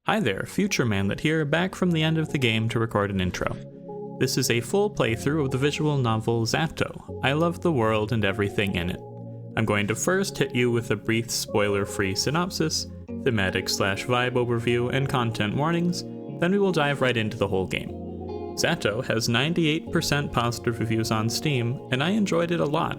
Hi there, Future Manlet here, back from the end of the game to record an intro. This is a full playthrough of the visual novel Z.A.T.O, I Love the World and Everything in It. I'm going to first hit you with a brief spoiler-free synopsis, thematic/vibe overview, and content warnings, then we will dive right into the whole game. Z.A.T.O has 98% positive reviews on Steam, and I enjoyed it a lot.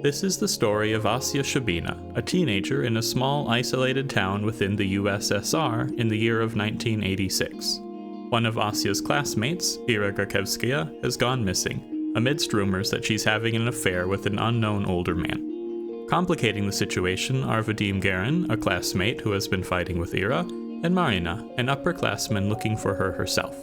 This is the story of Asya, a teenager in a small isolated town within the USSR in the year of 1986. One of Asya's classmates, Ira Garkevskaya, has gone missing, amidst rumors that she's having an affair with an unknown older man. Complicating the situation are Vadim Garin, a classmate who has been fighting with Ira, and Marina, an upperclassman looking for her herself.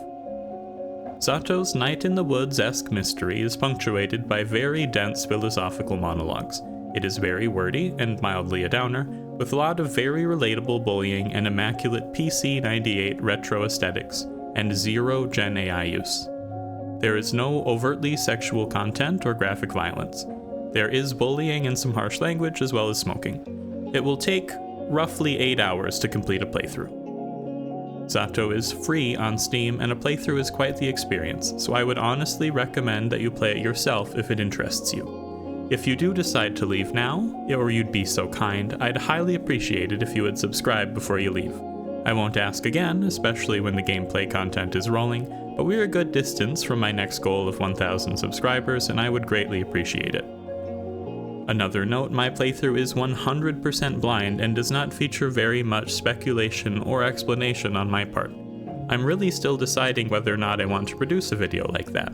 Z.A.T.O's Night in the Woods-esque mystery is punctuated by very dense philosophical monologues. It is very wordy and mildly a downer, with a lot of very relatable bullying and immaculate PC-98 retro aesthetics, and zero Gen AI use. There is no overtly sexual content or graphic violence. There is bullying and some harsh language as well as smoking. It will take roughly 8 hours to complete a playthrough. Z.A.T.O is free on Steam, and a playthrough is quite the experience, so I would honestly recommend that you play it yourself if it interests you. If you do decide to leave now, or you'd be so kind, I'd highly appreciate it if you would subscribe before you leave. I won't ask again, especially when the gameplay content is rolling, but we're a good distance from my next goal of 1,000 subscribers, and I would greatly appreciate it. Another note, my playthrough is 100% blind and does not feature very much speculation or explanation on my part. I'm really still deciding whether or not I want to produce a video like that.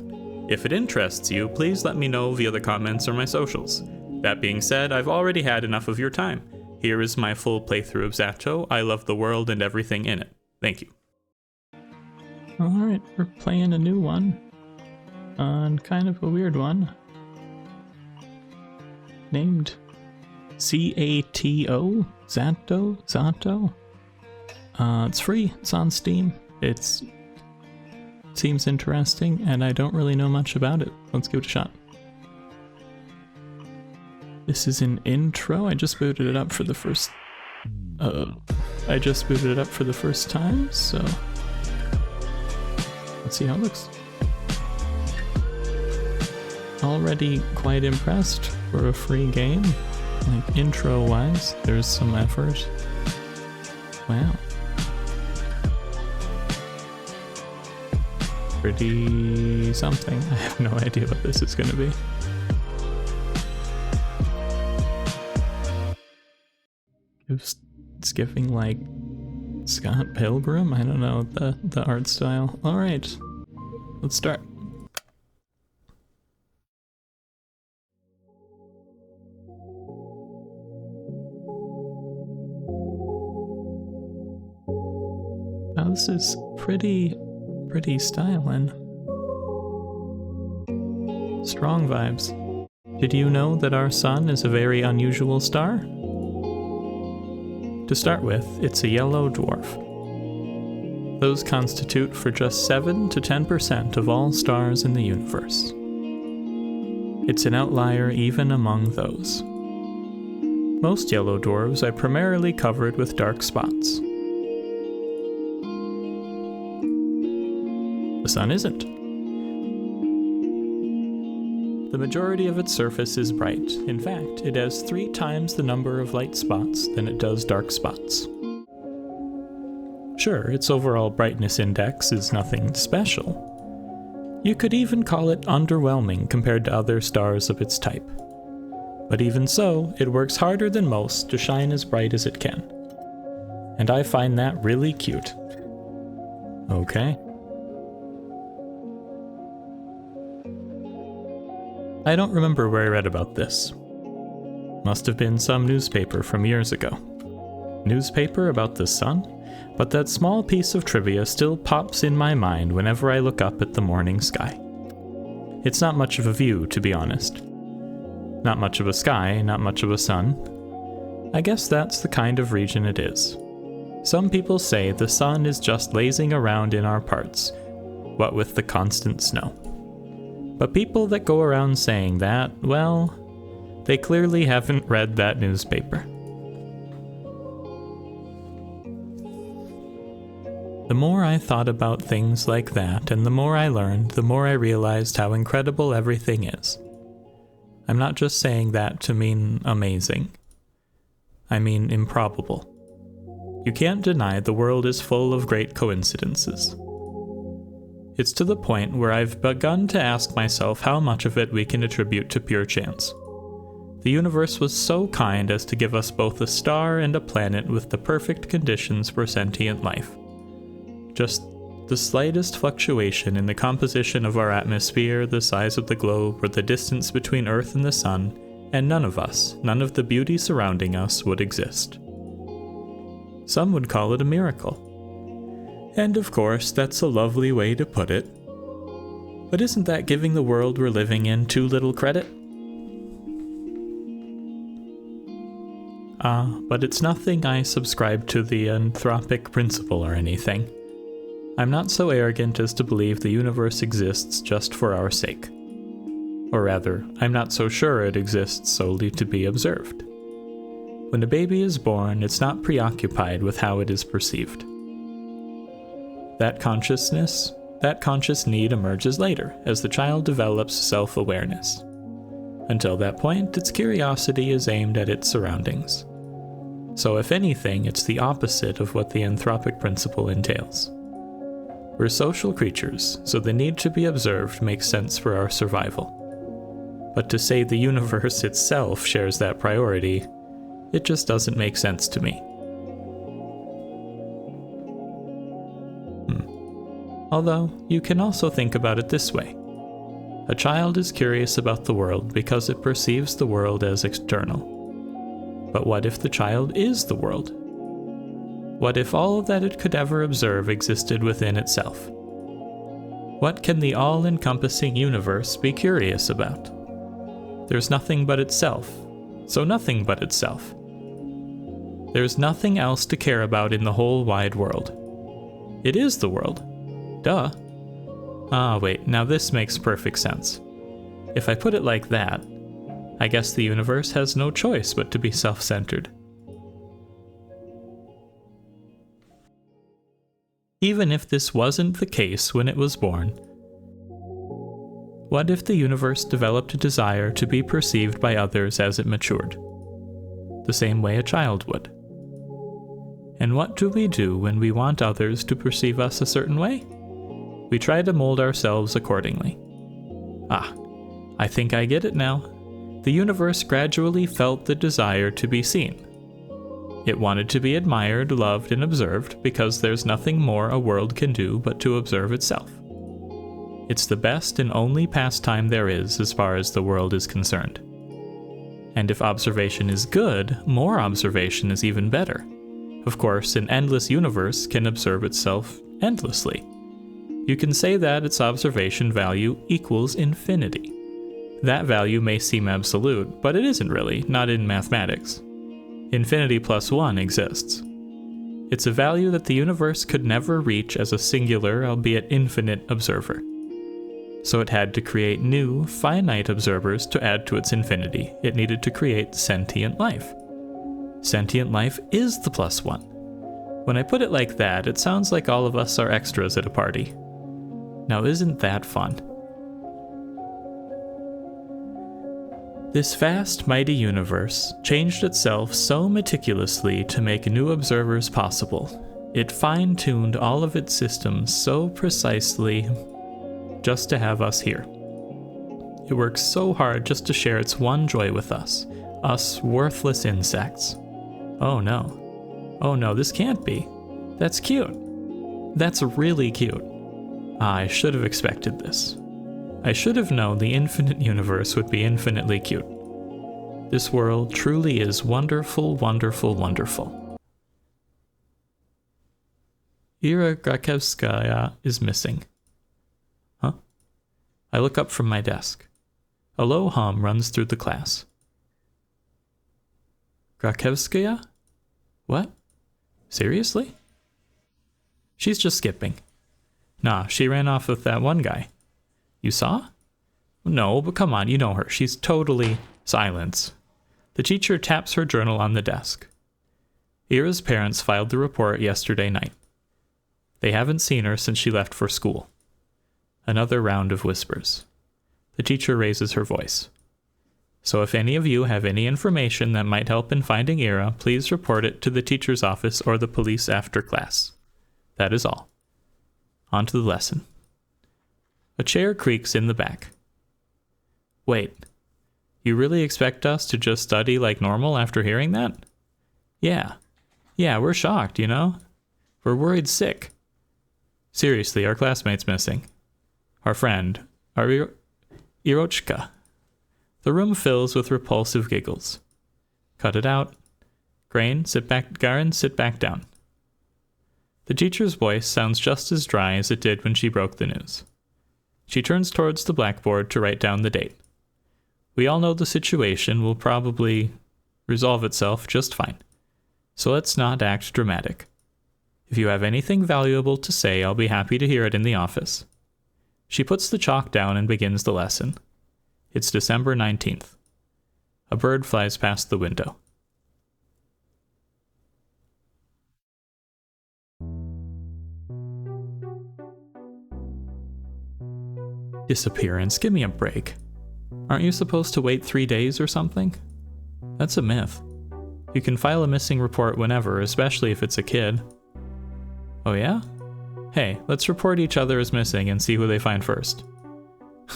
If it interests you, please let me know via the comments or my socials. That being said, I've already had enough of your time. Here is my full playthrough of Z.A.T.O, I Love the World and Everything in It. Thank you. Alright, we're playing a new one. On kind of a weird one. Named Z.A.T.O? Z.A.T.O? It's free, it's on Steam. It seems interesting, and I don't really know much about it. Let's give it a shot. This is an intro. I just booted it up for the first time, so let's see how it looks. Already quite impressed for a free game. Like, intro-wise, there's some effort. Wow. Pretty something. I have no idea what this is gonna be. It's giving, like, Scott Pilgrim? I don't know, the art style. Alright, let's start. Oh, this is pretty styling. Strong vibes. Did you know that our sun is a very unusual star? To start with, it's a yellow dwarf. Those constitute for just 7 to 10% of all stars in the universe. It's an outlier even among those. Most yellow dwarfs are primarily covered with dark spots. The sun isn't. The majority of its surface is bright. In fact, it has 3 times the number of light spots than it does dark spots. Sure, its overall brightness index is nothing special. You could even call it underwhelming compared to other stars of its type. But even so, it works harder than most to shine as bright as it can. And I find that really cute. Okay. I don't remember where I read about this. Must have been some newspaper from years ago. Newspaper about the sun? But that small piece of trivia still pops in my mind whenever I look up at the morning sky. It's not much of a view, to be honest. Not much of a sky, not much of a sun. I guess that's the kind of region it is. Some people say the sun is just lazing around in our parts, what with the constant snow. But people that go around saying that, well, they clearly haven't read that newspaper. The more I thought about things like that, and the more I learned, the more I realized how incredible everything is. I'm not just saying that to mean amazing. I mean improbable. You can't deny the world is full of great coincidences. It's to the point where I've begun to ask myself how much of it we can attribute to pure chance. The universe was so kind as to give us both a star and a planet with the perfect conditions for sentient life. Just the slightest fluctuation in the composition of our atmosphere, the size of the globe, or the distance between Earth and the Sun, and none of us, none of the beauty surrounding us, would exist. Some would call it a miracle. And of course, that's a lovely way to put it. But isn't that giving the world we're living in too little credit? But it's nothing I subscribe to the anthropic principle or anything. I'm not so arrogant as to believe the universe exists just for our sake. Or rather, I'm not so sure it exists solely to be observed. When a baby is born, it's not preoccupied with how it is perceived. That conscious need emerges later, as the child develops self-awareness. Until that point, its curiosity is aimed at its surroundings. So if anything, it's the opposite of what the anthropic principle entails. We're social creatures, so the need to be observed makes sense for our survival. But to say the universe itself shares that priority, it just doesn't make sense to me. Although, you can also think about it this way. A child is curious about the world because it perceives the world as external. But what if the child is the world? What if all that it could ever observe existed within itself? What can the all-encompassing universe be curious about? There's nothing but itself, so nothing but itself. There's nothing else to care about in the whole wide world. It is the world. Duh. Wait, now this makes perfect sense. If I put it like that, I guess the universe has no choice but to be self-centered. Even if this wasn't the case when it was born, what if the universe developed a desire to be perceived by others as it matured? The same way a child would. And what do we do when we want others to perceive us a certain way? We try to mold ourselves accordingly. I think I get it now. The universe gradually felt the desire to be seen. It wanted to be admired, loved, and observed because there's nothing more a world can do but to observe itself. It's the best and only pastime there is as far as the world is concerned. And if observation is good, more observation is even better. Of course, an endless universe can observe itself endlessly. You can say that its observation value equals infinity. That value may seem absolute, but it isn't really, not in mathematics. Infinity plus 1 exists. It's a value that the universe could never reach as a singular, albeit infinite, observer. So it had to create new, finite observers to add to its infinity. It needed to create sentient life. Sentient life is the plus 1. When I put it like that, it sounds like all of us are extras at a party. Now isn't that fun? This vast, mighty universe changed itself so meticulously to make new observers possible. It fine-tuned all of its systems so precisely just to have us here. It works so hard just to share its one joy with us worthless insects. Oh no, this can't be. That's cute. That's really cute. I should have expected this. I should have known the infinite universe would be infinitely cute. This world truly is wonderful, wonderful, wonderful. Ira Grakevskaya is missing. Huh? I look up from my desk. A low hum runs through the class. Grakevskaya? What? Seriously? She's just skipping. Nah, she ran off with that one guy. You saw? No, but come on, you know her. She's totally... Silence. The teacher taps her journal on the desk. Ira's parents filed the report yesterday night. They haven't seen her since she left for school. Another round of whispers. The teacher raises her voice. So if any of you have any information that might help in finding Ira, please report it to the teacher's office or the police after class. That is all. On to the lesson. A chair creaks in the back. Wait, you really expect us to just study like normal after hearing that? Yeah, we're shocked, you know? We're worried sick. Seriously, our classmate's missing. Our friend, our Irochka. The room fills with repulsive giggles. Cut it out. Garin, sit back down. The teacher's voice sounds just as dry as it did when she broke the news. She turns towards the blackboard to write down the date. We all know the situation will probably resolve itself just fine. So let's not act dramatic. If you have anything valuable to say, I'll be happy to hear it in the office. She puts the chalk down and begins the lesson. It's December 19th. A bird flies past the window. Disappearance, give me a break. Aren't you supposed to wait 3 days or something? That's a myth. You can file a missing report whenever, especially if it's a kid. Oh yeah? Hey, let's report each other as missing and see who they find first.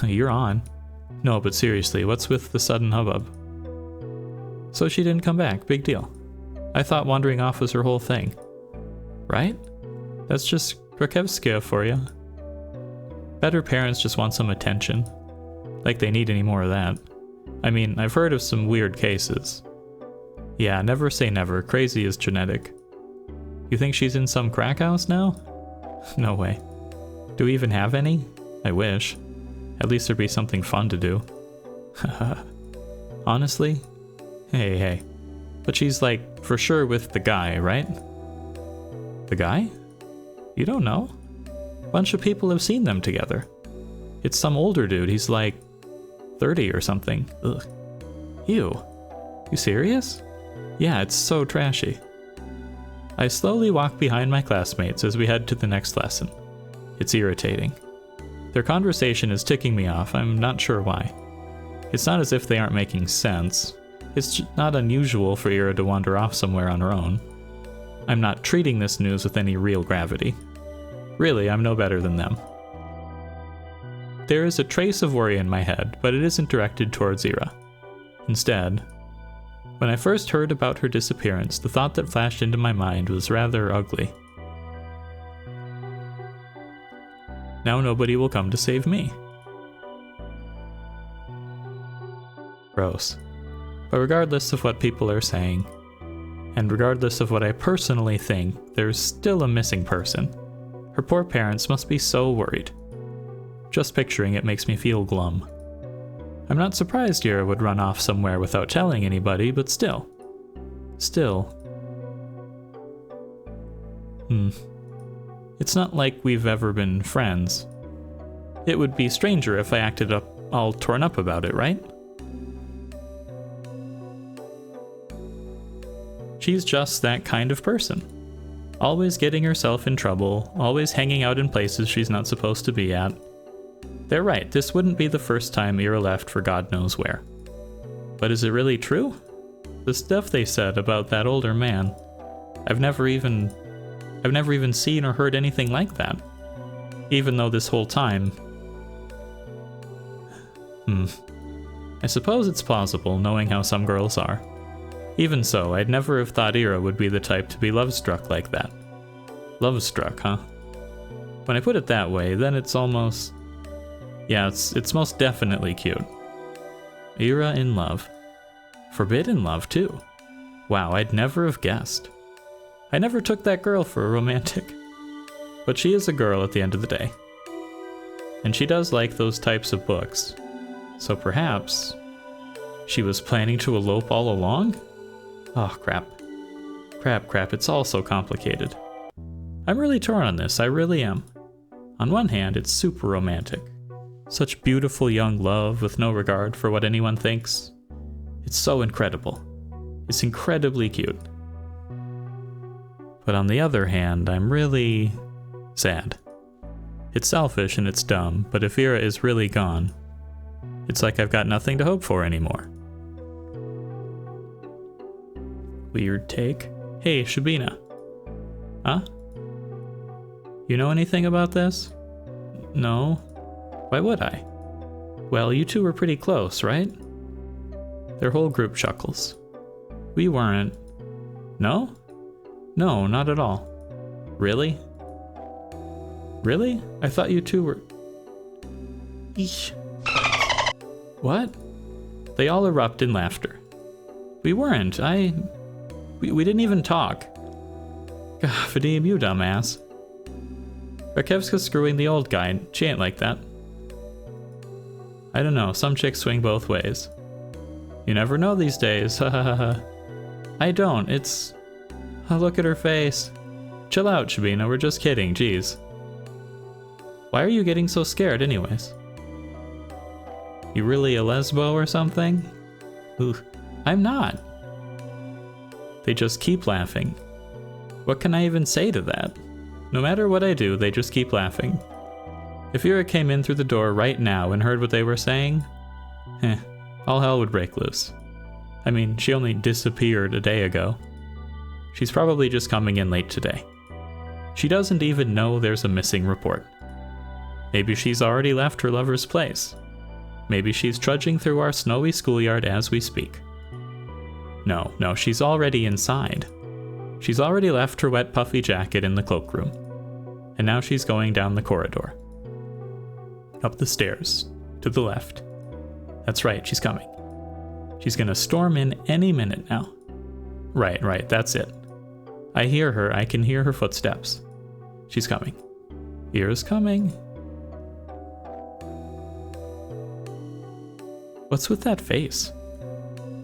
You're on. No, but seriously, what's with the sudden hubbub? So she didn't come back, big deal. I thought wandering off was her whole thing. Right? That's just Krakowska for you. Better parents just want some attention. Like they need any more of that. I mean, I've heard of some weird cases. Yeah, never say never, crazy is genetic. You think she's in some crack house now? No way. Do we even have any? I wish. At least there'd be something fun to do. Honestly? Hey. But she's like, for sure with the guy, right? The guy? You don't know? Bunch of people have seen them together. It's some older dude, he's like 30 or something. Ugh. Ew. You serious? Yeah, it's so trashy. I slowly walk behind my classmates as we head to the next lesson. It's irritating. Their conversation is ticking me off, I'm not sure why. It's not as if they aren't making sense. It's not unusual for Ira to wander off somewhere on her own. I'm not treating this news with any real gravity. Really, I'm no better than them. There is a trace of worry in my head, but it isn't directed towards Ira. Instead, when I first heard about her disappearance, the thought that flashed into my mind was rather ugly. Now nobody will come to save me. Gross. But regardless of what people are saying, and regardless of what I personally think, there's still a missing person. Her poor parents must be so worried. Just picturing it makes me feel glum. I'm not surprised Ira would run off somewhere without telling anybody, but still. It's not like we've ever been friends. It would be stranger if I acted up all torn up about it, right? She's just that kind of person. Always getting herself in trouble, always hanging out in places she's not supposed to be at. They're right, this wouldn't be the first time Ira left for God knows where. But is it really true? The stuff they said about that older man, I've never even seen or heard anything like that. Even though this whole time... I suppose it's plausible, knowing how some girls are. Even so, I'd never have thought Ira would be the type to be love-struck like that. Love-struck, huh? When I put it that way, then it's almost... Yeah, it's most definitely cute. Ira in love. Forbidden love, too. Wow, I'd never have guessed. I never took that girl for a romantic. But she is a girl at the end of the day. And she does like those types of books. So perhaps... she was planning to elope all along? Oh, crap. Crap, it's all so complicated. I'm really torn on this, I really am. On one hand, it's super romantic. Such beautiful young love with no regard for what anyone thinks. It's so incredible. It's incredibly cute. But on the other hand, I'm really Sad. It's selfish and it's dumb, but if Ira is really gone, it's like I've got nothing to hope for anymore. Weird take. Hey, Shabina. Huh? You know anything about this? No. Why would I? Well, you two were pretty close, right? Their whole group chuckles. We weren't. No? No, not at all. Really? Really? I thought you two were... Eesh. What? They all erupt in laughter. We weren't. We didn't even talk. God, Vadim, you dumbass. Rakevska's screwing the old guy. She ain't like that. I don't know, some chicks swing both ways. You never know these days, ha ha ha ha. I don't, it's... Oh, look at her face. Chill out, Shabina, we're just kidding, jeez. Why are you getting so scared anyways? You really a lesbo or something? Ooh, I'm not. They just keep laughing. What can I even say to that? No matter what I do, they just keep laughing. If Ira came in through the door right now and heard what they were saying, all hell would break loose. I mean, she only disappeared a day ago. She's probably just coming in late today. She doesn't even know there's a missing report. Maybe she's already left her lover's place. Maybe she's trudging through our snowy schoolyard as we speak. No, she's already inside. She's already left her wet puffy jacket in the cloakroom. And now she's going down the corridor. Up the stairs, to the left. That's right, she's coming. She's gonna storm in any minute now. Right, that's it. I hear her, I can hear her footsteps. She's coming. Ira's coming. What's with that face?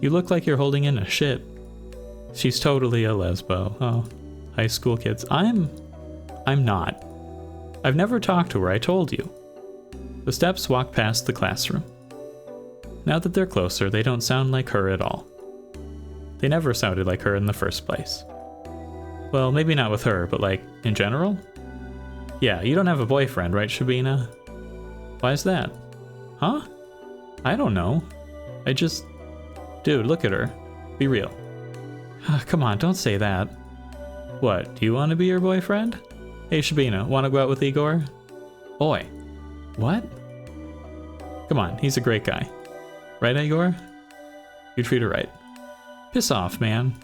You look like you're holding in a shit. She's totally a lesbo. Oh, high school kids. I'm not. I've never talked to her, I told you. The steps walk past the classroom. Now that they're closer, they don't sound like her at all. They never sounded like her in the first place. Well, maybe not with her, but like, in general? Yeah, you don't have a boyfriend, right, Shabina? Why is that? Huh? I don't know. Dude, look at her. Be real. Come on, don't say that. What, do you want to be your boyfriend? Hey, Shabina, want to go out with Igor? Oi. What? Come on, he's a great guy. Right, Igor? You treat her right. Piss off, man.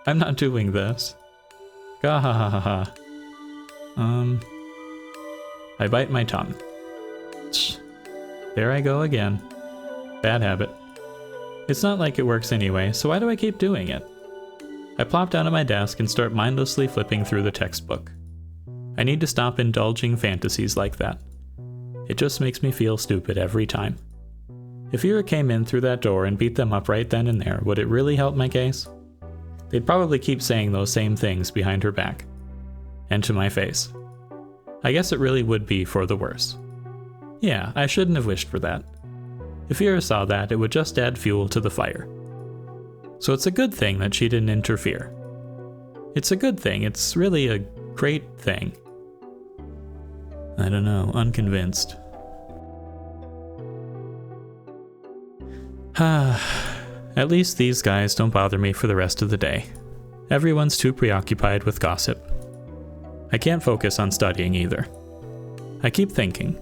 I'm not doing this. Gah ha ha ha ha. I bite my tongue. There I go again. Bad habit. It's not like it works anyway, so why do I keep doing it? I plop down at my desk and start mindlessly flipping through the textbook. I need to stop indulging fantasies like that. It just makes me feel stupid every time. If Ira came in through that door and beat them up right then and there, would it really help my case? They'd probably keep saying those same things behind her back. And to my face. I guess it really would be for the worse. Yeah, I shouldn't have wished for that. If Ira saw that, it would just add fuel to the fire. So it's a good thing that she didn't interfere. It's a good thing, it's really a great thing. I don't know, unconvinced. At least these guys don't bother me for the rest of the day. Everyone's too preoccupied with gossip. I can't focus on studying either. I keep thinking.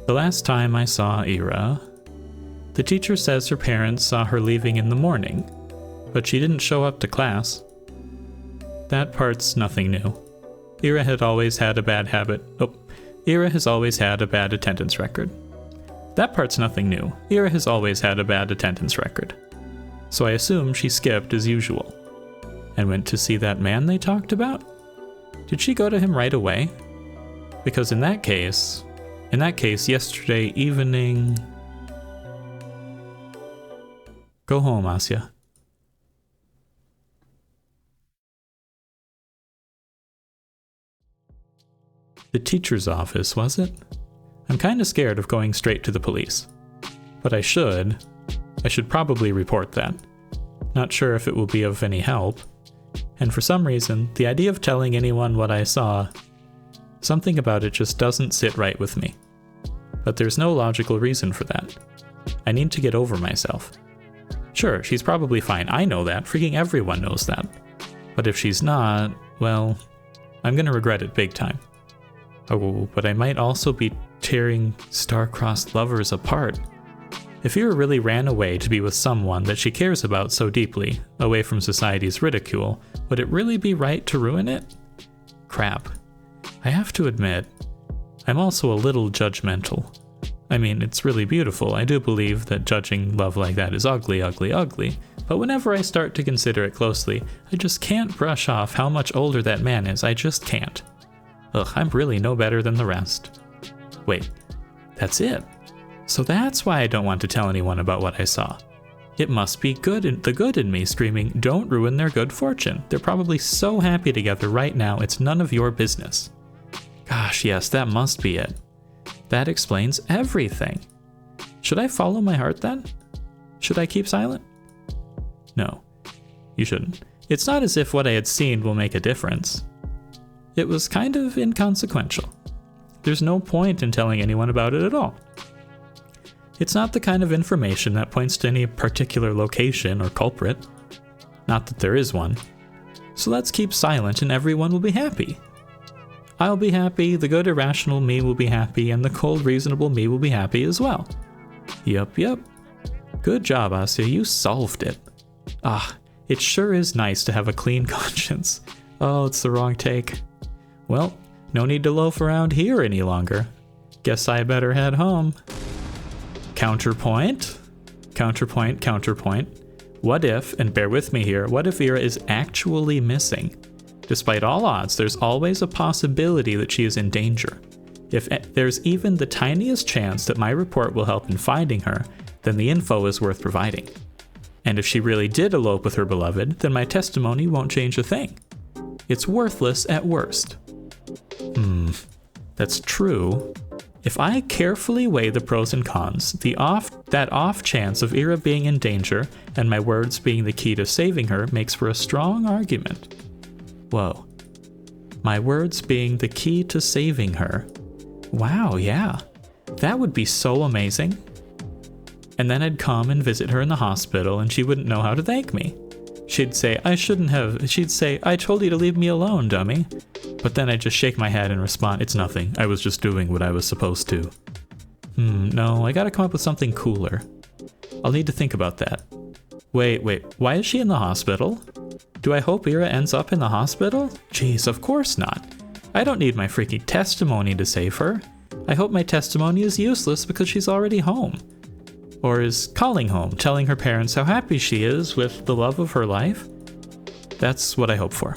The last time I saw Ira, the teacher says her parents saw her leaving in the morning, but she didn't show up to class. That part's nothing new. Ira had always had a bad habit. Ira has always had a bad attendance record. That part's nothing new. Ira has always had a bad attendance record. So I assume she skipped as usual. And went to see that man they talked about? Did she go to him right away? Because in that case, yesterday evening... Go home, Asya. The teacher's office, was it? I'm kinda scared of going straight to the police. But I should probably report that. Not sure if it will be of any help. And for some reason, the idea of telling anyone what I saw, something about it just doesn't sit right with me. But there's no logical reason for that. I need to get over myself. Sure, she's probably fine. I know that. Freaking everyone knows that. But if she's not, well, I'm gonna regret it big time. Oh, but I might also be tearing star-crossed lovers apart. If Ira really ran away to be with someone that she cares about so deeply, away from society's ridicule, would it really be right to ruin it? Crap. I have to admit, I'm also a little judgmental. I mean, it's really beautiful. I do believe that judging love like that is ugly, ugly, ugly. But whenever I start to consider it closely, I just can't brush off how much older that man is. I just can't. Ugh, I'm really no better than the rest. Wait, that's it. So that's why I don't want to tell anyone about what I saw. It must be the good in me screaming, don't ruin their good fortune. They're probably so happy together right now, it's none of your business. Gosh, yes, that must be it. That explains everything. Should I follow my heart then? Should I keep silent? No, you shouldn't. It's not as if what I had seen will make a difference. It was kind of inconsequential. There's no point in telling anyone about it at all. It's not the kind of information that points to any particular location or culprit. Not that there is one. So let's keep silent and everyone will be happy. I'll be happy, the good irrational me will be happy, and the cold reasonable me will be happy as well. Yup. Good job, Asya, you solved it. Ah, it sure is nice to have a clean conscience. Oh, it's the wrong take. Well, no need to loaf around here any longer. Guess I better head home. Counterpoint. What if, and bear with me here, what if Ira is actually missing? Despite all odds, there's always a possibility that she is in danger. If there's even the tiniest chance that my report will help in finding her, then the info is worth providing. And if she really did elope with her beloved, then my testimony won't change a thing. It's worthless at worst. That's true. If I carefully weigh the pros and cons, that off chance of Ira being in danger and my words being the key to saving her makes for a strong argument. Whoa. My words being the key to saving her. Wow, yeah. That would be so amazing. And then I'd come and visit her in the hospital and she wouldn't know how to thank me. She'd say, she'd say, I told you to leave me alone, dummy. But then I'd just shake my head and respond, it's nothing. I was just doing what I was supposed to. No, I gotta come up with something cooler. I'll need to think about that. Wait, why is she in the hospital? Do I hope Ira ends up in the hospital? Jeez, of course not. I don't need my freaking testimony to save her. I hope my testimony is useless because she's already home. Or is calling home, telling her parents how happy she is with the love of her life. That's what I hope for.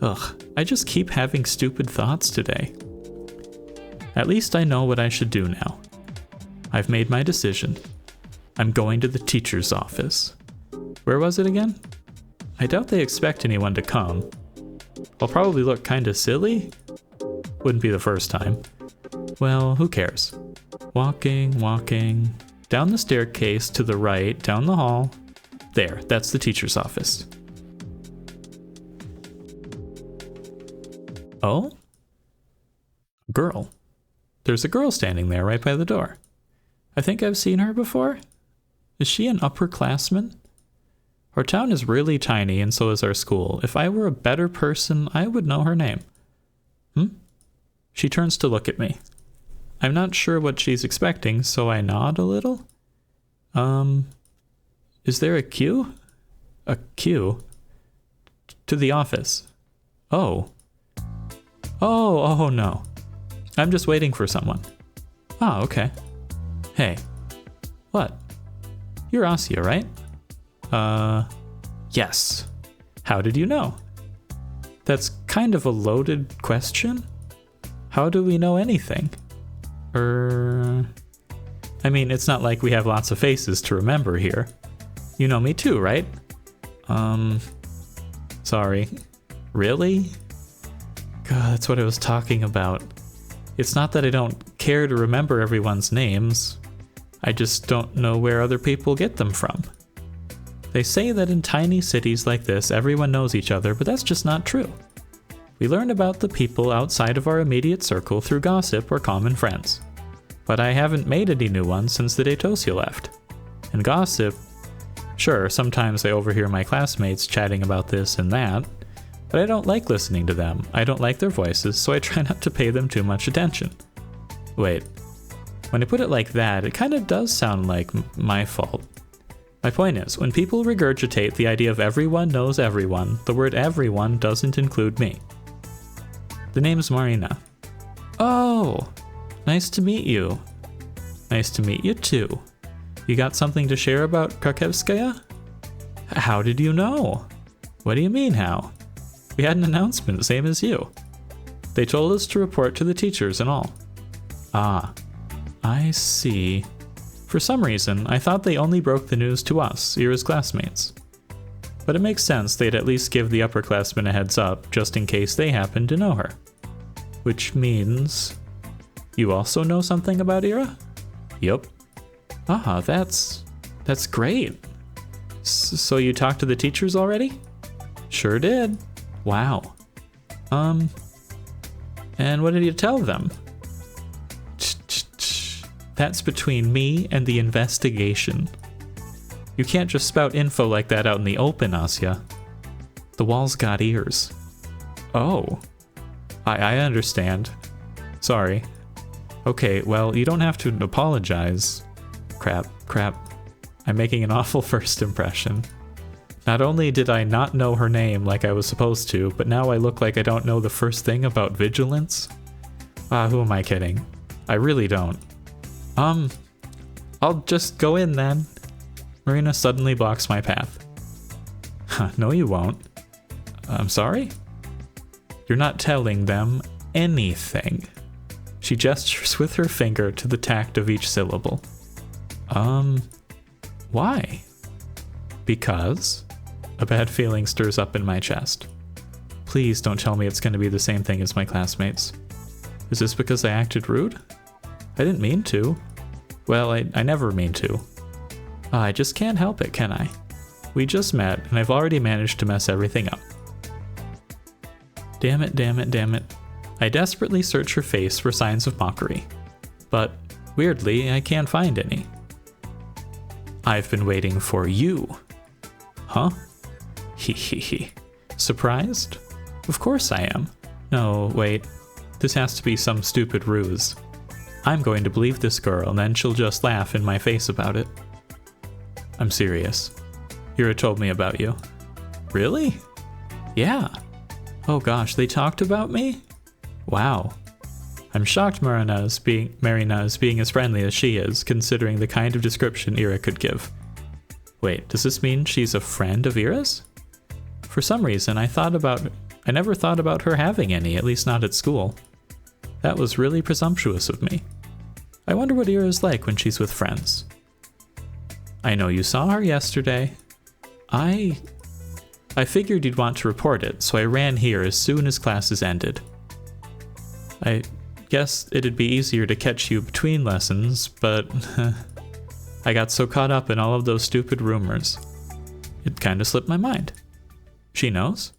Ugh, I just keep having stupid thoughts today. At least I know what I should do now. I've made my decision. I'm going to the teacher's office. Where was it again? I doubt they expect anyone to come. I'll probably look kinda silly. Wouldn't be the first time. Well, who cares? Walking. Down the staircase to the right, down the hall. There, that's the teacher's office. Oh? Girl. There's a girl standing there right by the door. I think I've seen her before. Is she an upperclassman? Our town is really tiny and so is our school. If I were a better person, I would know her name. She turns to look at me. I'm not sure what she's expecting, so I nod a little. Is there a queue? A queue? To the office. Oh no. I'm just waiting for someone. Ah, okay. Hey. What? You're Asya, right? Yes. How did you know? That's kind of a loaded question. How do we know anything? I mean, it's not like we have lots of faces to remember here. You know me too, right? Sorry. Really? God, that's what I was talking about. It's not that I don't care to remember everyone's names. I just don't know where other people get them from. They say that in tiny cities like this, everyone knows each other, but that's just not true. We learn about the people outside of our immediate circle through gossip or common friends. But I haven't made any new ones since the Z.A.T.O left. And gossip, sure, sometimes I overhear my classmates chatting about this and that, but I don't like listening to them. I don't like their voices, so I try not to pay them too much attention. Wait, when I put it like that, it kind of does sound like my fault. My point is, when people regurgitate the idea of everyone knows everyone, the word everyone doesn't include me. The name's Marina. Oh, nice to meet you. Nice to meet you too. You got something to share about Krakowskaya? How did you know? What do you mean how? We had an announcement, same as you. They told us to report to the teachers and all. Ah, I see. For some reason, I thought they only broke the news to us, Ira's classmates. But it makes sense they'd at least give the upperclassmen a heads up, just in case they happen to know her. Which means... you also know something about Ira? Yup. Ah, that's great. So you talked to the teachers already? Sure did. Wow. And what did you tell them? That's between me and the investigation. You can't just spout info like that out in the open, Asya. The wall's got ears. Oh. I understand. Sorry. Okay, well, you don't have to apologize. Crap. I'm making an awful first impression. Not only did I not know her name like I was supposed to, but now I look like I don't know the first thing about vigilance? Who am I kidding? I really don't. I'll just go in then. Marina suddenly blocks my path. No, you won't. I'm sorry? You're not telling them anything. She gestures with her finger to the tact of each syllable. Why? Because? A bad feeling stirs up in my chest. Please don't tell me it's going to be the same thing as my classmates. Is this because I acted rude? I didn't mean to. Well, I never mean to. I just can't help it, can I? We just met, and I've already managed to mess everything up. Damn it. I desperately search her face for signs of mockery. But, weirdly, I can't find any. I've been waiting for you. Huh? He. Surprised? Of course I am. No, wait. This has to be some stupid ruse. I'm going to believe this girl, and then she'll just laugh in my face about it. I'm serious. Ira told me about you. Really? Yeah. Oh gosh, they talked about me? Wow. I'm shocked Marina is being as friendly as she is, considering the kind of description Ira could give. Wait, does this mean she's a friend of Ira's? For some reason, I never thought about her having any, at least not at school. That was really presumptuous of me. I wonder what Ira's like when she's with friends. I know you saw her yesterday. I figured you'd want to report it, so I ran here as soon as classes ended. I guess it'd be easier to catch you between lessons, but I got so caught up in all of those stupid rumors. It kinda slipped my mind. She knows?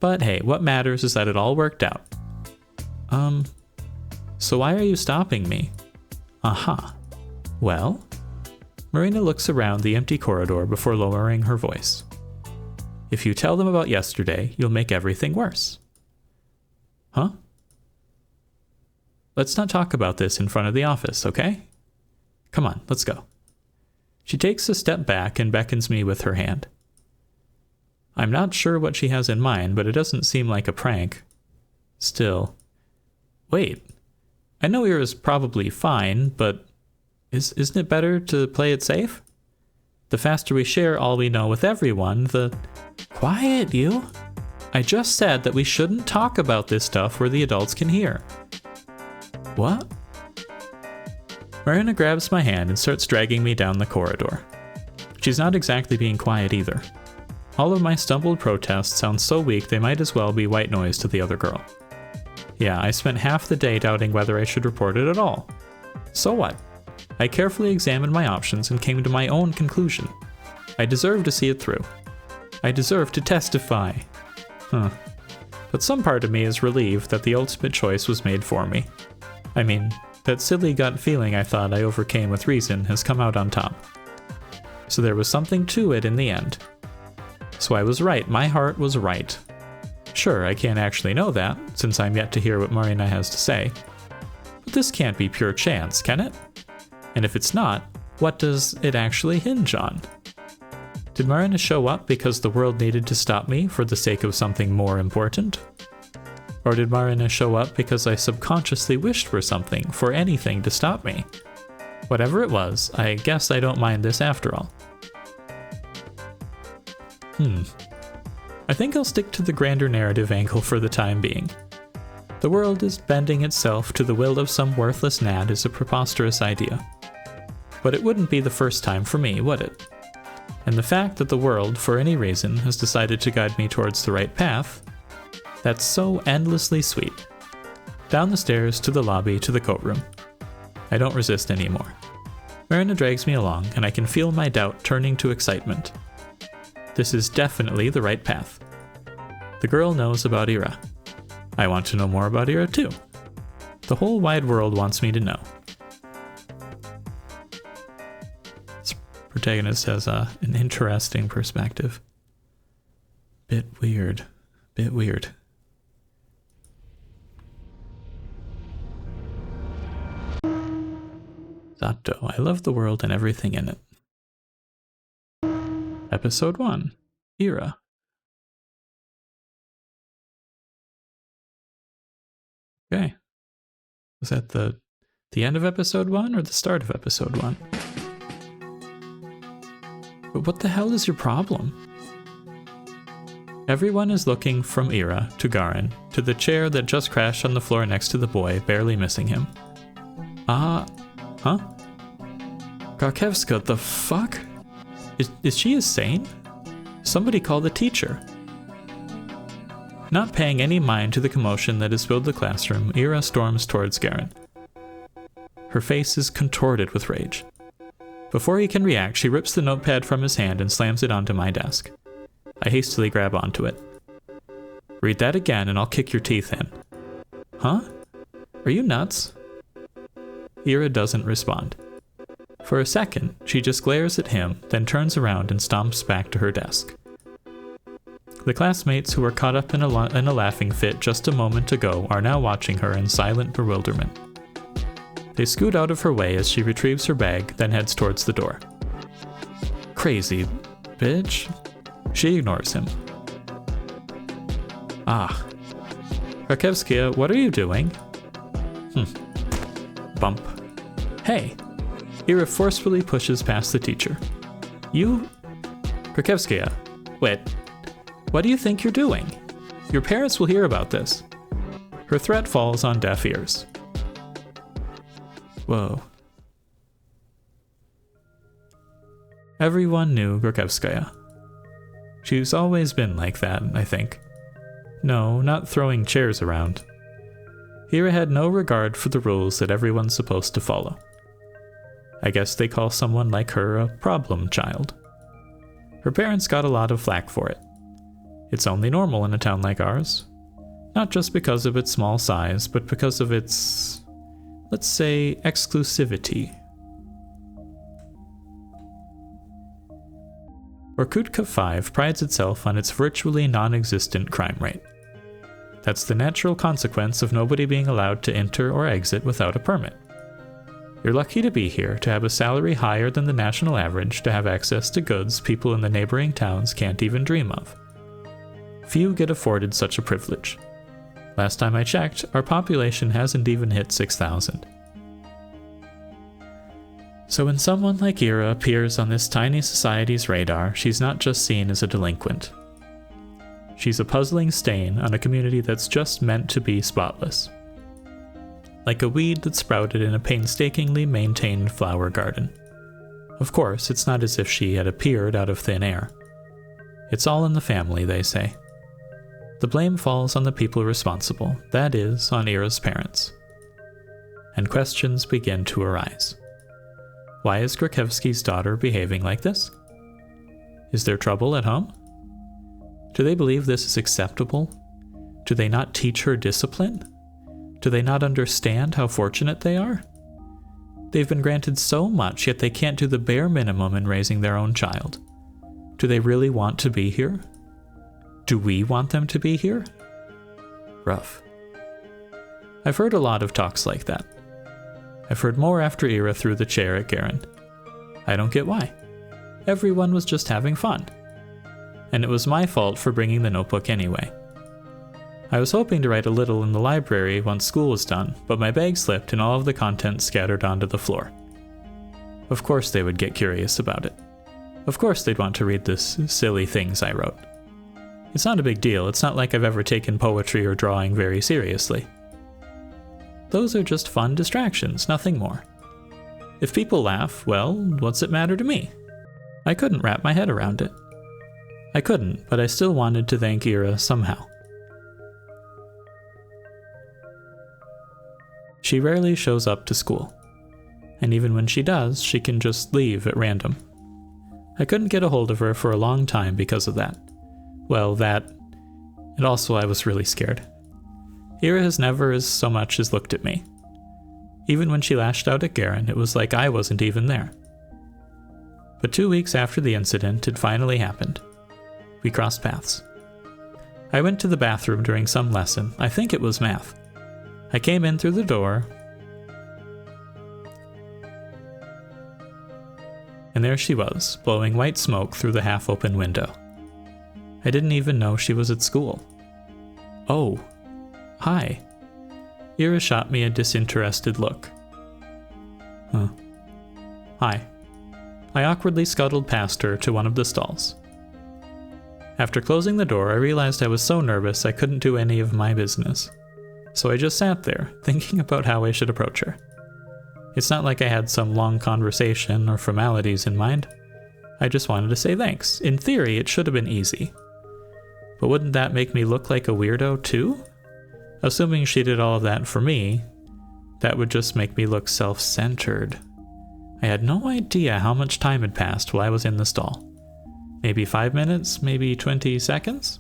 But hey, what matters is that it all worked out. So why are you stopping me? Aha. Well? Marina looks around the empty corridor before lowering her voice. If you tell them about yesterday, you'll make everything worse. Huh? Let's not talk about this in front of the office, okay? Come on, let's go. She takes a step back and beckons me with her hand. I'm not sure what she has in mind, but it doesn't seem like a prank. Still. Wait. I know Ira's probably fine, but isn't it better to play it safe? The faster we share all we know with everyone, the... Quiet, you! I just said that we shouldn't talk about this stuff where the adults can hear. What? Marina grabs my hand and starts dragging me down the corridor. She's not exactly being quiet either. All of my stumbled protests sound so weak they might as well be white noise to the other girl. Yeah, I spent half the day doubting whether I should report it at all. So what? I carefully examined my options and came to my own conclusion. I deserve to see it through. I deserve to testify. But some part of me is relieved that the ultimate choice was made for me. I mean, that silly gut feeling I thought I overcame with reason has come out on top. So there was something to it in the end. So I was right, my heart was right. Sure, I can't actually know that, since I'm yet to hear what Marina has to say. But this can't be pure chance, can it? And if it's not, what does it actually hinge on? Did Marina show up because the world needed to stop me for the sake of something more important? Or did Marina show up because I subconsciously wished for something, for anything to stop me? Whatever it was, I guess I don't mind this after all. I think I'll stick to the grander narrative angle for the time being. The world is bending itself to the will of some worthless gnat is a preposterous idea. But it wouldn't be the first time for me, would it? And the fact that the world, for any reason, has decided to guide me towards the right path, that's so endlessly sweet. Down the stairs, to the lobby, to the coat room. I don't resist anymore. Marina drags me along, and I can feel my doubt turning to excitement. This is definitely the right path. The girl knows about Ira. I want to know more about Ira too. The whole wide world wants me to know. This protagonist has an interesting perspective. Bit weird. Z.A.T.O. I love the world and everything in it. Episode 1. Ira. Okay. Was that the end of episode 1 or the start of episode 1? But what the hell is your problem? Everyone is looking from Ira to Garin to the chair that just crashed on the floor next to the boy, barely missing him. Huh? Garkevska, the fuck? Is she insane? Somebody call the teacher. Not paying any mind to the commotion that has filled the classroom, Ira storms towards Garin. Her face is contorted with rage. Before he can react, she rips the notepad from his hand and slams it onto my desk. I hastily grab onto it. Read that again and I'll kick your teeth in. Huh? Are you nuts? Ira doesn't respond. For a second, she just glares at him, then turns around and stomps back to her desk. The classmates who were caught up in a laughing fit just a moment ago are now watching her in silent bewilderment. They scoot out of her way as she retrieves her bag, then heads towards the door. Crazy bitch. She ignores him. Rakevskia, what are you doing? Bump. Hey! Ira forcefully pushes past the teacher. You? Rakevskia, wait. What do you think you're doing? Your parents will hear about this. Her threat falls on deaf ears. Whoa. Everyone knew Rakevskaya. She's always been like that, I think. No, not throwing chairs around. Ira had no regard for the rules that everyone's supposed to follow. I guess they call someone like her a problem child. Her parents got a lot of flack for it. It's only normal in a town like ours. Not just because of its small size, but because of its, let's say, exclusivity. Orkutka 5 prides itself on its virtually non-existent crime rate. That's the natural consequence of nobody being allowed to enter or exit without a permit. You're lucky to be here, to have a salary higher than the national average, to have access to goods people in the neighboring towns can't even dream of. Few get afforded such a privilege. Last time I checked, our population hasn't even hit 6,000. So when someone like Ira appears on this tiny society's radar, she's not just seen as a delinquent. She's a puzzling stain on a community that's just meant to be spotless. Like a weed that sprouted in a painstakingly maintained flower garden. Of course, it's not as if she had appeared out of thin air. It's all in the family, they say. The blame falls on the people responsible, that is, on Ira's parents. And questions begin to arise. Why is Grakevsky's daughter behaving like this? Is there trouble at home? Do they believe this is acceptable? Do they not teach her discipline? Do they not understand how fortunate they are? They've been granted so much, yet they can't do the bare minimum in raising their own child. Do they really want to be here? Do we want them to be here? Rough. I've heard a lot of talks like that. I've heard more after Ira threw the chair at Garen. I don't get why. Everyone was just having fun. And it was my fault for bringing the notebook anyway. I was hoping to write a little in the library once school was done, but my bag slipped and all of the contents scattered onto the floor. Of course they would get curious about it. Of course they'd want to read the silly things I wrote. It's not a big deal. It's not like I've ever taken poetry or drawing very seriously. Those are just fun distractions, nothing more. If people laugh, well, what's it matter to me? I couldn't wrap my head around it. I couldn't, but I still wanted to thank Ira somehow. She rarely shows up to school, and even when she does, she can just leave at random. I couldn't get a hold of her for a long time because of that. Well, that, and also I was really scared. Ira has never as so much as looked at me. Even when she lashed out at Garen, it was like I wasn't even there. But 2 weeks after the incident, it finally happened. We crossed paths. I went to the bathroom during some lesson. I think it was math. I came in through the door, and there she was, blowing white smoke through the half-open window. I didn't even know she was at school. Oh, hi. Ira shot me a disinterested look. Huh. Hi. I awkwardly scuttled past her to one of the stalls. After closing the door, I realized I was so nervous I couldn't do any of my business. So I just sat there, thinking about how I should approach her. It's not like I had some long conversation or formalities in mind. I just wanted to say thanks. In theory, it should have been easy. But wouldn't that make me look like a weirdo too? Assuming she did all of that for me, that would just make me look self-centered. I had no idea how much time had passed while I was in the stall. Maybe 5 minutes, maybe 20 seconds?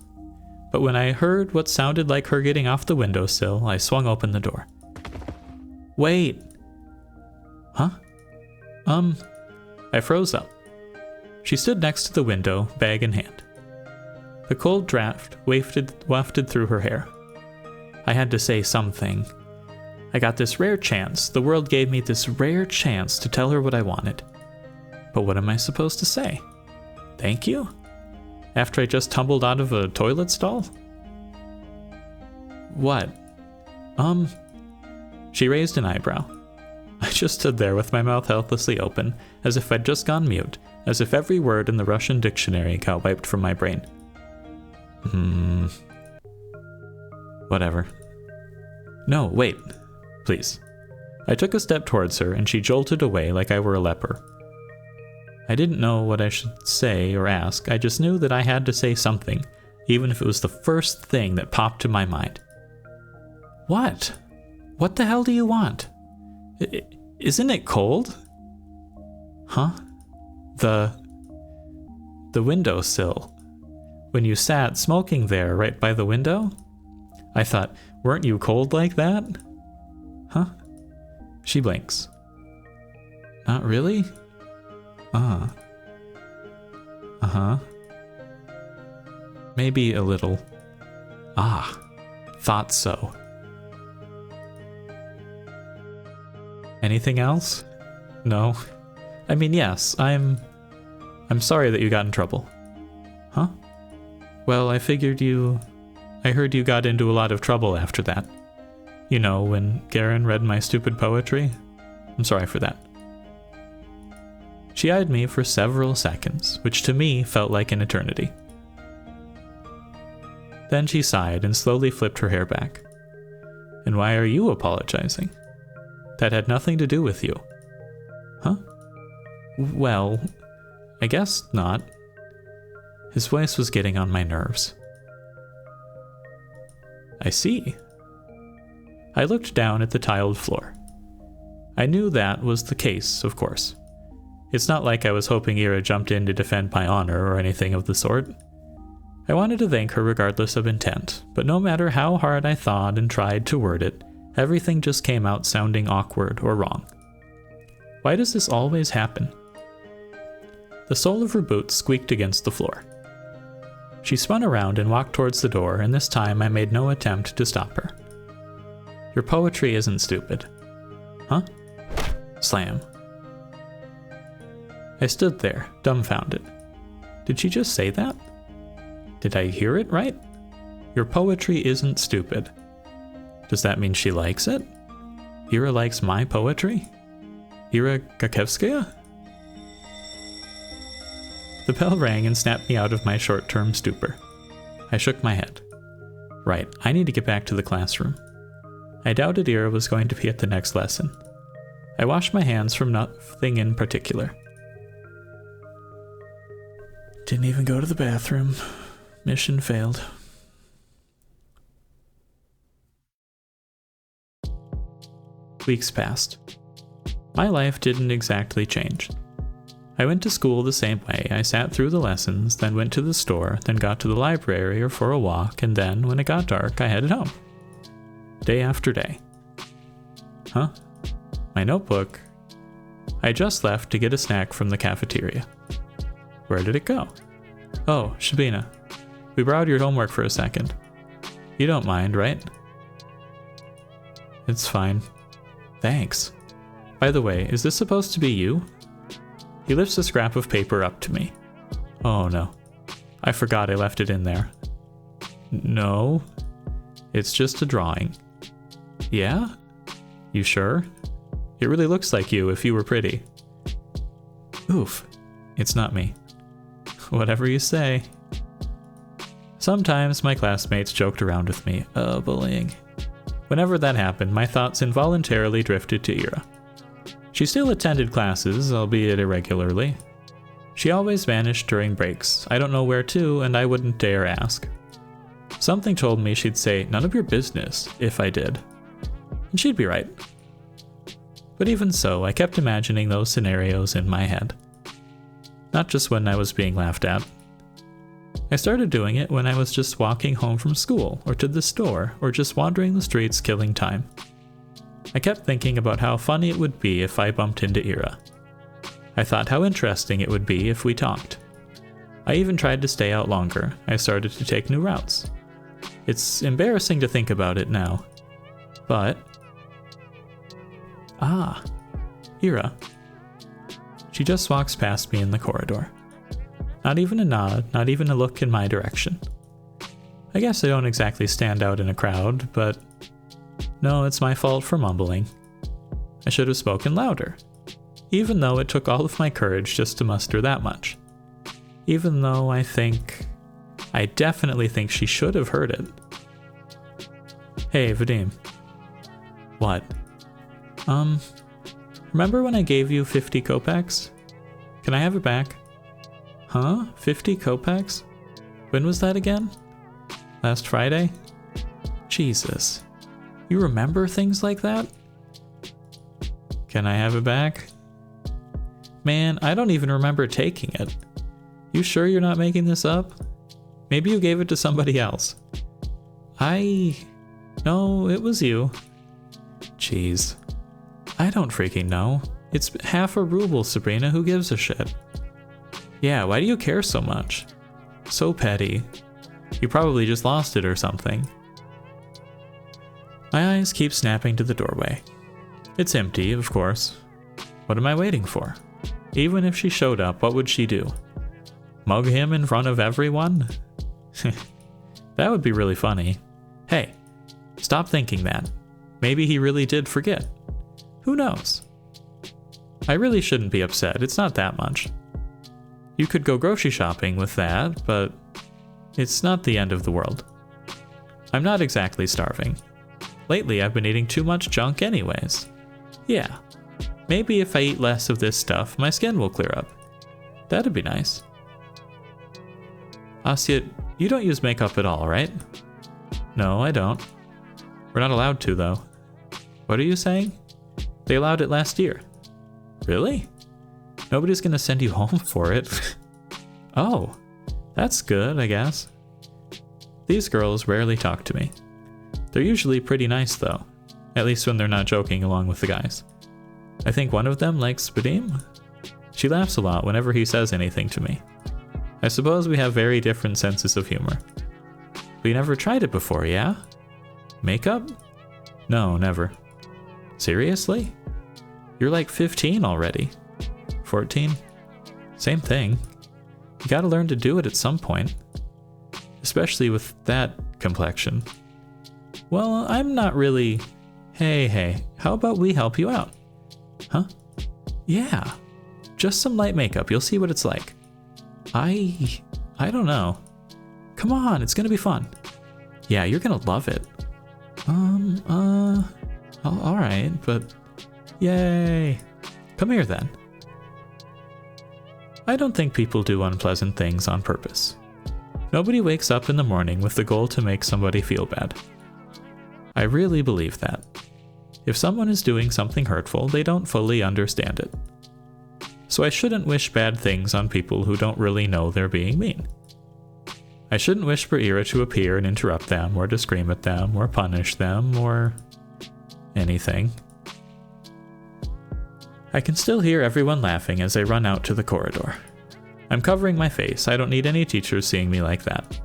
But when I heard what sounded like her getting off the windowsill, I swung open the door. Wait! Huh? I froze up. She stood next to the window, bag in hand. The cold draft wafted through her hair. I had to say something. I got this rare chance. The world gave me this rare chance to tell her what I wanted. But what am I supposed to say? Thank you? After I just tumbled out of a toilet stall? What? She raised an eyebrow. I just stood there with my mouth helplessly open, as if I'd just gone mute, as if every word in the Russian dictionary got wiped from my brain. Whatever. No, wait. Please. I took a step towards her, and she jolted away like I were a leper. I didn't know what I should say or ask. I just knew that I had to say something, even if it was the first thing that popped to my mind. What? What the hell do you want? Isn't it cold? Huh? The windowsill. When you sat smoking there right by the window? I thought, weren't you cold like that? Huh? She blinks. Not really? Uh-huh. Maybe a little. Ah, thought so. Anything else? No. I mean, yes, I'm sorry that you got in trouble. Huh? Well, I heard you got into a lot of trouble after that. You know, when Garen read my stupid poetry. I'm sorry for that. She eyed me for several seconds, which to me felt like an eternity. Then she sighed and slowly flipped her hair back. And why are you apologizing? That had nothing to do with you. Huh? Well, I guess not. His voice was getting on my nerves. I see. I looked down at the tiled floor. I knew that was the case, of course. It's not like I was hoping Ira jumped in to defend my honor or anything of the sort. I wanted to thank her regardless of intent, but no matter how hard I thought and tried to word it, everything just came out sounding awkward or wrong. Why does this always happen? The sole of her boot squeaked against the floor. She spun around and walked towards the door, and this time I made no attempt to stop her. Your poetry isn't stupid. Huh? Slam. I stood there, dumbfounded. Did she just say that? Did I hear it right? Your poetry isn't stupid. Does that mean she likes it? Ira likes my poetry? Ira Gakevskaya? The bell rang and snapped me out of my short-term stupor. I shook my head. Right, I need to get back to the classroom. I doubted Ira was going to be at the next lesson. I washed my hands from nothing in particular. Didn't even go to the bathroom. Mission failed. Weeks passed. My life didn't exactly change. I went to school the same way. I sat through the lessons, then went to the store, then got to the library or for a walk, and then, when it got dark, I headed home. Day after day. Huh? My notebook? I just left to get a snack from the cafeteria. Where did it go? Oh, Shabina. We borrowed your homework for a second. You don't mind, right? It's fine. Thanks. By the way, is this supposed to be you? He lifts a scrap of paper up to me. Oh no. I forgot I left it in there. No. It's just a drawing. Yeah? You sure? It really looks like you if you were pretty. Oof. It's not me. Whatever you say. Sometimes my classmates joked around with me. Bullying. Whenever that happened, my thoughts involuntarily drifted to Ira. She still attended classes, albeit irregularly. She always vanished during breaks. I don't know where to, and I wouldn't dare ask. Something told me she'd say, "None of your business," if I did. And she'd be right. But even so, I kept imagining those scenarios in my head. Not just when I was being laughed at. I started doing it when I was just walking home from school, or to the store, or just wandering the streets killing time. I kept thinking about how funny it would be if I bumped into Ira. I thought how interesting it would be if we talked. I even tried to stay out longer. I started to take new routes. It's embarrassing to think about it now. But... Ah, Ira. She just walks past me in the corridor. Not even a nod, not even a look in my direction. I guess I don't exactly stand out in a crowd, but... No, it's my fault for mumbling. I should have spoken louder. Even though it took all of my courage just to muster that much. Even though I definitely think she should have heard it. Hey, Vadim. What? Remember when I gave you 50 kopecks? Can I have it back? Huh? 50 kopecks? When was that again? Last Friday? Jesus. You remember things like that? Can I have it back? Man, I don't even remember taking it. You sure you're not making this up? Maybe you gave it to somebody else. No, it was you. Jeez. I don't freaking know. It's half a ruble, Sabrina. Who gives a shit? Yeah, why do you care so much? So petty. You probably just lost it or something. My eyes keep snapping to the doorway. It's empty, of course. What am I waiting for? Even if she showed up, what would she do? Mug him in front of everyone? That would be really funny. Hey, stop thinking that. Maybe he really did forget. Who knows? I really shouldn't be upset. It's not that much. You could go grocery shopping with that, but it's not the end of the world. I'm not exactly starving. Lately, I've been eating too much junk anyways. Yeah, maybe if I eat less of this stuff, my skin will clear up. That'd be nice. Asya, you don't use makeup at all, right? No, I don't. We're not allowed to, though. What are you saying? They allowed it last year. Really? Nobody's gonna send you home for it. Oh, that's good, I guess. These girls rarely talk to me. They're usually pretty nice though, at least when they're not joking along with the guys. I think one of them likes Vadim. She laughs a lot whenever he says anything to me. I suppose we have very different senses of humor. We never tried it before, yeah? Makeup? No, never. Seriously? You're like 15 already. 14? Same thing. You gotta learn to do it at some point. Especially with that complexion. Well, I'm not really... Hey, how about we help you out? Huh? Yeah. Just some light makeup, you'll see what it's like. I don't know. Come on, it's gonna be fun. Yeah, you're gonna love it. Alright, but... Yay! Come here then. I don't think people do unpleasant things on purpose. Nobody wakes up in the morning with the goal to make somebody feel bad. I really believe that. If someone is doing something hurtful, they don't fully understand it. So I shouldn't wish bad things on people who don't really know they're being mean. I shouldn't wish for Ira to appear and interrupt them, or to scream at them, or punish them, or anything. I can still hear everyone laughing as I run out to the corridor. I'm covering my face, I don't need any teachers seeing me like that.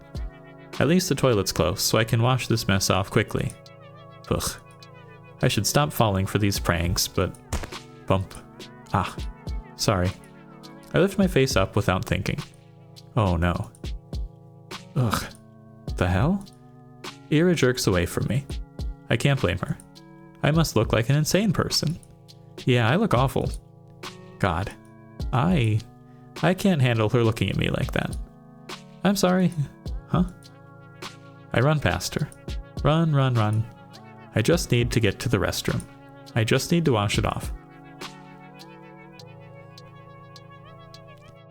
At least the toilet's close, so I can wash this mess off quickly. Ugh. I should stop falling for these pranks, but... Bump. Ah. Sorry. I lift my face up without thinking. Oh no. Ugh. The hell? Ira jerks away from me. I can't blame her. I must look like an insane person. Yeah, I look awful. God. I can't handle her looking at me like that. I'm sorry. Huh? I run past her. Run. I just need to get to the restroom. I just need to wash it off.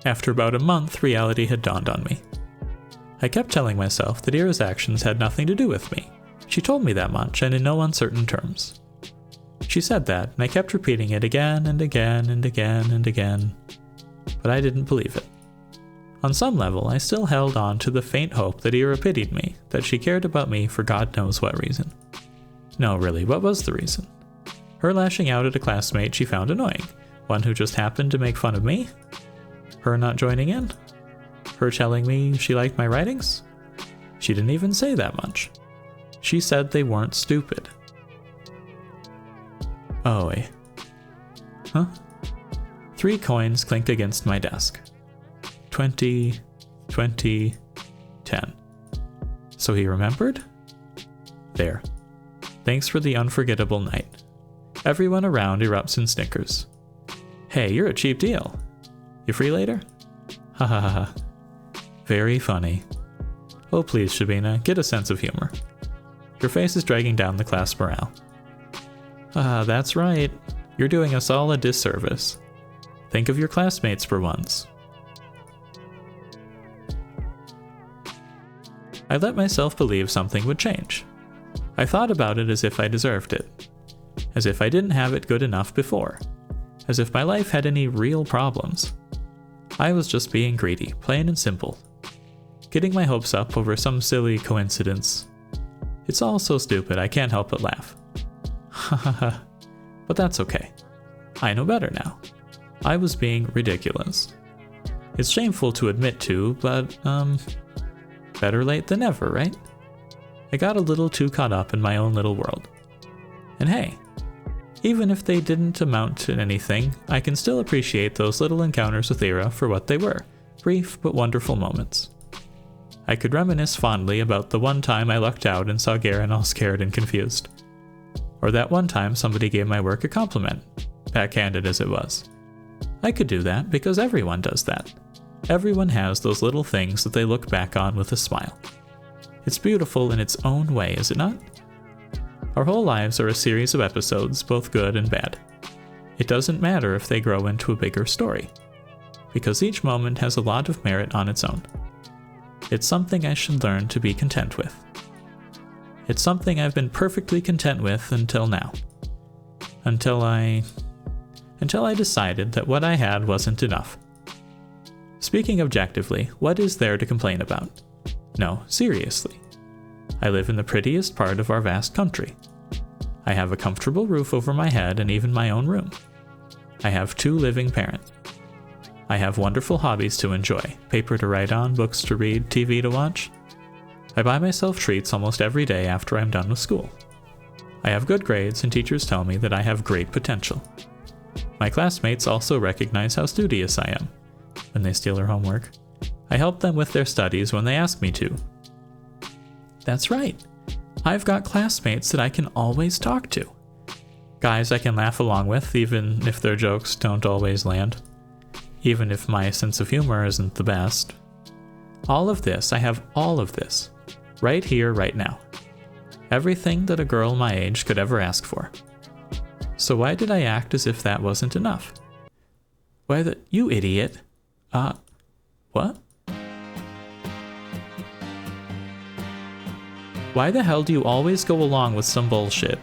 After about a month, reality had dawned on me. I kept telling myself that Ira's actions had nothing to do with me. She told me that much, and in no uncertain terms. She said that, and I kept repeating it again and again and again and again. But I didn't believe it. On some level, I still held on to the faint hope that Ira pitied me, that she cared about me for God knows what reason. No, really, what was the reason? Her lashing out at a classmate she found annoying, one who just happened to make fun of me? Her not joining in? Her telling me she liked my writings? She didn't even say that much. She said they weren't stupid. Oh, wait. Huh? 3 coins clinked against my desk. 20, 20, 10. So he remembered? There. Thanks for the unforgettable night. Everyone around erupts in snickers. Hey, you're a cheap deal. You free later? Ha ha ha ha. Very funny. Oh please, Shabina, get a sense of humor. Your face is dragging down the class morale. That's right. You're doing us all a disservice. Think of your classmates for once. I let myself believe something would change. I thought about it as if I deserved it. As if I didn't have it good enough before. As if my life had any real problems. I was just being greedy, plain and simple. Getting my hopes up over some silly coincidence. It's all so stupid I can't help but laugh. Ha ha ha. But that's okay. I know better now. I was being ridiculous. It's shameful to admit to, but, better late than never, right? I got a little too caught up in my own little world. And hey, even if they didn't amount to anything, I can still appreciate those little encounters with Ira for what they were, brief but wonderful moments. I could reminisce fondly about the one time I lucked out and saw Garen all scared and confused. Or that one time somebody gave my work a compliment, backhanded as it was. I could do that because everyone does that. Everyone has those little things that they look back on with a smile. It's beautiful in its own way, is it not? Our whole lives are a series of episodes, both good and bad. It doesn't matter if they grow into a bigger story, because each moment has a lot of merit on its own. It's something I should learn to be content with. It's something I've been perfectly content with until now. Until I until I decided that what I had wasn't enough. Speaking objectively, what is there to complain about? No, seriously. I live in the prettiest part of our vast country. I have a comfortable roof over my head and even my own room. I have 2 living parents. I have wonderful hobbies to enjoy, paper to write on, books to read, TV to watch. I buy myself treats almost every day after I'm done with school. I have good grades and teachers tell me that I have great potential. My classmates also recognize how studious I am. When they steal their homework, I help them with their studies when they ask me to. That's right. I've got classmates that I can always talk to. Guys I can laugh along with, even if their jokes don't always land. Even if my sense of humor isn't the best. All of this, I have all of this. Right here, right now. Everything that a girl my age could ever ask for. So why did I act as if that wasn't enough? You idiot. What? Why the hell do you always go along with some bullshit?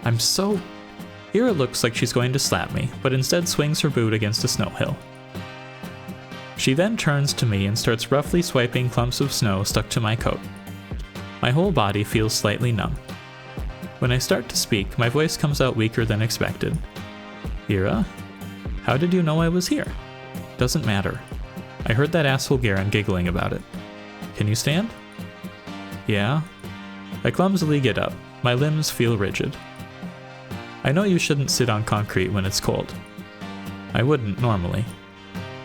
Ira looks like she's going to slap me, but instead swings her boot against a snow hill. She then turns to me and starts roughly swiping clumps of snow stuck to my coat. My whole body feels slightly numb. When I start to speak, my voice comes out weaker than expected. Ira? How did you know I was here? Doesn't matter. I heard that asshole Garen giggling about it. Can you stand? Yeah. I clumsily get up. My limbs feel rigid. I know you shouldn't sit on concrete when it's cold. I wouldn't normally.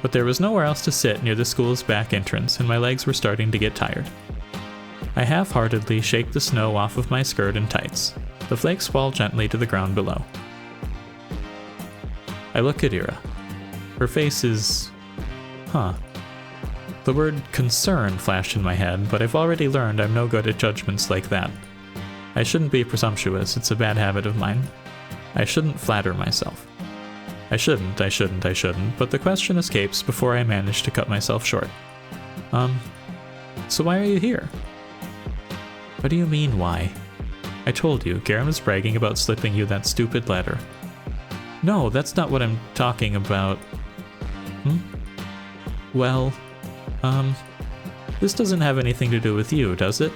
But there was nowhere else to sit near the school's back entrance, and my legs were starting to get tired. I half-heartedly shake the snow off of my skirt and tights. The flakes fall gently to the ground below. I look at Ira. Her face is... The word concern flashed in my head, but I've already learned I'm no good at judgments like that. I shouldn't be presumptuous, it's a bad habit of mine. I shouldn't flatter myself. I shouldn't, but the question escapes before I manage to cut myself short. So why are you here? What do you mean, why? I told you, Garen was bragging about slipping you that stupid letter. No, that's not what I'm talking about. Well, this doesn't have anything to do with you, does it?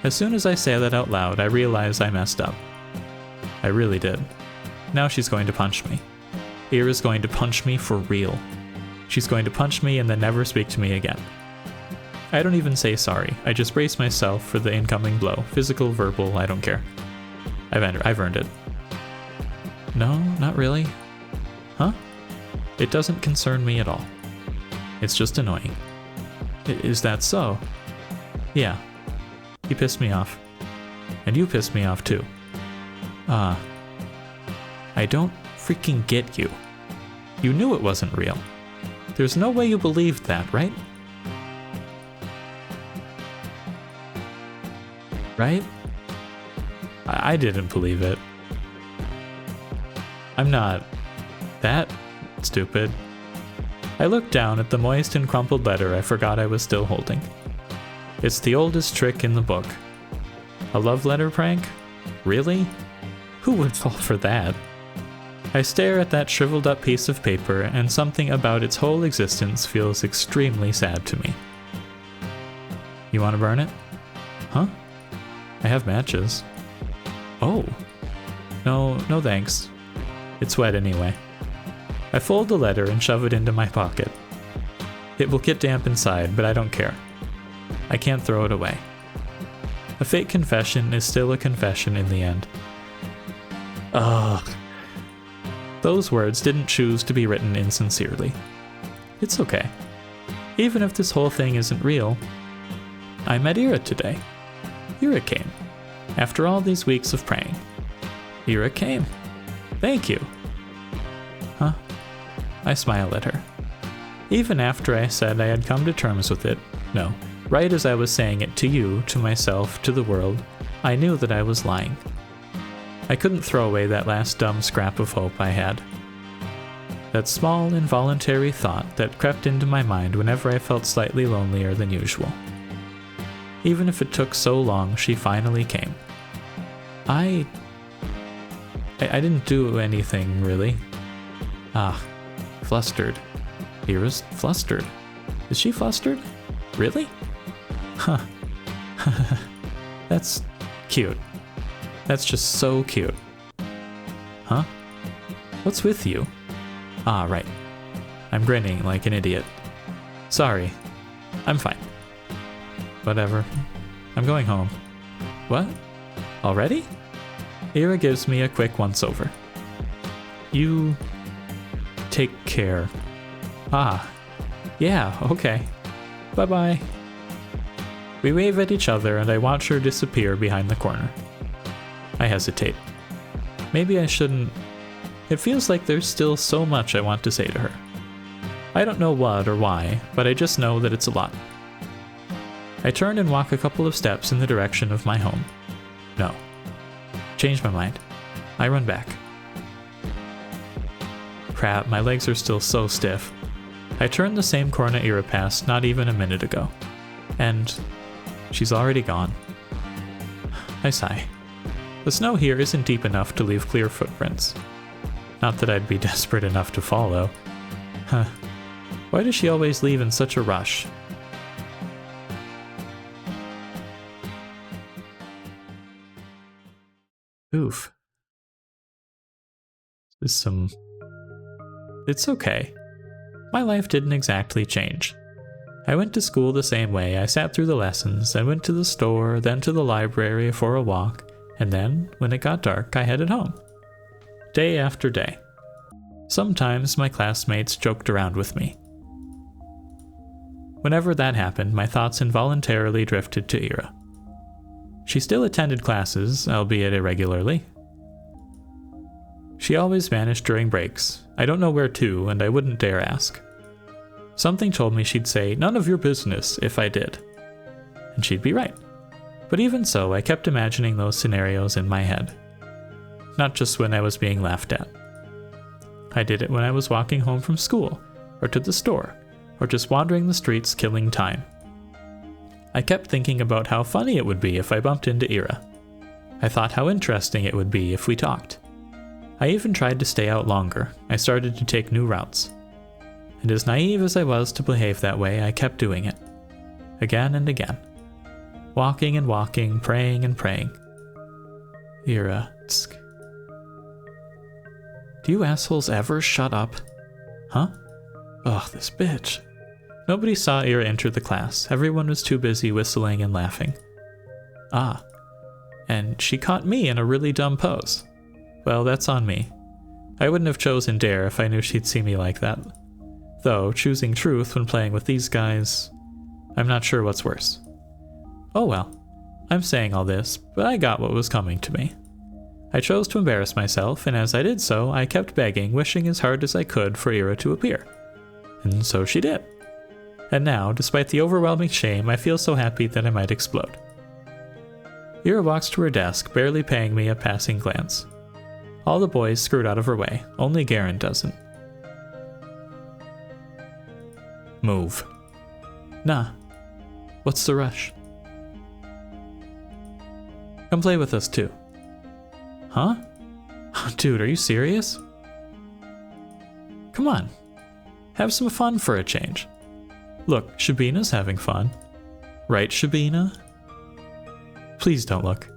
As soon as I say that out loud, I realize I messed up. I really did. Now she's going to punch me. Ira's going to punch me for real. She's going to punch me and then never speak to me again. I don't even say sorry, I just brace myself for the incoming blow. Physical, verbal, I don't care. I've earned it. No, not really. Huh? It doesn't concern me at all. It's just annoying. Is that so? Yeah. He pissed me off. And you pissed me off too. I don't freaking get you. You knew it wasn't real. There's no way you believed that, right? Right? I didn't believe it. I'm not that stupid. I looked down at the moist and crumpled letter I forgot I was still holding. It's the oldest trick in the book. A love letter prank? Really? Who would fall for that? I stare at that shriveled up piece of paper, and something about its whole existence feels extremely sad to me. You want to burn it? Huh? I have matches. Oh. No thanks. It's wet anyway. I fold the letter and shove it into my pocket. It will get damp inside, but I don't care. I can't throw it away. A fake confession is still a confession in the end. Ugh. Those words didn't choose to be written insincerely. It's okay. Even if this whole thing isn't real, I met Ira today. Ira came. After all these weeks of praying. Ira came. Thank you. Huh? I smile at her. Even after I said I had come to terms with it, no, right as I was saying it to you, to myself, to the world, I knew that I was lying. I couldn't throw away that last dumb scrap of hope I had. That small, involuntary thought that crept into my mind whenever I felt slightly lonelier than usual. Even if it took so long, she finally came. I didn't do anything, really. Ah, flustered. Ira's flustered. Is she flustered? Really? Huh. That's cute. That's just so cute. Huh? What's with you? Ah, right. I'm grinning like an idiot. Sorry. I'm fine. Whatever. I'm going home. What? Already? Ira gives me a quick once-over. You... take care. Ah. Yeah, okay. Bye-bye. We wave at each other and I watch her disappear behind the corner. I hesitate. Maybe I shouldn't... It feels like there's still so much I want to say to her. I don't know what or why, but I just know that it's a lot. I turn and walk a couple of steps in the direction of my home. No. Change my mind. I run back. Crap, my legs are still so stiff. I turn the same corner Ira passed not even a minute ago. And she's already gone. I sigh. The snow here isn't deep enough to leave clear footprints. Not that I'd be desperate enough to follow. Huh. Why does she always leave in such a rush? Oof. It's okay. My life didn't exactly change. I went to school the same way. I sat through the lessons, then went to the store, then to the library for a walk, and then, when it got dark, I headed home. Day after day. Sometimes my classmates joked around with me. Whenever that happened, my thoughts involuntarily drifted to Ira. She still attended classes, albeit irregularly. She always vanished during breaks. I don't know where to, and I wouldn't dare ask. Something told me she'd say, "None of your business," if I did. And she'd be right. But even so, I kept imagining those scenarios in my head. Not just when I was being laughed at. I did it when I was walking home from school, or to the store, or just wandering the streets killing time. I kept thinking about how funny it would be if I bumped into Ira. I thought how interesting it would be if we talked. I even tried to stay out longer. I started to take new routes. And as naive as I was to behave that way, I kept doing it. Again and again. Walking and walking, praying and praying. Ira, tsk. Do you assholes ever shut up? Huh? Ugh, this bitch. Nobody saw Ira enter the class. Everyone was too busy whistling and laughing. Ah. And she caught me in a really dumb pose. Well, that's on me. I wouldn't have chosen Dare if I knew she'd see me like that. Though, choosing truth when playing with these guys, I'm not sure what's worse. Oh well. I'm saying all this, but I got what was coming to me. I chose to embarrass myself, and as I did so, I kept begging, wishing as hard as I could for Ira to appear. And so she did. And now, despite the overwhelming shame, I feel so happy that I might explode. Ira walks to her desk, barely paying me a passing glance. All the boys screwed out of her way, only Garen doesn't. Move. Nah. What's the rush? Come play with us too. Huh? Dude, are you serious? Come on. Have some fun for a change. Look, Shabina's having fun. Right, Shabina? Please don't look.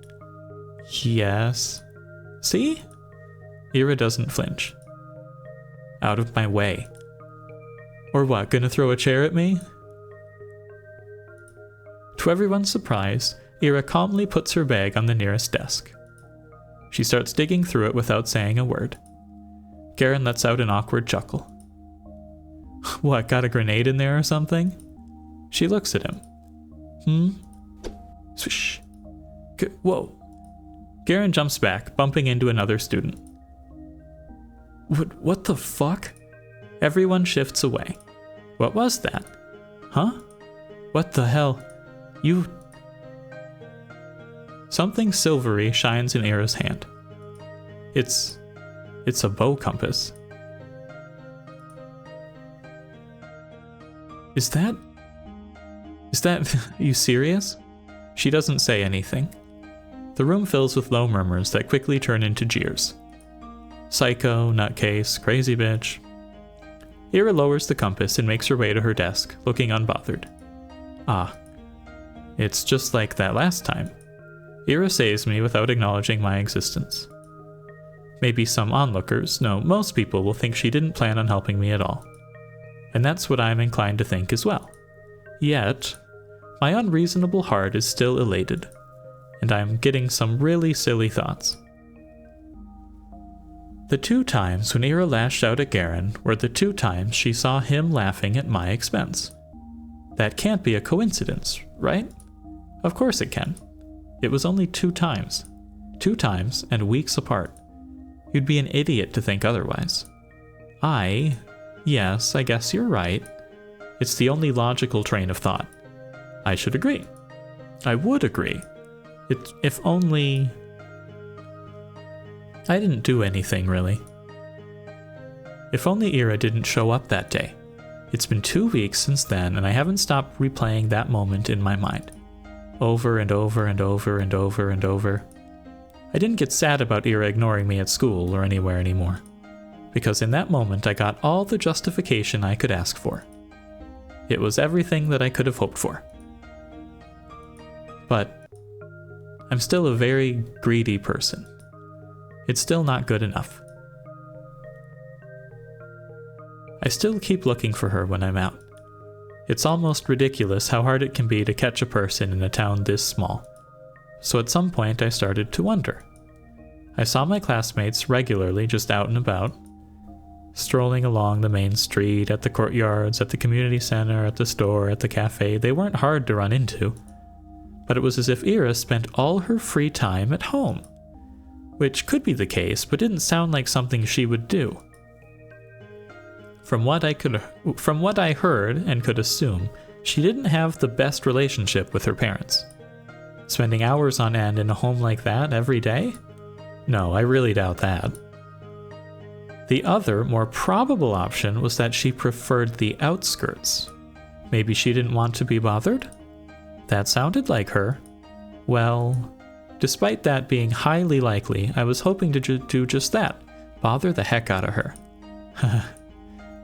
Yes. See? Ira doesn't flinch. Out of my way. Or what, gonna throw a chair at me? To everyone's surprise, Ira calmly puts her bag on the nearest desk. She starts digging through it without saying a word. Garen lets out an awkward chuckle. What, got a grenade in there or something? She looks at him. Swish. Whoa. Garen jumps back, bumping into another student. What the fuck? Everyone shifts away. What was that? Huh? What the hell? You... Something silvery shines in Ira's hand. It's a bow compass. Is that... you serious? She doesn't say anything. The room fills with low murmurs that quickly turn into jeers. Psycho, nutcase, crazy bitch. Ira lowers the compass and makes her way to her desk, looking unbothered. Ah. It's just like that last time. Ira saves me without acknowledging my existence. Maybe some onlookers, no, most people will think she didn't plan on helping me at all. And that's what I'm inclined to think as well. Yet, my unreasonable heart is still elated, and I'm getting some really silly thoughts. The 2 times when Ira lashed out at Garen were the 2 times she saw him laughing at my expense. That can't be a coincidence, right? Of course it can. It was only 2 times. 2 times and weeks apart. You'd be an idiot to think otherwise. Yes, I guess you're right. It's the only logical train of thought. I should agree. I would agree. If only... I didn't do anything, really. If only Ira didn't show up that day. It's been 2 weeks since then, and I haven't stopped replaying that moment in my mind. Over and over and over and over and over. I didn't get sad about Ira ignoring me at school or anywhere anymore, because in that moment I got all the justification I could ask for. It was everything that I could have hoped for. But I'm still a very greedy person. It's still not good enough. I still keep looking for her when I'm out. It's almost ridiculous how hard it can be to catch a person in a town this small. So at some point I started to wonder. I saw my classmates regularly just out and about, strolling along the main street, at the courtyards, at the community center, at the store, at the cafe. They weren't hard to run into, but it was as if Ira spent all her free time at home, which could be the case, but didn't sound like something she would do. From what I heard and could assume, she didn't have the best relationship with her parents. Spending hours on end in a home like that every day? No, I really doubt that. The other, more probable option was that she preferred the outskirts. Maybe she didn't want to be bothered? That sounded like her. Well, despite that being highly likely, I was hoping to do just that, bother the heck out of her.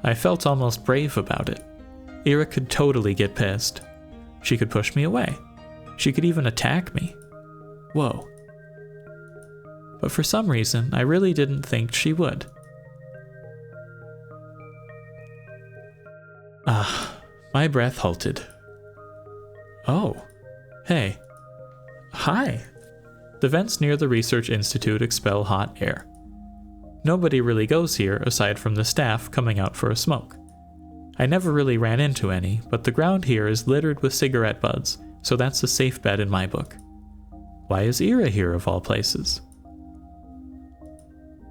I felt almost brave about it. Ira could totally get pissed. She could push me away. She could even attack me. Whoa. But for some reason, I really didn't think she would. My breath halted. Oh, hey. Hi. The vents near the Research Institute expel hot air. Nobody really goes here aside from the staff coming out for a smoke. I never really ran into any, but the ground here is littered with cigarette butts, so that's a safe bet in my book. Why is Ira here of all places?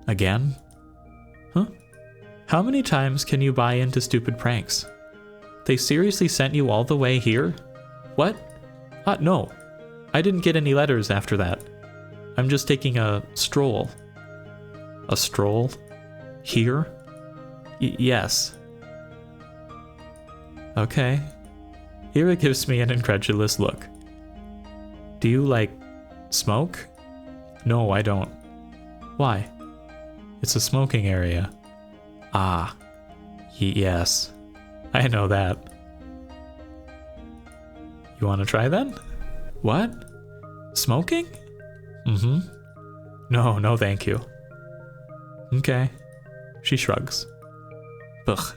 Again? Huh? How many times can you buy into stupid pranks? They seriously sent you all the way here? What? No. I didn't get any letters after that. I'm just taking a stroll. A stroll? Here? Yes. Okay. Ira gives me an incredulous look. Do you, smoke? No, I don't. Why? It's a smoking area. Ah. Yes. I know that. You want to try then? What? Smoking? Mm-hmm. No, thank you. Okay. She shrugs. Ugh.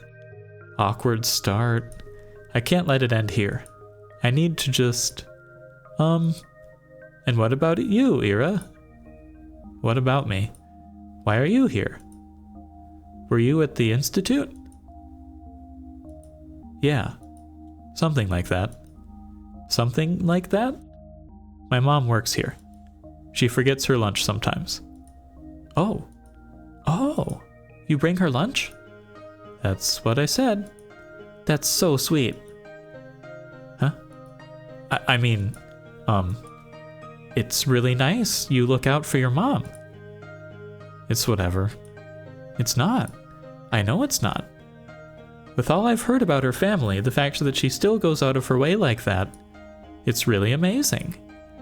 Awkward start. I can't let it end here. I need to just... And what about you, Ira? What about me? Why are you here? Were you at the Institute? Yeah. Something like that. Something like that? My mom works here. She forgets her lunch sometimes. Oh. You bring her lunch? That's what I said. That's so sweet. Huh? I mean, it's really nice. You look out for your mom. It's whatever. It's not. I know it's not. With all I've heard about her family, the fact that she still goes out of her way like that, it's really amazing.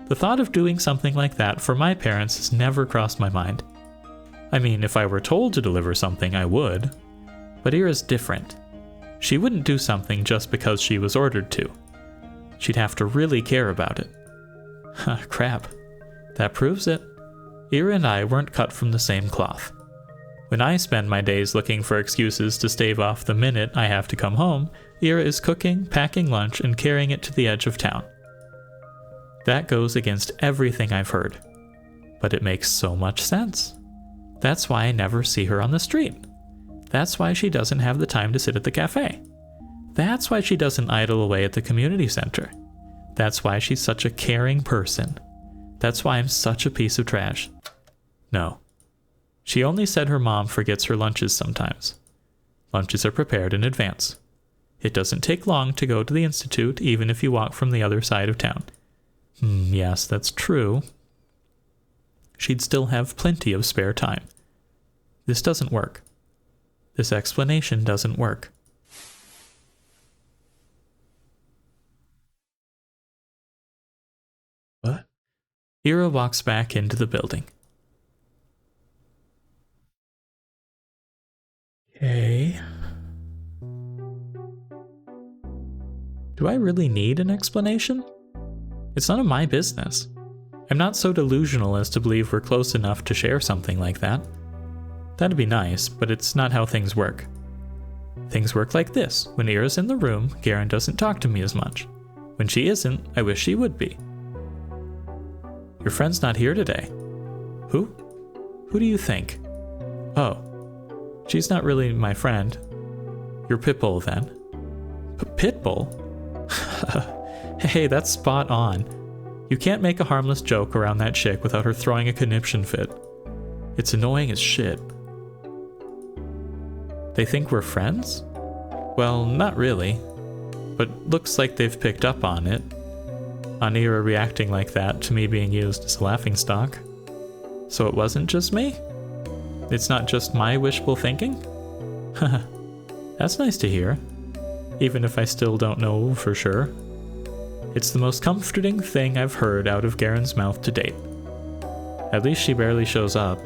The thought of doing something like that for my parents has never crossed my mind. I mean, if I were told to deliver something, I would. But Ira's different. She wouldn't do something just because she was ordered to. She'd have to really care about it. Crap. That proves it. Ira and I weren't cut from the same cloth. When I spend my days looking for excuses to stave off the minute I have to come home, Ira is cooking, packing lunch, and carrying it to the edge of town. That goes against everything I've heard. But it makes so much sense. That's why I never see her on the street. That's why she doesn't have the time to sit at the cafe. That's why she doesn't idle away at the community center. That's why she's such a caring person. That's why I'm such a piece of trash. No. She only said her mom forgets her lunches sometimes. Lunches are prepared in advance. It doesn't take long to go to the institute, even if you walk from the other side of town. Yes, that's true. She'd still have plenty of spare time. This doesn't work. This explanation doesn't work. What? Ira walks back into the building. Okay. Do I really need an explanation? It's none of my business. I'm not so delusional as to believe we're close enough to share something like that. That'd be nice, but it's not how things work. Things work like this. When Ira's in the room, Garen doesn't talk to me as much. When she isn't, I wish she would be. Your friend's not here today. Who? Who do you think? Oh. She's not really my friend. Your pitbull, then. Pitbull? Hey, that's spot on. You can't make a harmless joke around that chick without her throwing a conniption fit. It's annoying as shit. They think we're friends? Well, not really. But looks like they've picked up on it. On Ira reacting like that to me being used as a laughingstock. So it wasn't just me? It's not just my wishful thinking? That's nice to hear. Even if I still don't know for sure. It's the most comforting thing I've heard out of Garen's mouth to date. At least she barely shows up.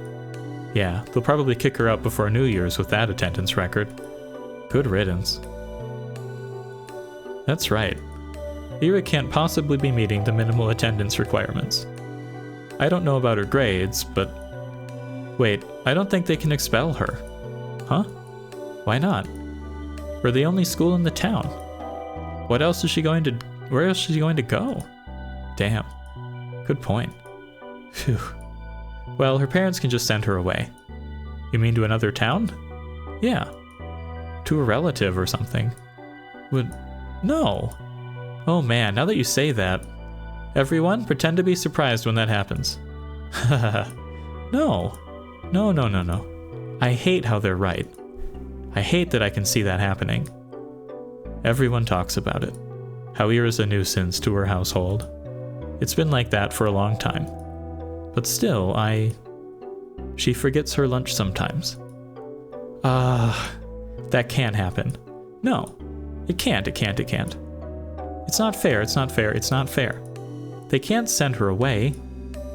Yeah, they'll probably kick her out before New Year's with that attendance record. Good riddance. That's right. Ira can't possibly be meeting the minimal attendance requirements. I don't know about her grades, but... Wait, I don't think they can expel her. Huh? Why not? We're the only school in the town. What else is she going to... Where else is she going to go? Damn. Good point. Phew. Well, her parents can just send her away. You mean to another town? Yeah. To a relative or something. Would... No. Oh man, now that you say that. Everyone, pretend to be surprised when that happens. No. No. I hate how they're right. I hate that I can see that happening. Everyone talks about it. How Ira's a nuisance to her household. It's been like that for a long time. But still, She forgets her lunch sometimes. That can't happen. No. It can't. It's not fair. They can't send her away.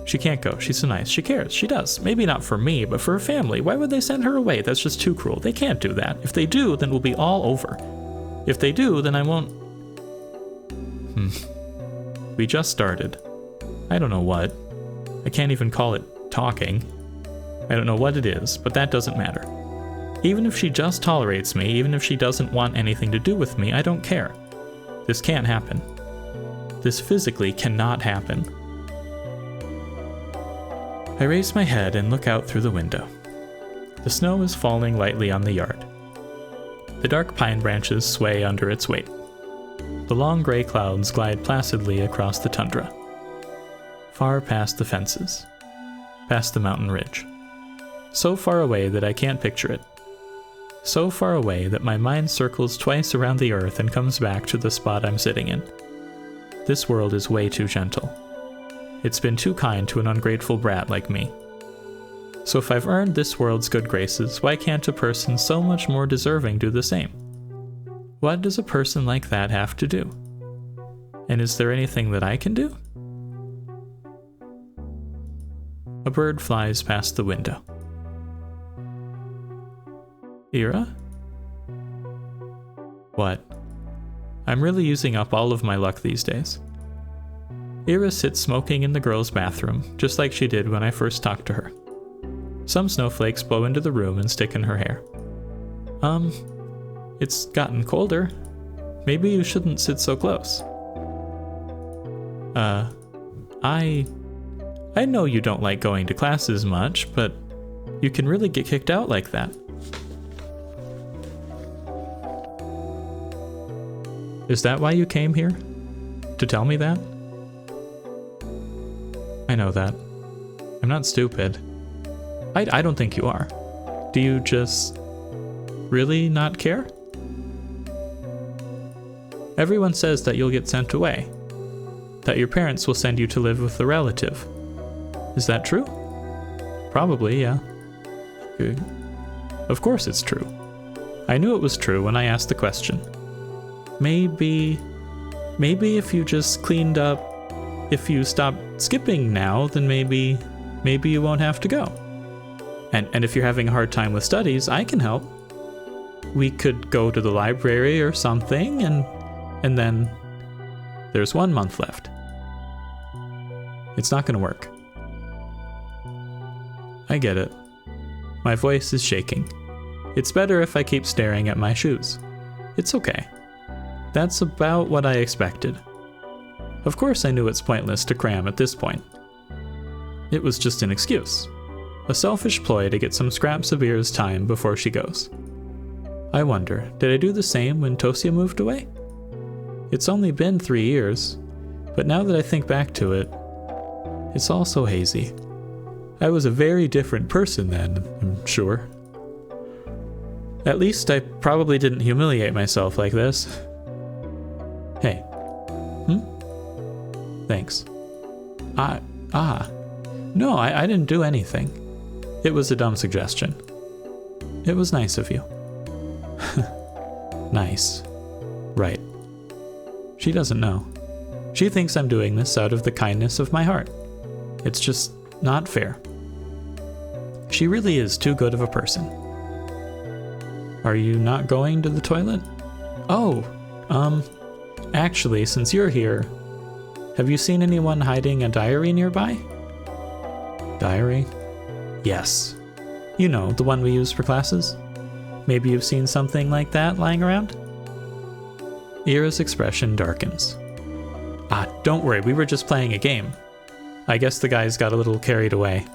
She can't go. She's so nice. She cares. She does. Maybe not for me, but for her family. Why would they send her away? That's just too cruel. They can't do that. If they do, then we'll be all over. If they do, then I won't... We just started. I don't know what. I can't even call it talking. I don't know what it is, but that doesn't matter. Even if she just tolerates me, even if she doesn't want anything to do with me, I don't care. This can't happen. This physically cannot happen. I raise my head and look out through the window. The snow is falling lightly on the yard. The dark pine branches sway under its weight. The long gray clouds glide placidly across the tundra. Far past the fences. Past the mountain ridge. So far away that I can't picture it. So far away that my mind circles twice around the earth and comes back to the spot I'm sitting in. This world is way too gentle. It's been too kind to an ungrateful brat like me. So if I've earned this world's good graces, why can't a person so much more deserving do the same? What does a person like that have to do? And is there anything that I can do? A bird flies past the window. Ira? What? I'm really using up all of my luck these days. Ira sits smoking in the girls' bathroom, just like she did when I first talked to her. Some snowflakes blow into the room and stick in her hair. It's gotten colder. Maybe you shouldn't sit so close. I know you don't like going to classes much, but you can really get kicked out like that. Is that why you came here? To tell me that? I know that. I'm not stupid. I don't think you are. Do you just really not care? Everyone says that you'll get sent away. That your parents will send you to live with a relative. Is that true? Probably, yeah. Good. Of course it's true. I knew it was true when I asked the question. Maybe if you just cleaned up, if you stopped skipping now, then maybe you won't have to go. And if you're having a hard time with studies, I can help. We could go to the library or something, and then there's 1 month left. It's not gonna work. I get it. My voice is shaking. It's better if I keep staring at my shoes. It's okay. That's about what I expected. Of course I knew it's pointless to cram at this point. It was just an excuse. A selfish ploy to get some scraps of Ira's time before she goes. I wonder, did I do the same when Tosia moved away? It's only been 3 years, but now that I think back to it, it's all so hazy. I was a very different person then, I'm sure. At least I probably didn't humiliate myself like this. Hey. Thanks. No, I didn't do anything. It was a dumb suggestion. It was nice of you. Nice. Right. She doesn't know. She thinks I'm doing this out of the kindness of my heart. It's just not fair. She really is too good of a person. Are you not going to the toilet? Oh, actually, since you're here, have you seen anyone hiding a diary nearby? Diary? Yes. You know, the one we use for classes? Maybe you've seen something like that lying around? Ira's expression darkens. Don't worry, we were just playing a game. I guess the guys got a little carried away.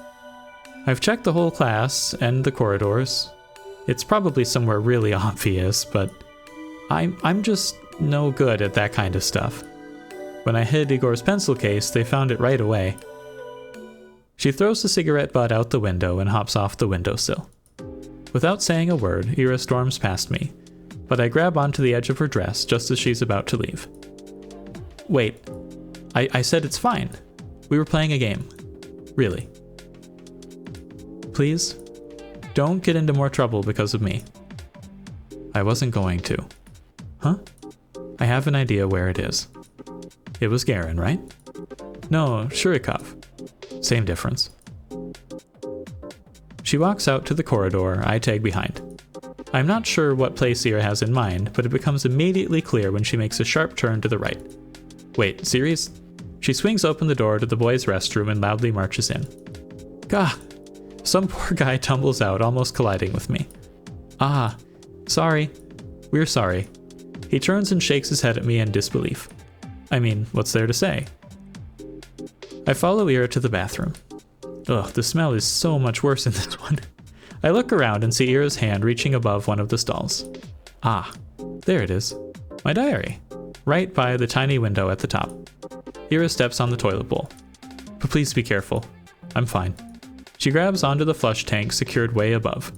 I've checked the whole class and the corridors. It's probably somewhere really obvious, but I'm just no good at that kind of stuff. When I hid Igor's pencil case, they found it right away. She throws the cigarette butt out the window and hops off the windowsill. Without saying a word, Ira storms past me, but I grab onto the edge of her dress just as she's about to leave. Wait, I said it's fine. We were playing a game. Really. Please, don't get into more trouble because of me. I wasn't going to. Huh? I have an idea where it is. It was Garen, right? No, Shurikov. Same difference. She walks out to the corridor, I tag behind. I'm not sure what place Ira has in mind, but it becomes immediately clear when she makes a sharp turn to the right. Wait, serious? She swings open the door to the boys' restroom and loudly marches in. Gah! Some poor guy tumbles out, almost colliding with me. Sorry. We're sorry. He turns and shakes his head at me in disbelief. I mean, what's there to say? I follow Ira to the bathroom. Ugh, the smell is so much worse in this one. I look around and see Ira's hand reaching above one of the stalls. There it is. My diary. Right by the tiny window at the top. Ira steps on the toilet bowl. But please be careful. I'm fine. She grabs onto the flush tank secured way above.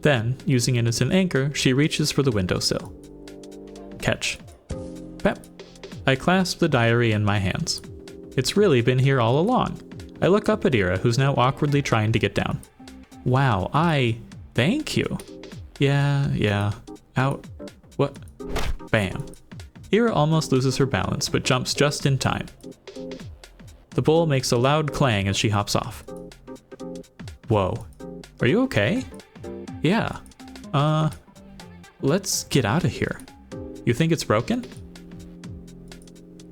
Then, using it as an anchor, she reaches for the windowsill. Catch. Pep. I clasp the diary in my hands. It's really been here all along. I look up at Ira, who's now awkwardly trying to get down. Wow, thank you. Yeah. Out. What? Bam. Ira almost loses her balance, but jumps just in time. The bowl makes a loud clang as she hops off. Whoa. Are you okay? Yeah. Let's get out of here. You think it's broken?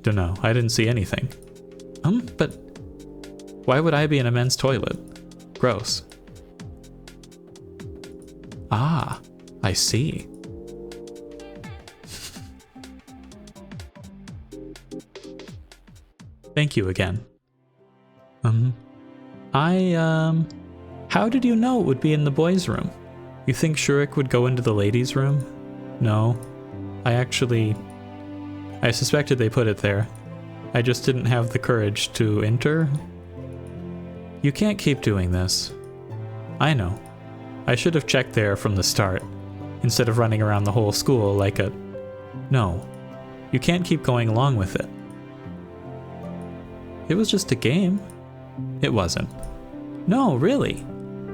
Dunno, I didn't see anything. But why would I be in a men's toilet? Gross. Ah, I see. Thank you again. How did you know it would be in the boys' room? You think Shurik would go into the ladies' room? No. I suspected they put it there. I just didn't have the courage to enter. You can't keep doing this. I know. I should have checked there from the start, instead of running around the whole school like a... No. You can't keep going along with it. It was just a game. It wasn't. No, really.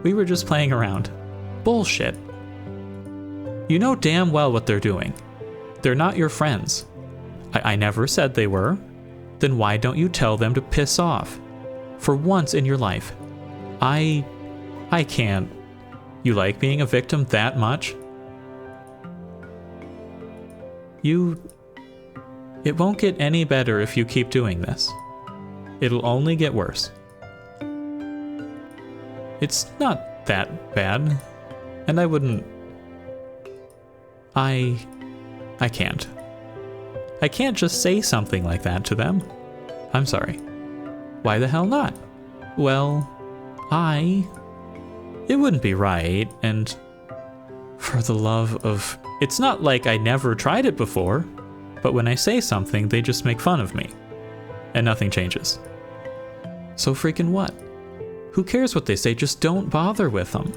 We were just playing around. Bullshit. You know damn well what they're doing. They're not your friends. I never said they were. Then why don't you tell them to piss off? For once in your life. I can't. You like being a victim that much? It won't get any better if you keep doing this. It'll only get worse. It's not that bad, and I wouldn't... I can't. I can't just say something like that to them. I'm sorry. Why the hell not? Well, it wouldn't be right, and for the love of... It's not like I never tried it before, but when I say something, they just make fun of me, and nothing changes. So freaking what? Who cares what they say? Just don't bother with them.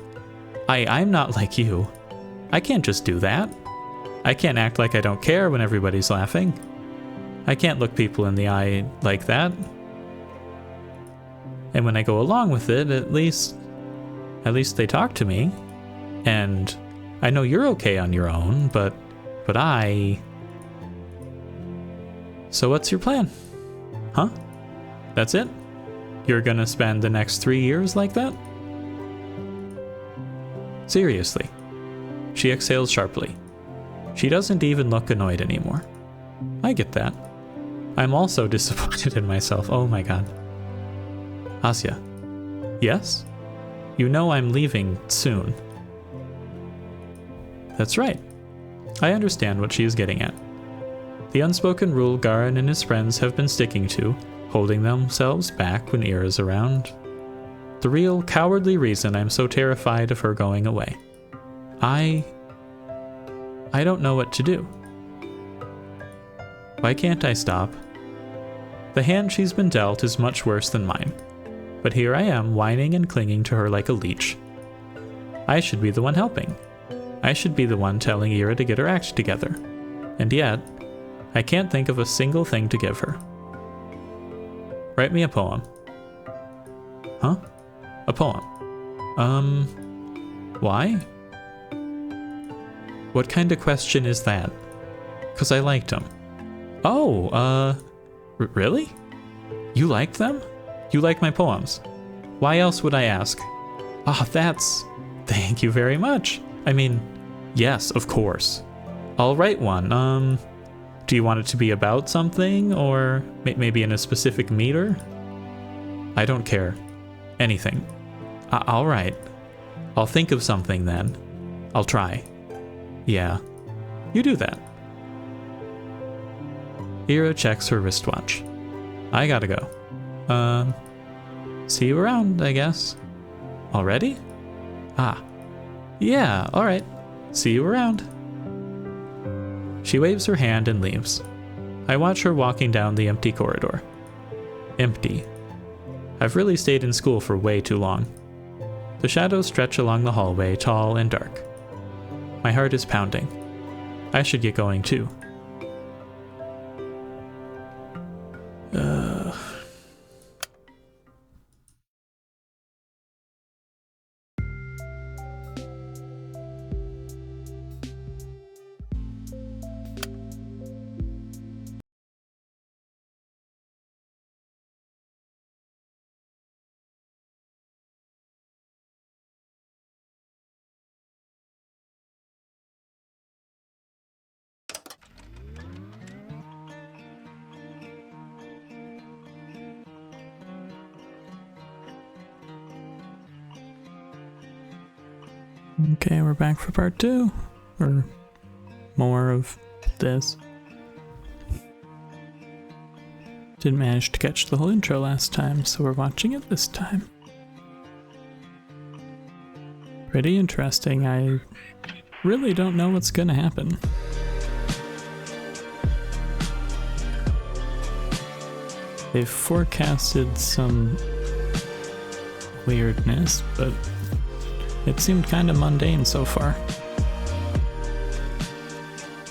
I'm not like you. I can't just do that. I can't act like I don't care when everybody's laughing. I can't look people in the eye like that. And when I go along with it, at least they talk to me. And I know you're okay on your own, but I... So what's your plan? Huh? That's it? You're gonna spend the next 3 years like that? Seriously. She exhales sharply. She doesn't even look annoyed anymore. I get that. I'm also disappointed in myself. Oh my god. Asya. Yes? You know I'm leaving soon. That's right. I understand what she is getting at. The unspoken rule Garin and his friends have been sticking to, holding themselves back when Ira's around. The real cowardly reason I'm so terrified of her going away. I don't know what to do. Why can't I stop? The hand she's been dealt is much worse than mine, but here I am whining and clinging to her like a leech. I should be the one helping. I should be the one telling Ira to get her act together. And yet, I can't think of a single thing to give her. Write me a poem. Huh? A poem. Why? What kind of question is that? 'Cause I liked them. Oh, really? You liked them? You like my poems? Why else would I ask? Ah, that's... Thank you very much. I mean, yes, of course. I'll write one. Do you want it to be about something, or maybe in a specific meter? I don't care. Anything. All right. I'll think of something then. I'll try. Yeah. You do that. Ira checks her wristwatch. I gotta go. See you around, I guess. Already? Ah. Yeah, alright. See you around. She waves her hand and leaves. I watch her walking down the empty corridor. Empty. I've really stayed in school for way too long. The shadows stretch along the hallway, tall and dark. My heart is pounding. I should get going too. Okay, we're back for part 2, or more of this. Didn't manage to catch the whole intro last time, so we're watching it this time. Pretty interesting. I really don't know what's gonna happen. They've forecasted some weirdness, but it seemed kind of mundane so far.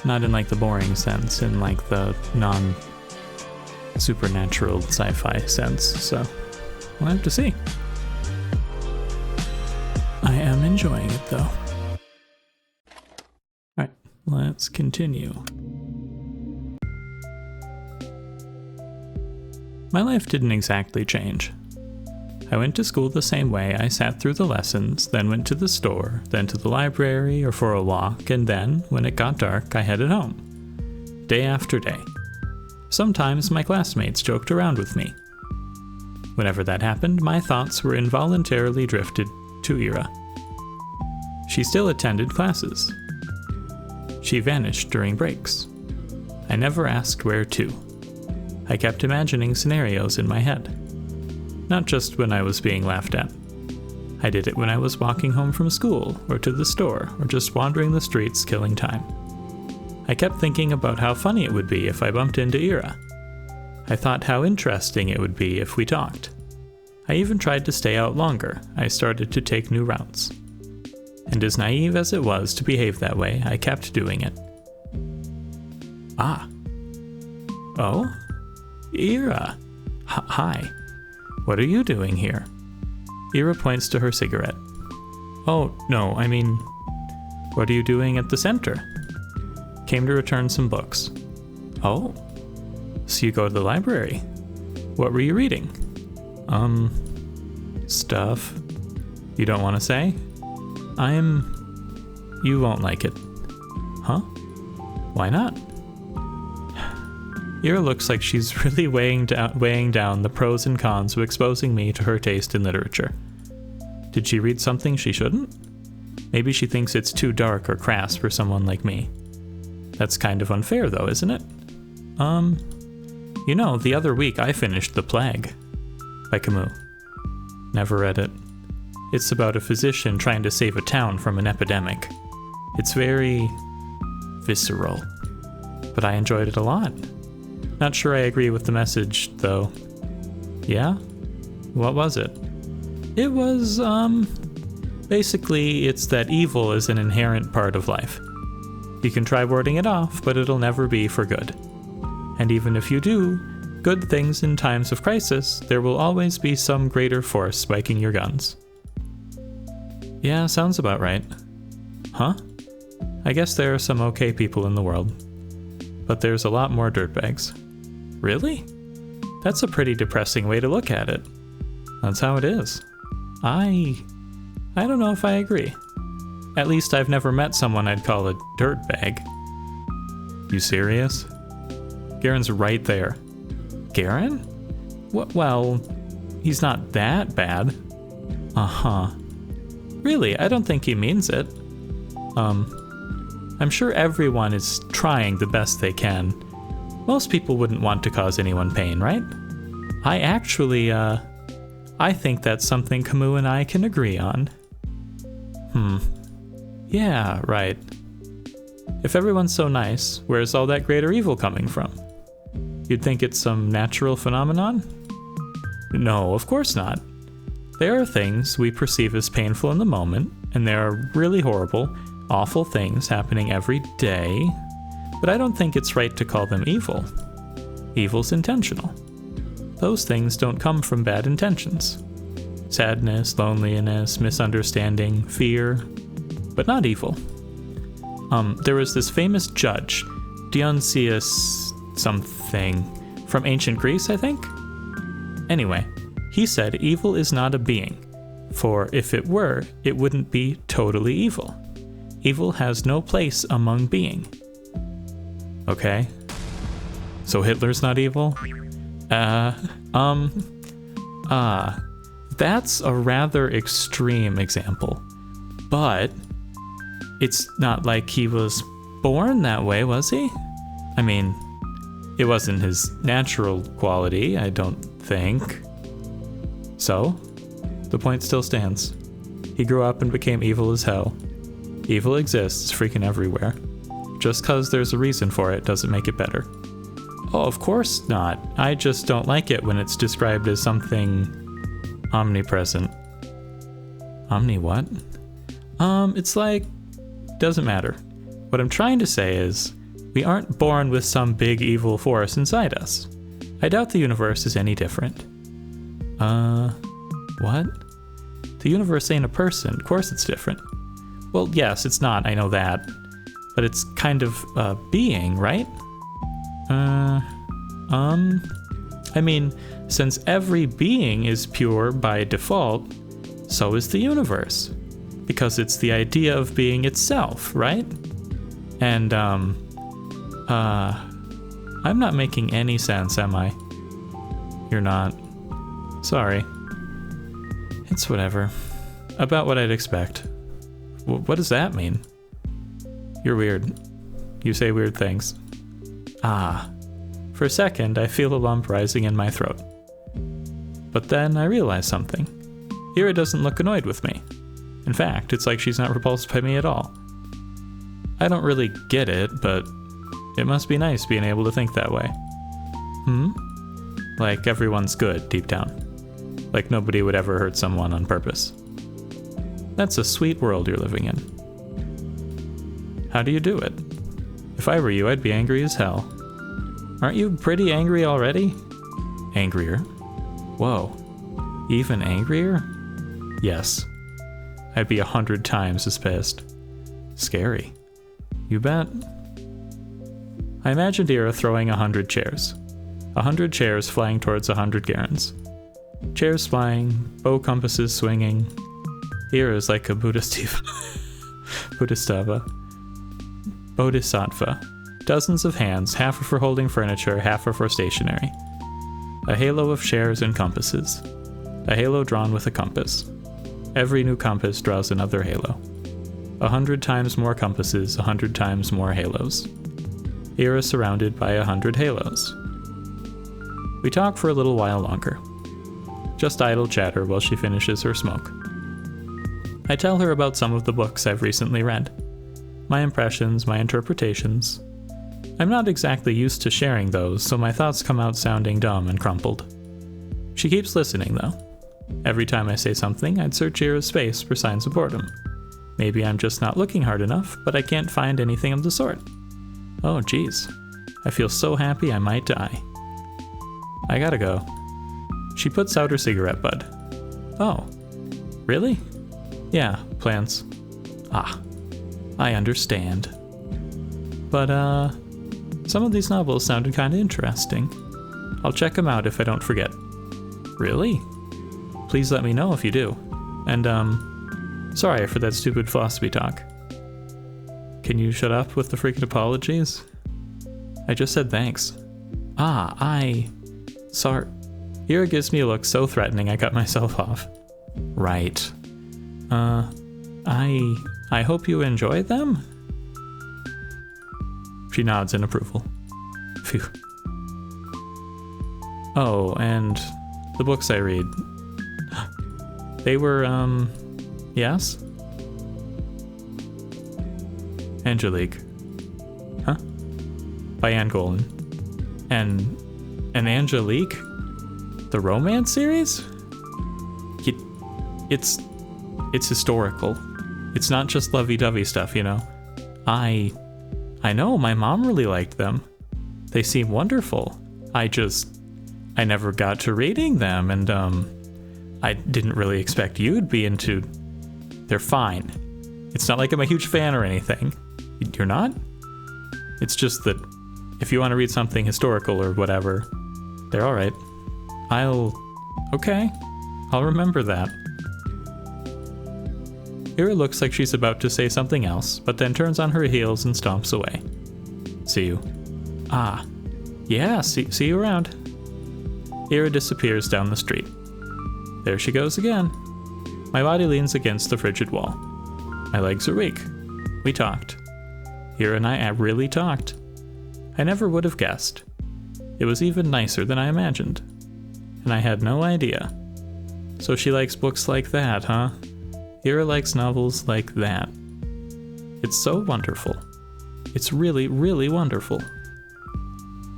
Not in like the boring sense, in like the non-supernatural sci-fi sense, so we'll have to see. I am enjoying it though. Alright, let's continue. My life didn't exactly change. I went to school the same way. I sat through the lessons, then went to the store, then to the library or for a walk, and then, when it got dark, I headed home. Day after day. Sometimes my classmates joked around with me. Whenever that happened, my thoughts were involuntarily drifted to Ira. She still attended classes. She vanished during breaks. I never asked where to. I kept imagining scenarios in my head. Not just when I was being laughed at. I did it when I was walking home from school, or to the store, or just wandering the streets killing time. I kept thinking about how funny it would be if I bumped into Ira. I thought how interesting it would be if we talked. I even tried to stay out longer. I started to take new routes. And as naive as it was to behave that way, I kept doing it. Ah. Oh? Ira. Hi. What are you doing here? Ira points to her cigarette. Oh, no, I mean, what are you doing at the center? Came to return some books. Oh, so you go to the library. What were you reading? Stuff. You don't want to say? You won't like it. Huh? Why not? Ira looks like she's really weighing down the pros and cons of exposing me to her taste in literature. Did she read something she shouldn't? Maybe she thinks it's too dark or crass for someone like me. That's kind of unfair though, isn't it? You know, the other week I finished The Plague by Camus. Never read it. It's about a physician trying to save a town from an epidemic. It's very visceral, but I enjoyed it a lot. Not sure I agree with the message, though. Yeah? What was it? It was, basically, it's that evil is an inherent part of life. You can try warding it off, but it'll never be for good. And even if you do good things in times of crisis, there will always be some greater force spiking your guns. Yeah, sounds about right. Huh? I guess there are some okay people in the world. But there's a lot more dirtbags. Really? That's a pretty depressing way to look at it. That's how it is. I don't know if I agree. At least I've never met someone I'd call a dirtbag. You serious? Garen's right there. Garen? Well, he's not that bad. Uh-huh. Really, I don't think he means it. I'm sure everyone is trying the best they can. Most people wouldn't want to cause anyone pain, right? I actually, I think that's something Camus and I can agree on. Yeah, right. If everyone's so nice, where's all that greater evil coming from? You'd think it's some natural phenomenon? No, of course not. There are things we perceive as painful in the moment, and there are really horrible, awful things happening every day, but I don't think it's right to call them evil. Evil's intentional. Those things don't come from bad intentions. Sadness, loneliness, misunderstanding, fear, but not evil. There was this famous judge, Dionysius something, from ancient Greece, I think? Anyway, he said evil is not a being, for if it were, it wouldn't be totally evil. Evil has no place among being. Okay. So Hitler's not evil? That's a rather extreme example. But It's not like he was born that way, was he? I mean, it wasn't his natural quality, I don't think. So, the point still stands. He grew up and became evil as hell. Evil exists freaking everywhere. Just cause there's a reason for it doesn't make it better. Oh, of course not. I just don't like it when it's described as something omnipresent. Omni what? It's like, doesn't matter. What I'm trying to say is, we aren't born with some big evil force inside us. I doubt the universe is any different. What? The universe ain't a person, of course it's different. Well, yes, it's not, I know that. But it's kind of a being, right? I mean, since every being is pure by default, so is the universe. Because it's the idea of being itself, right? And, I'm not making any sense, am I? You're not. Sorry. It's whatever. About what I'd expect. What does that mean? You're weird. You say weird things. Ah. For a second, I feel a lump rising in my throat. But then I realize something. Ira doesn't look annoyed with me. In fact, it's like she's not repulsed by me at all. I don't really get it, but it must be nice being able to think that way. Like everyone's good deep down. Like nobody would ever hurt someone on purpose. That's a sweet world you're living in. How do you do it? If I were you, I'd be angry as hell. Aren't you pretty angry already? Angrier? Whoa. Even angrier? Yes. I'd be 100 times as pissed. Scary. You bet. I imagined Ira throwing 100 chairs. 100 chairs flying towards 100 Garens. Chairs flying, bow compasses swinging. Ira's like a Bodhisattva. Dozens of hands, half are for holding furniture, half are for stationery. A halo of chairs and compasses. A halo drawn with a compass. Every new compass draws another halo. 100 times more compasses, 100 times more halos. Ira surrounded by 100 halos. We talk for a little while longer. Just idle chatter while she finishes her smoke. I tell her about some of the books I've recently read. My impressions, my interpretations. I'm not exactly used to sharing those, so my thoughts come out sounding dumb and crumpled. She keeps listening, though. Every time I say something, I'd search Ira's face for signs of boredom. Maybe I'm just not looking hard enough, but I can't find anything of the sort. Oh, geez. I feel so happy I might die. I gotta go. She puts out her cigarette butt. Oh. Really? Yeah, plans. Ah. I understand. But, some of these novels sounded kinda interesting. I'll check them out if I don't forget. Really? Please let me know if you do. And, sorry for that stupid philosophy talk. Can you shut up with the freaking apologies? I just said thanks. Sorry. Ira gives me a look so threatening I cut myself off. Right. I hope you enjoy them? She nods in approval. Phew. Oh, and the books I read. They were, yes? Angelique. Huh? By Anne Golan. And Angelique? The romance series? It's historical. It's not just lovey-dovey stuff, you know? I know, my mom really liked them. They seem wonderful. I never got to reading them, and, I didn't really expect you'd be into... They're fine. It's not like I'm a huge fan or anything. You're not? It's just that if you want to read something historical or whatever, they're alright. Okay. I'll remember that. Ira looks like she's about to say something else, but then turns on her heels and stomps away. See you. Yeah, see you around. Ira disappears down the street. There she goes again. My body leans against the frigid wall. My legs are weak. We talked. Ira and I really talked. I never would have guessed. It was even nicer than I imagined. And I had no idea. So she likes books like that, huh? Ira likes novels like that. It's so wonderful. It's really, really wonderful.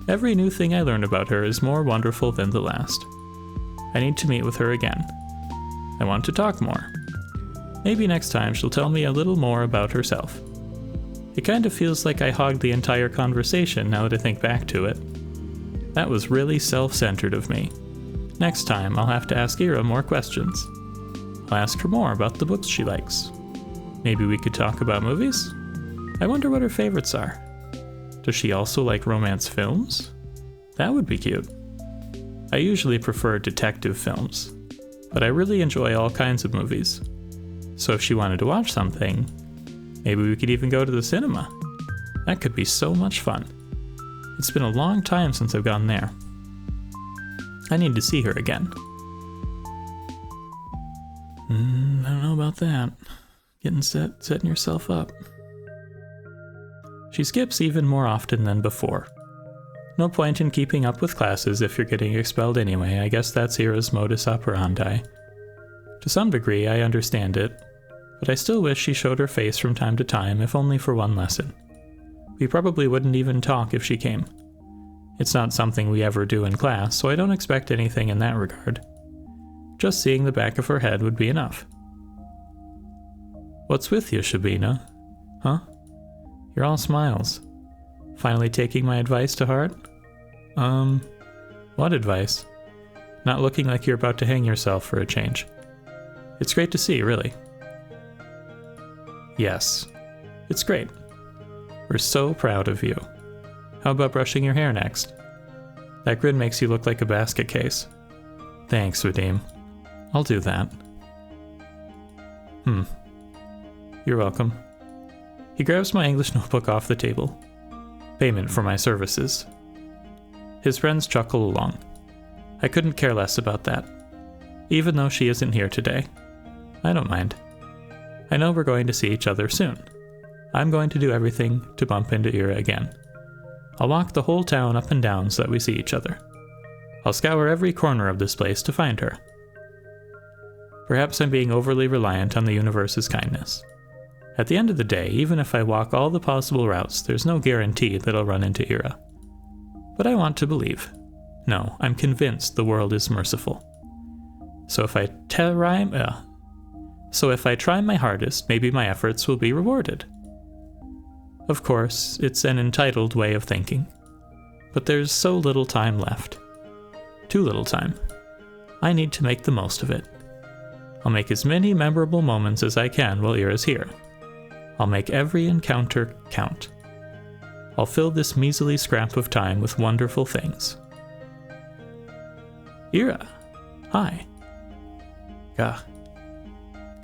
Every new thing I learn about her is more wonderful than the last. I need to meet with her again. I want to talk more. Maybe next time she'll tell me a little more about herself. It kind of feels like I hogged the entire conversation now that I think back to it. That was really self-centered of me. Next time, I'll have to ask Ira more questions. I'll ask her more about the books she likes. Maybe we could talk about movies? I wonder what her favorites are. Does she also like romance films? That would be cute. I usually prefer detective films, but I really enjoy all kinds of movies. So if she wanted to watch something, maybe we could even go to the cinema. That could be so much fun. It's been a long time since I've gone there. I need to see her again. I don't know about that. Setting yourself up. She skips even more often than before. No point in keeping up with classes if you're getting expelled anyway. I guess that's Ira's modus operandi. To some degree, I understand it, but I still wish she showed her face from time to time, if only for one lesson. We probably wouldn't even talk if she came. It's not something we ever do in class, so I don't expect anything in that regard. Just seeing the back of her head would be enough. What's with you, Shabina? Huh? You're all smiles. Finally taking my advice to heart? What advice? Not looking like you're about to hang yourself for a change. It's great to see, really. Yes, it's great. We're so proud of you. How about brushing your hair next? That grin makes you look like a basket case. Thanks, Vadim. I'll do that. You're welcome. He grabs my English notebook off the table. Payment for my services. His friends chuckle along. I couldn't care less about that. Even though she isn't here today. I don't mind. I know we're going to see each other soon. I'm going to do everything to bump into Ira again. I'll walk the whole town up and down so that we see each other. I'll scour every corner of this place to find her. Perhaps I'm being overly reliant on the universe's kindness. At the end of the day, even if I walk all the possible routes, there's no guarantee that I'll run into Ira. But I want to believe. No, I'm convinced the world is merciful. So if I try my hardest, maybe my efforts will be rewarded. Of course, it's an entitled way of thinking. But there's so little time left. Too little time. I need to make the most of it. I'll make as many memorable moments as I can while Ira's here. I'll make every encounter count. I'll fill this measly scrap of time with wonderful things. Ira! Hi.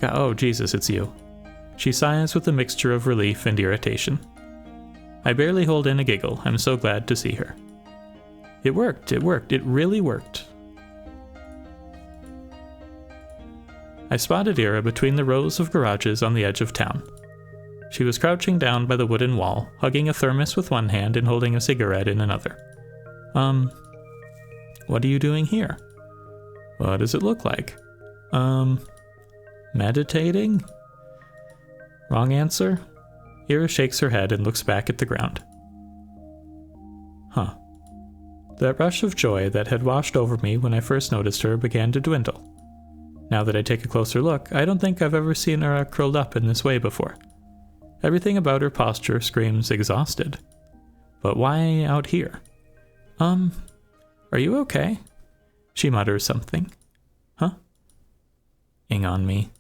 Oh, Jesus, it's you. She sighs with a mixture of relief and irritation. I barely hold in a giggle. I'm so glad to see her. It worked, it really worked. I spotted Ira between the rows of garages on the edge of town. She was crouching down by the wooden wall, hugging a thermos with one hand and holding a cigarette in another. What are you doing here? What does it look like? Meditating? Wrong answer? Ira shakes her head and looks back at the ground. Huh. That rush of joy that had washed over me when I first noticed her began to dwindle. Now that I take a closer look, I don't think I've ever seen her curled up in this way before. Everything about her posture screams exhausted. But why out here? Are you okay? She mutters something. Huh? Ing on me.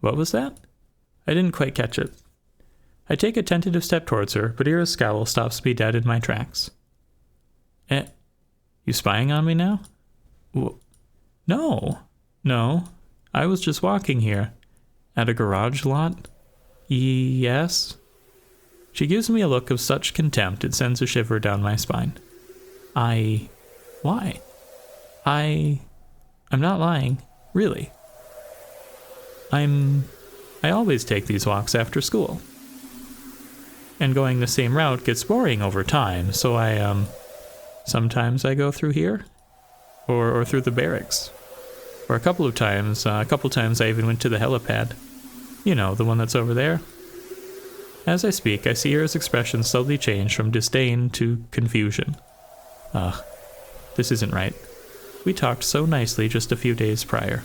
What was that? I didn't quite catch it. I take a tentative step towards her, but Ira's scowl stops me dead in my tracks. You spying on me now? No. I was just walking here. At a garage lot? Yes? She gives me a look of such contempt it sends a shiver down my spine. Why? I'm not lying, really. I always take these walks after school. And going the same route gets boring over time, so sometimes I go through here, or through the barracks. Or a couple times I even went to the helipad. You know, the one that's over there. As I speak, I see Ira's expression slowly change from disdain to confusion. Ugh, this isn't right. We talked so nicely just a few days prior.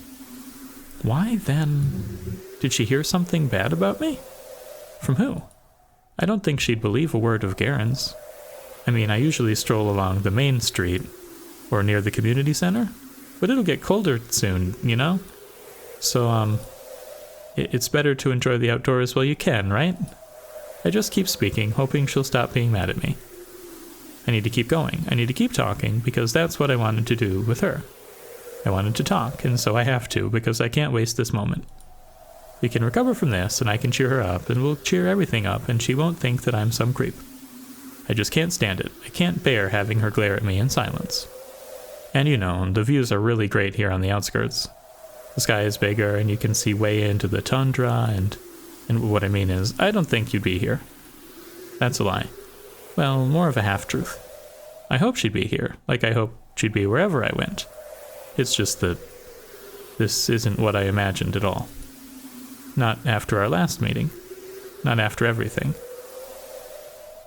Why then? Did she hear something bad about me? From who? I don't think she'd believe a word of Garen's. I mean, I usually stroll along the main street, or near the community center, but it'll get colder soon, you know? So, it's better to enjoy the outdoors while you can, right? I just keep speaking, hoping she'll stop being mad at me. I need to keep going. I need to keep talking, because that's what I wanted to do with her. I wanted to talk, and so I have to, because I can't waste this moment. We can recover from this, and I can cheer her up, and we'll cheer everything up, and she won't think that I'm some creep. I just can't stand it. I can't bear having her glare at me in silence. And you know, the views are really great here on the outskirts. The sky is bigger, and you can see way into the tundra, and what I mean is, I don't think you'd be here. That's a lie. Well, more of a half-truth. I hope she'd be here, like I hope she'd be wherever I went. It's just that this isn't what I imagined at all. Not after our last meeting. Not after everything.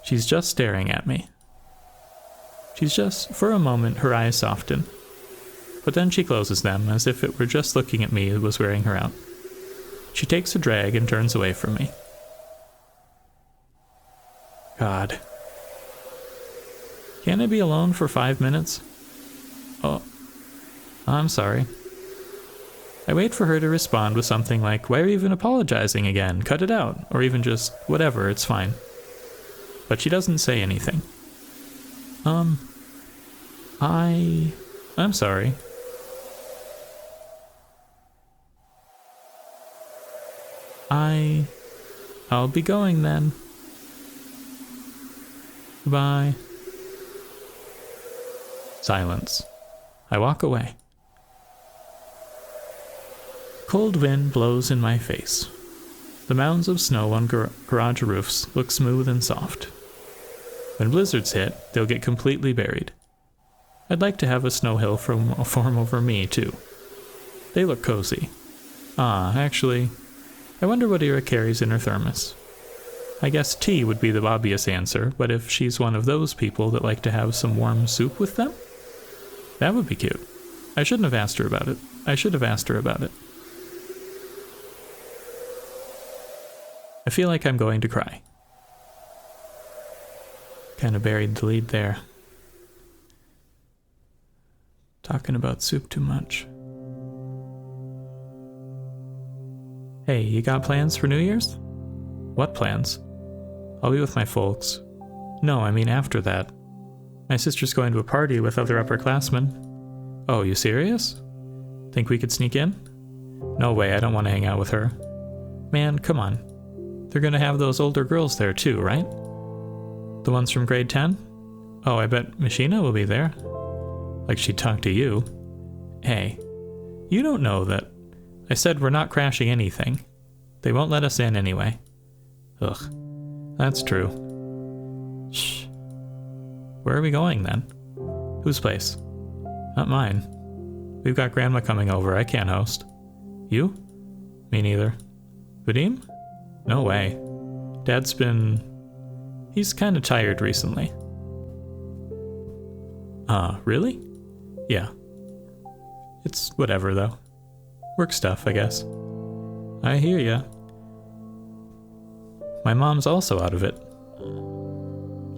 She's just staring at me. She's just, for a moment, her eyes soften. But then she closes them, as if it were just looking at me that was wearing her out. She takes a drag and turns away from me. God. Can't I be alone for 5 minutes? Oh, I'm sorry. I wait for her to respond with something like, why are you even apologizing again? Cut it out. Or even just, whatever, it's fine. But she doesn't say anything. I'm sorry. I'll be going then. Goodbye. Silence. I walk away. Cold wind blows in my face. The mounds of snow on garage roofs look smooth and soft. When blizzards hit, they'll get completely buried. I'd like to have a snow hill form over me, too. They look cozy. Actually, I wonder what Ira carries in her thermos. I guess tea would be the obvious answer, but if she's one of those people that like to have some warm soup with them? That would be cute. I shouldn't have asked her about it. I should have asked her about it. I feel like I'm going to cry. Kind of buried the lead there. Talking about soup too much. Hey, you got plans for New Year's? What plans? I'll be with my folks. No, I mean after that. My sister's going to a party with other upperclassmen. Oh, you serious? Think we could sneak in? No way, I don't want to hang out with her. Man, come on. They're gonna have those older girls there too, right? The ones from grade 10? Oh, I bet Marina will be there. Like she'd talk to you. Hey, you don't know that. I said we're not crashing anything. They won't let us in anyway. Ugh, that's true. Shh. Where are we going then? Whose place? Not mine. We've got Grandma coming over, I can't host. You? Me neither. Vadim? No way. Dad's he's kinda tired recently. Really? Yeah. It's whatever though. Work stuff, I guess. I hear ya. My mom's also out of it.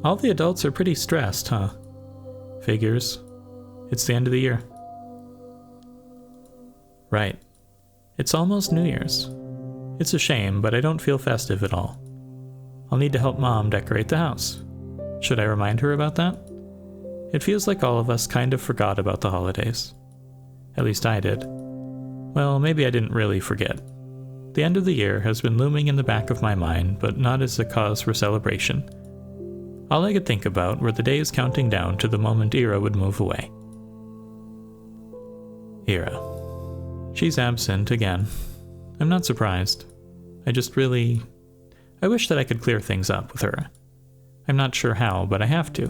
All the adults are pretty stressed, huh? Figures. It's the end of the year. Right. It's almost New Year's. It's a shame, but I don't feel festive at all. I'll need to help Mom decorate the house. Should I remind her about that? It feels like all of us kind of forgot about the holidays. At least I did. Well, maybe I didn't really forget. The end of the year has been looming in the back of my mind, but not as a cause for celebration. All I could think about were the days counting down to the moment Ira would move away. Ira. She's absent again. I'm not surprised. I I wish that I could clear things up with her. I'm not sure how, but I have to.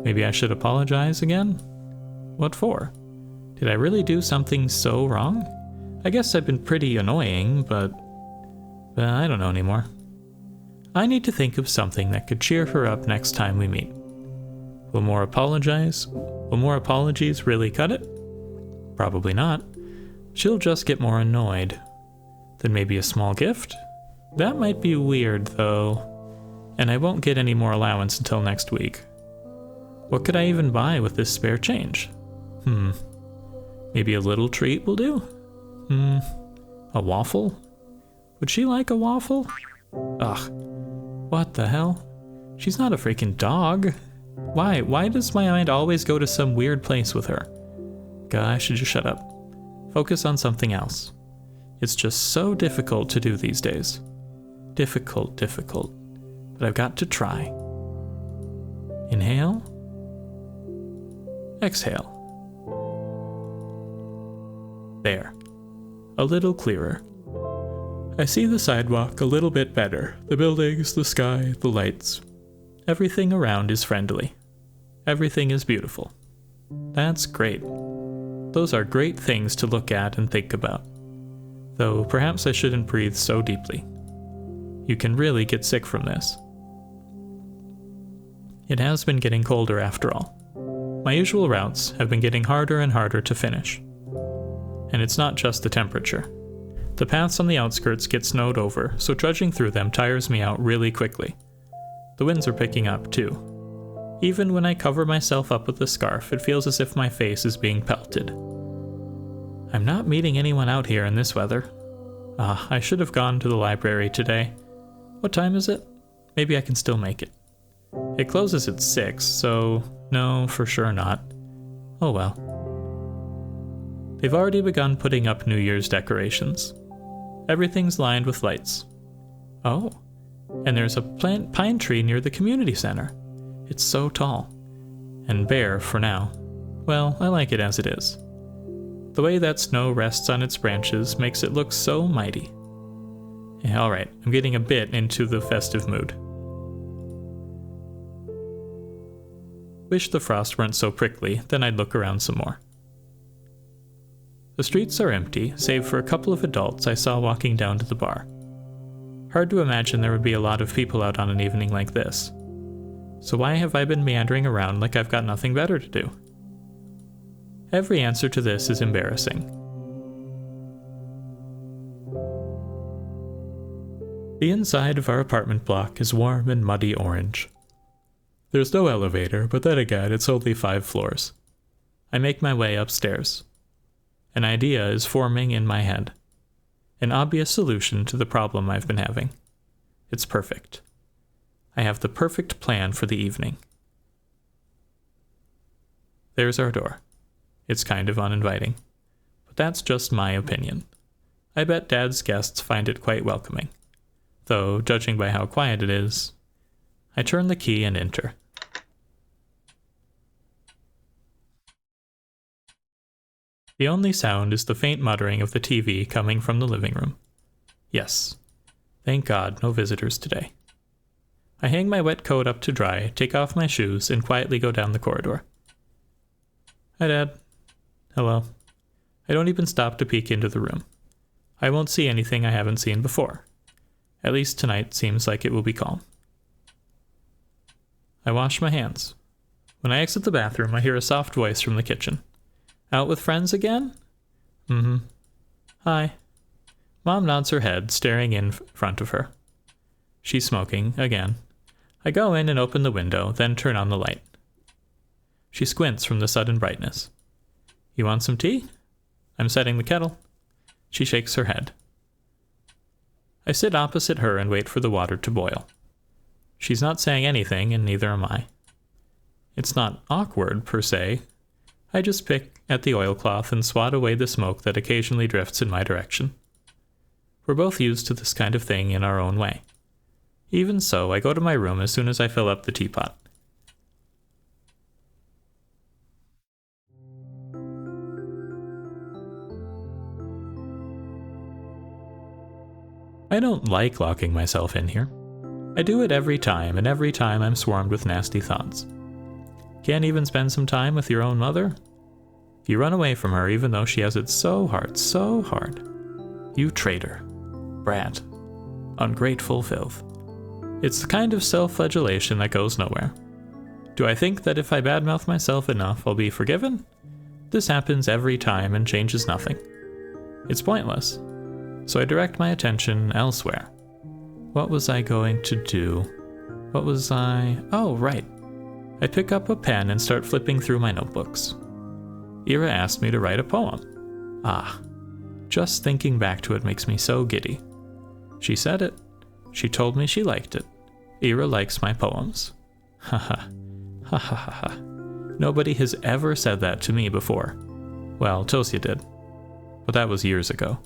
Maybe I should apologize again? What for? Did I really do something so wrong? I guess I've been pretty annoying, but I don't know anymore. I need to think of something that could cheer her up next time we meet. Will more apologies really cut it? Probably not. She'll just get more annoyed. Then maybe a small gift? That might be weird, though. And I won't get any more allowance until next week. What could I even buy with this spare change? Maybe a little treat will do? A waffle? Would she like a waffle? Ugh. What the hell? She's not a freaking dog. Why does my mind always go to some weird place with her? God, I should just shut up. Focus on something else. It's just so difficult to do these days. Difficult. But I've got to try. Inhale. Exhale. There. A little clearer. I see the sidewalk a little bit better. The buildings, the sky, the lights. Everything around is friendly. Everything is beautiful. That's great. Those are great things to look at and think about. Though perhaps I shouldn't breathe so deeply. You can really get sick from this. It has been getting colder after all. My usual routes have been getting harder and harder to finish. And it's not just the temperature. The paths on the outskirts get snowed over, so trudging through them tires me out really quickly. The winds are picking up, too. Even when I cover myself up with a scarf, it feels as if my face is being pelted. I'm not meeting anyone out here in this weather. I should have gone to the library today. What time is it? Maybe I can still make it. It closes at 6, so no, for sure not. Oh well. They've already begun putting up New Year's decorations. Everything's lined with lights. Oh, and there's a pine tree near the community center. It's so tall. And bare for now. Well, I like it as it is. The way that snow rests on its branches makes it look so mighty. Yeah, alright, I'm getting a bit into the festive mood. Wish the frost weren't so prickly, then I'd look around some more. The streets are empty, save for a couple of adults I saw walking down to the bar. Hard to imagine there would be a lot of people out on an evening like this. So why have I been meandering around like I've got nothing better to do? Every answer to this is embarrassing. The inside of our apartment block is warm and muddy orange. There's no elevator, but then again, it's only 5 floors. I make my way upstairs. An idea is forming in my head. An obvious solution to the problem I've been having. It's perfect. I have the perfect plan for the evening. There's our door. It's kind of uninviting. But that's just my opinion. I bet Dad's guests find it quite welcoming. Though, judging by how quiet it is, I turn the key and enter. The only sound is the faint muttering of the TV coming from the living room. Yes. Thank God, no visitors today. I hang my wet coat up to dry, take off my shoes, and quietly go down the corridor. Hi, Dad. Hello. I don't even stop to peek into the room. I won't see anything I haven't seen before. At least tonight seems like it will be calm. I wash my hands. When I exit the bathroom, I hear a soft voice from the kitchen. Out with friends again? Mm-hmm. Hi. Mom nods her head, staring in front of her. She's smoking, again. I go in and open the window, then turn on the light. She squints from the sudden brightness. You want some tea? I'm setting the kettle. She shakes her head. I sit opposite her and wait for the water to boil. She's not saying anything, and neither am I. It's not awkward, per se. I just pick at the oilcloth and swat away the smoke that occasionally drifts in my direction. We're both used to this kind of thing in our own way. Even so, I go to my room as soon as I fill up the teapot. I don't like locking myself in here. I do it every time, and every time I'm swarmed with nasty thoughts. Can't even spend some time with your own mother? You run away from her even though she has it so hard, so hard. You traitor, brat, ungrateful filth. It's the kind of self-flagellation that goes nowhere. Do I think that if I badmouth myself enough, I'll be forgiven? This happens every time and changes nothing. It's pointless. So I direct my attention elsewhere. What was I going to do? Oh, right. I pick up a pen and start flipping through my notebooks. Ira asked me to write a poem. Just thinking back to it makes me so giddy. She said it. She told me she liked it. Ira likes my poems. Haha. Ha ha ha ha. Nobody has ever said that to me before. Well, Tosia did. But that was years ago.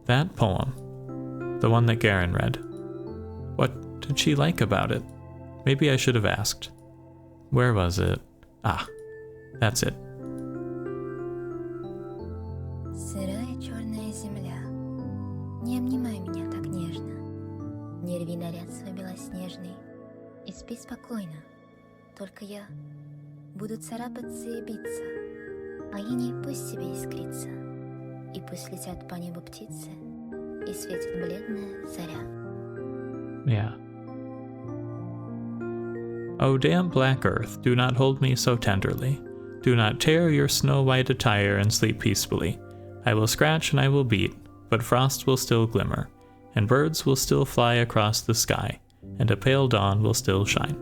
That poem. The one that Garen read. What did she like about it? Maybe I should have asked. Where was it? That's it. Сырая черная земля, не обнимай меня так нежно, не рви наряд свой белоснежный и спи спокойно. Только я буду царапаться и биться, а иней пусть себе искрится, и пусть летят по небу птицы, и светит бледная заря. Yeah. O damp black earth, do not hold me so tenderly. Do not tear your snow-white attire and sleep peacefully. I will scratch and I will beat, but frost will still glimmer, and birds will still fly across the sky, and a pale dawn will still shine.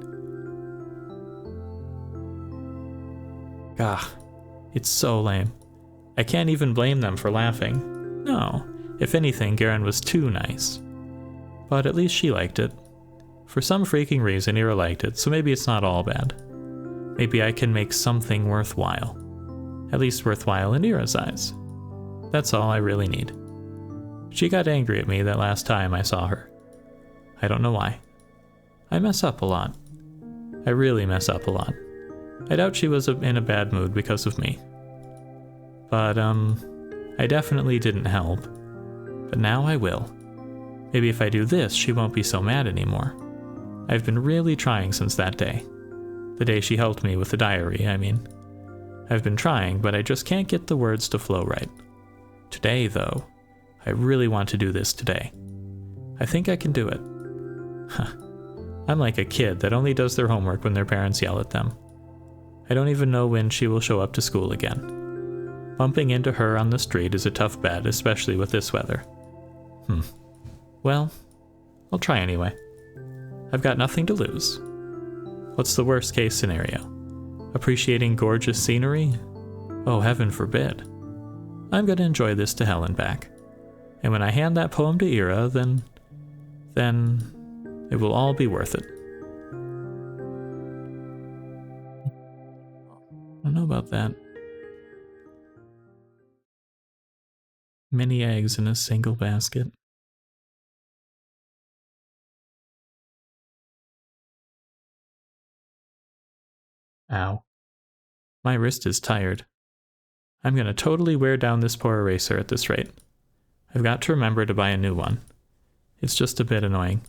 It's so lame. I can't even blame them for laughing. No, if anything, Garen was too nice. But at least she liked it. For some freaking reason, Ira liked it, so maybe it's not all bad. Maybe I can make something worthwhile. At least worthwhile in Ira's eyes. That's all I really need. She got angry at me that last time I saw her. I don't know why. I mess up a lot. I really mess up a lot. I doubt she was in a bad mood because of me. But, I definitely didn't help. But now I will. Maybe if I do this, she won't be so mad anymore. I've been really trying since that day. The day she helped me with the diary, I mean. I've been trying, but I just can't get the words to flow right. Today, though, I really want to do this today. I think I can do it. I'm like a kid that only does their homework when their parents yell at them. I don't even know when she will show up to school again. Bumping into her on the street is a tough bet, especially with this weather. Well, I'll try anyway. I've got nothing to lose. What's the worst case scenario? Appreciating gorgeous scenery? Oh, heaven forbid. I'm gonna enjoy this to hell and back. And when I hand that poem to Ira, then it will all be worth it. I don't know about that. Many eggs in a single basket. Ow. My wrist is tired. I'm gonna totally wear down this poor eraser at this rate. I've got to remember to buy a new one. It's just a bit annoying.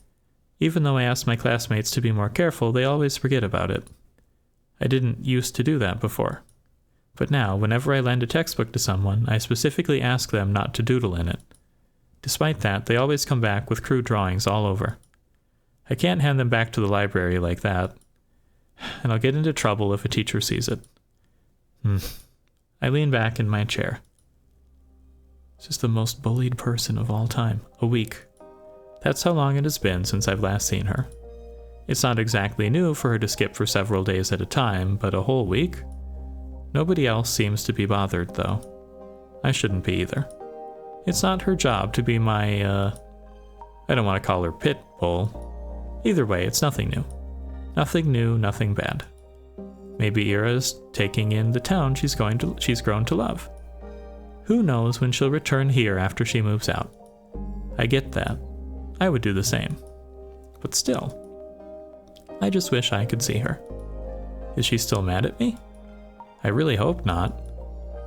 Even though I ask my classmates to be more careful, they always forget about it. I didn't used to do that before. But now, whenever I lend a textbook to someone, I specifically ask them not to doodle in it. Despite that, they always come back with crude drawings all over. I can't hand them back to the library like that. And I'll get into trouble if a teacher sees it. I lean back in my chair. This is the most bullied person of all time. A week. That's how long it has been since I've last seen her. It's not exactly new for her to skip for several days at a time, but a whole week? Nobody else seems to be bothered, though. I shouldn't be either. It's not her job to be my, I don't want to call her pit bull. Either way, it's nothing new. Nothing new, nothing bad. Maybe Ira's taking in the town she's grown to love. Who knows when she'll return here after she moves out. I get that. I would do the same. But still, I just wish I could see her. Is she still mad at me? I really hope not.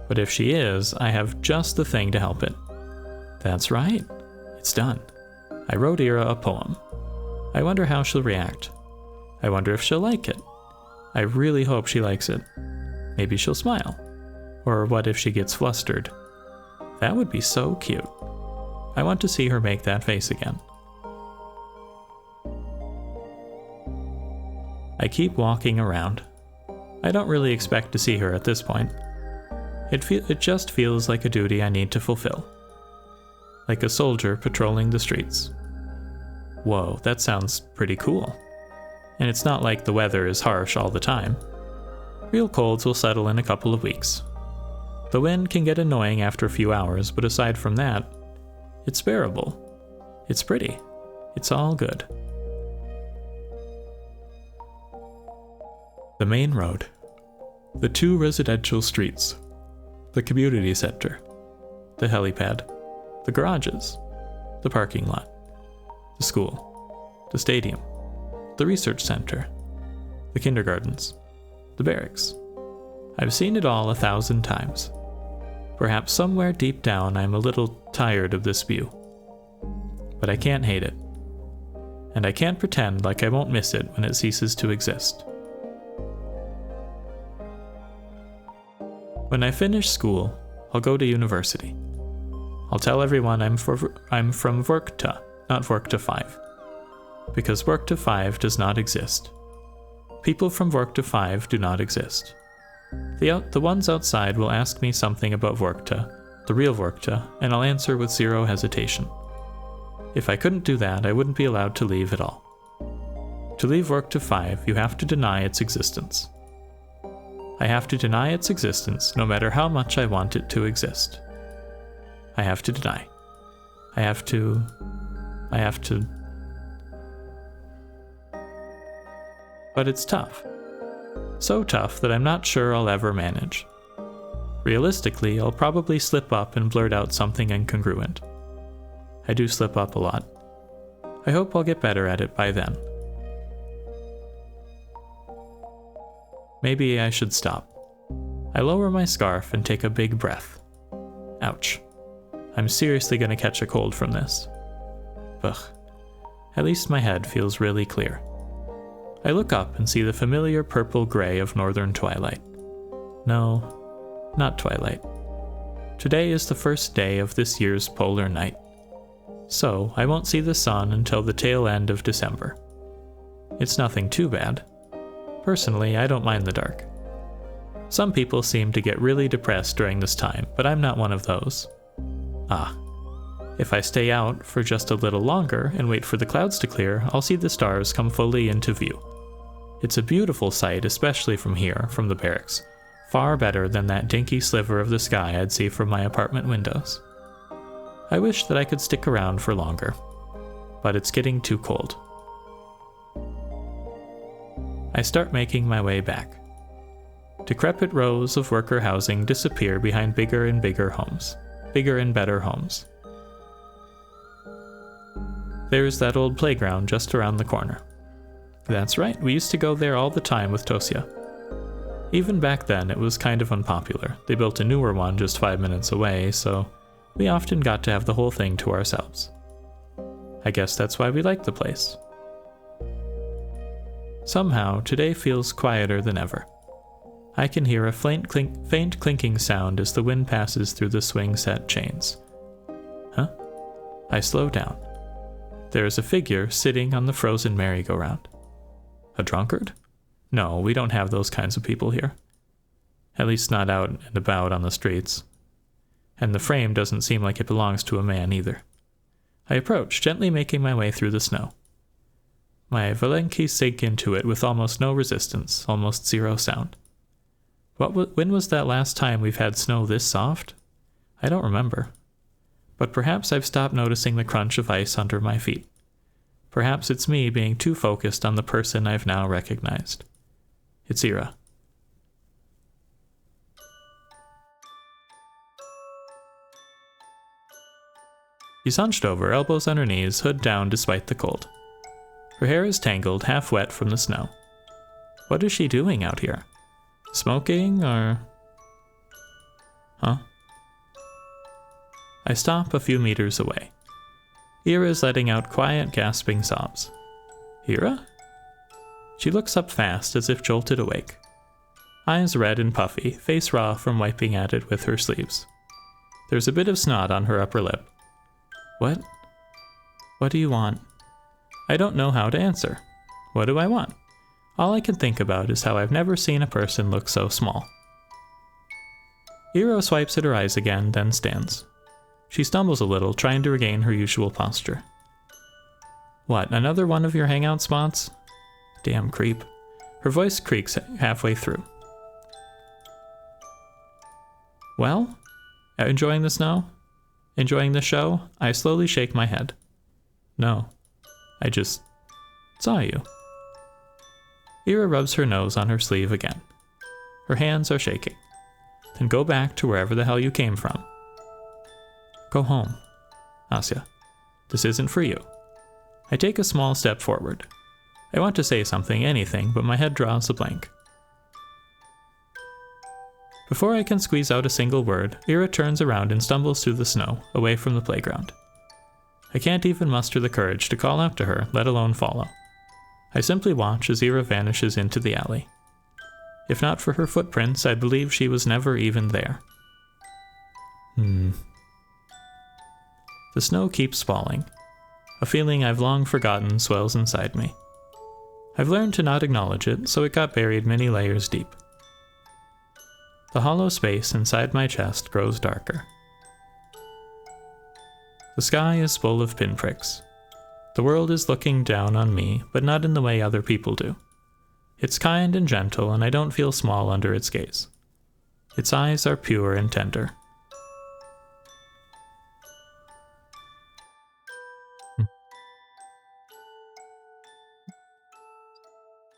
But if she is, I have just the thing to help it. That's right. It's done. I wrote Ira a poem. I wonder how she'll react. I wonder if she'll like it. I really hope she likes it. Maybe she'll smile. Or what if she gets flustered? That would be so cute. I want to see her make that face again. I keep walking around. I don't really expect to see her at this point. It just feels like a duty I need to fulfill. Like a soldier patrolling the streets. Whoa, that sounds pretty cool. And it's not like the weather is harsh all the time. Real colds will settle in a couple of weeks. The wind can get annoying after a few hours, but aside from that, it's bearable. It's pretty. It's all good. The main road. The 2 residential streets. The community center. The helipad. The garages. The parking lot. The school. The stadium. The research center. The kindergartens. The barracks. I've seen it all 1,000 times. Perhaps somewhere deep down I'm a little tired of this view. But I can't hate it. And I can't pretend like I won't miss it when it ceases to exist. When I finish school, I'll go to university. I'll tell everyone I'm from V.A.T.O, not V.A.T.O 5. Because V.A.T.O 5 does not exist. People from V.A.T.O 5 do not exist. The ones outside will ask me something about V.A.T.O, the real V.A.T.O, and I'll answer with zero hesitation. If I couldn't do that, I wouldn't be allowed to leave at all. To leave V.A.T.O 5, you have to deny its existence. I have to deny its existence no matter how much I want it to exist. I have to deny. I have to... But it's tough. So tough that I'm not sure I'll ever manage. Realistically, I'll probably slip up and blurt out something incongruent. I do slip up a lot. I hope I'll get better at it by then. Maybe I should stop. I lower my scarf and take a big breath. Ouch. I'm seriously gonna catch a cold from this. Ugh. At least my head feels really clear. I look up and see the familiar purple-gray of northern twilight. No, not twilight. Today is the first day of this year's polar night. So I won't see the sun until the tail end of December. It's nothing too bad. Personally, I don't mind the dark. Some people seem to get really depressed during this time, but I'm not one of those. If I stay out for just a little longer and wait for the clouds to clear, I'll see the stars come fully into view. It's a beautiful sight, especially from here, from the barracks. Far better than that dinky sliver of the sky I'd see from my apartment windows. I wish that I could stick around for longer, but it's getting too cold. I start making my way back. Decrepit rows of worker housing disappear behind bigger and bigger homes. Bigger and better homes. There's that old playground just around the corner. That's right, we used to go there all the time with Tosia. Even back then, it was kind of unpopular. They built a newer one just 5 minutes away, so we often got to have the whole thing to ourselves. I guess that's why we liked the place. Somehow, today feels quieter than ever. I can hear a faint clinking sound as the wind passes through the swing-set chains. Huh? I slow down. There is a figure sitting on the frozen merry-go-round. A drunkard? No, we don't have those kinds of people here. At least not out and about on the streets. And the frame doesn't seem like it belongs to a man either. I approach, gently making my way through the snow. My Valenki sink into it with almost no resistance, almost zero sound. When was that last time we've had snow this soft? I don't remember. But perhaps I've stopped noticing the crunch of ice under my feet. Perhaps it's me being too focused on the person I've now recognized. It's Ira. She's hunched over, elbows on her knees, hood down despite the cold. Her hair is tangled, half wet from the snow. What is she doing out here? Smoking, or... Huh? I stop a few meters away. Ira is letting out quiet, gasping sobs. Ira? She looks up fast as if jolted awake. Eyes red and puffy, face raw from wiping at it with her sleeves. There's a bit of snot on her upper lip. What? What do you want? I don't know how to answer. What do I want? All I can think about is how I've never seen a person look so small. Iro swipes at her eyes again, then stands. She stumbles a little, trying to regain her usual posture. What, another one of your hangout spots? Damn creep. Her voice creaks halfway through. Well? Enjoying the snow? Enjoying the show? I slowly shake my head. No. I just saw you. Ira rubs her nose on her sleeve again. Her hands are shaking. Then go back to wherever the hell you came from. Go home, Asya. This isn't for you. I take a small step forward. I want to say something, anything, but my head draws a blank. Before I can squeeze out a single word, Ira turns around and stumbles through the snow, away from the playground. I can't even muster the courage to call out to her, let alone follow. I simply watch as Ira vanishes into the alley. If not for her footprints, I believe she was never even there. The snow keeps falling. A feeling I've long forgotten swells inside me. I've learned to not acknowledge it, so it got buried many layers deep. The hollow space inside my chest grows darker. The sky is full of pinpricks. The world is looking down on me, but not in the way other people do. It's kind and gentle, and I don't feel small under its gaze. Its eyes are pure and tender.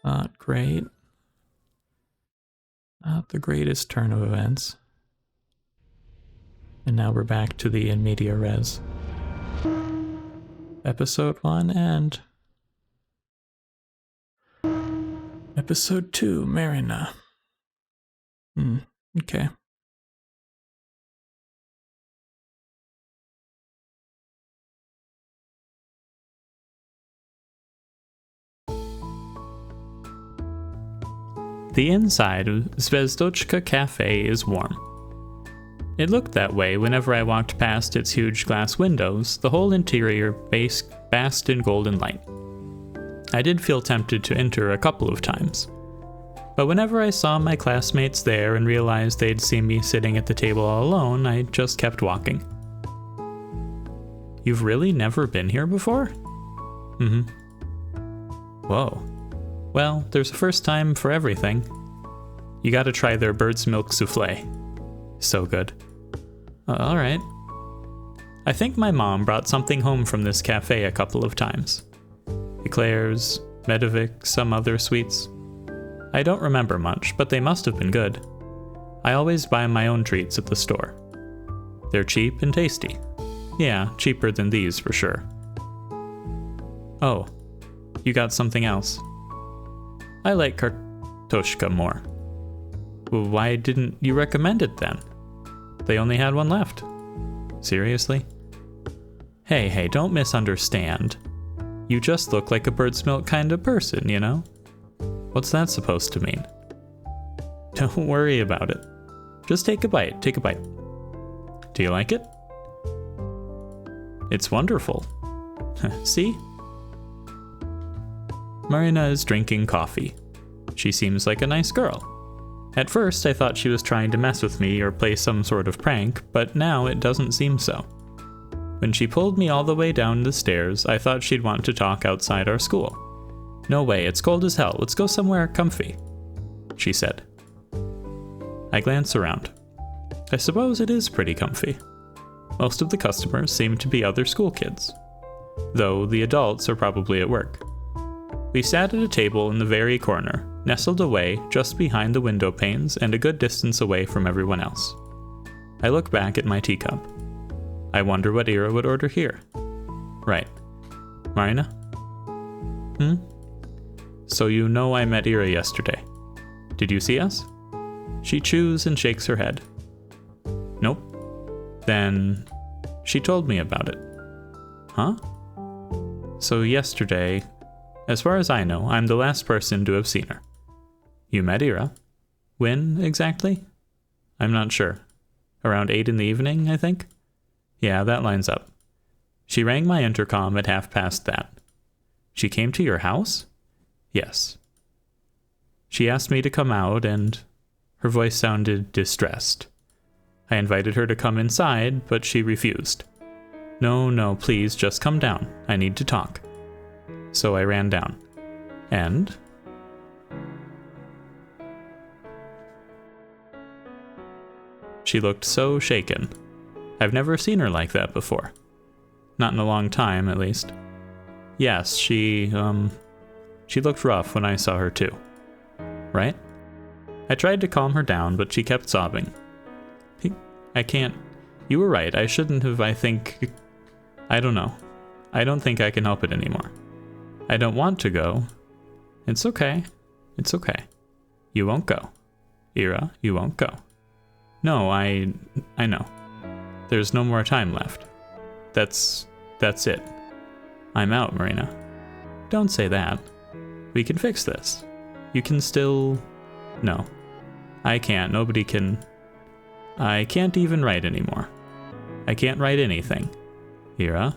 Not great. Not the greatest turn of events. And now we're back to the in media res. Episode 1 and Episode 2, Marina. Okay. The inside of Z.A.T.O Cafe is warm. It looked that way whenever I walked past its huge glass windows, the whole interior basked in golden light. I did feel tempted to enter a couple of times. But whenever I saw my classmates there and realized they'd seen me sitting at the table all alone, I just kept walking. You've really never been here before? Whoa. Well, there's a first time for everything. You gotta try their bird's milk souffle. So good. Alright. I think my mom brought something home from this cafe a couple of times. Eclairs, Medovic, some other sweets. I don't remember much, but they must have been good. I always buy my own treats at the store. They're cheap and tasty. Yeah, cheaper than these for sure. Oh, you got something else. I like kartoshka more. Well, why didn't you recommend it then? They only had one left. Seriously? Hey, don't misunderstand. You just look like a bird's milk kind of person, you know? What's that supposed to mean? Don't worry about it. Just take a bite. Do you like it? It's wonderful. See? Marina is drinking coffee. She seems like a nice girl. At first, I thought she was trying to mess with me or play some sort of prank, but now it doesn't seem so. When she pulled me all the way down the stairs, I thought she'd want to talk outside our school. No way, it's cold as hell, let's go somewhere comfy, she said. I glance around. I suppose it is pretty comfy. Most of the customers seem to be other school kids, though the adults are probably at work. We sat at a table in the very corner, nestled away just behind the window panes and a good distance away from everyone else. I look back at my teacup. I wonder what Ira would order here. Right. Marina? So you know I met Ira yesterday. Did you see us? She chews and shakes her head. Nope. Then she told me about it. Huh? So yesterday, As far as I know, I'm the last person to have seen her. You met Ira. When, exactly? I'm not sure. Around 8 in the evening, I think? Yeah, that lines up. She rang my intercom at 1:30 that. She came to your house? Yes. She asked me to come out, and her voice sounded distressed. I invited her to come inside, but she refused. No, please, just come down. I need to talk. So I ran down. And? She looked so shaken. I've never seen her like that before. Not in a long time, at least. Yes, she looked rough when I saw her too. Right? I tried to calm her down, but she kept sobbing. I can't. You were right. I shouldn't have, I don't know. I don't think I can help it anymore. I don't want to go. It's okay. It's okay. You won't go. Ira, you won't go. No, I know. There's no more time left. That's it. I'm out, Marina. Don't say that. We can fix this. You can still... No. I can't. Nobody can... I can't even write anymore. I can't write anything. Ira?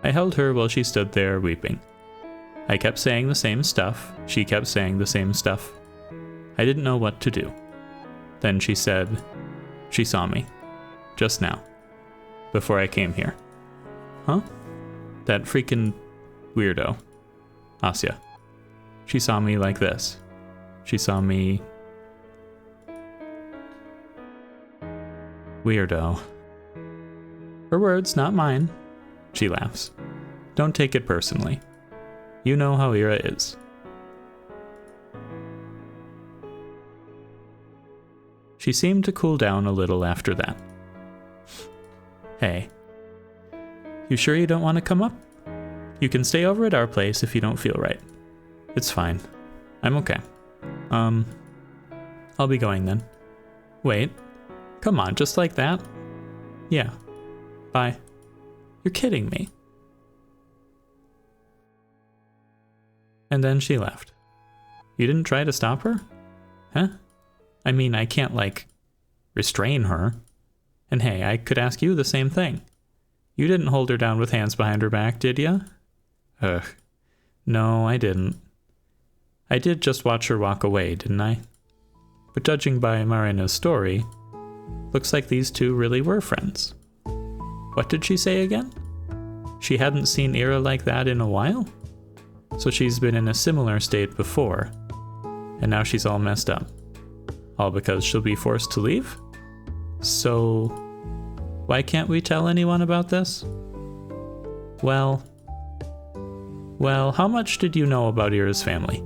I held her while she stood there weeping. I kept saying the same stuff. She kept saying the same stuff. I didn't know what to do. Then she said, she saw me. Just now. Before I came here. Huh? That freaking weirdo. Asya. She saw me like this. She saw me... Weirdo. Her words, not mine. She laughs. Don't take it personally. You know how Ira is. She seemed to cool down a little after that. Hey. You sure you don't want to come up? You can stay over at our place if you don't feel right. It's fine. I'm okay. I'll be going then. Wait. Come on, just like that? Yeah. Bye. You're kidding me. And then she left. You didn't try to stop her? Huh? I mean, I can't, restrain her. And hey, I could ask you the same thing. You didn't hold her down with hands behind her back, did ya? Ugh. No, I didn't. I did just watch her walk away, didn't I? But judging by Marina's story, looks like these two really were friends. What did she say again? She hadn't seen Ira like that in a while? So she's been in a similar state before, and now she's all messed up. All because she'll be forced to leave? So, why can't we tell anyone about this? Well, how much did you know about Ira's family?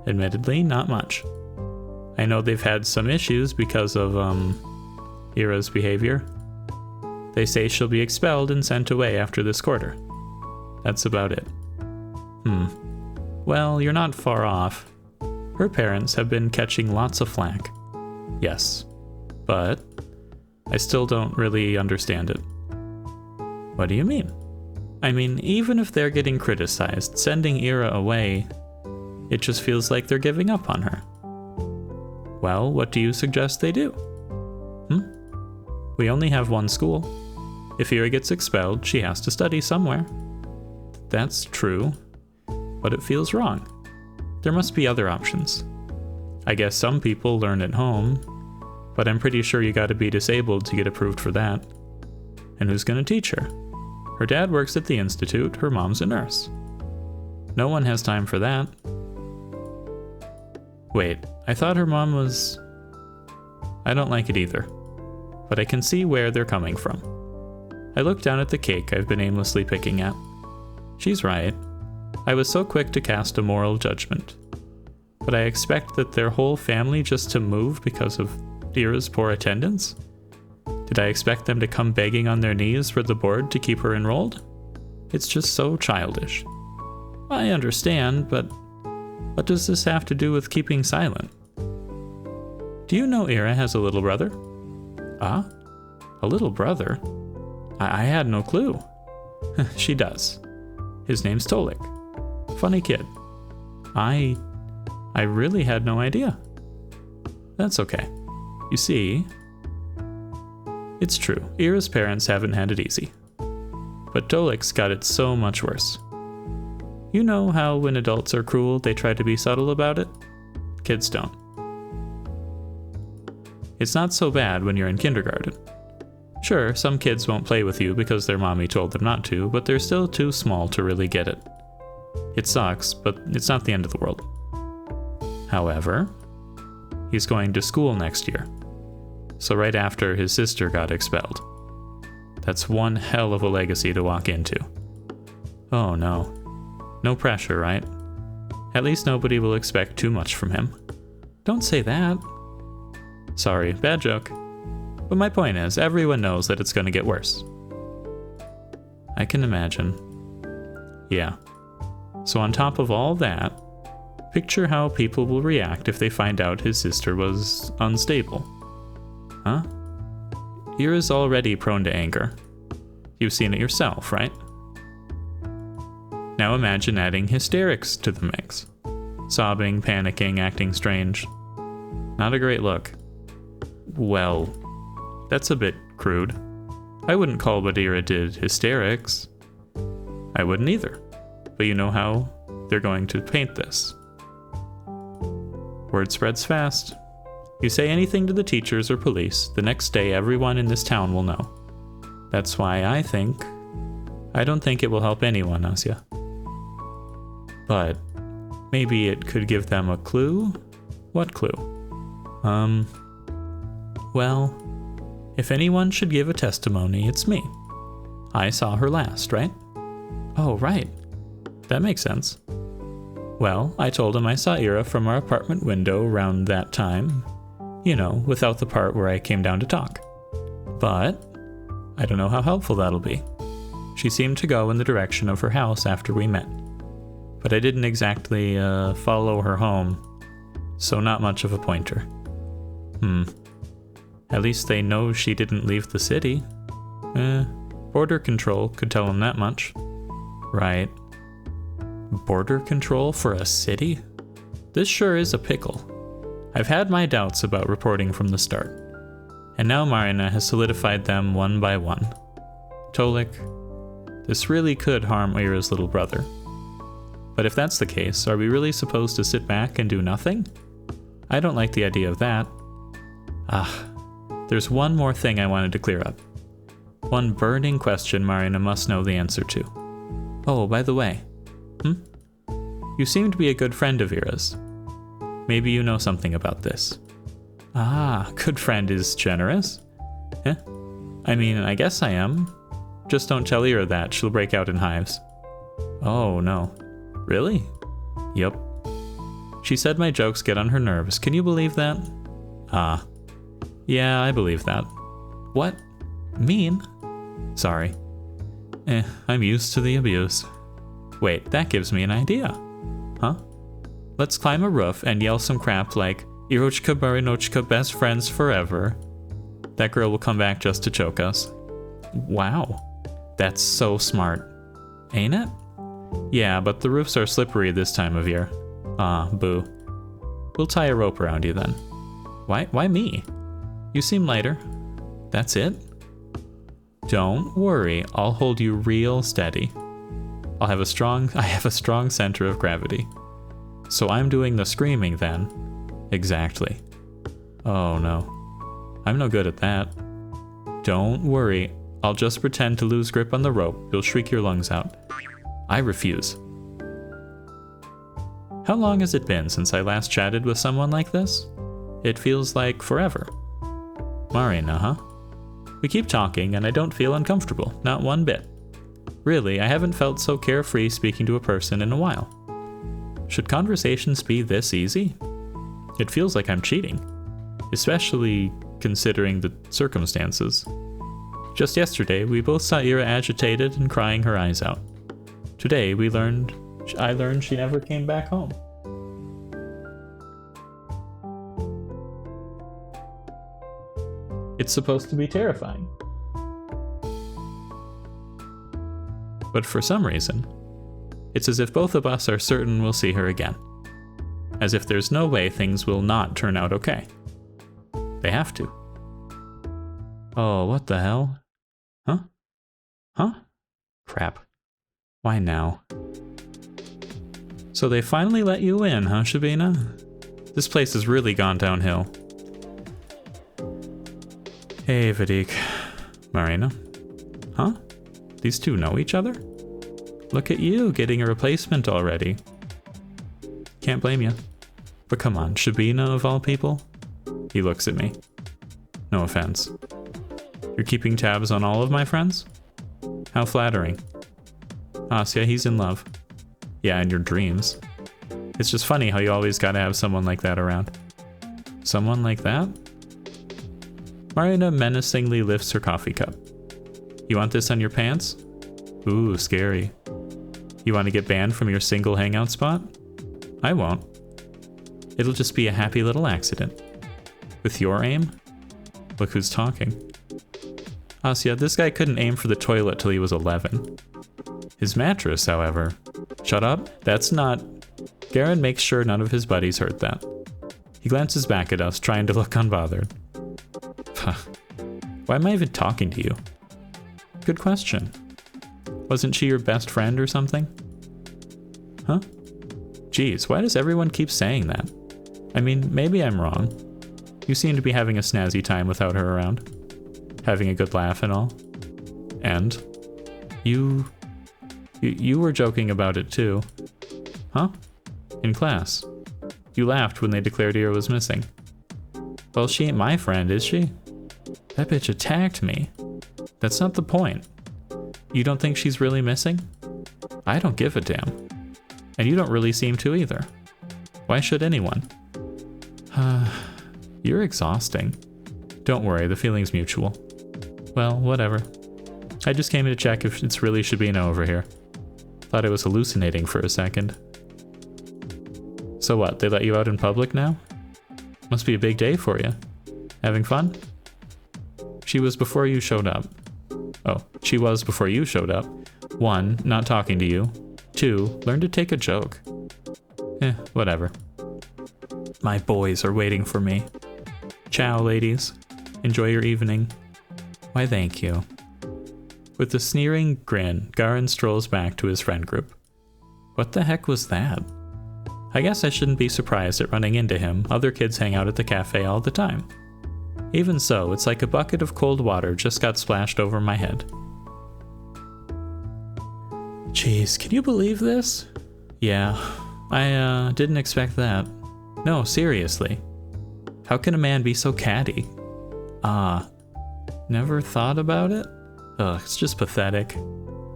Admittedly, not much. I know they've had some issues because of, Ira's behavior. They say she'll be expelled and sent away after this quarter. That's about it. Well, you're not far off. Her parents have been catching lots of flack. Yes, but I still don't really understand it. What do you mean? I mean, even if they're getting criticized, sending Ira away, it just feels like they're giving up on her. Well, what do you suggest they do? We only have one school. If Ira gets expelled, she has to study somewhere. That's true, but it feels wrong. There must be other options. I guess some people learn at home, but I'm pretty sure you gotta be disabled to get approved for that. And who's gonna teach her? Her dad works at the institute, her mom's a nurse. No one has time for that. Wait, I thought her mom was... I don't like it either, but I can see where they're coming from. I look down at the cake I've been aimlessly picking at. She's right. I was so quick to cast a moral judgment. But I expect that their whole family just to move because of Ira's poor attendance? Did I expect them to come begging on their knees for the board to keep her enrolled? It's just so childish. I understand, but what does this have to do with keeping silent? Do you know Ira has a little brother? Ah? A little brother? I had no clue. She does. His name's Tolik. Funny kid. I really had no idea. That's okay. You see, it's true, Ira's parents haven't had it easy. But Tolik's got it so much worse. You know how when adults are cruel, they try to be subtle about it? Kids don't. It's not so bad when you're in kindergarten. Sure, some kids won't play with you because their mommy told them not to, but they're still too small to really get it. It sucks, but it's not the end of the world. However, he's going to school next year. So right after his sister got expelled. That's one hell of a legacy to walk into. Oh no. No pressure, right? At least nobody will expect too much from him. Don't say that. Sorry, bad joke. But my point is, everyone knows that it's gonna get worse. I can imagine. Yeah. So on top of all that, picture how people will react if they find out his sister was unstable. Huh? Ira's already prone to anger. You've seen it yourself, right? Now imagine adding hysterics to the mix. Sobbing, panicking, acting strange. Not a great look. Well, that's a bit crude. I wouldn't call what Ira did hysterics. I wouldn't either. But you know how they're going to paint this. Word spreads fast. You say anything to the teachers or police, the next day everyone in this town will know. That's why I don't think it will help anyone, Asya. But maybe it could give them a clue? What clue? Well, if anyone should give a testimony, it's me. I saw her last, right? Oh, right. That makes sense. Well, I told him I saw Ira from our apartment window around that time. You know, without the part where I came down to talk. But I don't know how helpful that'll be. She seemed to go in the direction of her house after we met. But I didn't exactly follow her home, so not much of a pointer. At least they know she didn't leave the city. Border control could tell them that much. Right. Border control for a city? This sure is a pickle. I've had my doubts about reporting from the start. And now Marina has solidified them one by one. Tolik, this really could harm Ira's little brother. But if that's the case, are we really supposed to sit back and do nothing? I don't like the idea of that. There's one more thing I wanted to clear up. One burning question Marina must know the answer to. Oh, by the way. You seem to be a good friend of Ira's. Maybe you know something about this. Good friend is generous. I mean, I guess I am. Just don't tell Ira that, she'll break out in hives. Oh, no. Really? Yep. She said my jokes get on her nerves. Can you believe that? Yeah, I believe that. What? Mean? Sorry. I'm used to the abuse. Wait, that gives me an idea. Huh? Let's climb a roof and yell some crap like, Irochka Barinochka best friends forever. That girl will come back just to choke us. Wow. That's so smart. Ain't it? Yeah, but the roofs are slippery this time of year. Boo. We'll tie a rope around you then. Why me? You seem lighter. That's it? Don't worry, I'll hold you real steady. I have a strong center of gravity. So I'm doing the screaming then. Exactly. Oh no. I'm no good at that. Don't worry, I'll just pretend to lose grip on the rope. You'll shriek your lungs out. I refuse. How long has it been since I last chatted with someone like this? It feels like forever. Marina, huh? We keep talking and I don't feel uncomfortable, not one bit. Really, I haven't felt so carefree speaking to a person in a while. Should conversations be this easy? It feels like I'm cheating, especially considering the circumstances. Just yesterday, we both saw Ira agitated and crying her eyes out. Today, I learned she never came back home. It's supposed to be terrifying. But for some reason, it's as if both of us are certain we'll see her again. As if there's no way things will not turn out okay. They have to. Oh, what the hell? Huh? Huh? Crap. Why now? So they finally let you in, huh, Shabina? This place has really gone downhill. Hey, Vadik. Marina. Huh? These two know each other? Look at you, getting a replacement already. Can't blame you. But come on, Shabina of all people? He looks at me. No offense. You're keeping tabs on all of my friends? How flattering. Asya, he's in love. Yeah, in your dreams. It's just funny how you always gotta have someone like that around. Someone like that? Marina menacingly lifts her coffee cup. You want this on your pants? Ooh, scary. You want to get banned from your single hangout spot? I won't. It'll just be a happy little accident. With your aim? Look who's talking. Asya, this guy couldn't aim for the toilet till he was 11. His mattress, however. Shut up, that's not... Garen makes sure none of his buddies heard that. He glances back at us, trying to look unbothered. Why am I even talking to you? Good question. Wasn't she your best friend or something? Huh? Geez, why does everyone keep saying that? I mean, maybe I'm wrong. You seem to be having a snazzy time without her around. Having a good laugh and all. And? You were joking about it too. Huh? In class. You laughed when they declared Ira was missing. Well, she ain't my friend, is she? That bitch attacked me. That's not the point. You don't think she's really missing? I don't give a damn. And you don't really seem to either. Why should anyone? You're exhausting. Don't worry, the feeling's mutual. Well, whatever. I just came to check if it's really Shabina over here. Thought I was hallucinating for a second. So what, they let you out in public now? Must be a big day for you. Having fun? She was before you showed up. Oh, she was before you showed up. 1, not talking to you. 2, learn to take a joke. Whatever. My boys are waiting for me. Ciao, ladies. Enjoy your evening. Why, thank you. With a sneering grin, Garen strolls back to his friend group. What the heck was that? I guess I shouldn't be surprised at running into him. Other kids hang out at the cafe all the time. Even so, it's like a bucket of cold water just got splashed over my head. Jeez, can you believe this? Yeah, I didn't expect that. No, seriously. How can a man be so catty? Never thought about it? Ugh, it's just pathetic.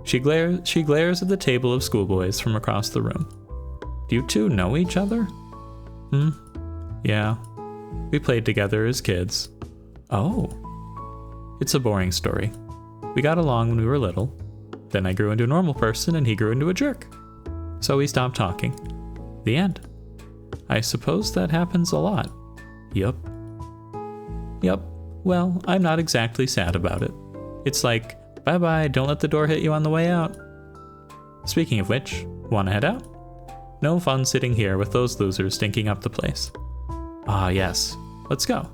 She glares at the table of schoolboys from across the room. Do you two know each other? Yeah. We played together as kids. Oh. It's a boring story. We got along when we were little. Then I grew into a normal person and he grew into a jerk. So we stopped talking. The end. I suppose that happens a lot. Yup. Well, I'm not exactly sad about it. It's like, bye-bye, don't let the door hit you on the way out. Speaking of which, wanna head out? No fun sitting here with those losers stinking up the place. Ah, yes. Let's go.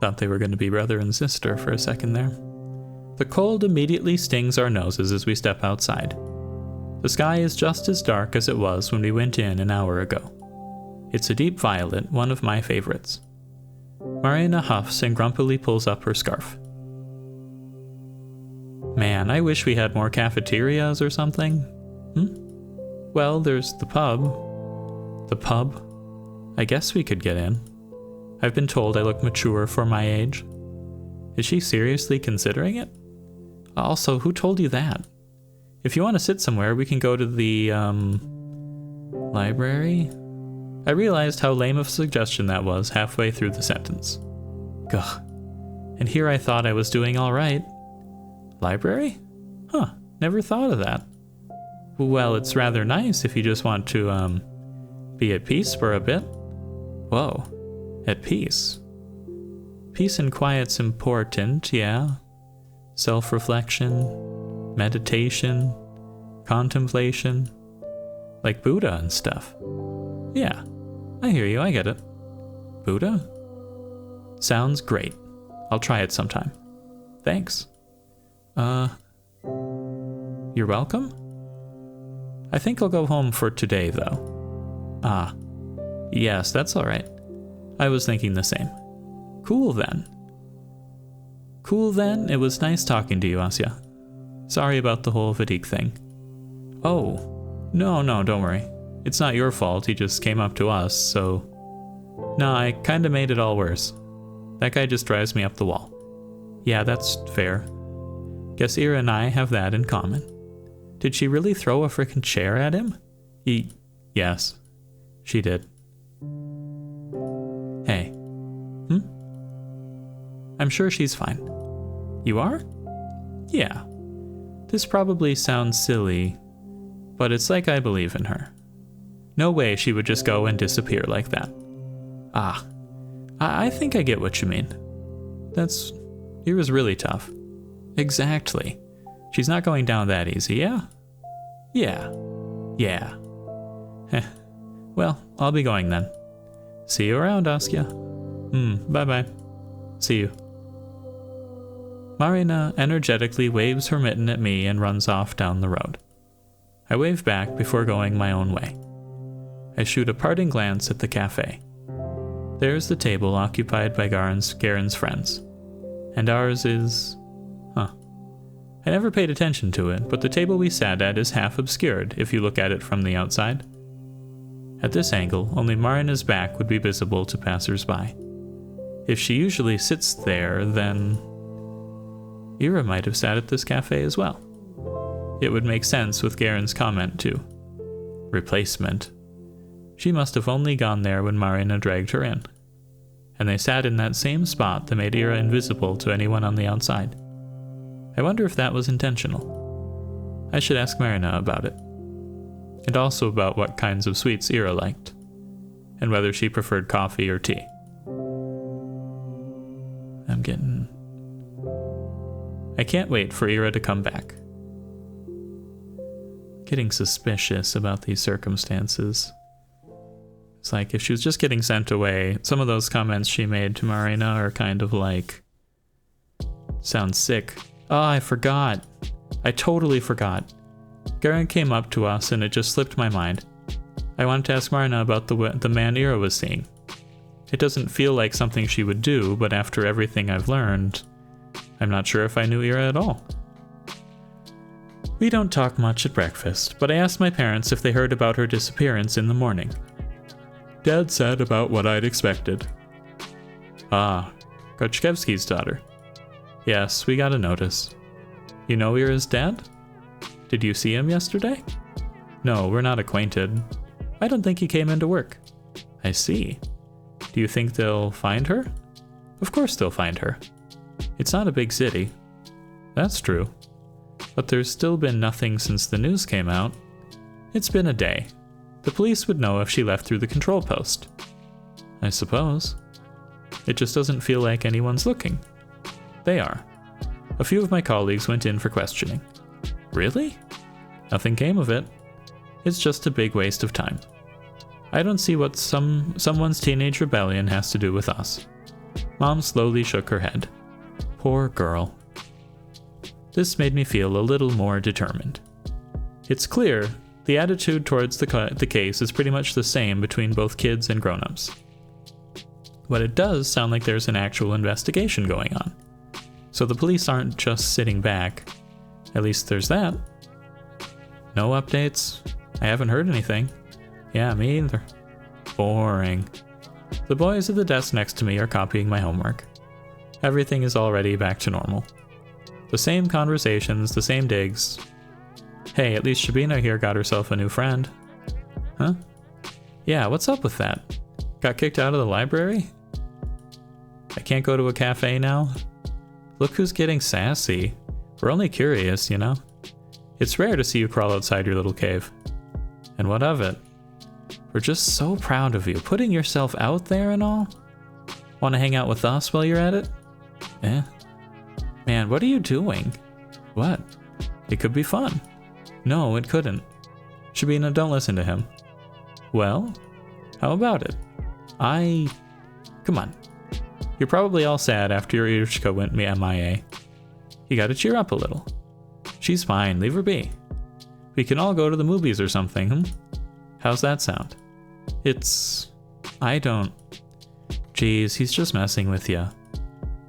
Thought they were going to be brother and sister for a second there. The cold immediately stings our noses as we step outside. The sky is just as dark as it was when we went in an hour ago. It's a deep violet, one of my favorites. Marina huffs and grumpily pulls up her scarf. Man, I wish we had more cafeterias or something. Well, there's the pub. The pub? I guess we could get in. I've been told I look mature for my age. Is she seriously considering it? Also, who told you that? If you want to sit somewhere, we can go to the, library? I realized how lame of a suggestion that was halfway through the sentence. Gugh. And here I thought I was doing all right. Library? Huh, never thought of that. Well, it's rather nice if you just want to, be at peace for a bit. Whoa, at peace. Peace and quiet's important, yeah. Self-reflection, meditation, contemplation, like Buddha and stuff. Yeah, I hear you, I get it. Buddha? Sounds great. I'll try it sometime. Thanks. You're welcome? I think I'll go home for today, though. Ah, yes, that's alright. I was thinking the same. Cool then. Cool then, it was nice talking to you, Asya. Sorry about the whole fatigue thing. Oh, no, don't worry. It's not your fault, he just came up to us, so... No, I kinda made it all worse. That guy just drives me up the wall. Yeah, that's fair. Guess Ira and I have that in common. Did she really throw a frickin' chair at him? Yes, she did. Hey. I'm sure she's fine. You are? Yeah. This probably sounds silly, but it's like I believe in her. No way she would just go and disappear like that. Ah, I think I get what you mean. Ira's really tough. Exactly. She's not going down that easy, yeah? Yeah. Well, I'll be going then. See you around, Asya. Bye-bye. See you. Marina energetically waves her mitten at me and runs off down the road. I wave back before going my own way. I shoot a parting glance at the cafe. There's the table occupied by Garen's friends. And ours is... I never paid attention to it, but the table we sat at is half obscured if you look at it from the outside. At this angle, only Marina's back would be visible to passers-by. If she usually sits there, then... Ira might have sat at this cafe as well. It would make sense with Garen's comment too. Replacement. She must have only gone there when Marina dragged her in. And they sat in that same spot that made Ira invisible to anyone on the outside. I wonder if that was intentional. I should ask Marina about it. And also about what kinds of sweets Ira liked. And whether she preferred coffee or tea. I can't wait for Ira to come back. Getting suspicious about these circumstances. It's like, if she was just getting sent away, some of those comments she made to Marina are kind of like... sound sick. Oh, I forgot. I totally forgot. Garen came up to us and it just slipped my mind. I wanted to ask Marina about the man Ira was seeing. It doesn't feel like something she would do, but after everything I've learned, I'm not sure if I knew Ira at all. We don't talk much at breakfast, but I asked my parents if they heard about her disappearance in the morning. Dad said about what I'd expected. Ah, Kochkevsky's daughter. Yes, we got a notice. You know Ira's dad? Did you see him yesterday? No, we're not acquainted. I don't think he came into work. I see. Do you think they'll find her? Of course they'll find her. It's not a big city. That's true. But there's still been nothing since the news came out. It's been a day. The police would know if she left through the control post. I suppose. It just doesn't feel like anyone's looking. They are. A few of my colleagues went in for questioning. Really? Nothing came of it. It's just a big waste of time. I don't see what someone's teenage rebellion has to do with us. Mom slowly shook her head. Poor girl. This made me feel a little more determined. It's clear the attitude towards the case is pretty much the same between both kids and grown-ups. But it does sound like there's an actual investigation going on. So the police aren't just sitting back. At least there's that. No updates. I haven't heard anything. Yeah, me either. Boring. The boys at the desk next to me are copying my homework. Everything is already back to normal. The same conversations, the same digs. Hey, at least Shabina here got herself a new friend. Huh? Yeah, what's up with that? Got kicked out of the library? I can't go to a cafe now? Look who's getting sassy. We're only curious, you know? It's rare to see you crawl outside your little cave. And what of it? We're just so proud of you, putting yourself out there and all. Want to hang out with us while you're at it? Eh? Man, what are you doing? What? It could be fun. No, it couldn't. Shabina, don't listen to him. Well, how about it? Come on. You're probably all sad after your Irushka went MIA. You gotta cheer up a little. She's fine, leave her be. We can all go to the movies or something, How's that sound? Geez, he's just messing with ya.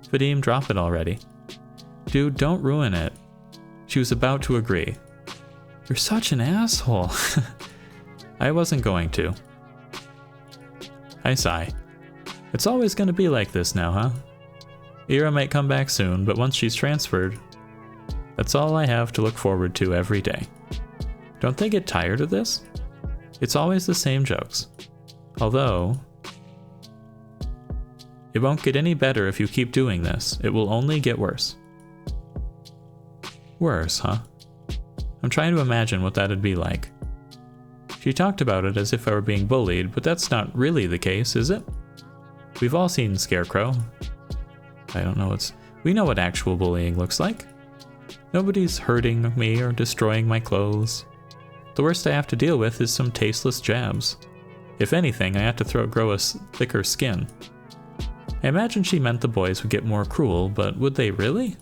Vadim, drop it already. Dude, don't ruin it. She was about to agree. You're such an asshole. I wasn't going to. I sigh. It's always gonna be like this now, huh? Ira might come back soon, but once she's transferred, that's all I have to look forward to every day. Don't they get tired of this? It's always the same jokes. Although, it won't get any better if you keep doing this. It will only get worse. Worse, huh? I'm trying to imagine what that'd be like. She talked about it as if I were being bullied, but that's not really the case, is it? We've all seen Scarecrow. We know what actual bullying looks like. Nobody's hurting me or destroying my clothes. The worst I have to deal with is some tasteless jabs. If anything, I have to grow a thicker skin. I imagine she meant the boys would get more cruel, but would they really?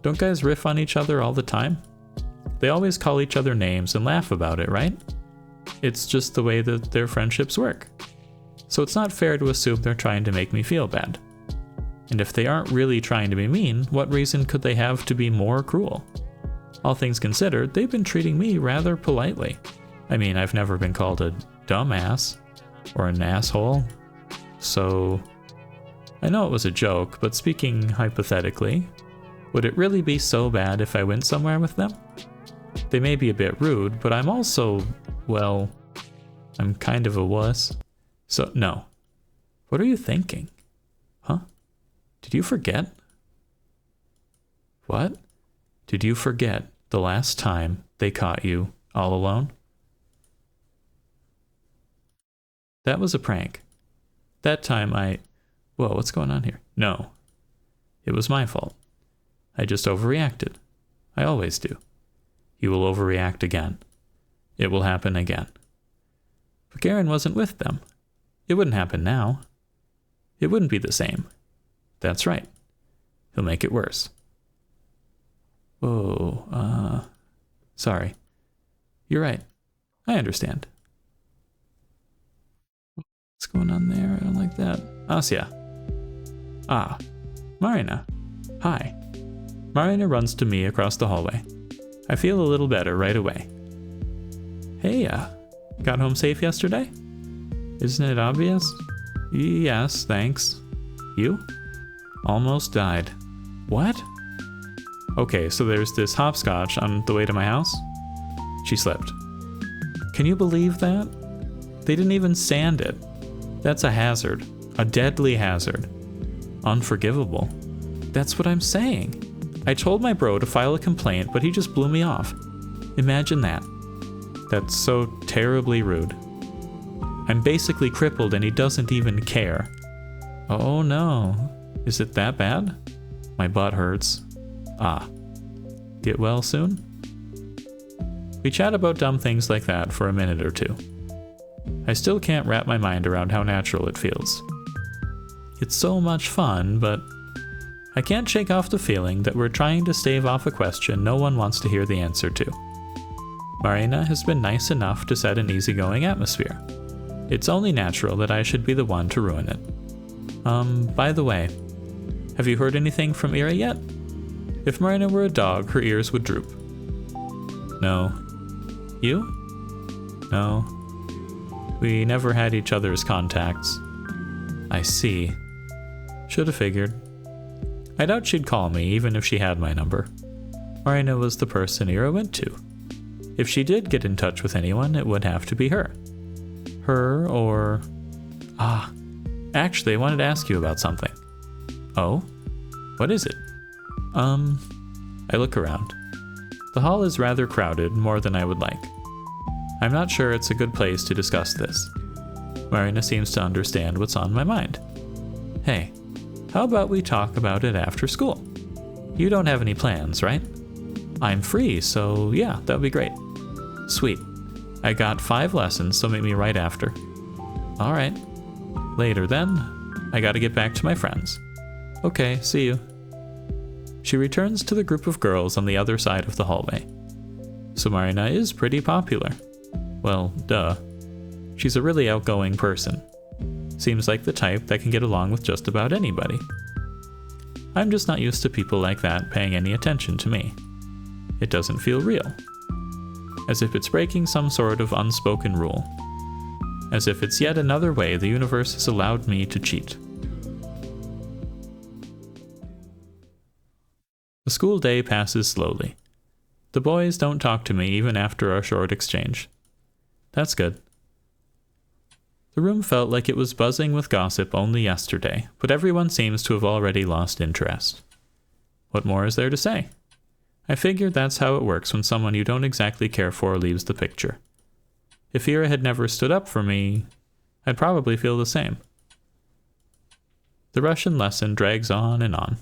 Don't guys riff on each other all the time? They always call each other names and laugh about it, right? It's just the way that their friendships work. So it's not fair to assume they're trying to make me feel bad. And if they aren't really trying to be mean, what reason could they have to be more cruel? All things considered, they've been treating me rather politely. I mean, I've never been called a dumbass or an asshole. So, I know it was a joke, but speaking hypothetically, would it really be so bad if I went somewhere with them? They may be a bit rude, but I'm also, well, I'm kind of a wuss. So, no. What are you thinking? Huh? Did you forget? What? Did you forget the last time they caught you all alone? That was a prank. That time Whoa, what's going on here? No. It was my fault. I just overreacted. I always do. You will overreact again. It will happen again. But Garen wasn't with them. It wouldn't happen now. It wouldn't be the same. That's right. He'll make it worse. Oh, sorry. You're right. I understand. What's going on there? I don't like that. Asya. Ah, Marina. Hi. Marina runs to me across the hallway. I feel a little better right away. Hey, got home safe yesterday? Isn't it obvious? Yes, thanks. You? Almost died. What? Okay, so there's this hopscotch on the way to my house. She slipped. Can you believe that? They didn't even sand it. That's a hazard. A deadly hazard. Unforgivable. That's what I'm saying. I told my bro to file a complaint, but he just blew me off. Imagine that. That's so terribly rude. I'm basically crippled and he doesn't even care. Oh no. Is it that bad? My butt hurts. Ah. Get well soon? We chat about dumb things like that for a minute or two. I still can't wrap my mind around how natural it feels. It's so much fun, but I can't shake off the feeling that we're trying to stave off a question no one wants to hear the answer to. Marina has been nice enough to set an easygoing atmosphere. It's only natural that I should be the one to ruin it. By the way, have you heard anything from Ira yet? If Marina were a dog, her ears would droop. No. You? No. We never had each other's contacts. I see. Should have figured. I doubt she'd call me, even if she had my number. Marina was the person Ira went to. If she did get in touch with anyone, it would have to be her. Her or... Actually, I wanted to ask you about something. Oh? What is it? I look around. The hall is rather crowded, more than I would like. I'm not sure it's a good place to discuss this. Marina seems to understand what's on my mind. Hey, how about we talk about it after school? You don't have any plans, right? I'm free, so yeah, that would be great. Sweet. I got 5 lessons, so meet me right after. Alright. Later then. I gotta get back to my friends. Okay, see you. She returns to the group of girls on the other side of the hallway. So Marina is pretty popular. Well, duh. She's a really outgoing person. Seems like the type that can get along with just about anybody. I'm just not used to people like that paying any attention to me. It doesn't feel real. As if it's breaking some sort of unspoken rule. As if it's yet another way the universe has allowed me to cheat. The school day passes slowly. The boys don't talk to me even after our short exchange. That's good. The room felt like it was buzzing with gossip only yesterday, but everyone seems to have already lost interest. What more is there to say? I figured that's how it works when someone you don't exactly care for leaves the picture. If Ira had never stood up for me, I'd probably feel the same. The Russian lesson drags on and on.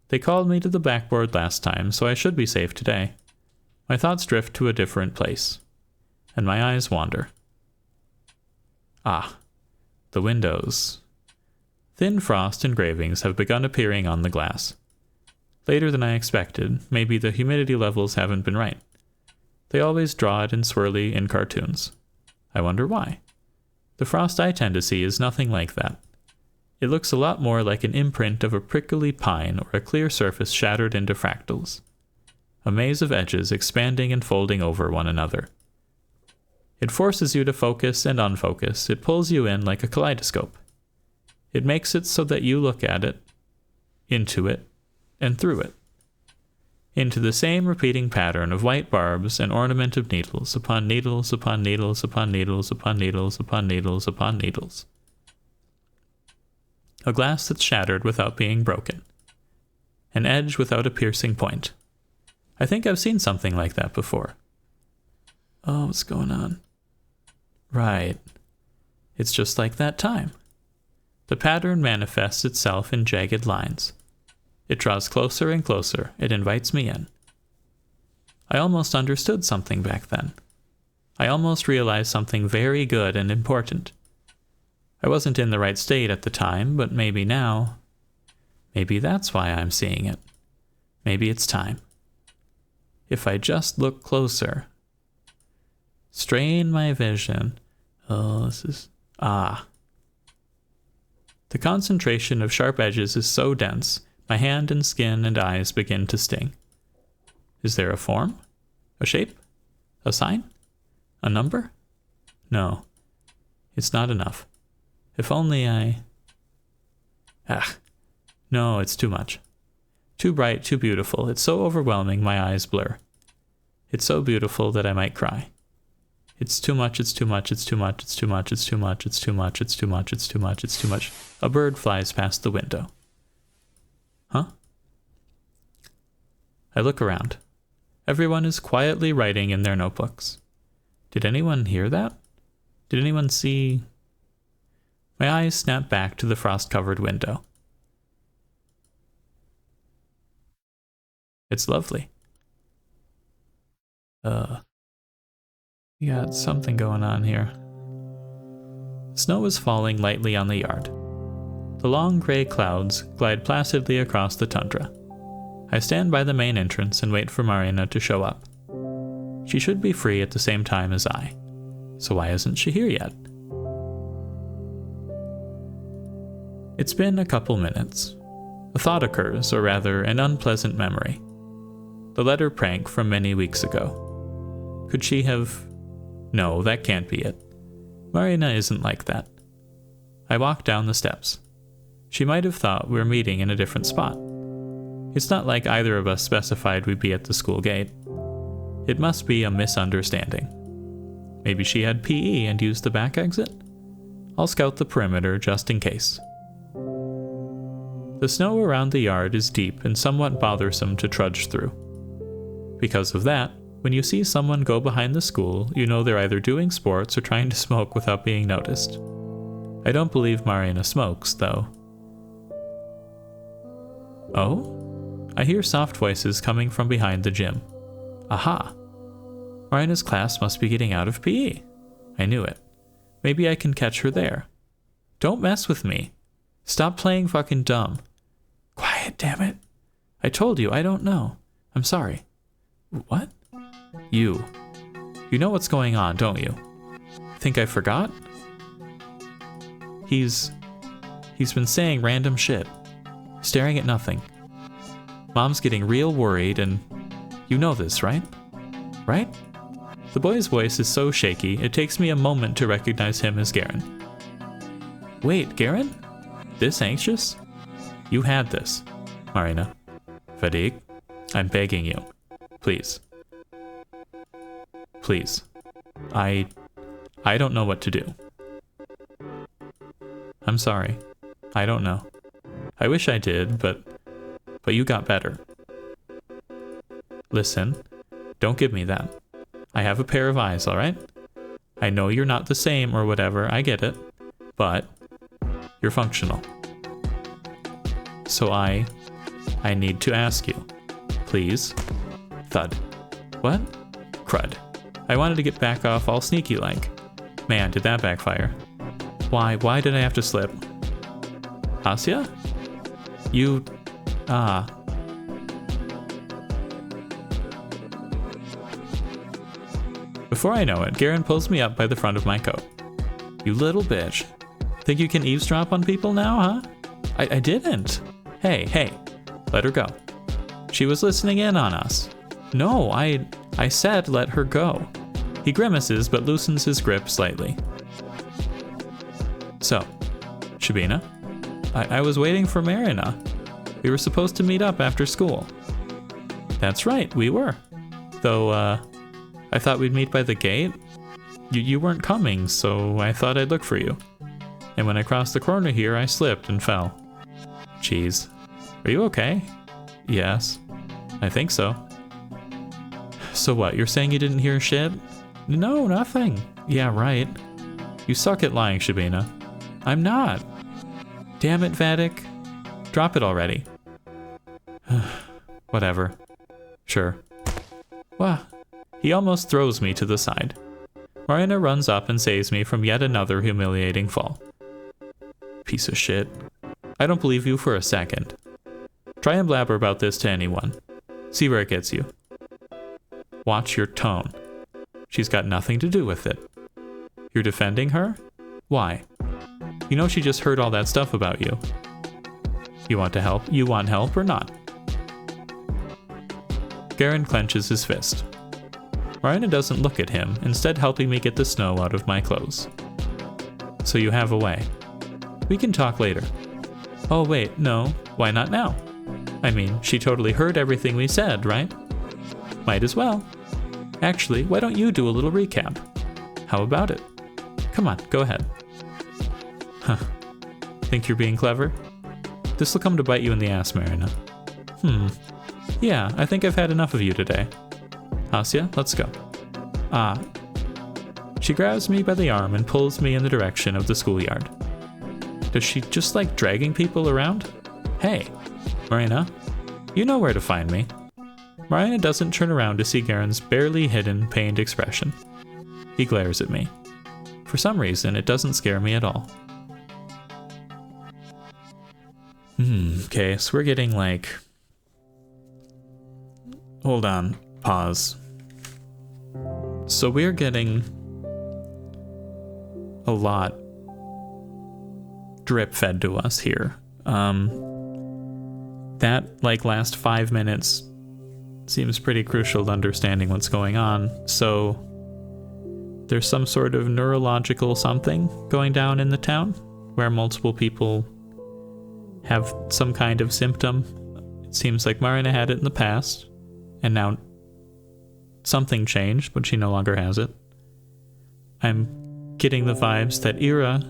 They called me to the backboard last time, so I should be safe today. My thoughts drift to a different place, and my eyes wander. Ah, the windows. Thin frost engravings have begun appearing on the glass. Later than I expected, maybe the humidity levels haven't been right. They always draw it in swirly in cartoons. I wonder why. The frost I tend to see is nothing like that. It looks a lot more like an imprint of a prickly pine or a clear surface shattered into fractals. A maze of edges expanding and folding over one another. It forces you to focus and unfocus. It pulls you in like a kaleidoscope. It makes it so that you look at it, into it, and through it. Into the same repeating pattern of white barbs and ornament of needles upon needles upon needles upon needles upon needles upon needles upon needles. A glass that's shattered without being broken. An edge without a piercing point. I think I've seen something like that before. Oh, what's going on? Right. It's just like that time. The pattern manifests itself in jagged lines. It draws closer and closer. It invites me in. I almost understood something back then. I almost realized something very good and important. I wasn't in the right state at the time, but maybe now. Maybe that's why I'm seeing it. Maybe it's time. If I just look closer. Strain my vision. Oh, this is... Ah. The concentration of sharp edges is so dense, my hand and skin and eyes begin to sting. Is there a form? A shape? A sign? A number? No. It's not enough. If only I... No, it's too much. Too bright, too beautiful. It's so overwhelming my eyes blur. It's so beautiful that I might cry. It's too much, it's too much, it's too much, it's too much, it's too much, it's too much, it's too much, it's too much, it's too much. A bird flies past the window. Huh? I look around. Everyone is quietly writing in their notebooks. Did anyone hear that? Did anyone see... My eyes snap back to the frost-covered window. It's lovely. You got something going on here. Snow is falling lightly on the yard. The long gray clouds glide placidly across the tundra. I stand by the main entrance and wait for Marina to show up. She should be free at the same time as I. So why isn't she here yet? It's been a couple minutes. A thought occurs, or rather, an unpleasant memory. The letter prank from many weeks ago. Could she have... No, that can't be it. Marina isn't like that. I walk down the steps. She might have thought we were meeting in a different spot. It's not like either of us specified we'd be at the school gate. It must be a misunderstanding. Maybe she had PE and used the back exit? I'll scout the perimeter just in case. The snow around the yard is deep and somewhat bothersome to trudge through. Because of that, when you see someone go behind the school, you know they're either doing sports or trying to smoke without being noticed. I don't believe Marina smokes, though. Oh? I hear soft voices coming from behind the gym. Aha! Marina's class must be getting out of PE. I knew it. Maybe I can catch her there. Don't mess with me. Stop playing fucking dumb. Quiet, damn it. I told you, I don't know. I'm sorry. What? You. You know what's going on, don't you? Think I forgot? He's been saying random shit. Staring at nothing. Mom's getting real worried and you know this, right? Right? The boy's voice is so shaky, it takes me a moment to recognize him as Garen. Wait, Garen? This anxious? You had this, Marina. Fatigue, I'm begging you. Please. Please. I don't know what to do. I'm sorry. I don't know. I wish I did, but you got better. Listen, don't give me that. I have a pair of eyes, alright? I know you're not the same or whatever, I get it, but you're functional. So I need to ask you. Please? Thud. What? Crud. I wanted to get back off all sneaky like. Man, did that backfire. Why did I have to slip? Asya? You... Before I know it, Garen pulls me up by the front of my coat. You little bitch. Think you can eavesdrop on people now, huh? I didn't. Hey, let her go. She was listening in on us. No, I said let her go. He grimaces but loosens his grip slightly. So, Shabina, I was waiting for Marina. We were supposed to meet up after school. That's right, we were. Though, I thought we'd meet by the gate. You weren't coming, so I thought I'd look for you. And when I crossed the corner here, I slipped and fell. Jeez. Are you okay? Yes. I think so. So what, you're saying you didn't hear shit? No, nothing. Yeah, right. You suck at lying, Shabina. I'm not. Damn it, Vatic. Drop it already. Whatever. Sure. Wah. He almost throws me to the side. Marina runs up and saves me from yet another humiliating fall. Piece of shit. I don't believe you for a second. Try and blabber about this to anyone. See where it gets you. Watch your tone. She's got nothing to do with it. You're defending her? Why? You know she just heard all that stuff about you. You want to help? You want help or not? Garen clenches his fist. Marina doesn't look at him, instead helping me get the snow out of my clothes. So you have a way. We can talk later. Oh wait, no, why not now? I mean, she totally heard everything we said, right? Might as well. Actually, why don't you do a little recap? How about it? Come on, go ahead. Huh. Think you're being clever? This'll come to bite you in the ass, Marina. Yeah, I think I've had enough of you today. Asya, let's go. She grabs me by the arm and pulls me in the direction of the schoolyard. Does she just like dragging people around? Hey, Marina, you know where to find me. Marina doesn't turn around to see Garen's barely hidden, pained expression. He glares at me. For some reason, it doesn't scare me at all. Okay, so we're getting like... Hold on. Pause. So we're getting a lot drip fed to us here. That like last 5 minutes seems pretty crucial to understanding what's going on. So there's some sort of neurological something going down in the town where multiple people have some kind of symptom. It seems like Marina had it in the past, and now something changed, but she no longer has it. I'm getting the vibes that Ira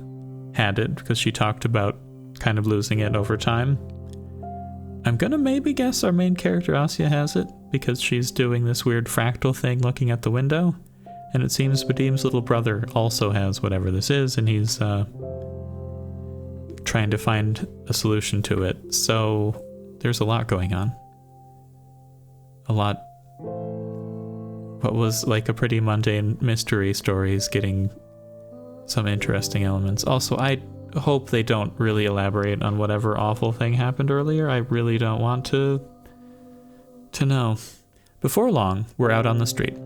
had it because she talked about kind of losing it over time. I'm gonna maybe guess our main character Asya has it because she's doing this weird fractal thing looking at the window, and it seems Badim's little brother also has whatever this is, and he's trying to find a solution to it. So there's a lot going on. A lot. What was like a pretty mundane mystery story is getting some interesting elements. Also, I hope they don't really elaborate on whatever awful thing happened earlier. I really don't want to know. Before long, we're out on the street.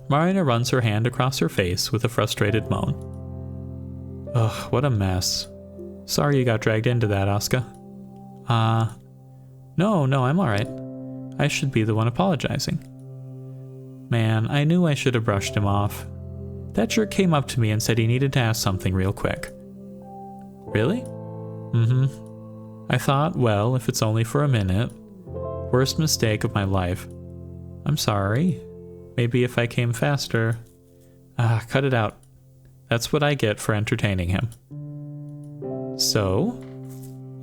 Marina runs her hand across her face with a frustrated moan. Ugh, what a mess. Sorry you got dragged into that, Asya. No, I'm alright. I should be the one apologizing. Man, I knew I should have brushed him off. That jerk came up to me and said he needed to ask something real quick. Really? Mm-hmm. I thought, well, if it's only for a minute. Worst mistake of my life. I'm sorry. Maybe if I came faster. Cut it out. That's what I get for entertaining him. So,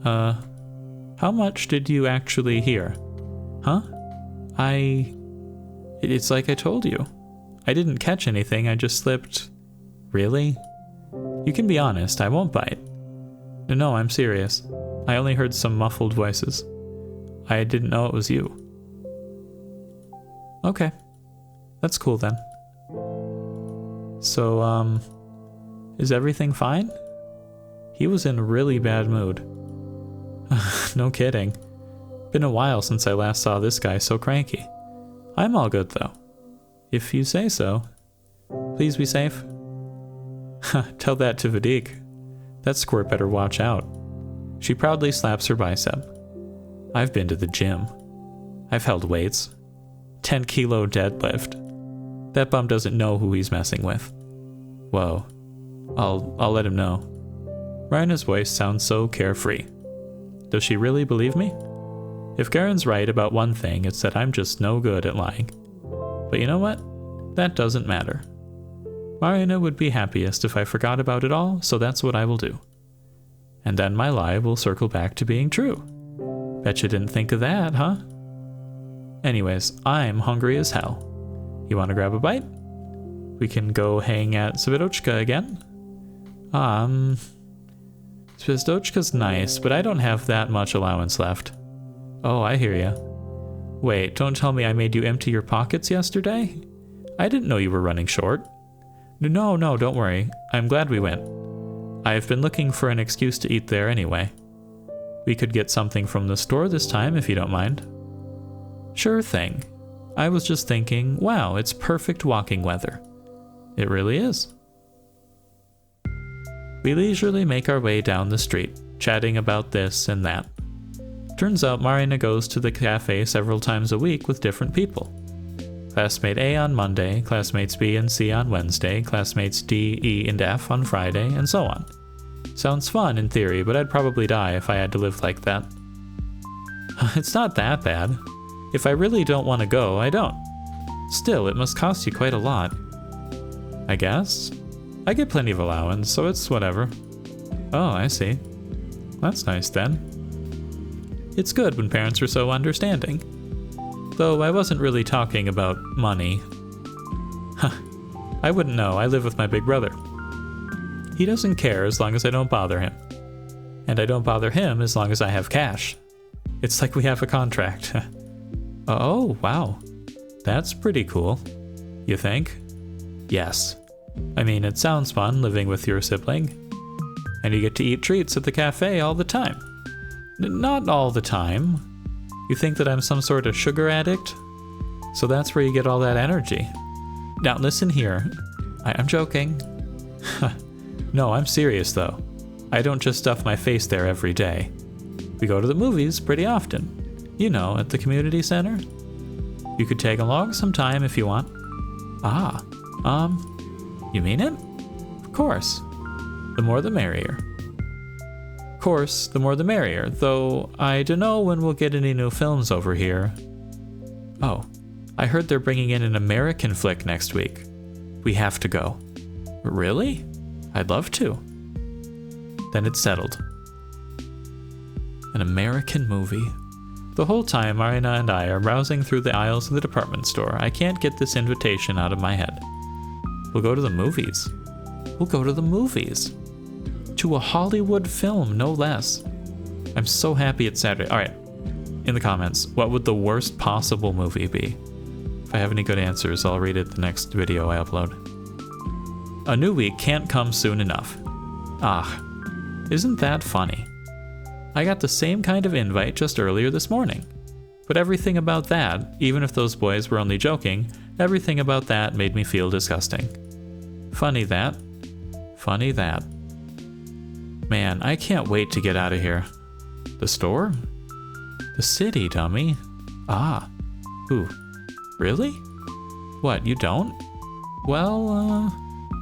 how much did you actually hear? Huh? It's like I told you. I didn't catch anything, I just slipped. Really? You can be honest, I won't bite. No, I'm serious. I only heard some muffled voices. I didn't know it was you. Okay. That's cool then. So, is everything fine? He was in a really bad mood. No kidding. Been a while since I last saw this guy so cranky. I'm all good though. If you say so. Please be safe. Tell that to Vadik. That squirt better watch out. She proudly slaps her bicep. I've been to the gym. I've held weights. 10-kilo deadlift. That bum doesn't know who he's messing with. Whoa. I'll let him know. Marina's voice sounds so carefree. Does she really believe me? If Garen's right about one thing, it's that I'm just no good at lying. But you know what? That doesn't matter. Marina would be happiest if I forgot about it all, so that's what I will do. And then my lie will circle back to being true. Bet you didn't think of that, huh? Anyways, I'm hungry as hell. You want to grab a bite? We can go hang at Z.A.T.O again? Z.A.T.O's nice, but I don't have that much allowance left. Oh, I hear ya. Wait, don't tell me I made you empty your pockets yesterday? I didn't know you were running short. No, don't worry. I'm glad we went. I've been looking for an excuse to eat there anyway. We could get something from the store this time if you don't mind. Sure thing. I was just thinking, wow, it's perfect walking weather. It really is. We leisurely make our way down the street, chatting about this and that. Turns out Marina goes to the cafe several times a week with different people. Classmate A on Monday, classmates B and C on Wednesday, classmates D, E, and F on Friday, and so on. Sounds fun in theory, but I'd probably die if I had to live like that. It's not that bad. If I really don't want to go, I don't. Still, it must cost you quite a lot. I guess? I get plenty of allowance, so it's whatever. Oh, I see. That's nice then. It's good when parents are so understanding. Though I wasn't really talking about money. I wouldn't know, I live with my big brother. He doesn't care as long as I don't bother him. And I don't bother him as long as I have cash. It's like we have a contract. Oh, wow. That's pretty cool. You think? Yes. I mean, it sounds fun living with your sibling. And you get to eat treats at the cafe all the time. Not all the time. You think that I'm some sort of sugar addict? So that's where you get all that energy. Now listen here. I'm joking. No, I'm serious though. I don't just stuff my face there every day. We go to the movies pretty often. You know, at the community center. You could tag along sometime if you want. You mean it? Of course. The more the merrier. Of course, the more the merrier, though I dunno when we'll get any new films over here. Oh, I heard they're bringing in an American flick next week. We have to go. Really? I'd love to. Then it's settled. An American movie. The whole time Marina and I are browsing through the aisles of the department store, I can't get this invitation out of my head. We'll go to the movies. We'll go to the movies. To a Hollywood film, no less. I'm so happy it's Saturday. Alright, in the comments, what would the worst possible movie be? If I have any good answers, I'll read it the next video I upload. A new week can't come soon enough. Ah, isn't that funny? I got the same kind of invite just earlier this morning. But everything about that, even if those boys were only joking, everything about that made me feel disgusting. Funny that. Funny that. Man, I can't wait to get out of here. The store? The city, dummy. Ah. Ooh. Really? What, you don't? Well,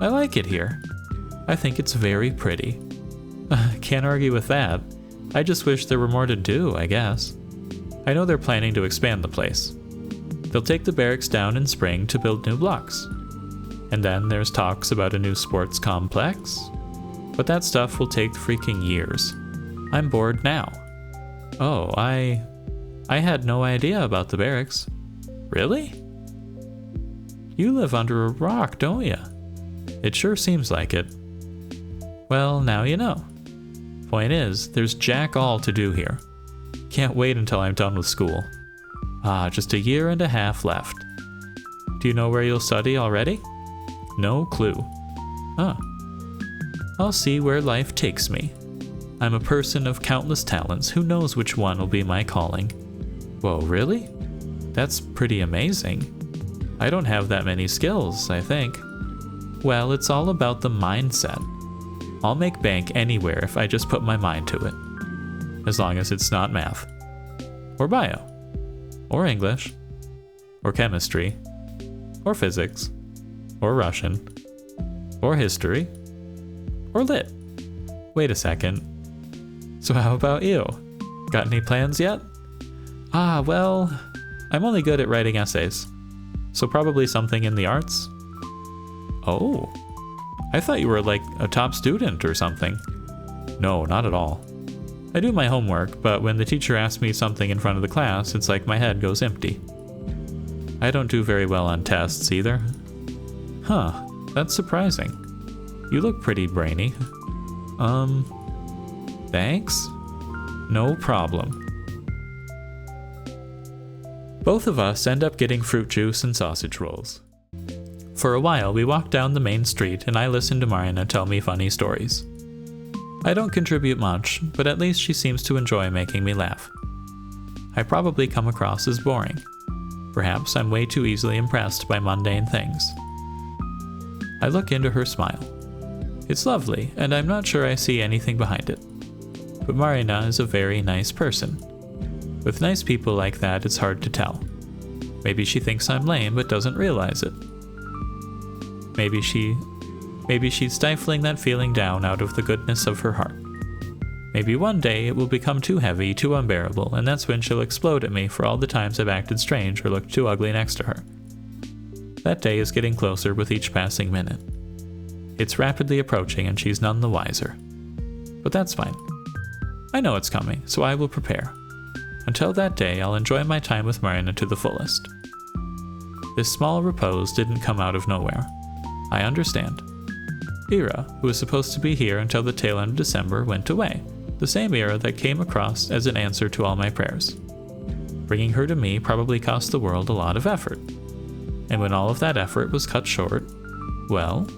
I like it here. I think it's very pretty. Can't argue with that. I just wish there were more to do, I guess. I know they're planning to expand the place. They'll take the barracks down in spring to build new blocks. And then there's talks about a new sports complex. But that stuff will take freaking years. I'm bored now. Oh, I had no idea about the barracks. Really? You live under a rock, don't you? It sure seems like it. Well, now you know. Point is, there's jack all to do here. Can't wait until I'm done with school. Ah, just a year and a half left. Do you know where you'll study already? No clue. Ah. I'll see where life takes me. I'm a person of countless talents. Who knows which one will be my calling? Whoa, really? That's pretty amazing. I don't have that many skills, I think. Well, it's all about the mindset. I'll make bank anywhere if I just put my mind to it. As long as it's not math. Or bio. Or English. Or chemistry. Or physics. Or Russian. Or history. Or lit. Wait a second. So how about you? Got any plans yet? Ah, well, I'm only good at writing essays. So probably something in the arts? Oh. I thought you were like a top student or something. No, not at all. I do my homework, but when the teacher asks me something in front of the class, it's like my head goes empty. I don't do very well on tests either. Huh, that's surprising. You look pretty brainy. Thanks? No problem. Both of us end up getting fruit juice and sausage rolls. For a while, we walked down the main street and I listened to Marina tell me funny stories. I don't contribute much, but at least she seems to enjoy making me laugh. I probably come across as boring. Perhaps I'm way too easily impressed by mundane things. I look into her smile. It's lovely, and I'm not sure I see anything behind it. But Marina is a very nice person. With nice people like that, it's hard to tell. Maybe she thinks I'm lame but doesn't realize it. Maybe she's stifling that feeling down out of the goodness of her heart. Maybe one day it will become too heavy, too unbearable, and that's when she'll explode at me for all the times I've acted strange or looked too ugly next to her. That day is getting closer with each passing minute. It's rapidly approaching and she's none the wiser. But that's fine. I know it's coming, so I will prepare. Until that day, I'll enjoy my time with Marina to the fullest. This small repose didn't come out of nowhere. I understand. Ira, who was supposed to be here until the tail end of December, went away. The same Ira that came across as an answer to all my prayers. Bringing her to me probably cost the world a lot of effort. And when all of that effort was cut short, well,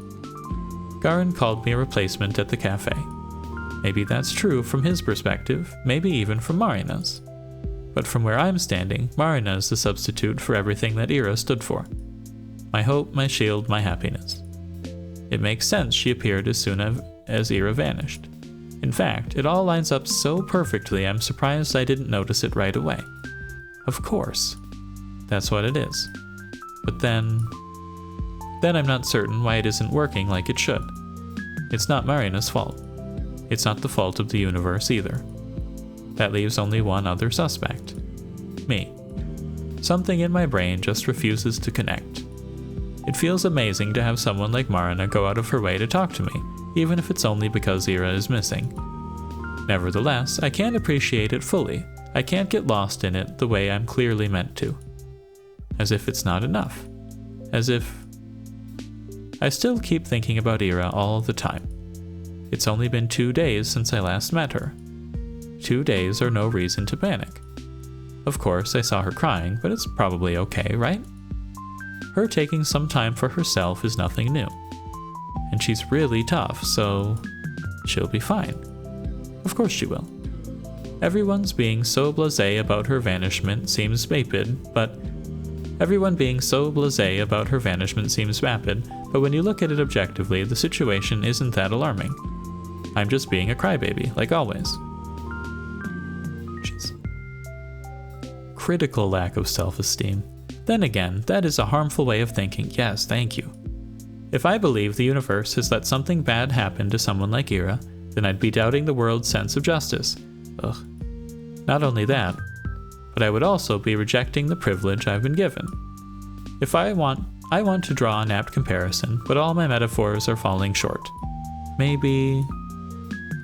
Garin called me a replacement at the cafe. Maybe that's true from his perspective, maybe even from Marina's. But from where I'm standing, Marina is the substitute for everything that Ira stood for. My hope, my shield, my happiness. It makes sense she appeared as soon as Ira vanished. In fact, it all lines up so perfectly I'm surprised I didn't notice it right away. Of course. That's what it is. But then I'm not certain why it isn't working like it should. It's not Marina's fault. It's not the fault of the universe either. That leaves only one other suspect. Me. Something in my brain just refuses to connect. It feels amazing to have someone like Marina go out of her way to talk to me, even if it's only because Ira is missing. Nevertheless, I can't appreciate it fully. I can't get lost in it the way I'm clearly meant to. As if it's not enough. As if I still keep thinking about Ira all the time. It's only been 2 days since I last met her. 2 days are no reason to panic. Of course, I saw her crying, but it's probably okay, right? Her taking some time for herself is nothing new. And she's really tough, so she'll be fine. Of course she will. Everyone's being so blasé about her vanishment seems vapid, but when you look at it objectively, the situation isn't that alarming. I'm just being a crybaby, like always. Jeez. Critical lack of self-esteem. Then again, that is a harmful way of thinking. Yes, thank you. If I believe the universe has let something bad happen to someone like Ira, then I'd be doubting the world's sense of justice. Ugh. Not only that, but I would also be rejecting the privilege I've been given. If I want to draw an apt comparison, but all my metaphors are falling short. Maybe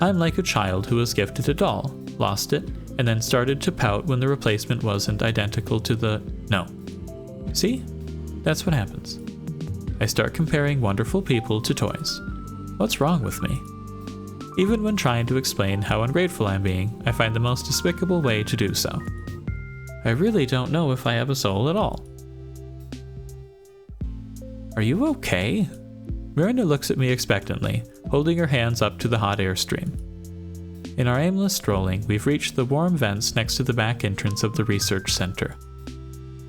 I'm like a child who was gifted a doll, lost it, and then started to pout when the replacement wasn't identical to the... No. See? That's what happens. I start comparing wonderful people to toys. What's wrong with me? Even when trying to explain how ungrateful I'm being, I find the most despicable way to do so. I really don't know if I have a soul at all. Are you okay? Marina looks at me expectantly, holding her hands up to the hot air stream. In our aimless strolling, we've reached the warm vents next to the back entrance of the research center.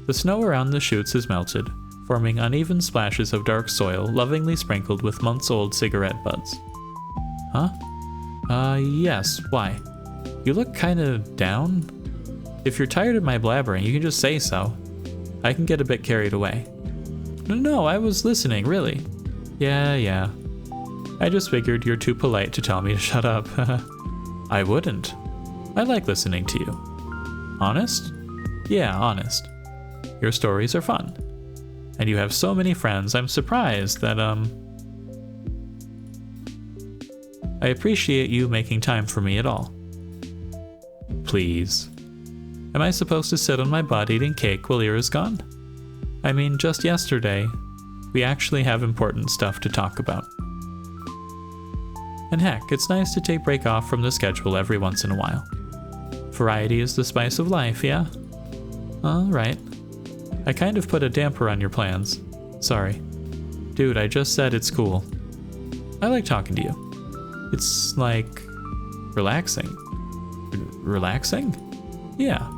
The snow around the chutes has melted, forming uneven splashes of dark soil lovingly sprinkled with months-old cigarette butts. Huh? Yes, why? You look kinda down? If you're tired of my blabbering, you can just say so. I can get a bit carried away. No, I was listening, really. Yeah. I just figured you're too polite to tell me to shut up. I wouldn't. I like listening to you. Honest? Yeah, honest. Your stories are fun. And you have so many friends, I'm surprised that, I appreciate you making time for me at all. Please. Am I supposed to sit on my butt eating cake while Ira's gone? I mean, just yesterday, we actually have important stuff to talk about. And heck, it's nice to take break off from the schedule every once in a while. Variety is the spice of life, yeah? Alright. I kind of put a damper on your plans. Sorry. Dude, I just said it's cool. I like talking to you. It's like... relaxing. Relaxing? Yeah.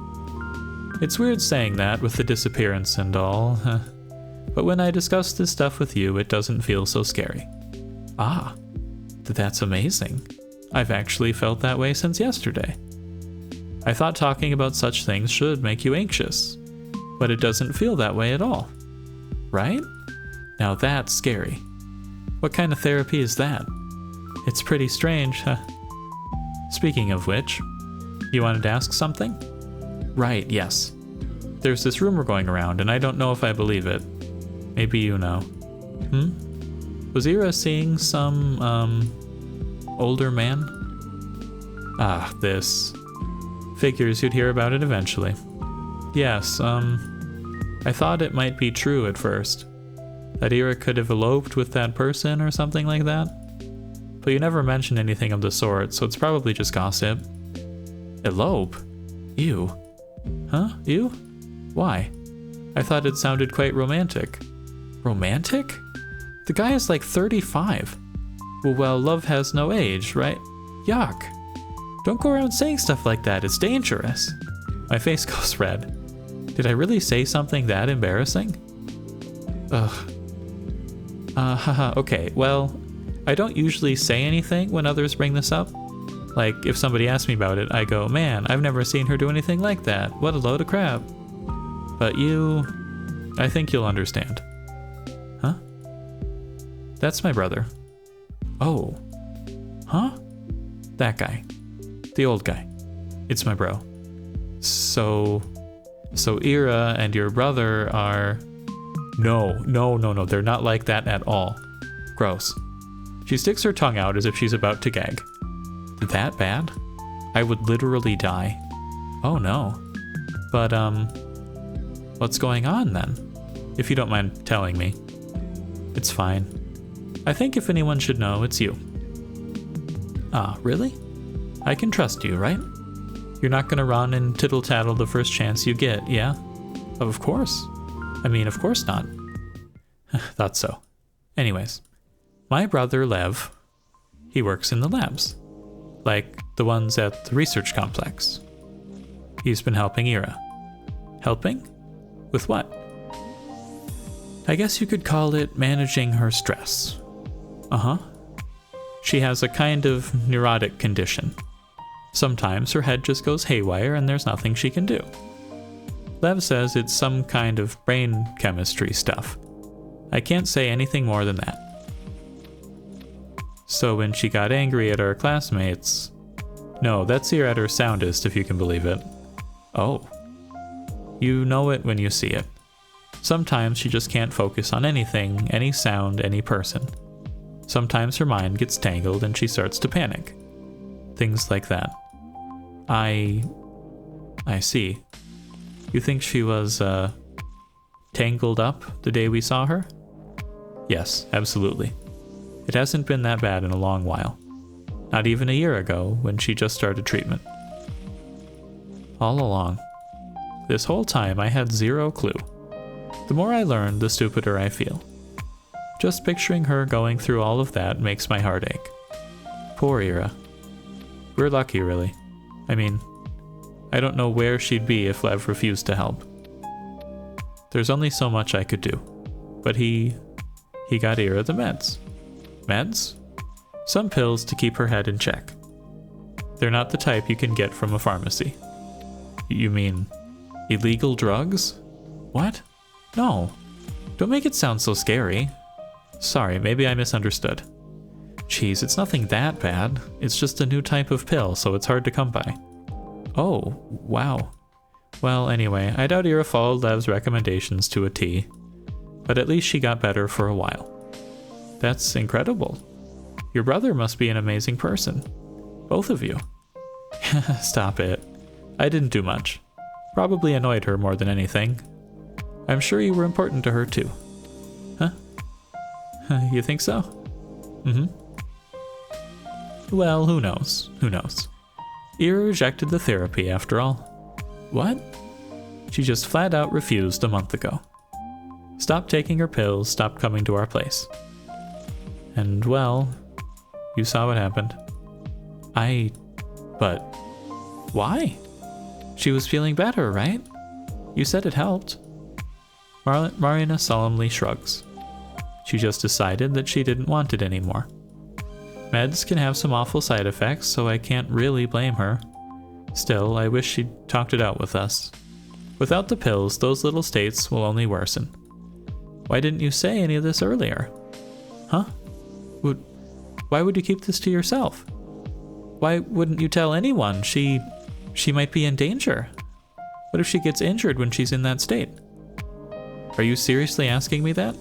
It's weird saying that with the disappearance and all, but when I discuss this stuff with you, it doesn't feel so scary. Ah, that's amazing. I've actually felt that way since yesterday. I thought talking about such things should make you anxious, but it doesn't feel that way at all. Right? Now that's scary. What kind of therapy is that? It's pretty strange, huh? Speaking of which, you wanted to ask something? Right, yes. There's this rumor going around, and I don't know if I believe it. Maybe you know. Was Ira seeing some, older man? Ah, this. Figures you'd hear about it eventually. Yes, I thought it might be true at first. That Ira could have eloped with that person or something like that. But you never mentioned anything of the sort, so it's probably just gossip. Elope? Ew. Huh? Ew? Why? I thought it sounded quite romantic. Romantic? The guy is like 35. Well, love has no age, right? Yuck. Don't go around saying stuff like that, it's dangerous. My face goes red. Did I really say something that embarrassing? Ugh. Haha, okay, well, I don't usually say anything when others bring this up. Like, if somebody asks me about it, I go, man, I've never seen her do anything like that. What a load of crap. But you... I think you'll understand. Huh? That's my brother. Oh. Huh? That guy. The old guy. It's my bro. So Ira and your brother are... No, they're not like that at all. Gross. She sticks her tongue out as if she's about to gag. That bad? I would literally die. Oh no. But, what's going on then? If you don't mind telling me. It's fine. I think if anyone should know, it's you. Ah, really? I can trust you, right? You're not gonna run and tittle-tattle the first chance you get, yeah? Of course. I mean, of course not. Thought so. Anyways, my brother Lev, he works in the labs. Like the ones at the research complex. He's been helping Ira. Helping? With what? I guess you could call it managing her stress. Uh-huh. She has a kind of neurotic condition. Sometimes her head just goes haywire and there's nothing she can do. Lev says it's some kind of brain chemistry stuff. I can't say anything more than that. So when she got angry at our classmates... No, that's her at her soundest, if you can believe it. Oh. You know it when you see it. Sometimes she just can't focus on anything, any sound, any person. Sometimes her mind gets tangled and she starts to panic. Things like that. I see. You think she was, tangled up the day we saw her? Yes, absolutely. It hasn't been that bad in a long while. Not even a year ago, when she just started treatment. All along. This whole time I had zero clue. The more I learn, the stupider I feel. Just picturing her going through all of that makes my heart ache. Poor Ira. We're lucky, really. I mean, I don't know where she'd be if Lev refused to help. There's only so much I could do. But he got Ira the meds. Meds? Some pills to keep her head in check. They're not the type you can get from a pharmacy. You mean illegal drugs? What? No. Don't make it sound so scary. Sorry, maybe I misunderstood. Jeez, it's nothing that bad. It's just a new type of pill, so it's hard to come by. Oh, wow. Well, anyway, I doubt Ira followed Lev's recommendations to a T. But at least she got better for a while. That's incredible. Your brother must be an amazing person. Both of you. Stop it. I didn't do much. Probably annoyed her more than anything. I'm sure you were important to her too. Huh? You think so? Mm-hmm. Well, who knows? Who knows? Ira rejected the therapy after all. What? She just flat out refused a month ago. Stopped taking her pills, stopped coming to our place. And well, you saw what happened. But why? She was feeling better, right? You said it helped. Marina solemnly shrugs. She just decided that she didn't want it anymore. Meds can have some awful side effects, so I can't really blame her. Still, I wish she'd talked it out with us. Without the pills, those little states will only worsen. Why didn't you say any of this earlier? Huh? Why would you keep this to yourself? Why wouldn't you tell anyone? She might be in danger. What if she gets injured when she's in that state? Are you seriously asking me that?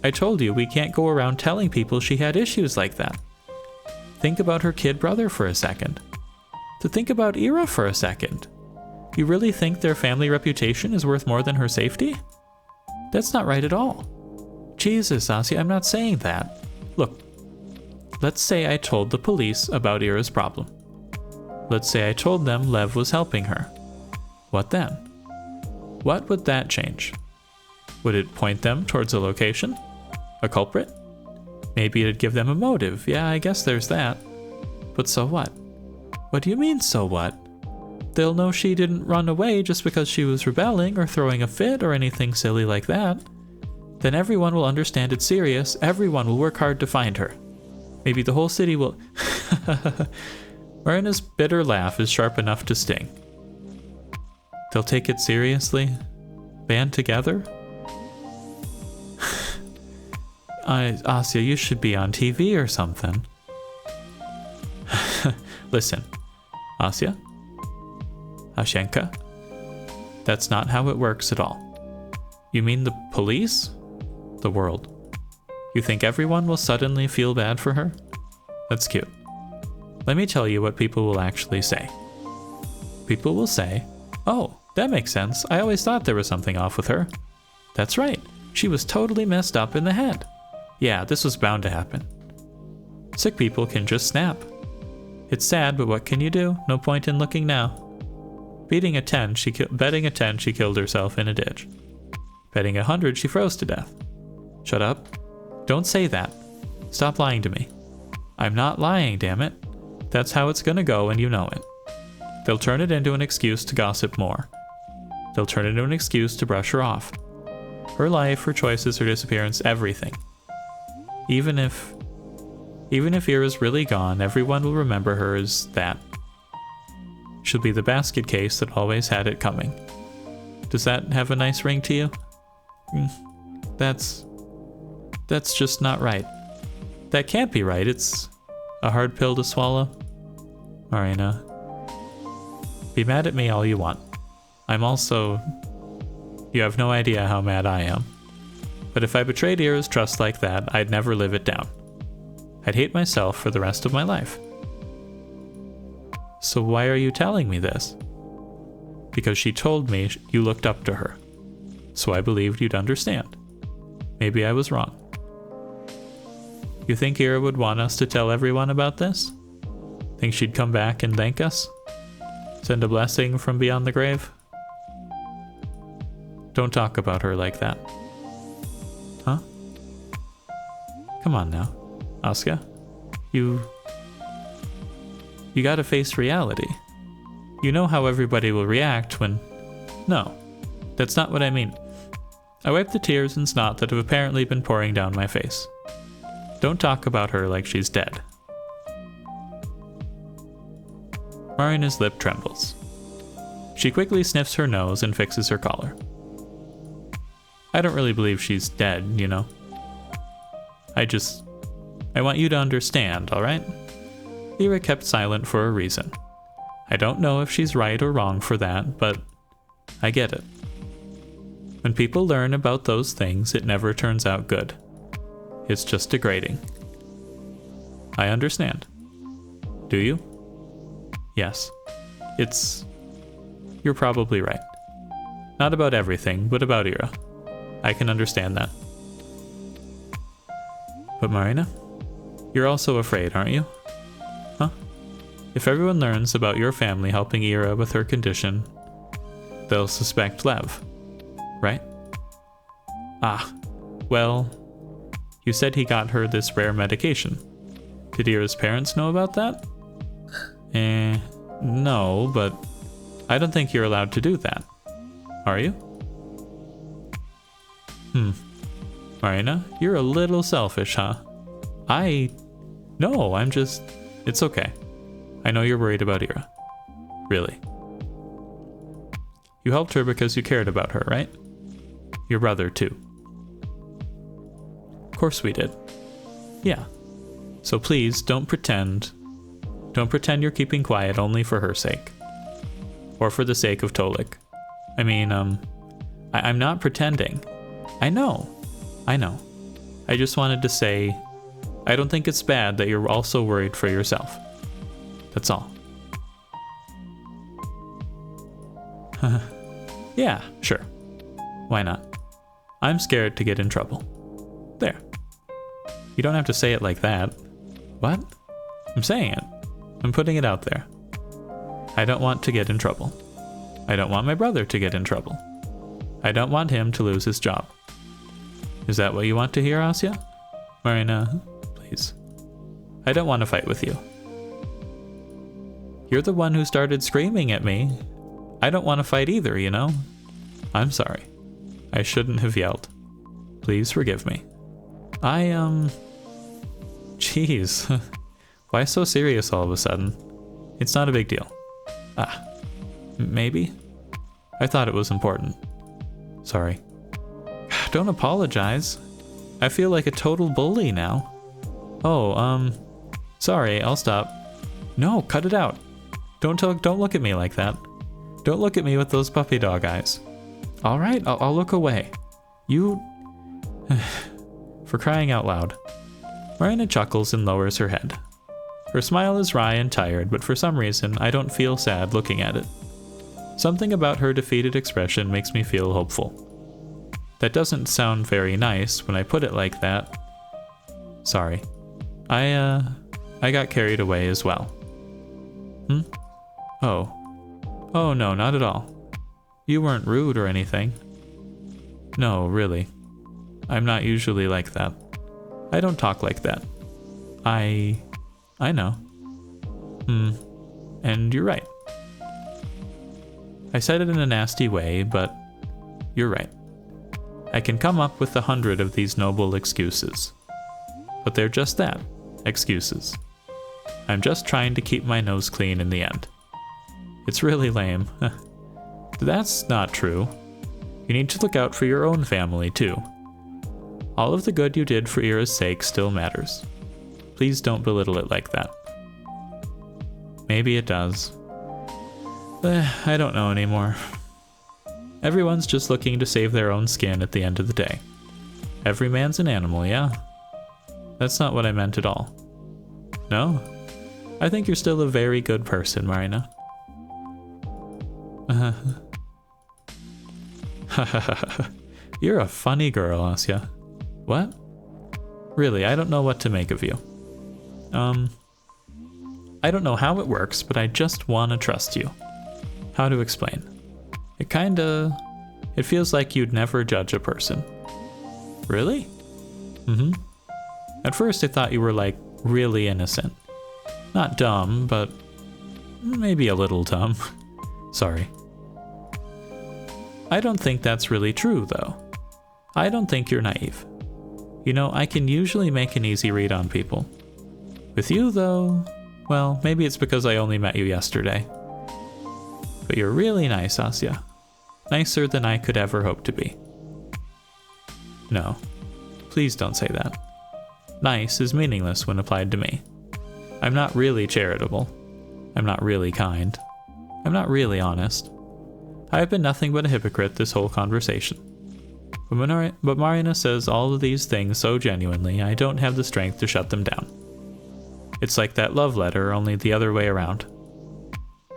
I told you we can't go around telling people she had issues like that. Think about her kid brother for a second. To think about Ira for a second. You really think their family reputation is worth more than her safety? That's not right at all. Jesus, Asya, I'm not saying that. Look, let's say I told the police about Ira's problem. Let's say I told them Lev was helping her. What then? What would that change? Would it point them towards a location? A culprit? Maybe it'd give them a motive. Yeah, I guess there's that. But so what? What do you mean, so what? They'll know she didn't run away just because she was rebelling or throwing a fit or anything silly like that. Then everyone will understand it's serious. Everyone will work hard to find her. Maybe the whole city will... Marina's bitter laugh is sharp enough to sting. They'll take it seriously? Band together? Asya, you should be on TV or something. Listen, Asya? Ashenka? That's not how it works at all. You mean the police? The world. You think everyone will suddenly feel bad for her? That's cute. Let me tell you what people will actually say. People will say, oh, that makes sense. I always thought there was something off with her. That's right. She was totally messed up in the head. Yeah, this was bound to happen. Sick people can just snap. It's sad, but what can you do? No point in looking now. Betting a 10, she killed herself in a ditch. Betting 100, she froze to death. Shut up. Don't say that. Stop lying to me. I'm not lying, damn it. That's how it's gonna go, and you know it. They'll turn it into an excuse to gossip more. They'll turn it into an excuse to brush her off. Her life, her choices, her disappearance, everything. Even if Ira's really gone, everyone will remember her as that. She'll be the basket case that always had it coming. Does that have a nice ring to you? That's just not right. That can't be right. It's a hard pill to swallow. Marina, be mad at me all you want. You have no idea how mad I am. But if I betrayed Ira's trust like that, I'd never live it down. I'd hate myself for the rest of my life. So why are you telling me this? Because she told me you looked up to her. So I believed you'd understand. Maybe I was wrong. You think Ira would want us to tell everyone about this? Think she'd come back and thank us? Send a blessing from beyond the grave? Don't talk about her like that. Huh? Come on now, Asya. You gotta face reality. You know how everybody will react when... No, that's not what I mean. I wiped the tears and snot that have apparently been pouring down my face. Don't talk about her like she's dead. Marina's lip trembles. She quickly sniffs her nose and fixes her collar. I don't really believe she's dead, you know. I want you to understand, alright? Ira kept silent for a reason. I don't know if she's right or wrong for that, but I get it. When people learn about those things, it never turns out good. It's just degrading. I understand. Do you? Yes. You're probably right. Not about everything, but about Ira. I can understand that. But Marina, you're also afraid, aren't you? Huh? If everyone learns about your family helping Ira with her condition, they'll suspect Lev, right? Ah, well, you said he got her this rare medication. Did Ira's parents know about that? No, but I don't think you're allowed to do that. Are you? Marina, you're a little selfish, huh? No, it's okay. I know you're worried about Ira. Really. You helped her because you cared about her, right? Your brother, too. Of course we did. Yeah. So please, don't pretend you're keeping quiet only for her sake. Or for the sake of Tolik. I mean, I'm not pretending. I know. I just wanted to say, I don't think it's bad that you're also worried for yourself. That's all. Yeah, sure. Why not? I'm scared to get in trouble. There. You don't have to say it like that. What? I'm saying it. I'm putting it out there. I don't want to get in trouble. I don't want my brother to get in trouble. I don't want him to lose his job. Is that what you want to hear, Asya? Marina, please. I don't want to fight with you. You're the one who started screaming at me. I don't want to fight either, you know? I'm sorry. I shouldn't have yelled. Please forgive me. Jeez. Why so serious all of a sudden? It's not a big deal. Maybe? I thought it was important. Sorry. Don't apologize. I feel like a total bully now. Oh, sorry, I'll stop. No, cut it out. Don't look at me like that. Don't look at me with those puppy dog eyes. All right, I'll look away. You... For crying out loud. Marina chuckles and lowers her head. Her smile is wry and tired, but for some reason, I don't feel sad looking at it. Something about her defeated expression makes me feel hopeful. That doesn't sound very nice when I put it like that. Sorry. I got carried away as well. Oh. Oh no, not at all. You weren't rude or anything. No, really. I'm not usually like that. I don't talk like that. I know. And you're right. I said it in a nasty way, but you're right. I can come up with 100 of these noble excuses. But they're just that, excuses. I'm just trying to keep my nose clean in the end. It's really lame. That's not true. You need to look out for your own family, too. All of the good you did for Ira's sake still matters. Please don't belittle it like that. Maybe it does. I don't know anymore. Everyone's just looking to save their own skin at the end of the day. Every man's an animal, yeah? That's not what I meant at all. No? I think you're still a very good person, Marina. You're a funny girl, Asya. What? Really, I don't know what to make of you. I don't know how it works, but I just want to trust you. How to explain? It feels like you'd never judge a person. Really? At first I thought you were like really innocent. Not dumb, but maybe a little dumb. Sorry. I don't think that's really true, though. I don't think you're naive. You know, I can usually make an easy read on people. With you, though, well, maybe it's because I only met you yesterday. But you're really nice, Asya. Nicer than I could ever hope to be. No, please don't say that. Nice is meaningless when applied to me. I'm not really charitable. I'm not really kind. I'm not really honest. I have been nothing but a hypocrite this whole conversation. But Marina says all of these things so genuinely, I don't have the strength to shut them down. It's like that love letter, only the other way around.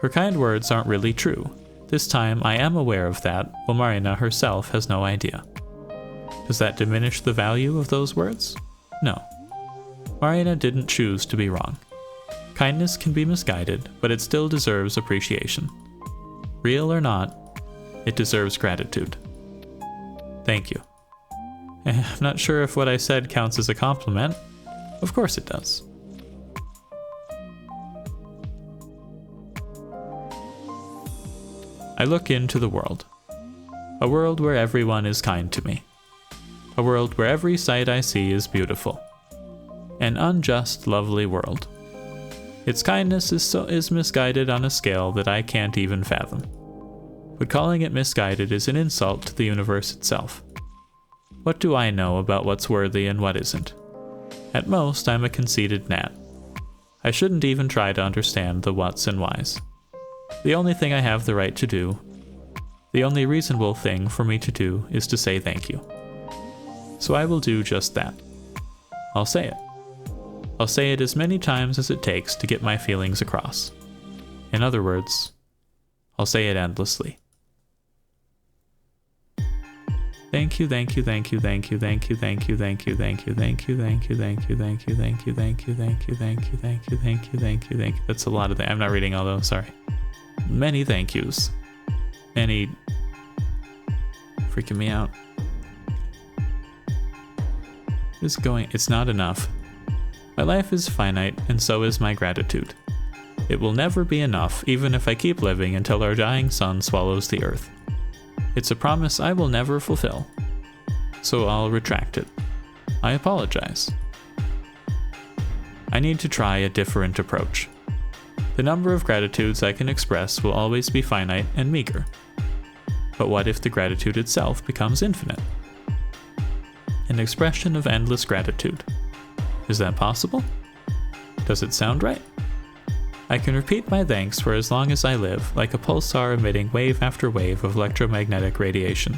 Her kind words aren't really true. This time I am aware of that, while Marina herself has no idea. Does that diminish the value of those words? No. Marina didn't choose to be wrong. Kindness can be misguided, but it still deserves appreciation. Real or not, it deserves gratitude. Thank you. I'm not sure if what I said counts as a compliment. Of course it does. I look into the world. A world where everyone is kind to me. A world where every sight I see is beautiful. An unjust, lovely world. Its kindness is misguided on a scale that I can't even fathom. But calling it misguided is an insult to the universe itself. What do I know about what's worthy and what isn't? At most, I'm a conceited gnat. I shouldn't even try to understand the whats and whys. The only thing I have the right to do, the only reasonable thing for me to do, is to say thank you. So I will do just that. I'll say it. I'll say it as many times as it takes to get my feelings across. In other words, I'll say it endlessly. Thank you, thank you, thank you, thank you, thank you, thank you, thank you, thank you, thank you, thank you, thank you, thank you, thank you, thank you, thank you, thank you, thank you, thank you, thank you, thank you. That's a lot of things. I'm not reading all those, sorry. Many thank yous. Many... freaking me out. It's not enough. My life is finite, and so is my gratitude. It will never be enough, even if I keep living until our dying sun swallows the earth. It's a promise I will never fulfill. So I'll retract it. I apologize. I need to try a different approach. The number of gratitudes I can express will always be finite and meager. But what if the gratitude itself becomes infinite? An expression of endless gratitude. Is that possible? Does it sound right? I can repeat my thanks for as long as I live, like a pulsar emitting wave after wave of electromagnetic radiation.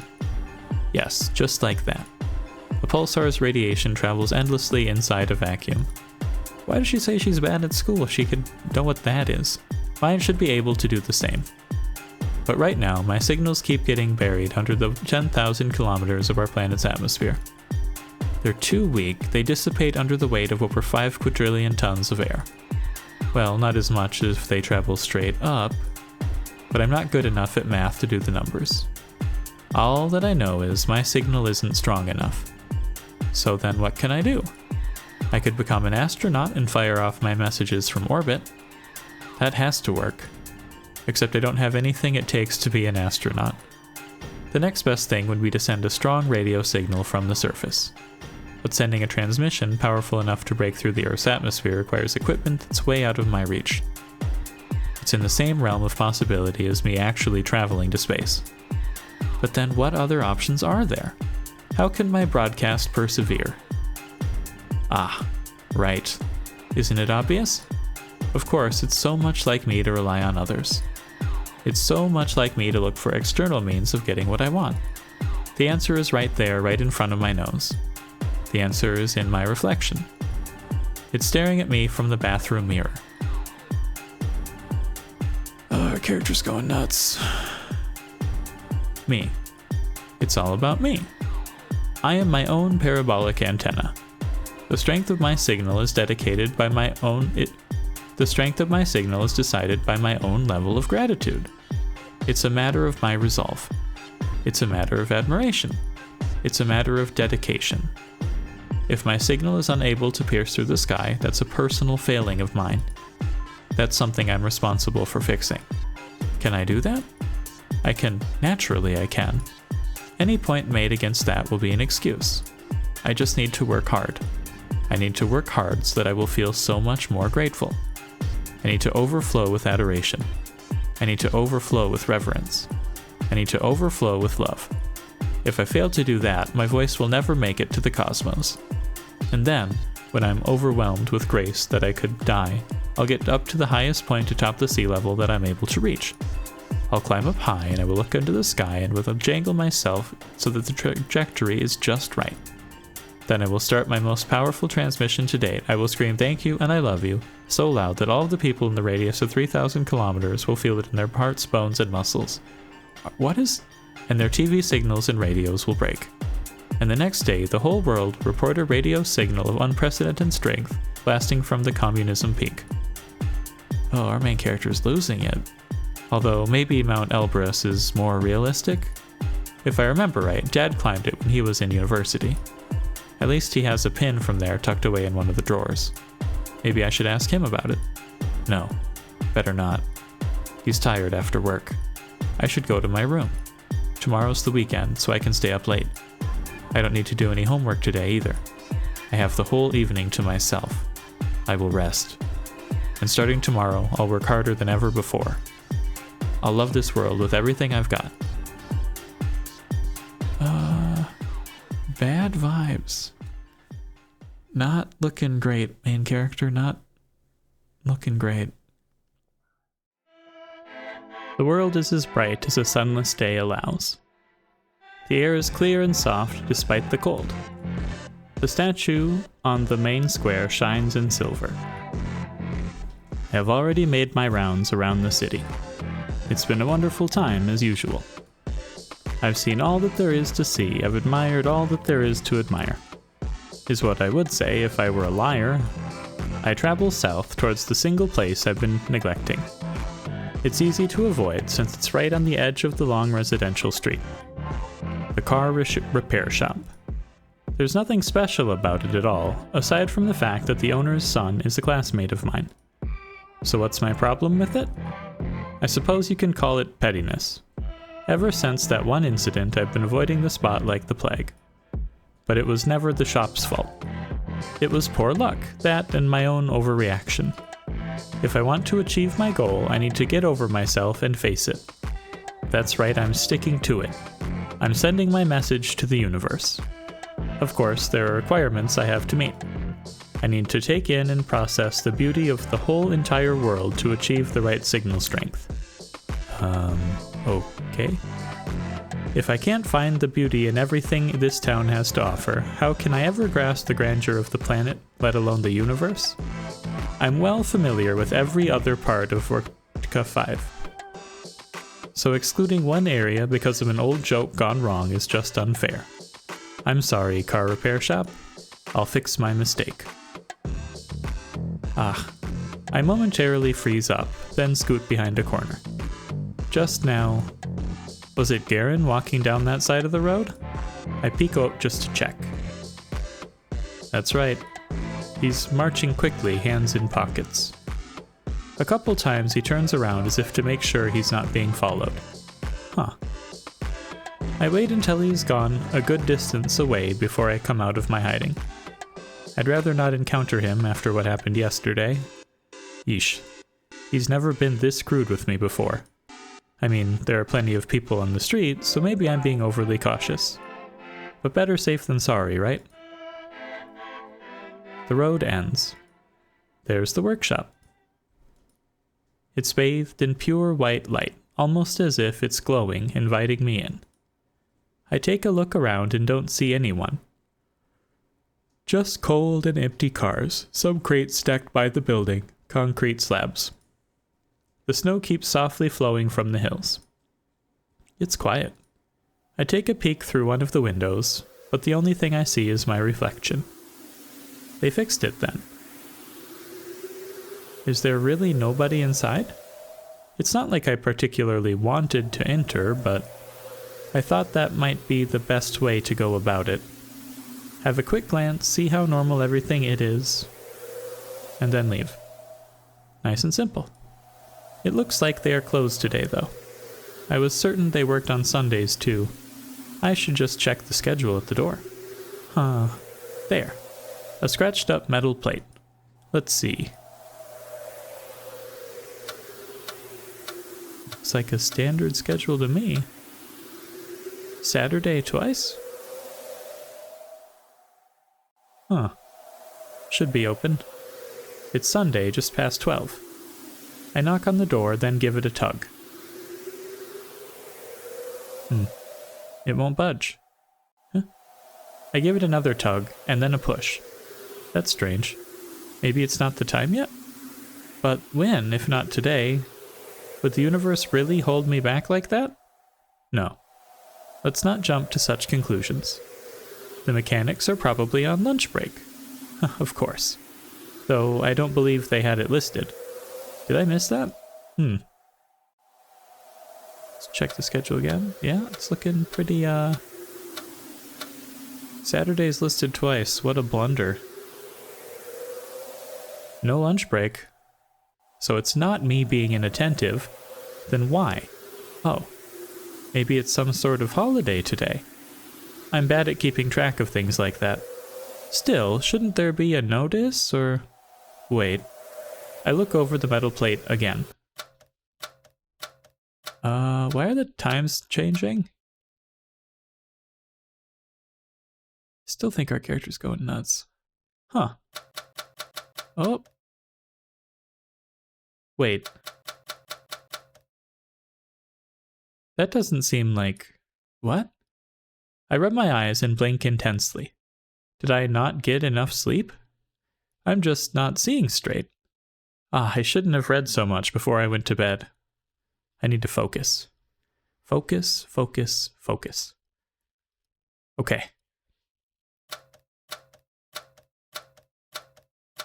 Yes, just like that. A pulsar's radiation travels endlessly inside a vacuum. Why does she say she's bad at school if she could know what that is? Mine should be able to do the same. But right now, my signals keep getting buried under the 10,000 kilometers of our planet's atmosphere. They're too weak, they dissipate under the weight of over 5 quadrillion tons of air. Well, not as much as if they travel straight up, but I'm not good enough at math to do the numbers. All that I know is my signal isn't strong enough. So then what can I do? I could become an astronaut and fire off my messages from orbit. That has to work. Except I don't have anything it takes to be an astronaut. The next best thing would be to send a strong radio signal from the surface. But sending a transmission powerful enough to break through the Earth's atmosphere requires equipment that's way out of my reach. It's in the same realm of possibility as me actually traveling to space. But then what other options are there? How can my broadcast persevere? Ah, right. Isn't it obvious? Of course, it's so much like me to rely on others. It's so much like me to look for external means of getting what I want. The answer is right there, right in front of my nose. The answer is in my reflection. It's staring at me from the bathroom mirror. Oh, our character's going nuts. Me. It's all about me. I am my own parabolic antenna. The strength of my signal is dedicated by my own... The strength of my signal is decided by my own level of gratitude. It's a matter of my resolve. It's a matter of admiration. It's a matter of dedication. If my signal is unable to pierce through the sky, that's a personal failing of mine. That's something I'm responsible for fixing. Can I do that? I can. Naturally, I can. Any point made against that will be an excuse. I just need to work hard. I need to work hard so that I will feel so much more grateful. I need to overflow with adoration. I need to overflow with reverence. I need to overflow with love. If I fail to do that, my voice will never make it to the cosmos. And then, when I'm overwhelmed with grace that I could die, I'll get up to the highest point atop the sea level that I'm able to reach. I'll climb up high and I will look into the sky and will jangle myself so that the trajectory is just right. Then I will start my most powerful transmission to date. I will scream thank you and I love you so loud that all of the people in the radius of 3,000 kilometers will feel it in their hearts, bones, and muscles. And their TV signals and radios will break. And the next day, the whole world will report a radio signal of unprecedented strength lasting from the communism peak. Oh, our main character is losing it. Although maybe Mount Elbrus is more realistic? If I remember right, Dad climbed it when he was in university. At least he has a pin from there tucked away in one of the drawers. Maybe I should ask him about it. No, better not. He's tired after work. I should go to my room. Tomorrow's the weekend, so I can stay up late. I don't need to do any homework today either. I have the whole evening to myself. I will rest. And starting tomorrow, I'll work harder than ever before. I'll love this world with everything I've got. Bad vibes. Not looking great, main character. Not looking great. The world is as bright as a sunless day allows. The air is clear and soft despite the cold. The statue on the main square shines in silver. I have already made my rounds around the city. It's been a wonderful time as usual. I've seen all that there is to see. I've admired all that there is to admire. Is what I would say if I were a liar. I travel south towards the single place I've been neglecting. It's easy to avoid since it's right on the edge of the long residential street. The car repair shop. There's nothing special about it at all, aside from the fact that the owner's son is a classmate of mine. So what's my problem with it? I suppose you can call it pettiness. Ever since that one incident, I've been avoiding the spot like the plague. But it was never the shop's fault. It was poor luck, that and my own overreaction. If I want to achieve my goal, I need to get over myself and face it. That's right, I'm sticking to it. I'm sending my message to the universe. Of course, there are requirements I have to meet. I need to take in and process the beauty of the whole entire world to achieve the right signal strength. Okay. If I can't find the beauty in everything this town has to offer, how can I ever grasp the grandeur of the planet, let alone the universe? I'm well familiar with every other part of Vortica 5. So excluding one area because of an old joke gone wrong is just unfair. I'm sorry, car repair shop. I'll fix my mistake. I I momentarily freeze up, then scoot behind a corner. Just now... Was it Garen walking down that side of the road? I peek out just to check. That's right. He's marching quickly, hands in pockets. A couple times he turns around as if to make sure he's not being followed. Huh. I wait until he's gone a good distance away before I come out of my hiding. I'd rather not encounter him after what happened yesterday. Yeesh. He's never been this crude with me before. I mean, there are plenty of people on the street, so maybe I'm being overly cautious. But better safe than sorry, right? The road ends. There's the workshop. It's bathed in pure white light, almost as if it's glowing, inviting me in. I take a look around and don't see anyone. Just cold and empty cars, some crates stacked by the building, concrete slabs. The snow keeps softly flowing from the hills. It's quiet. I take a peek through one of the windows, but the only thing I see is my reflection. They fixed it then. Is there really nobody inside? It's not like I particularly wanted to enter, but I thought that might be the best way to go about it. Have a quick glance, see how normal everything it is, and then leave. Nice and simple. It looks like they are closed today, though. I was certain they worked on Sundays, too. I should just check the schedule at the door. There. A scratched up metal plate. Let's see. Looks like a standard schedule to me. Saturday twice? Should be open. It's Sunday, just past 12. I knock on the door, then give it a tug. It won't budge. I give it another tug, and then a push. That's strange. Maybe it's not the time yet? But when, if not today? Would the universe really hold me back like that? No. Let's not jump to such conclusions. The mechanics are probably on lunch break. Of course. Though I don't believe they had it listed. Did I miss that? Let's check the schedule again. Yeah, it's looking pretty, Saturday's listed twice. What a blunder. No lunch break. So it's not me being inattentive. Then why? Oh. Maybe it's some sort of holiday today. I'm bad at keeping track of things like that. Still, shouldn't there be a notice, or... Wait. I look over the metal plate again. Why are the times changing? Still think our character's going nuts. Huh. Oh. Wait. That doesn't seem like... What? I rub my eyes and blink intensely. Did I not get enough sleep? I'm just not seeing straight. I shouldn't have read so much before I went to bed. I need to focus. Focus, focus, focus. Okay.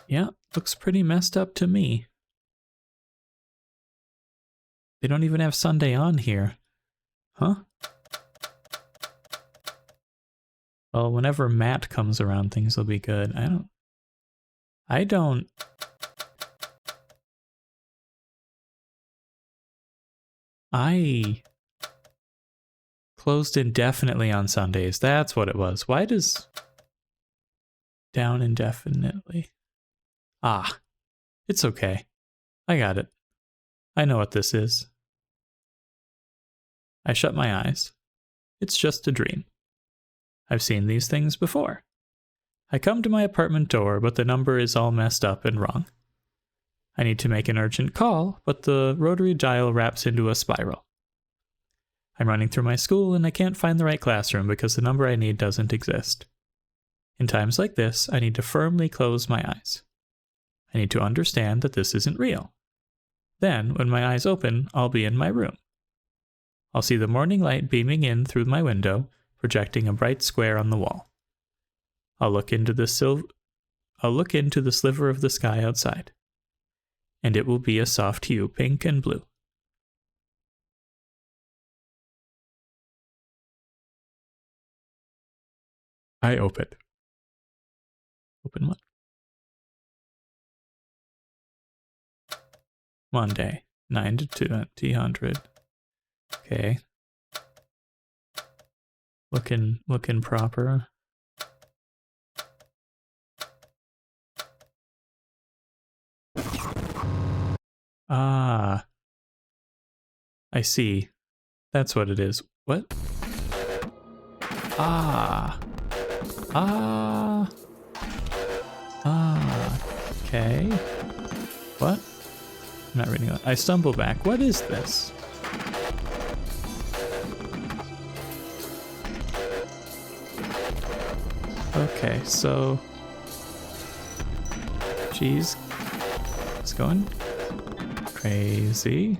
Yeah, looks pretty messed up to me. They don't even have Sunday on here. Huh? Well, whenever Matt comes around, things will be good. I don't... I closed indefinitely on Sundays. That's what it was. Why does down indefinitely? It's okay. I got it. I know what this is. I shut my eyes. It's just a dream. I've seen these things before. I come to my apartment door, but the number is all messed up and wrong. I need to make an urgent call, but the rotary dial wraps into a spiral. I'm running through my school and I can't find the right classroom because the number I need doesn't exist. In times like this, I need to firmly close my eyes. I need to understand that this isn't real. Then, when my eyes open, I'll be in my room. I'll see the morning light beaming in through my window, projecting a bright square on the wall. I'll look into the sliver of the sky outside. and it will be a soft hue, pink and blue. I open. Open what? Monday, 9 to 2000. Okay. Looking proper. Ah. I see. That's what it is. What? Ah. Ah. Ah. Okay. What? I'm not reading that. I stumble back. What is this? Okay, so she's going crazy.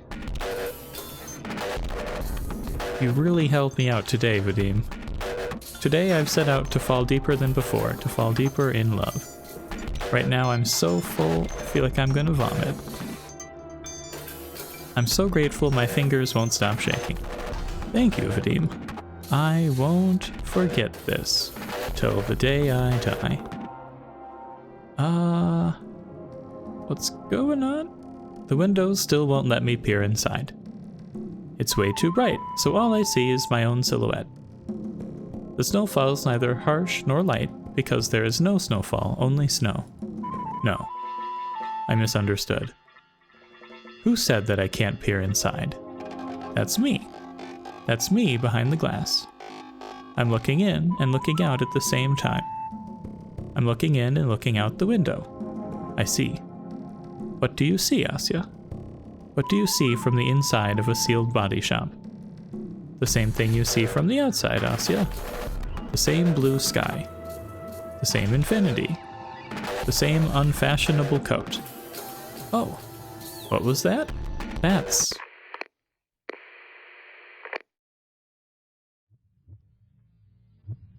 You really helped me out today, Vadim. Today I've set out to fall deeper than before, to fall deeper in love. Right now I'm so full, I feel like I'm gonna vomit. I'm so grateful my fingers won't stop shaking. Thank you, Vadim. I won't forget this till the day I die. What's going on? The windows still won't let me peer inside. It's way too bright, so all I see is my own silhouette. The snow falls neither harsh nor light because there is no snowfall, only snow. No, I misunderstood. Who said that I can't peer inside? That's me. That's me behind the glass. I'm looking in and looking out at the same time. I'm looking in and looking out the window. I see. What do you see, Asya? What do you see from the inside of a sealed body shop? The same thing you see from the outside, Asya. The same blue sky. The same infinity. The same unfashionable coat. Oh, what was that? That's...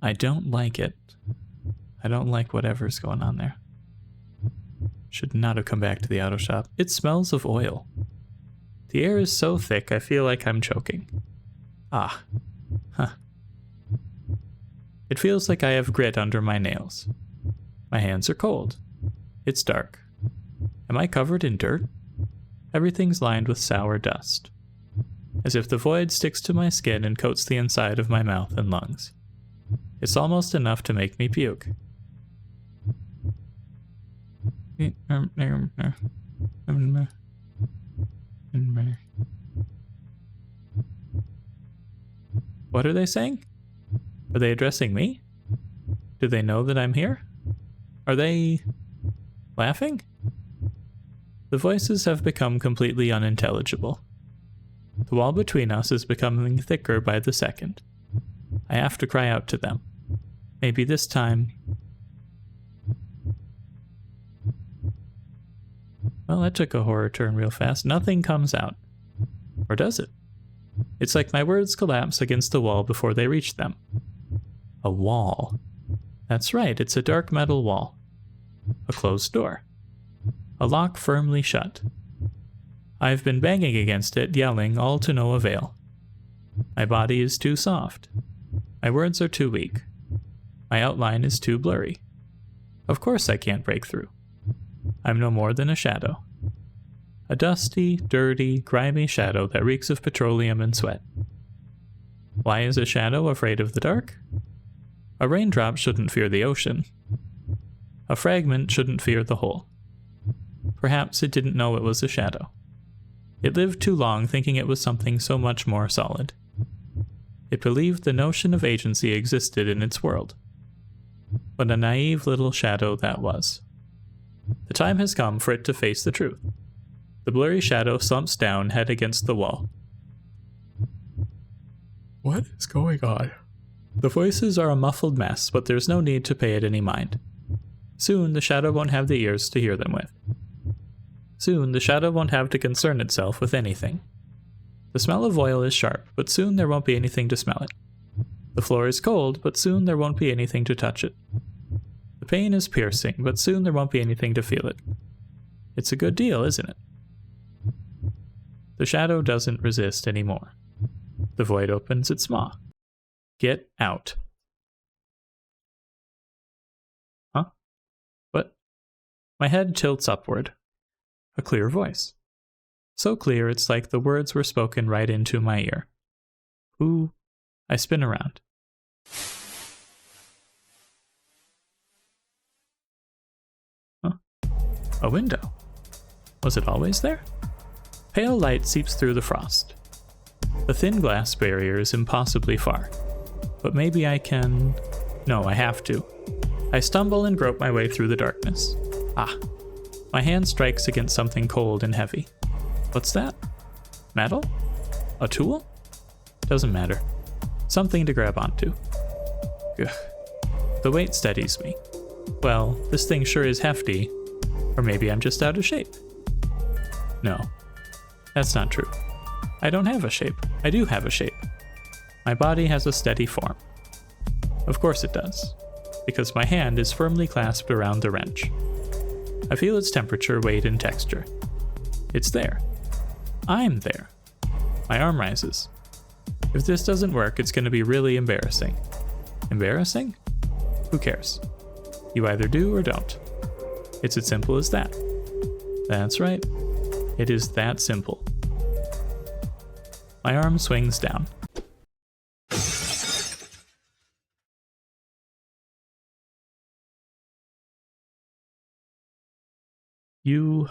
I don't like it. I don't like whatever's going on there. Should not have come back to the auto shop. It smells of oil. The air is so thick I feel like I'm choking. Ah. Huh. It feels like I have grit under my nails. My hands are cold. It's dark. Am I covered in dirt? Everything's lined with sour dust. As if the void sticks to my skin and coats the inside of my mouth and lungs. It's almost enough to make me puke. What are they saying? Are they addressing me? Do they know that I'm here? Are they laughing? The voices have become completely unintelligible. The wall between us is becoming thicker by the second. I have to cry out to them. Maybe this time... Well, that took a horror turn real fast. Nothing comes out. Or does it? It's like my words collapse against the wall before they reach them. A wall. That's right, it's a dark metal wall. A closed door. A lock firmly shut. I've been banging against it, yelling, all to no avail. My body is too soft. My words are too weak. My outline is too blurry. Of course I can't break through. I'm no more than a shadow. A dusty, dirty, grimy shadow that reeks of petroleum and sweat. Why is a shadow afraid of the dark? A raindrop shouldn't fear the ocean. A fragment shouldn't fear the whole. Perhaps it didn't know it was a shadow. It lived too long thinking it was something so much more solid. It believed the notion of agency existed in its world. What a naive little shadow that was. The time has come for it to face the truth. The blurry shadow slumps down, head against the wall. What is going on? The voices are a muffled mess, but there's no need to pay it any mind. Soon the shadow won't have the ears to hear them with. Soon the shadow won't have to concern itself with anything. The smell of oil is sharp, but soon there won't be anything to smell it. The floor is cold, but soon there won't be anything to touch it. The pain is piercing, but soon there won't be anything to feel it. It's a good deal, isn't it? The shadow doesn't resist anymore. The void opens its maw. Get out. Huh? What? My head tilts upward. A clear voice. So clear it's like the words were spoken right into my ear. Who? I spin around. Huh? A window. Was it always there? Pale light seeps through the frost. The thin glass barrier is impossibly far. But maybe I can... No, I have to. I stumble and grope my way through the darkness. Ah. My hand strikes against something cold and heavy. What's that? Metal? A tool? Doesn't matter. Something to grab onto. Ugh. The weight steadies me. Well, this thing sure is hefty. Or maybe I'm just out of shape. No. That's not true. I don't have a shape. I do have a shape. My body has a steady form. Of course it does. Because my hand is firmly clasped around the wrench. I feel its temperature, weight, and texture. It's there. I'm there. My arm rises. If this doesn't work, it's going to be really embarrassing. Embarrassing? Who cares? You either do or don't. It's as simple as that. That's right. It is that simple. My arm swings down. You...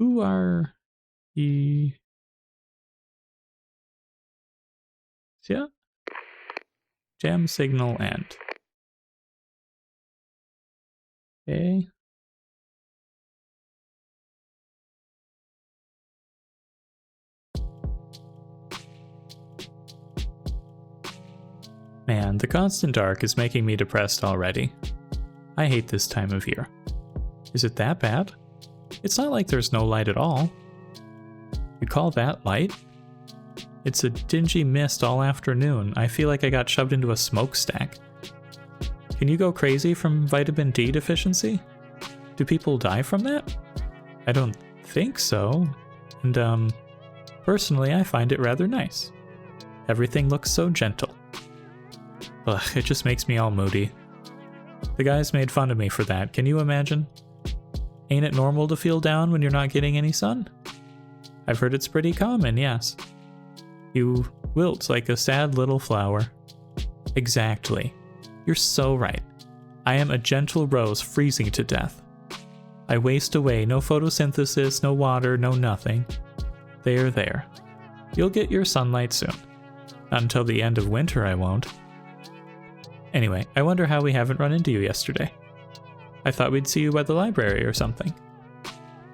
Who are... Asya? Jam signal end. Okay. Man, the constant dark is making me depressed already. I hate this time of year. Is it that bad? It's not like there's no light at all. You call that light? It's a dingy mist all afternoon. I feel like I got shoved into a smokestack. Can you go crazy from vitamin D deficiency? Do people die from that? I don't think so. And, personally, I find it rather nice. Everything looks so gentle. Ugh, it just makes me all moody. The guys made fun of me for that, can you imagine? Ain't it normal to feel down when you're not getting any sun? I've heard it's pretty common, yes. You wilt like a sad little flower. Exactly. You're so right. I am a gentle rose freezing to death. I waste away, no photosynthesis, no water, no nothing. There. You'll get your sunlight soon. Not until the end of winter, I won't. Anyway, I wonder how we haven't run into you yesterday. I thought we'd see you by the library or something.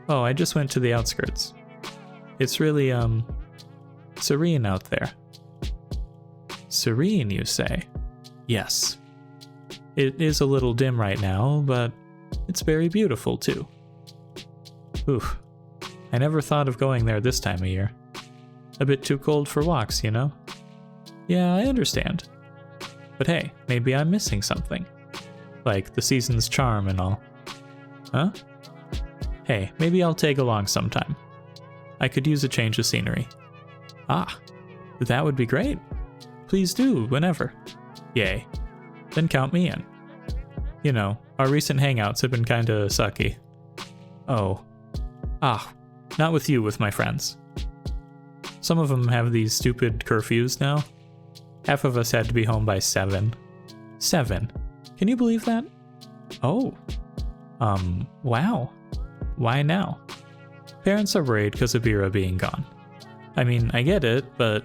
Oh, I just went to the outskirts. It's really, serene out there. Serene, you say? Yes. It is a little dim right now, but it's very beautiful too. Oof. I never thought of going there this time of year. A bit too cold for walks, you know? Yeah, I understand. But hey, maybe I'm missing something. Like the season's charm and all. Huh? Hey, maybe I'll tag along sometime. I could use a change of scenery. Ah, that would be great. Please do, whenever. Yay. Then count me in. You know, our recent hangouts have been kinda sucky. Oh. Ah, not with you, with my friends. Some of them have these stupid curfews now. Half of us had to be home by 7. 7? Can you believe that? Oh. Wow. Why now? Parents are worried because of Vera being gone. I mean, I get it, but...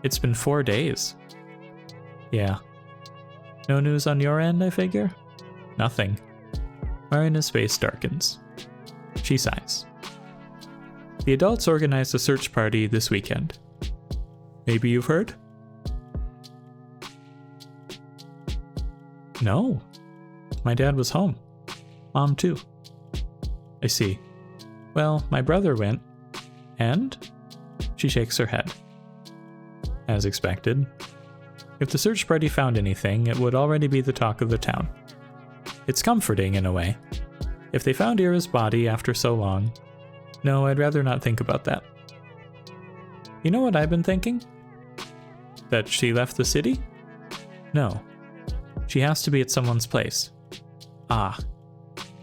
It's been 4 days. Yeah. No news on your end, I figure? Nothing. Marina's face darkens. She sighs. The adults organized a search party this weekend. Maybe you've heard? No. My dad was home. Mom too. I see. Well, my brother went. And? She shakes her head. As expected. If the search party found anything, it would already be the talk of the town. It's comforting in a way. If they found Ira's body after so long, No, I'd rather not think about that. You know what I've been thinking? That she left the city? No. She has to be at someone's place. Ah.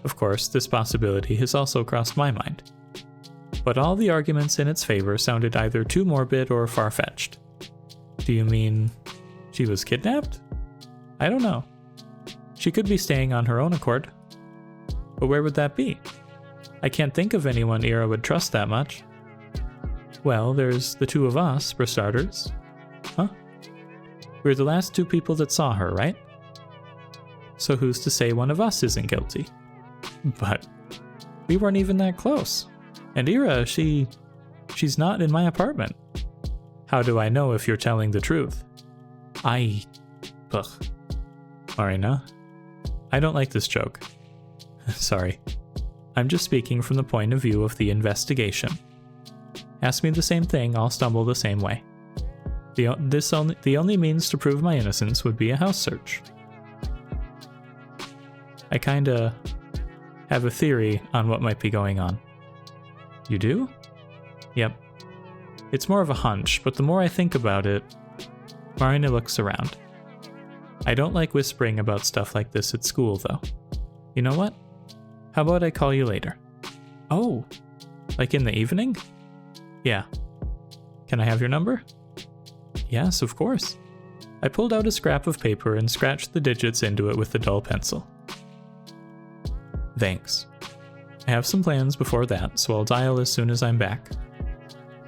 Of course, this possibility has also crossed my mind. But all the arguments in its favor sounded either too morbid or far-fetched. Do you mean she was kidnapped? I don't know. She could be staying on her own accord. But where would that be? I can't think of anyone Ira would trust that much. Well, there's the two of us, for starters. Huh? We're the last two people that saw her, right? So who's to say one of us isn't guilty? But we weren't even that close. And Ira, she's not in my apartment. How do I know if you're telling the truth? Ugh. Marina, I don't like this joke. Sorry. I'm just speaking from the point of view of the investigation. Ask me the same thing, I'll stumble the same way. The only means to prove my innocence would be a house search. I kinda have a theory on what might be going on. You do? Yep. It's more of a hunch, but the more I think about it... Marina looks around. I don't like whispering about stuff like this at school, though. You know what? How about I call you later? Oh, like in the evening? Yeah. Can I have your number? Yes, of course. I pulled out a scrap of paper and scratched the digits into it with a dull pencil. Thanks. I have some plans before that, so I'll dial as soon as I'm back.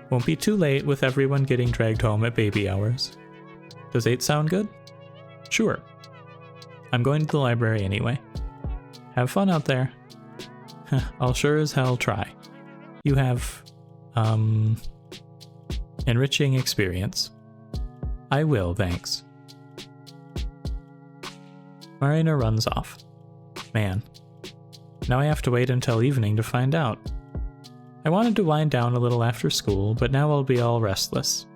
Won't be too late with everyone getting dragged home at baby hours. Does 8 sound good? Sure. I'm going to the library anyway. Have fun out there. I'll sure as hell try. You have, enriching experience. I will, thanks. Marina runs off. Man. Now I have to wait until evening to find out. I wanted to wind down a little after school, but now I'll be all restless.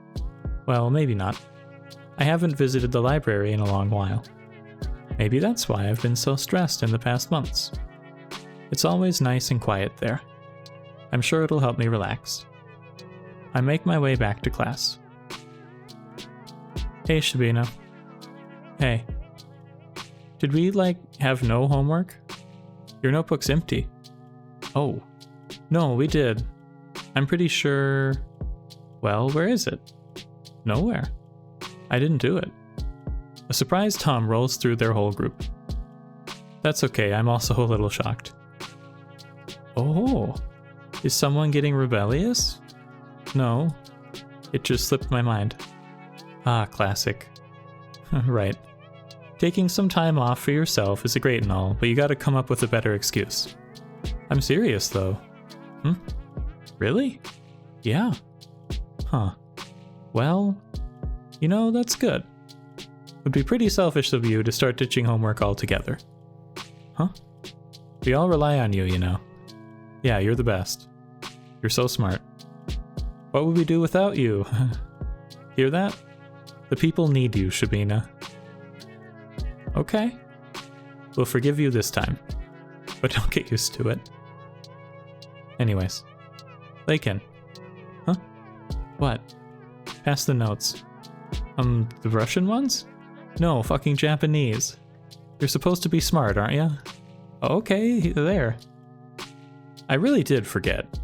Well, maybe not. I haven't visited the library in a long while. Maybe that's why I've been so stressed in the past months. It's always nice and quiet there. I'm sure it'll help me relax. I make my way back to class. Hey, Shabina. Hey. Did we, have no homework? Your notebook's empty. Oh. No, we did. I'm pretty sure... Well, where is it? Nowhere. I didn't do it. A surprised hum rolls through their whole group. That's okay, I'm also a little shocked. Oh, is someone getting rebellious? No, it just slipped my mind. Ah, classic. Right. Taking some time off for yourself is great and all, but you gotta come up with a better excuse. I'm serious though. Really? Yeah. Huh. Well, that's good. Would be pretty selfish of you to start ditching homework altogether. Huh? We all rely on you, Yeah, you're the best. You're so smart. What would we do without you? Hear that? The people need you, Shabina. Okay. We'll forgive you this time. But don't get used to it. Anyways. Lakin. Huh? What? Pass the notes. The Russian ones? No, fucking Japanese. You're supposed to be smart, aren't you? Okay, there. I really did forget.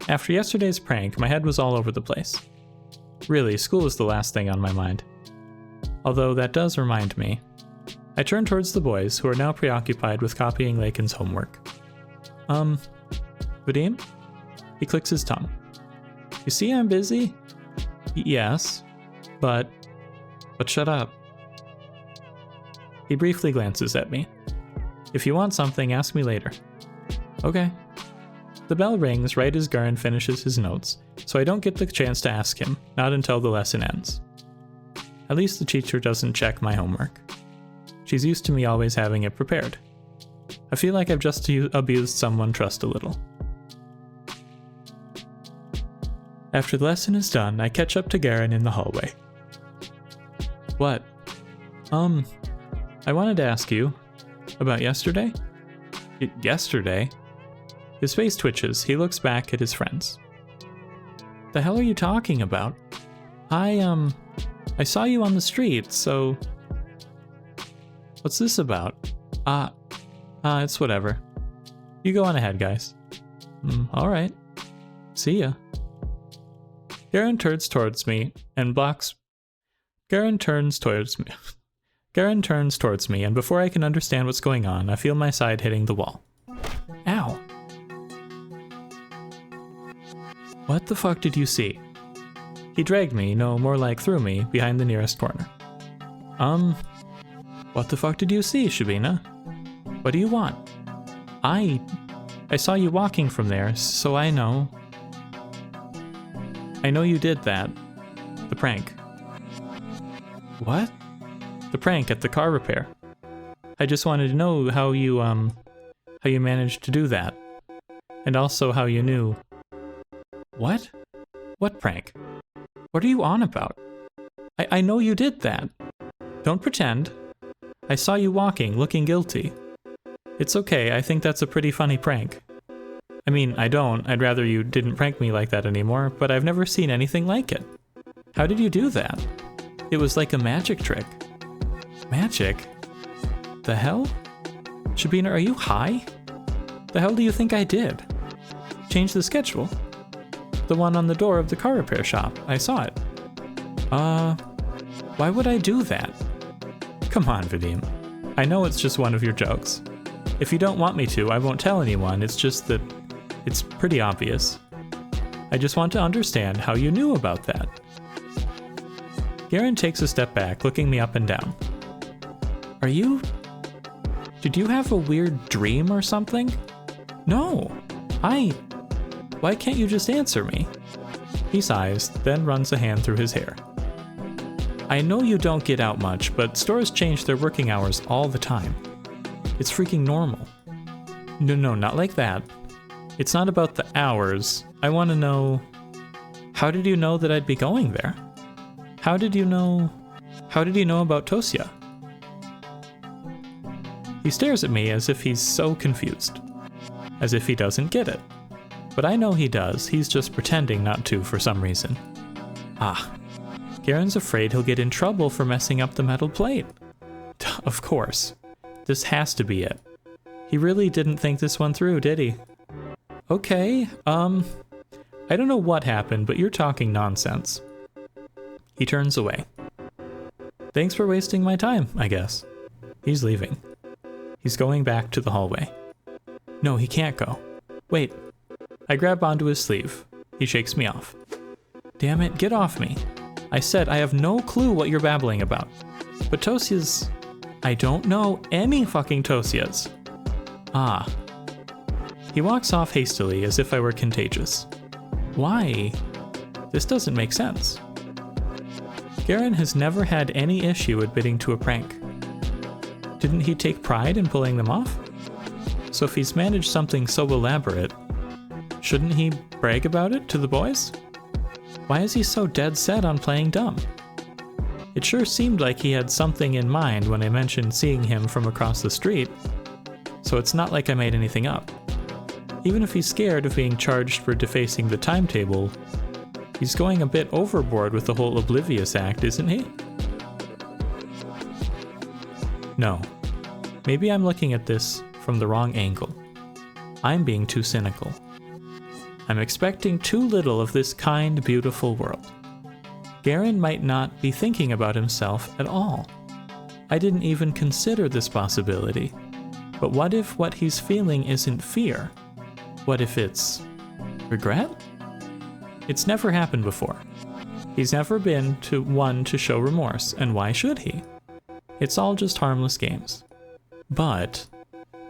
After yesterday's prank, my head was all over the place. Really, school is the last thing on my mind. Although that does remind me. I turn towards the boys, who are now preoccupied with copying Lakin's homework. Vadim? He clicks his tongue. You see I'm busy? Yes, but shut up. He briefly glances at me. If you want something, ask me later. Okay. The bell rings right as Garin finishes his notes, so I don't get the chance to ask him, not until the lesson ends. At least the teacher doesn't check my homework. She's used to me always having it prepared. I feel like I've just abused someone trust a little. After the lesson is done, I catch up to Garin in the hallway. What? I wanted to ask you about yesterday? Yesterday? His face twitches. He looks back at his friends. The hell are you talking about? I saw you on the street, so... What's this about? It's whatever. You go on ahead, guys. Alright. See ya. Garen turns towards me and blocks... Garen turns towards me, and before I can understand what's going on, I feel my side hitting the wall. Ow. What the fuck did you see? He dragged me, no, more like threw me, behind the nearest corner. What the fuck did you see, Shabina? What do you want? I saw you walking from there, so I know. I know you did that. The prank. What? The prank at the car repair. I just wanted to know how you managed to do that. And also how you knew. What? What prank? What are you on about? I know you did that. Don't pretend. I saw you walking, looking guilty. It's okay, I think that's a pretty funny prank. I mean, I don't. I'd rather you didn't prank me like that anymore, but I've never seen anything like it. How did you do that? It was like a magic trick. Magic? The hell? Shabina, are you high? The hell do you think I did? Change the schedule? The one on the door of the car repair shop. I saw it. Why would I do that? Come on, Vadim. I know it's just one of your jokes. If you don't want me to, I won't tell anyone. It's just that it's pretty obvious. I just want to understand how you knew about that. Garen takes a step back, looking me up and down. Did you have a weird dream or something? No. Why can't you just answer me? He sighs, then runs a hand through his hair. I know you don't get out much, but stores change their working hours all the time. It's freaking normal. No, not like that. It's not about the hours. I want to know... How did you know that I'd be going there? How did you know about Tosia? He stares at me as if he's so confused. As if he doesn't get it. But I know he does, he's just pretending not to for some reason. Garen's afraid he'll get in trouble for messing up the metal plate. Of course. This has to be it. He really didn't think this one through, did he? Okay, I don't know what happened, but you're talking nonsense. He turns away. Thanks for wasting my time, I guess. He's leaving. He's going back to the hallway. No, he can't go. Wait. I grab onto his sleeve. He shakes me off. Damn it, get off me. I said I have no clue what you're babbling about. But Tosia's... I don't know any fucking Tosias. He walks off hastily as if I were contagious. Why? This doesn't make sense. Garen has never had any issue admitting to a prank. Didn't he take pride in pulling them off? So if he's managed something so elaborate, shouldn't he brag about it to the boys? Why is he so dead set on playing dumb? It sure seemed like he had something in mind when I mentioned seeing him from across the street, so it's not like I made anything up. Even if he's scared of being charged for defacing the timetable, he's going a bit overboard with the whole oblivious act, isn't he? No. Maybe I'm looking at this from the wrong angle. I'm being too cynical. I'm expecting too little of this kind, beautiful world. Garen might not be thinking about himself at all. I didn't even consider this possibility. But what if what he's feeling isn't fear? What if it's regret? It's never happened before. He's never been one to show remorse, and why should he? It's all just harmless games. But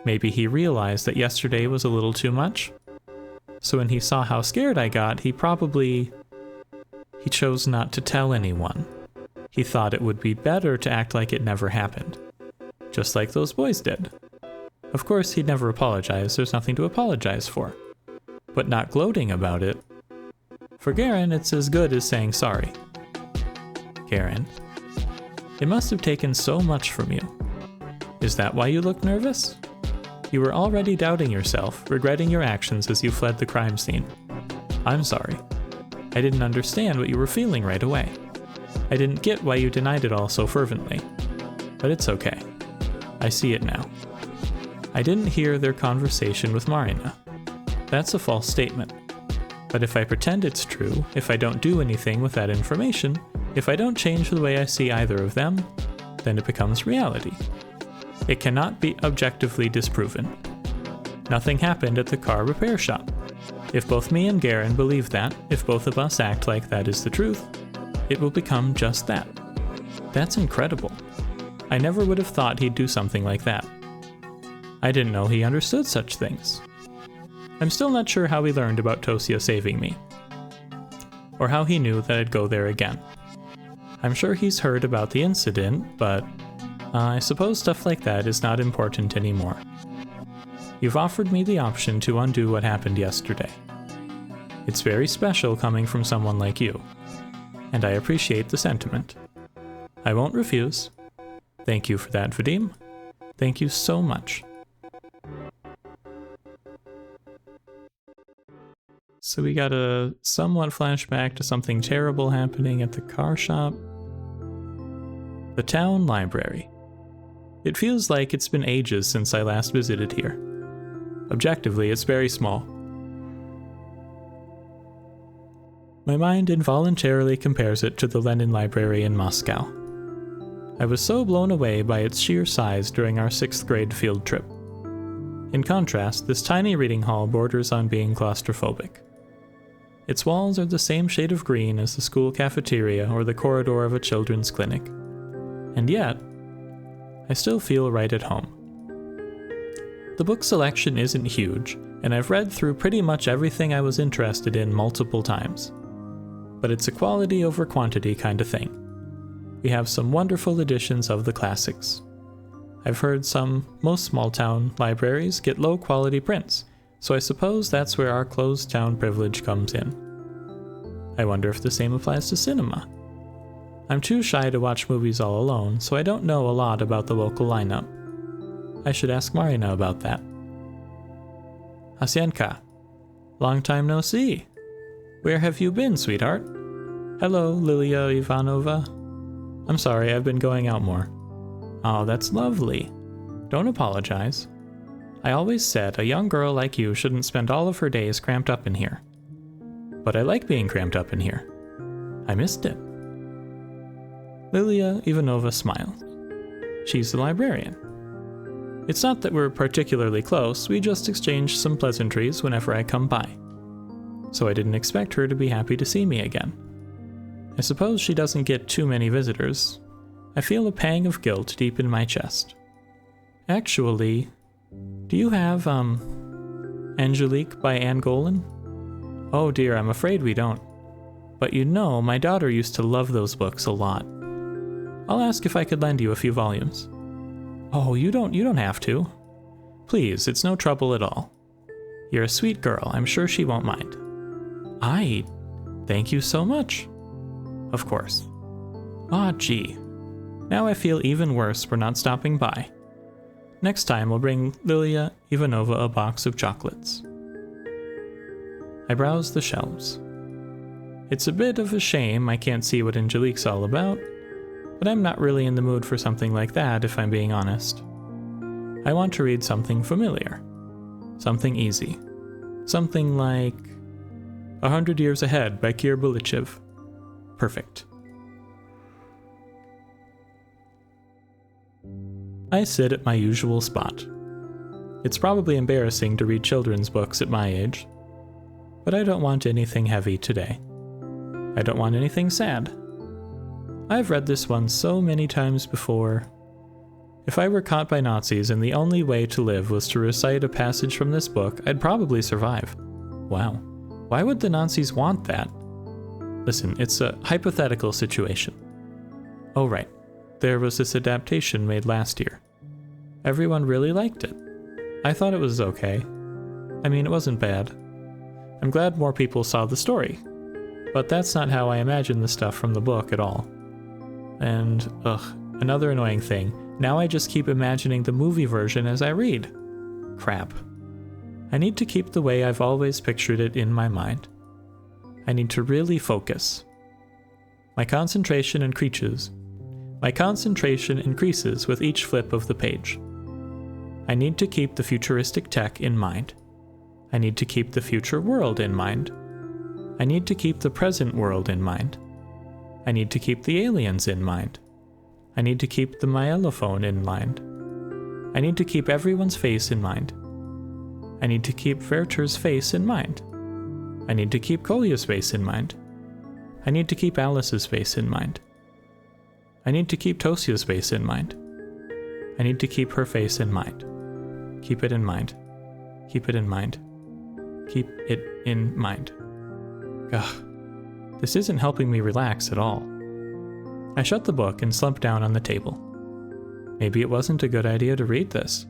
maybe he realized that yesterday was a little too much. So when he saw how scared I got, he chose not to tell anyone. He thought it would be better to act like it never happened. Just like those boys did. Of course, he'd never apologize, there's nothing to apologize for. But not gloating about it. For Garen, it's as good as saying sorry. Garen, it must have taken so much from you. Is that why you look nervous? You were already doubting yourself, regretting your actions as you fled the crime scene. I'm sorry. I didn't understand what you were feeling right away. I didn't get why you denied it all so fervently. But it's okay. I see it now. I didn't hear their conversation with Marina. That's a false statement. But if I pretend it's true, if I don't do anything with that information, if I don't change the way I see either of them, then it becomes reality. It cannot be objectively disproven. Nothing happened at the car repair shop. If both me and Garen believe that, if both of us act like that is the truth, it will become just that. That's incredible. I never would have thought he'd do something like that. I didn't know he understood such things. I'm still not sure how he learned about Tosia saving me, or how he knew that I'd go there again. I'm sure he's heard about the incident, but I suppose stuff like that is not important anymore. You've offered me the option to undo what happened yesterday. It's very special coming from someone like you, and I appreciate the sentiment. I won't refuse. Thank you for that, Vadim. Thank you so much. So we got a somewhat flashback to something terrible happening at the car shop. The town library. It feels like it's been ages since I last visited here. Objectively, it's very small. My mind involuntarily compares it to the Lenin Library in Moscow. I was so blown away by its sheer size during our 6th grade field trip. In contrast, this tiny reading hall borders on being claustrophobic. Its walls are the same shade of green as the school cafeteria or the corridor of a children's clinic. And yet, I still feel right at home. The book selection isn't huge, and I've read through pretty much everything I was interested in multiple times. But it's a quality over quantity kind of thing. We have some wonderful editions of the classics. I've heard most small-town libraries get low-quality prints, so I suppose that's where our closed-town privilege comes in. I wonder if the same applies to cinema. I'm too shy to watch movies all alone, so I don't know a lot about the local lineup. I should ask Marina about that. Asyenka, long time no see. Where have you been, sweetheart? Hello, Lilia Ivanova. I'm sorry, I've been going out more. Oh, that's lovely. Don't apologize. I always said a young girl like you shouldn't spend all of her days cramped up in here. But I like being cramped up in here. I missed it. Lilia Ivanova smiled. She's the librarian. It's not that we're particularly close, we just exchange some pleasantries whenever I come by. So I didn't expect her to be happy to see me again. I suppose she doesn't get too many visitors. I feel a pang of guilt deep in my chest. Actually, do you have, Angelique by Anne Golan? Oh dear, I'm afraid we don't. But you know, my daughter used to love those books a lot. I'll ask if I could lend you a few volumes. Oh, you don't have to. Please, it's no trouble at all. You're a sweet girl, I'm sure she won't mind. Thank you so much. Of course. Ah, gee. Now I feel even worse for not stopping by. Next time I'll bring Lilia Ivanova a box of chocolates. I browse the shelves. It's a bit of a shame I can't see what Angelique's all about, but I'm not really in the mood for something like that if I'm being honest. I want to read something familiar. Something easy. Something like 100 Years Ahead by Kir Bulichev. Perfect. I sit at my usual spot. It's probably embarrassing to read children's books at my age, but I don't want anything heavy today. I don't want anything sad. I've read this one so many times before. If I were caught by Nazis and the only way to live was to recite a passage from this book, I'd probably survive. Wow. Why would the Nazis want that? Listen, it's a hypothetical situation. Oh right, there was this adaptation made last year. Everyone really liked it. I thought it was okay. I mean, it wasn't bad. I'm glad more people saw the story. But that's not how I imagine the stuff from the book at all. And, another annoying thing, now I just keep imagining the movie version as I read. Crap. I need to keep the way I've always pictured it in my mind. I need to really focus. My concentration increases with each flip of the page. I need to keep the futuristic tech in mind. I need to keep the future world in mind. I need to keep the present world in mind. I need to keep the aliens in mind. I need to keep the myelophone in mind. I need to keep everyone's face in mind. I need to keep Werther's face in mind. I need to keep Kolya's face in mind. I need to keep Alice's face in mind. I need to keep Tosia's face in mind. I need to keep her face in mind. Keep it in mind. Keep it in mind. Keep it in mind. Ugh. This isn't helping me relax at all. I shut the book and slumped down on the table. Maybe it wasn't a good idea to read this.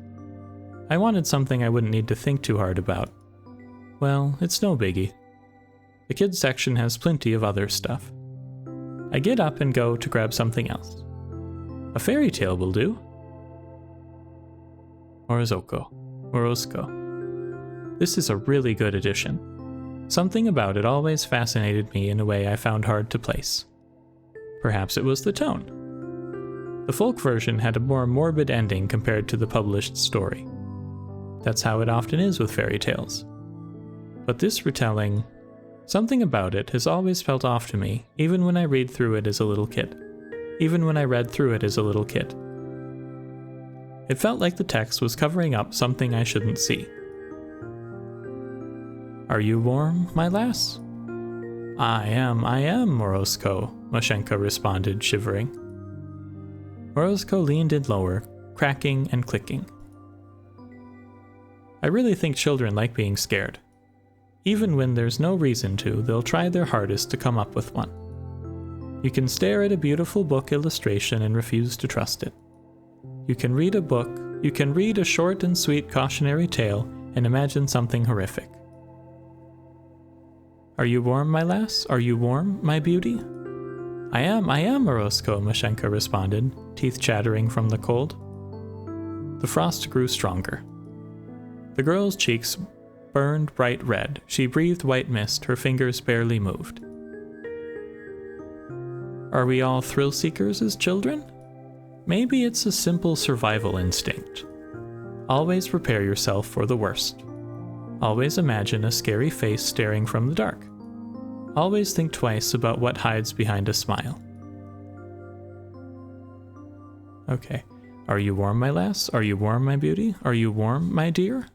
I wanted something I wouldn't need to think too hard about. Well, it's no biggie. The kids section has plenty of other stuff. I get up and go to grab something else. A fairy tale will do. Morozko. This is a really good edition. Something about it always fascinated me in a way I found hard to place. Perhaps it was the tone. The folk version had a more morbid ending compared to the published story. That's how it often is with fairy tales. But this retelling, something about it has always felt off to me, even when I read through it as a little kid. It felt like the text was covering up something I shouldn't see. Are you warm, my lass? I am, Morozko, Mashenka responded, shivering. Morozko leaned in lower, cracking and clicking. I really think children like being scared. Even when there's no reason to, they'll try their hardest to come up with one. You can stare at a beautiful book illustration and refuse to trust it. You can read a short and sweet cautionary tale and imagine something horrific. Are you warm, my lass? Are you warm, my beauty? I am, Morozko, Mashenka responded, teeth chattering from the cold. The frost grew stronger. The girl's cheeks burned bright red. She breathed white mist, her fingers barely moved. Are we all thrill seekers as children? Maybe it's a simple survival instinct. Always prepare yourself for the worst. Always imagine a scary face staring from the dark. Always think twice about what hides behind a smile. Okay. Are you warm, my lass? Are you warm, my beauty? Are you warm, my dear?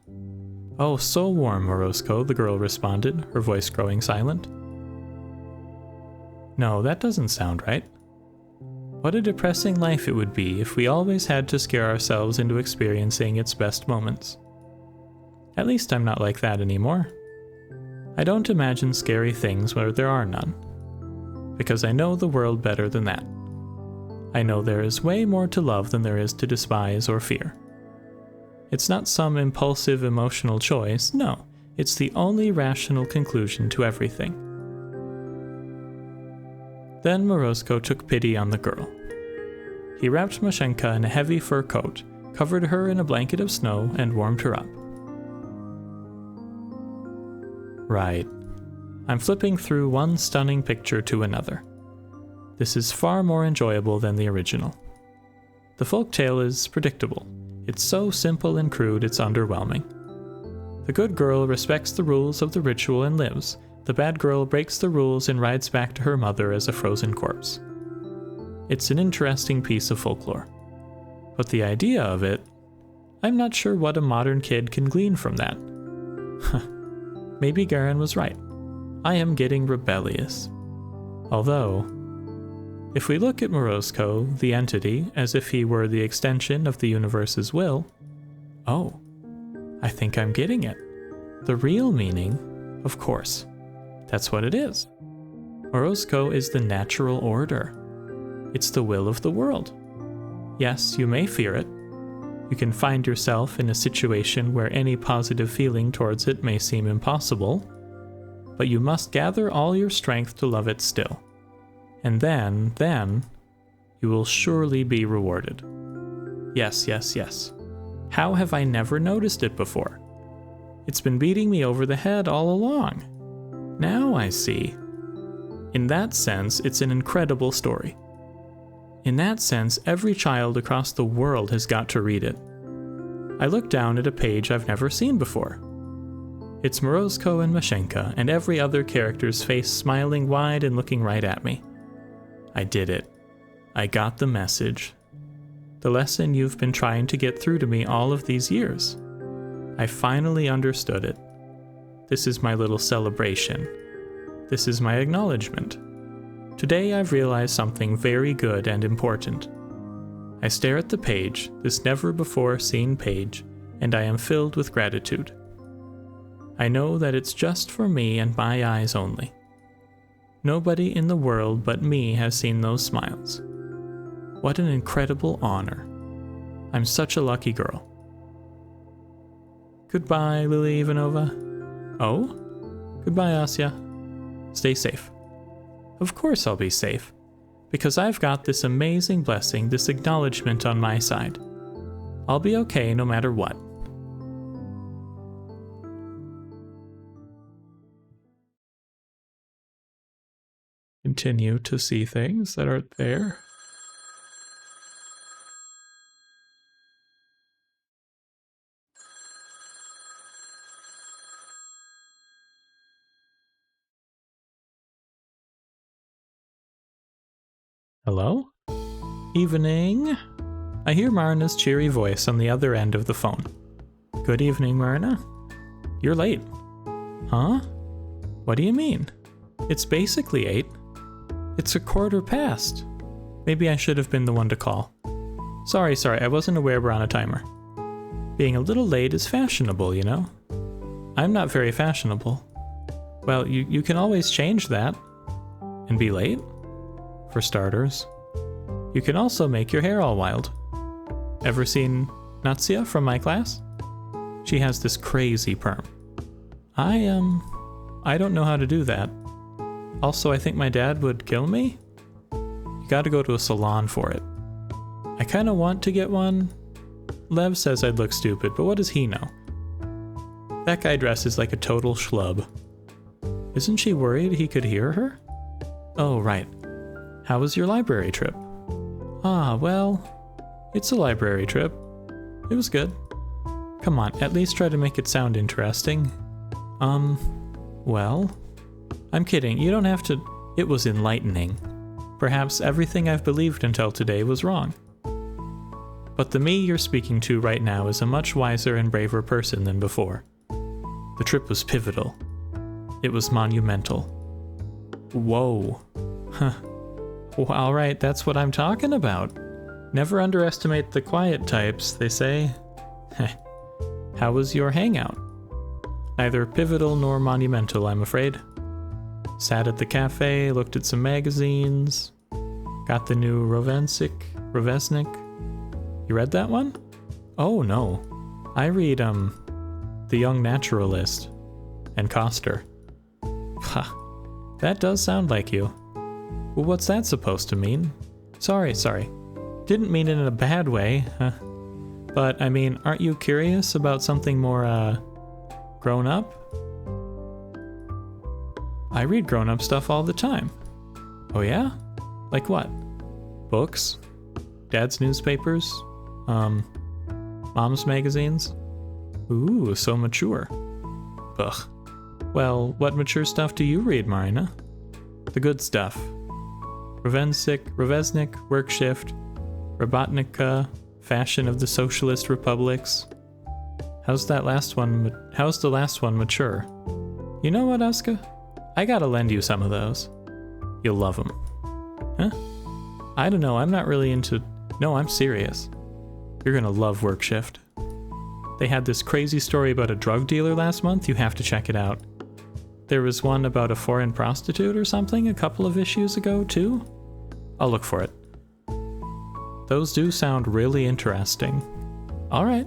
Oh, so warm, Morozko, the girl responded, her voice growing silent. No, that doesn't sound right. What a depressing life it would be if we always had to scare ourselves into experiencing its best moments. At least I'm not like that anymore. I don't imagine scary things where there are none, because I know the world better than that. I know there is way more to love than there is to despise or fear. It's not some impulsive emotional choice, no, it's the only rational conclusion to everything. Then Morozko took pity on the girl. He wrapped Mashenka in a heavy fur coat, covered her in a blanket of snow, and warmed her up. Right. I'm flipping through one stunning picture to another. This is far more enjoyable than the original. The folktale is predictable. It's so simple and crude it's underwhelming. The good girl respects the rules of the ritual and lives. The bad girl breaks the rules and rides back to her mother as a frozen corpse. It's an interesting piece of folklore. But the idea of it, I'm not sure what a modern kid can glean from that. Maybe Garen was right. I am getting rebellious. Although, if we look at Morozko, the entity, as if he were the extension of the universe's will, oh, I think I'm getting it. The real meaning, of course. That's what it is. Morozko is the natural order. It's the will of the world. Yes, you may fear it. You can find yourself in a situation where any positive feeling towards it may seem impossible, but you must gather all your strength to love it still. And then, you will surely be rewarded. Yes. How have I never noticed it before? It's been beating me over the head all along. Now I see. In that sense, it's an incredible story. In that sense, every child across the world has got to read it. I look down at a page I've never seen before. It's Morozko and Mashenka, and every other character's face smiling wide and looking right at me. I did it. I got the message. The lesson you've been trying to get through to me all of these years. I finally understood it. This is my little celebration. This is my acknowledgement. Today I've realized something very good and important. I stare at the page, this never-before-seen page, and I am filled with gratitude. I know that it's just for me and my eyes only. Nobody in the world but me has seen those smiles. What an incredible honor. I'm such a lucky girl. Goodbye, Lily Ivanova. Oh? Goodbye, Asya. Stay safe. Of course I'll be safe, because I've got this amazing blessing, this acknowledgement on my side. I'll be okay no matter what. Continue to see things that aren't there. Hello? Evening. I hear Marina's cheery voice on the other end of the phone. Good evening, Marina. You're late. Huh? What do you mean? It's basically 8. It's 1/4 past. Maybe I should have been the one to call. Sorry, I wasn't aware we're on a timer. Being a little late is fashionable, you know? I'm not very fashionable. Well, you can always change that. And be late? For starters. You can also make your hair all wild. Ever seen Natsia from my class? She has this crazy perm. I don't know how to do that. Also, I think my dad would kill me. You gotta go to a salon for it. I kinda want to get one. Lev says I'd look stupid, but what does he know? That guy dresses like a total schlub. Isn't she worried he could hear her? Oh, right. How was your library trip? Ah, well, it's a library trip. It was good. Come on, at least try to make it sound interesting. Well, I'm kidding, you don't have to. It was enlightening. Perhaps everything I've believed until today was wrong. But the me you're speaking to right now is a much wiser and braver person than before. The trip was pivotal. It was monumental. Whoa. Huh. Well, alright, that's what I'm talking about. Never underestimate the quiet types, they say. How was your hangout? Neither pivotal nor monumental, I'm afraid. Sat at the cafe, looked at some magazines. Got the new Rovesnik. You read that one? Oh no. I read, The Young Naturalist. And Coster. Ha. That does sound like you. Well, what's that supposed to mean? Sorry. Didn't mean it in a bad way. But, I mean, aren't you curious about something more, grown up? I read grown-up stuff all the time. Oh yeah? Like what? Books? Dad's newspapers? Mom's magazines? Ooh, so mature. Ugh. Well, what mature stuff do you read, Marina? The good stuff. Rovesnik, Work Shift, Robotnica, Fashion of the Socialist Republics. How's the last one mature? You know what, Aska? I gotta lend you some of those. You'll love them. Huh? I don't know, I'm not really into... No, I'm serious. You're gonna love Work Shift. They had this crazy story about a drug dealer last month, you have to check it out. There was one about a foreign prostitute or something a couple of issues ago, too? I'll look for it. Those do sound really interesting. Alright.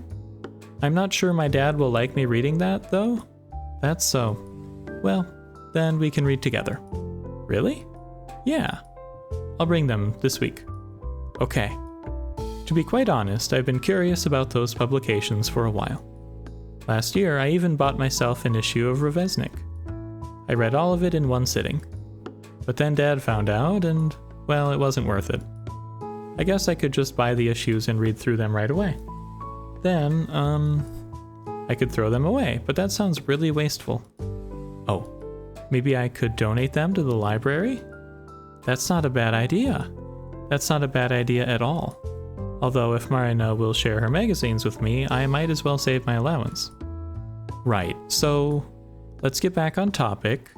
I'm not sure my dad will like me reading that, though. That's so. Well, then we can read together. Really? Yeah. I'll bring them this week. Okay. To be quite honest, I've been curious about those publications for a while. Last year, I even bought myself an issue of Reveznik. I read all of it in one sitting. But then Dad found out, and, well, it wasn't worth it. I guess I could just buy the issues and read through them right away. Then, I could throw them away, but that sounds really wasteful. Oh, maybe I could donate them to the library? That's not a bad idea. That's not a bad idea at all. Although if Marina will share her magazines with me, I might as well save my allowance. Right, so let's get back on topic.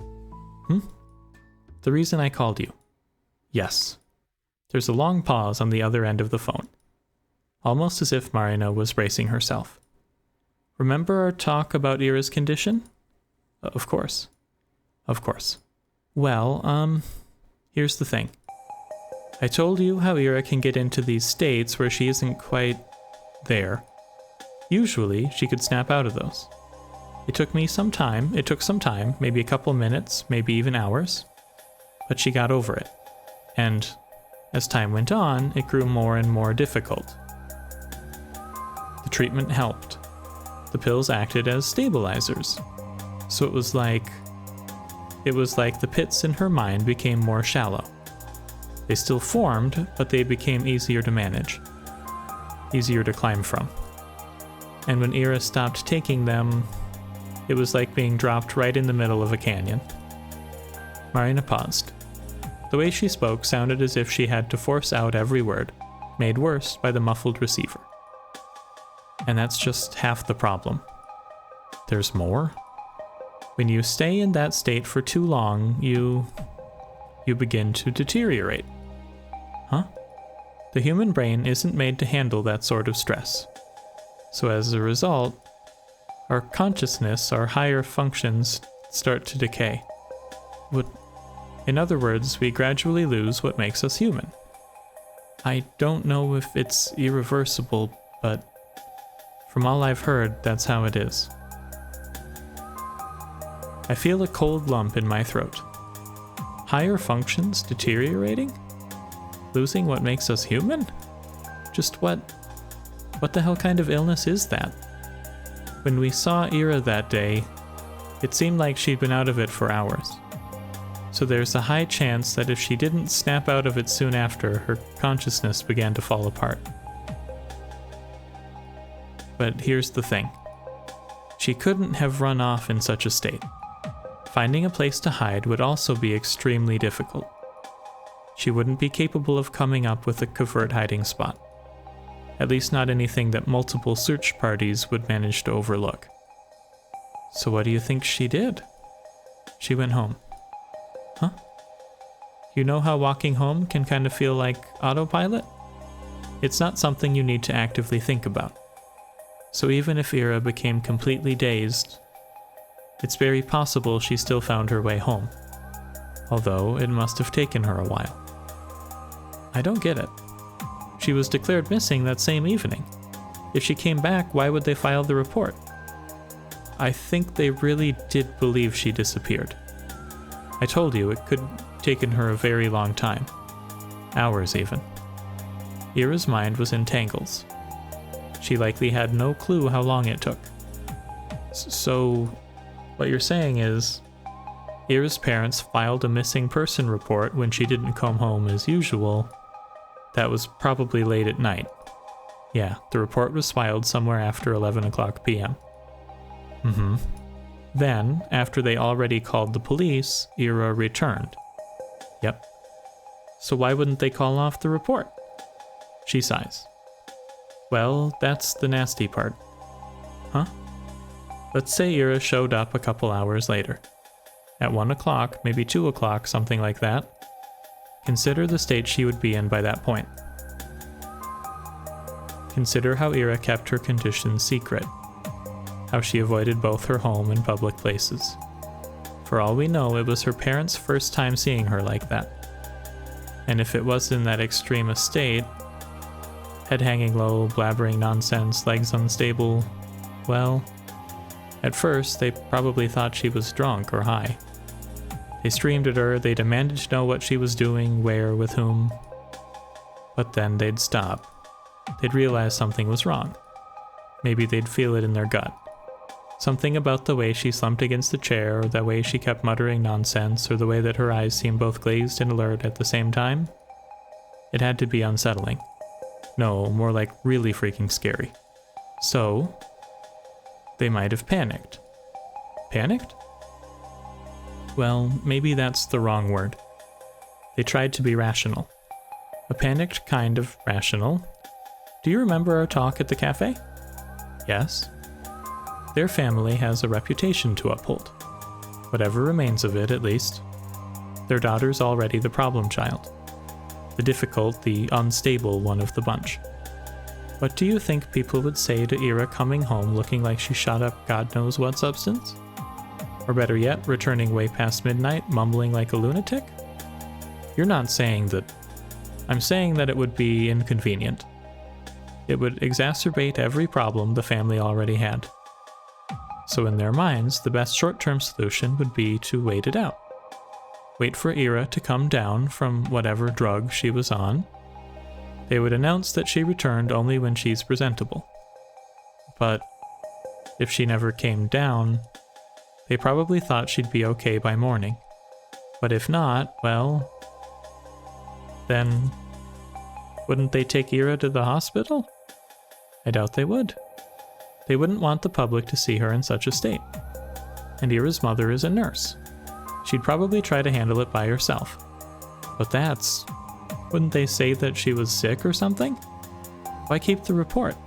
The reason I called you. Yes. There's a long pause on the other end of the phone, almost as if Marina was bracing herself. Remember our talk about Ira's condition? Of course. Of course. Well, here's the thing. I told you how Ira can get into these states where she isn't quite there. Usually, she could snap out of those. It took some time, maybe a couple minutes, maybe even hours, but she got over it. And as time went on, it grew more and more difficult. The treatment helped. The pills acted as stabilizers. So it was like the pits in her mind became more shallow. They still formed, but they became easier to manage, easier to climb from. And when Ira stopped taking them, it was like being dropped right in the middle of a canyon. Marina paused. The way she spoke sounded as if she had to force out every word, made worse by the muffled receiver. And that's just half the problem. There's more. When you stay in that state for too long, you begin to deteriorate. Huh? The human brain isn't made to handle that sort of stress. So as a result, our consciousness, our higher functions start to decay. In other words, we gradually lose what makes us human. I don't know if it's irreversible, but from all I've heard, that's how it is. I feel a cold lump in my throat. Higher functions deteriorating? Losing what makes us human? Just what the hell kind of illness is that? When we saw Ira that day, it seemed like she'd been out of it for hours. So there's a high chance that if she didn't snap out of it soon after, her consciousness began to fall apart. But here's the thing. She couldn't have run off in such a state. Finding a place to hide would also be extremely difficult. She wouldn't be capable of coming up with a covert hiding spot. At least not anything that multiple search parties would manage to overlook. So what do you think she did? She went home. Huh? You know how walking home can kind of feel like autopilot? It's not something you need to actively think about. So even if Ira became completely dazed, it's very possible she still found her way home. Although it must have taken her a while. I don't get it. She was declared missing that same evening. If she came back, why would they file the report? I think they really did believe she disappeared. I told you it could have taken her a very long time. Hours even. Ira's mind was in tangles. She likely had no clue how long it took. So, what you're saying is, Ira's parents filed a missing person report when she didn't come home as usual. That was probably late at night. Yeah, the report was filed somewhere after 11 o'clock p.m. Then, after they already called the police, Ira returned. Yep. So why wouldn't they call off the report? She sighs. Well, that's the nasty part. Huh? Let's say Ira showed up a couple hours later. At 1 o'clock, maybe 2 o'clock, something like that. Consider the state she would be in by that point. Consider how Ira kept her condition secret. How she avoided both her home and public places. For all we know, it was her parents' first time seeing her like that. And if it was in that extreme state, head hanging low, blabbering nonsense, legs unstable, well, at first they probably thought she was drunk or high. They screamed at her, they demanded to know what she was doing, where, with whom. But then they'd stop. they'd realize something was wrong. Maybe they'd feel it in their gut. Something about the way she slumped against the chair, or the way she kept muttering nonsense, or the way that her eyes seemed both glazed and alert at the same time. It had to be unsettling. No, more like really freaking scary. So, they might have panicked. Panicked? Well, maybe that's the wrong word. They tried to be rational. A panicked kind of rational. Do you remember our talk at the cafe? Yes. Their family has a reputation to uphold. Whatever remains of it, at least. Their daughter's already the problem child. The difficult, the unstable one of the bunch. What do you think people would say to Ira coming home looking like she shot up God knows what substance? Or better yet, returning way past midnight, mumbling like a lunatic? You're not saying that. I'm saying that it would be inconvenient. It would exacerbate every problem the family already had. So in their minds, the best short-term solution would be to wait it out. Wait for Ira to come down from whatever drug she was on. They would announce that she returned only when she's presentable. But if she never came down, they probably thought she'd be okay by morning. But if not, well, then wouldn't they take Ira to the hospital? I doubt they would. They wouldn't want the public to see her in such a state. And Ira's mother is a nurse. She'd probably try to handle it by herself. But wouldn't they say that she was sick or something? Why keep the report?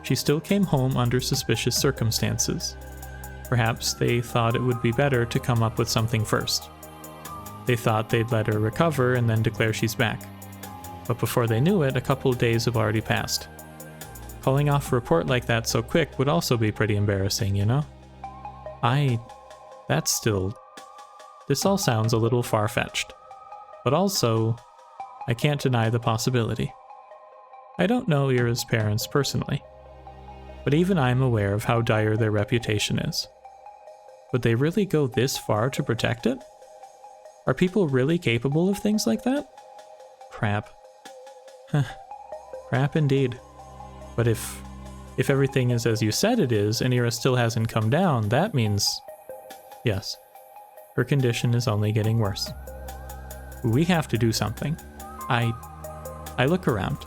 She still came home under suspicious circumstances. Perhaps they thought it would be better to come up with something first. They thought they'd let her recover and then declare she's back. But before they knew it, a couple of days have already passed. Calling off a report like that so quick would also be pretty embarrassing, you know? This all sounds a little far-fetched. But also, I can't deny the possibility. I don't know Ira's parents personally, but even I'm aware of how dire their reputation is. Would they really go this far to protect it? Are people really capable of things like that? Crap. Crap indeed. But if everything is as you said it is, and Ira still hasn't come down, that means, yes, her condition is only getting worse. We have to do something. I look around.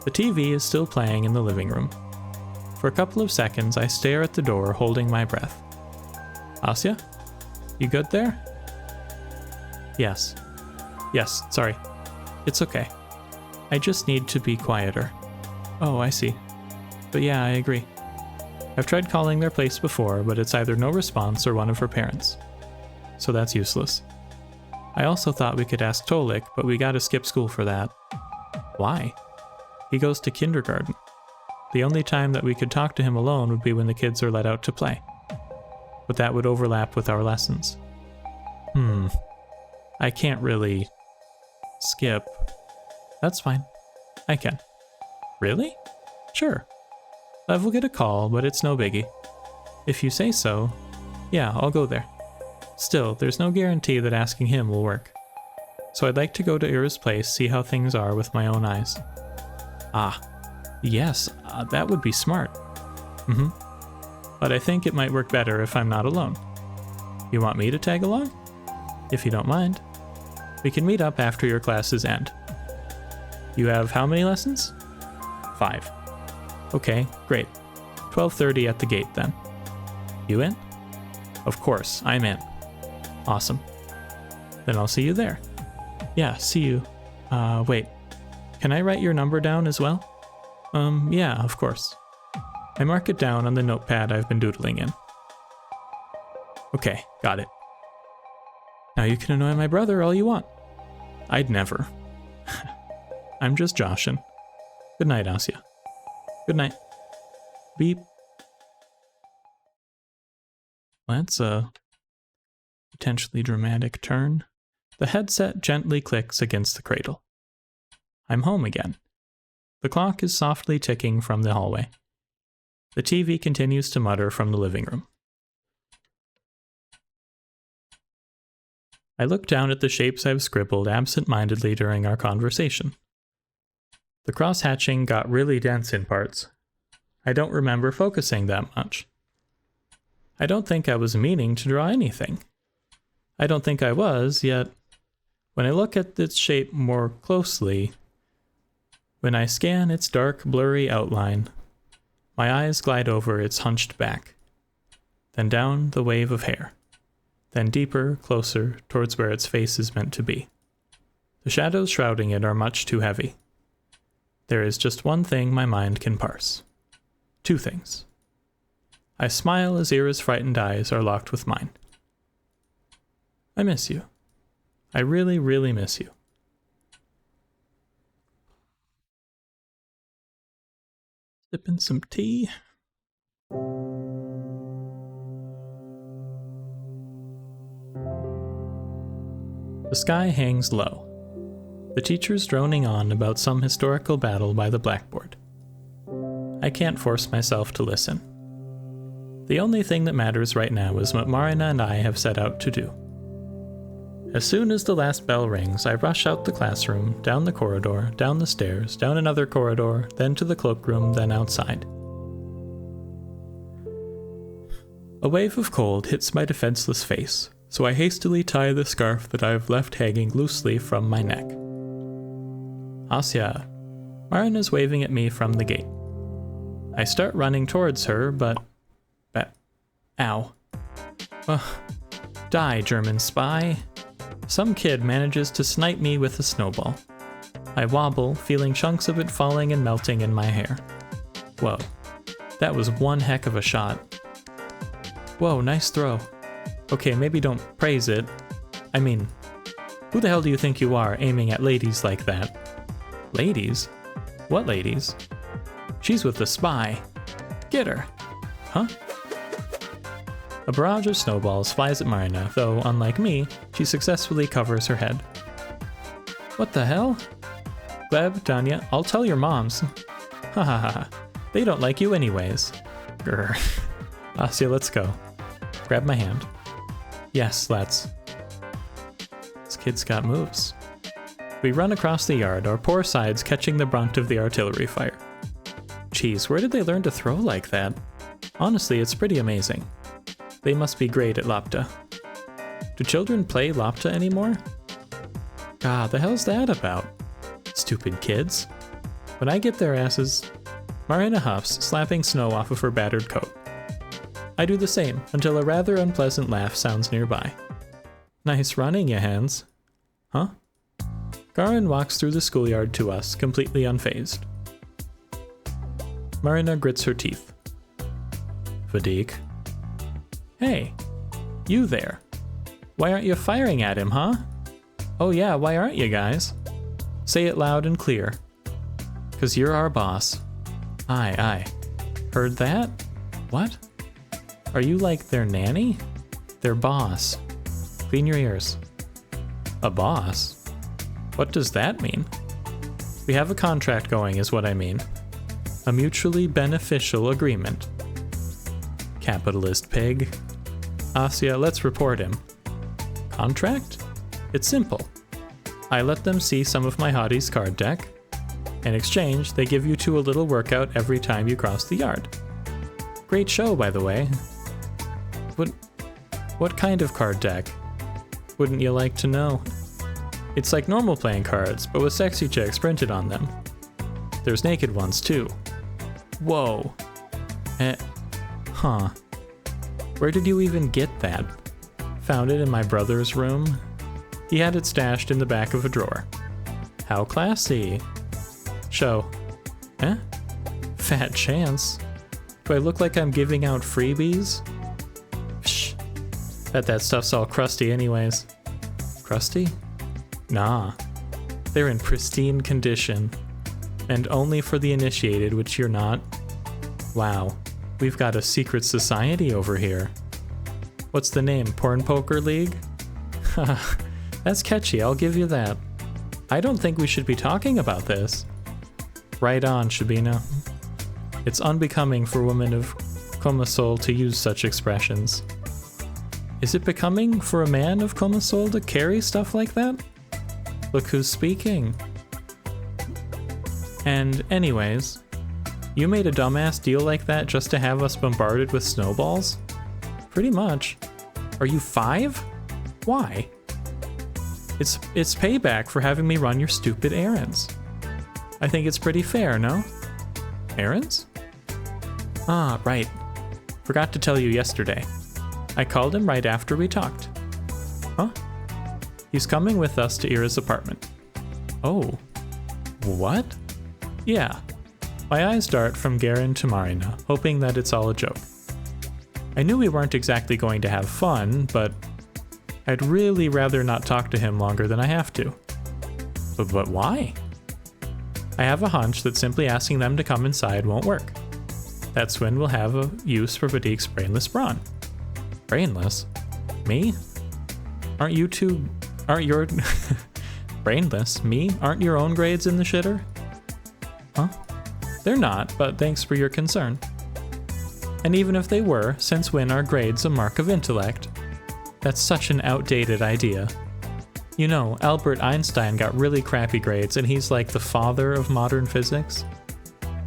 The TV is still playing in the living room. For a couple of seconds, I stare at the door, holding my breath. Asya? You good there? Yes, sorry. It's okay. I just need to be quieter. Oh, I see. But yeah, I agree. I've tried calling their place before, but it's either no response or one of her parents. So that's useless. I also thought we could ask Tolik, but we gotta skip school for that. Why? He goes to kindergarten. The only time that we could talk to him alone would be when the kids are let out to play. But that would overlap with our lessons. I can't really skip. That's fine. I can. Really? Sure. Lev will get a call, but it's no biggie. If you say so, yeah, I'll go there. Still, there's no guarantee that asking him will work. So I'd like to go to Ira's place, see how things are with my own eyes. Yes, that would be smart. But I think it might work better if I'm not alone. You want me to tag along? If you don't mind. We can meet up after your classes end. You have how many lessons? 5. Okay, great. 12:30 at the gate then. You in? Of course, I'm in. Awesome. Then I'll see you there. Yeah, see you. Wait. Can I write your number down as well? Yeah, of course. I mark it down on the notepad I've been doodling in. Okay, got it. Now you can annoy my brother all you want. I'd never. I'm just joshin'. Good night, Asya. Good night. Beep. That's a potentially dramatic turn. The headset gently clicks against the cradle. I'm home again. The clock is softly ticking from the hallway. The TV continues to mutter from the living room. I look down at the shapes I've scribbled absent-mindedly during our conversation. The cross-hatching got really dense in parts. I don't remember focusing that much. I don't think I was meaning to draw anything. I don't think I was, yet when I look at its shape more closely, when I scan its dark, blurry outline, my eyes glide over its hunched back, then down the wave of hair, then deeper, closer, towards where its face is meant to be. The shadows shrouding it are much too heavy. There is just one thing my mind can parse. Two things. I smile as Ira's frightened eyes are locked with mine. I miss you. I really, really miss you. Sipping some tea. The sky hangs low. The teacher's droning on about some historical battle by the blackboard. I can't force myself to listen. The only thing that matters right now is what Marina and I have set out to do. As soon as the last bell rings, I rush out the classroom, down the corridor, down the stairs, down another corridor, then to the cloakroom, then outside. A wave of cold hits my defenseless face, so I hastily tie the scarf that I have left hanging loosely from my neck. Asya, Marina's waving at me from the gate. I start running towards her, but... Ow. Ugh. Die, German spy. Some kid manages to snipe me with a snowball. I wobble, feeling chunks of it falling and melting in my hair. Whoa. That was one heck of a shot. Whoa, nice throw. Okay, maybe don't praise it. I mean, who the hell do you think you are aiming at ladies like that? Ladies? What ladies? She's with the spy. Get her. Huh? A barrage of snowballs flies at Marina, though, unlike me, she successfully covers her head. What the hell? Gleb, Tanya, I'll tell your moms. Ha ha ha. They don't like you anyways. Grr. Asya, let's go. Grab my hand. Yes, let's. This kid's got moves. We run across the yard, our poor sides catching the brunt of the artillery fire. Geez, where did they learn to throw like that? Honestly, it's pretty amazing. They must be great at Lapta. Do children play Lapta anymore? God, the hell's that about? Stupid kids. When I get their asses, Marina huffs, slapping snow off of her battered coat. I do the same, until a rather unpleasant laugh sounds nearby. Nice running, ya hands. Huh? Garin walks through the schoolyard to us, completely unfazed. Marina grits her teeth. Fatigue. Hey, you there. Why aren't you firing at him, huh? Oh yeah, why aren't you guys? Say it loud and clear. 'Cause you're our boss. Aye. Heard that? What? Are you like their nanny? Their boss. Clean your ears. A boss? What does that mean? We have a contract going is what I mean. A mutually beneficial agreement. Capitalist pig. Asya, let's report him. Contract? It's simple. I let them see some of my hottie's card deck. In exchange, they give you two a little workout every time you cross the yard. Great show, by the way. What kind of card deck? Wouldn't you like to know? It's like normal playing cards, but with sexy chicks printed on them. There's naked ones, too. Whoa. Huh. Where did you even get that? Found it in my brother's room. He had it stashed in the back of a drawer. How classy. Show. Eh? Fat chance. Do I look like I'm giving out freebies? Psh. Bet that stuff's all crusty anyways. Crusty? Nah. They're in pristine condition. And only for the initiated, which you're not. Wow. We've got a secret society over here. What's the name? Porn Poker League? Haha, that's catchy, I'll give you that. I don't think we should be talking about this. Right on, Shabina. It's unbecoming for women of Comasol to use such expressions. Is it becoming for a man of Comasol to carry stuff like that? Look who's speaking. And anyways, you made a dumbass deal like that just to have us bombarded with snowballs? Pretty much. Are you 5? Why? It's payback for having me run your stupid errands. I think it's pretty fair, no? Errands? Ah, right. Forgot to tell you yesterday. I called him right after we talked. Huh? He's coming with us to Ira's apartment. Oh. What? Yeah. My eyes dart from Garen to Marina, hoping that it's all a joke. I knew we weren't exactly going to have fun, but I'd really rather not talk to him longer than I have to. But why? I have a hunch that simply asking them to come inside won't work. That's when we'll have a use for Vadik's brainless brawn. Brainless? Me? Aren't your... brainless? Me? Aren't your own grades in the shitter? Huh? They're not, but thanks for your concern. And even if they were, since when are grades a mark of intellect? That's such an outdated idea. You know, Albert Einstein got really crappy grades and he's like the father of modern physics.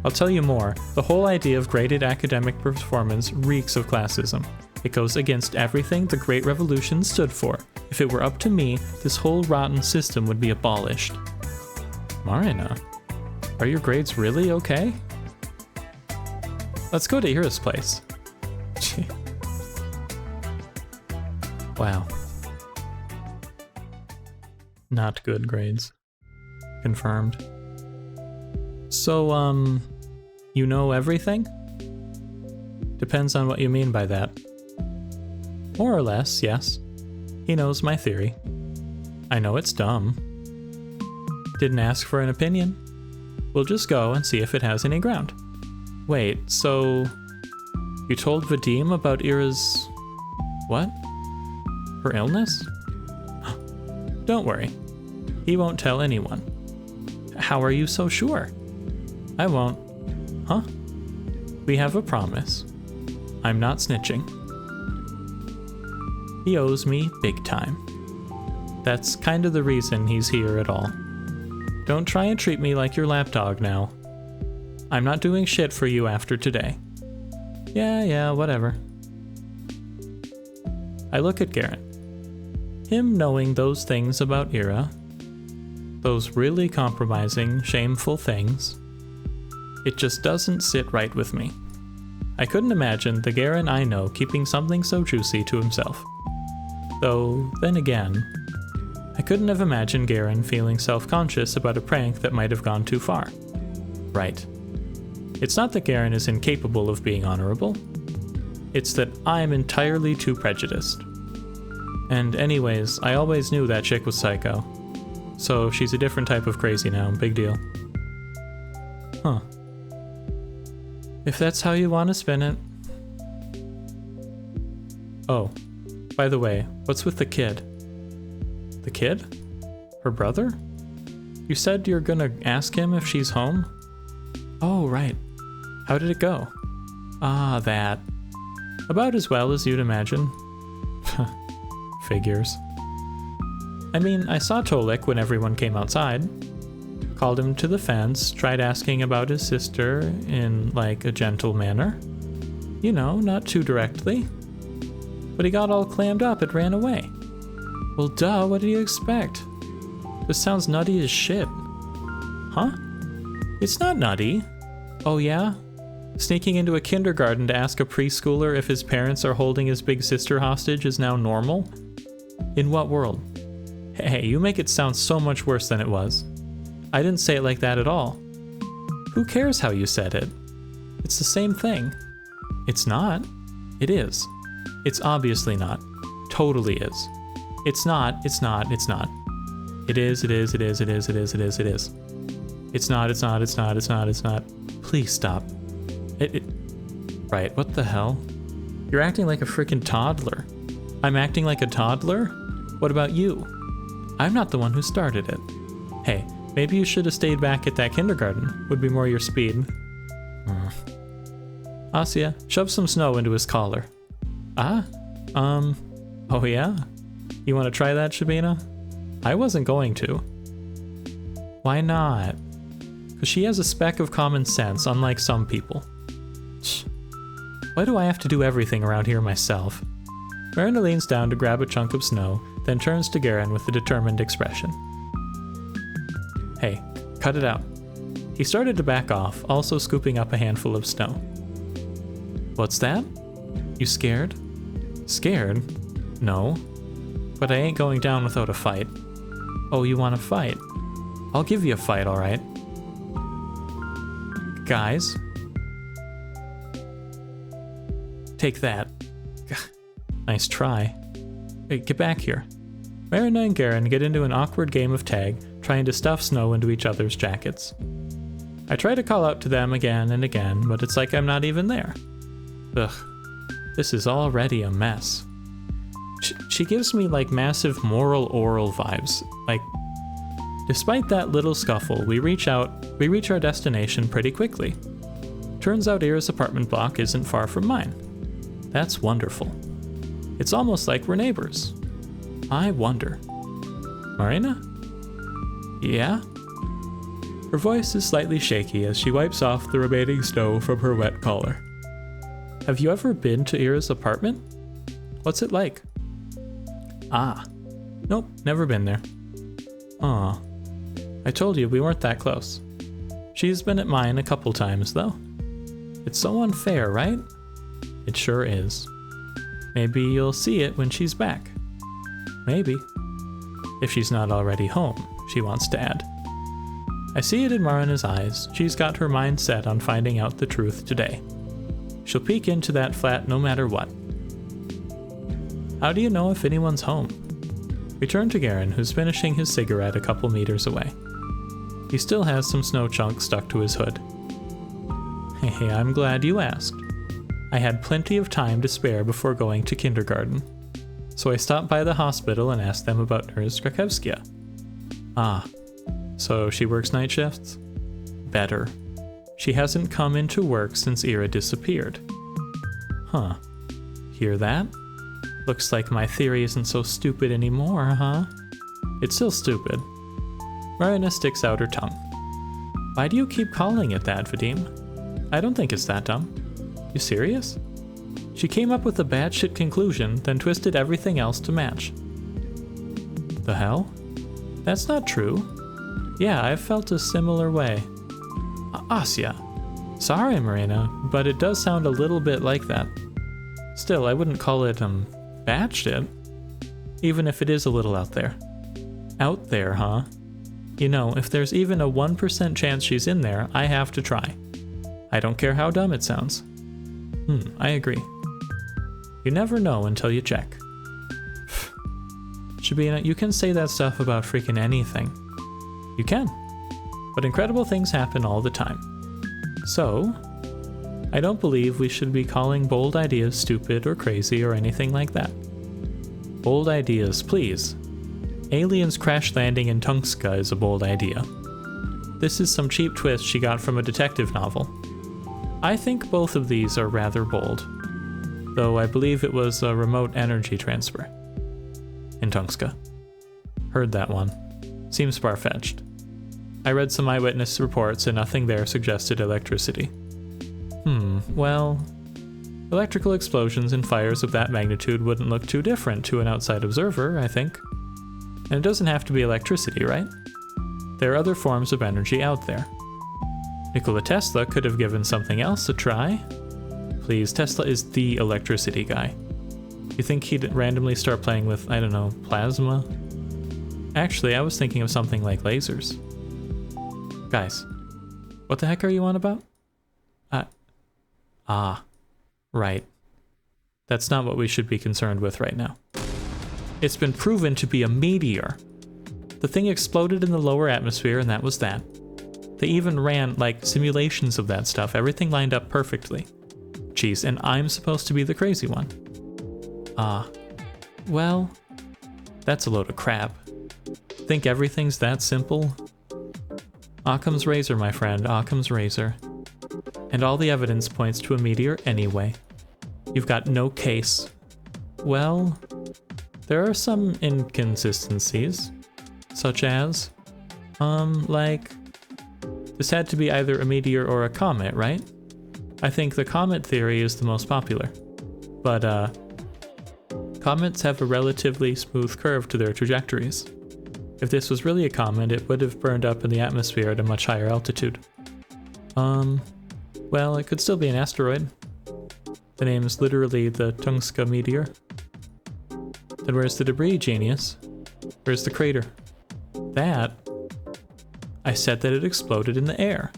I'll tell you more, the whole idea of graded academic performance reeks of classism. It goes against everything the Great Revolution stood for. If it were up to me, this whole rotten system would be abolished. Marina, are your grades really okay? Let's go to Ira's place. Wow. Not good grades. Confirmed. So, you know everything? Depends on what you mean by that. More or less, yes. He knows my theory. I know it's dumb. Didn't ask for an opinion. We'll just go and see if it has any ground. Wait, so... you told Vadim about Ira's... what? Her illness? Don't worry. He won't tell anyone. How are you so sure? I won't. Huh? We have a promise. I'm not snitching. He owes me big time. That's kind of the reason he's here at all. Don't try and treat me like your lapdog now. I'm not doing shit for you after today. Yeah, whatever. I look at Garen. Him knowing those things about Ira, those really compromising, shameful things, it just doesn't sit right with me. I couldn't imagine the Garen I know keeping something so juicy to himself. Though, then again, I couldn't have imagined Garen feeling self-conscious about a prank that might have gone too far. Right. It's not that Garen is incapable of being honorable. It's that I'm entirely too prejudiced. And anyways, I always knew that chick was psycho. So she's a different type of crazy now, big deal. Huh. If that's how you want to spin it. Oh, by the way, what's with the kid? The kid? Her brother? You said you're gonna ask him if she's home? Oh, right. How did it go? Ah, that. About as well as you'd imagine. Figures. I mean, I saw Tolik when everyone came outside. Called him to the fence, tried asking about his sister in, like, a gentle manner. You know, not too directly. But he got all clammed up and ran away. Well, duh, what do you expect? This sounds nutty as shit. Huh? It's not nutty. Oh yeah? Sneaking into a kindergarten to ask a preschooler if his parents are holding his big sister hostage is now normal? In what world? Hey, you make it sound so much worse than it was. I didn't say it like that at all. Who cares how you said it? It's the same thing. It's not. It is. It's obviously not. Totally is. It's not. It's not. It's not. It is. It is. It is. It is. It is. It is. It is. It's not. It's not. It's not. It's not. It's not. Please stop. Right, what the hell? You're acting like a freaking toddler. I'm acting like a toddler? What about you? I'm not the one who started it. Hey, maybe you should have stayed back at that kindergarten. Would be more your speed. Asya, shove some snow into his collar. Oh yeah? You want to try that, Shabina? I wasn't going to. Why not? because she has a speck of common sense, unlike some people. Why do I have to do everything around here myself? Marina leans down to grab a chunk of snow, then turns to Garen with a determined expression. Hey, cut it out. He started to back off, also scooping up a handful of snow. What's that? You scared? Scared? No. But I ain't going down without a fight. Oh, you want to fight? I'll give you a fight, alright. Guys? Take that. Nice try. Hey, get back here. Marina and Garen get into an awkward game of tag, trying to stuff snow into each other's jackets. I try to call out to them again and again, but it's like I'm not even there. Ugh. This is already a mess. She gives me like massive moral oral vibes. Like, despite that little scuffle, we reach our destination pretty quickly. Turns out Ira's apartment block isn't far from mine. That's wonderful. It's almost like we're neighbors. I wonder. Marina? Yeah? Her voice is slightly shaky as she wipes off the remaining snow from her wet collar. Have you ever been to Ira's apartment? What's it like? Ah. Nope, never been there. Aw. I told you we weren't that close. She's been at mine a couple times, though. It's so unfair, right? It sure is. Maybe you'll see it when she's back. Maybe. If she's not already home, she wants to add. I see it in Marina's eyes. She's got her mind set on finding out the truth today. She'll peek into that flat no matter what. How do you know if anyone's home? We turn to Garen, who's finishing his cigarette a couple meters away. He still has some snow chunks stuck to his hood. Hey, I'm glad you asked. I had plenty of time to spare before going to kindergarten, so I stopped by the hospital and asked them about Nurse Krakowska. Ah, so she works night shifts? Better. She hasn't come into work since Ira disappeared. Huh. Hear that? Looks like my theory isn't so stupid anymore, huh? It's still stupid. Marina sticks out her tongue. Why do you keep calling it that, Vadim? I don't think it's that dumb. You serious? She came up with a bad shit conclusion, then twisted everything else to match. The hell? That's not true. Yeah, I've felt a similar way. Asya. Sorry, Marina, but it does sound a little bit like that. Still, I wouldn't call it, bad shit. Even if it is a little out there. Out there, huh? You know, if there's even a 1% chance she's in there, I have to try. I don't care how dumb it sounds. I agree. You never know until you check. Shabina, you can say that stuff about freaking anything. You can. But incredible things happen all the time. So, I don't believe we should be calling bold ideas stupid or crazy or anything like that. Bold ideas, please. Aliens crash landing in Tungska is a bold idea. This is some cheap twist she got from a detective novel. I think both of these are rather bold, though I believe it was a remote energy transfer. In Tungska. Heard that one. Seems far-fetched. I read some eyewitness reports and nothing there suggested electricity. Well, electrical explosions and fires of that magnitude wouldn't look too different to an outside observer, I think. And it doesn't have to be electricity, right? There are other forms of energy out there. Nikola Tesla could have given something else a try. Please, Tesla is the electricity guy. You think he'd randomly start playing with, I don't know, plasma? Actually, I was thinking of something like lasers. Guys, what the heck are you on about? Right. That's not what we should be concerned with right now. It's been proven to be a meteor. The thing exploded in the lower atmosphere and that was that. They even ran, like, simulations of that stuff. Everything lined up perfectly. Jeez, and I'm supposed to be the crazy one. Well, that's a load of crap. Think everything's that simple? Occam's razor, my friend, Occam's razor. And all the evidence points to a meteor anyway. You've got no case. Well, there are some inconsistencies. Such as, like, This had to be either a meteor or a comet, right? I think the comet theory is the most popular. But, comets have a relatively smooth curve to their trajectories. If this was really a comet, it would have burned up in the atmosphere at a much higher altitude. Well, it could still be an asteroid. The name is literally the Tunguska meteor. Then where's the debris, genius? Where's the crater? That? I said that it exploded in the air.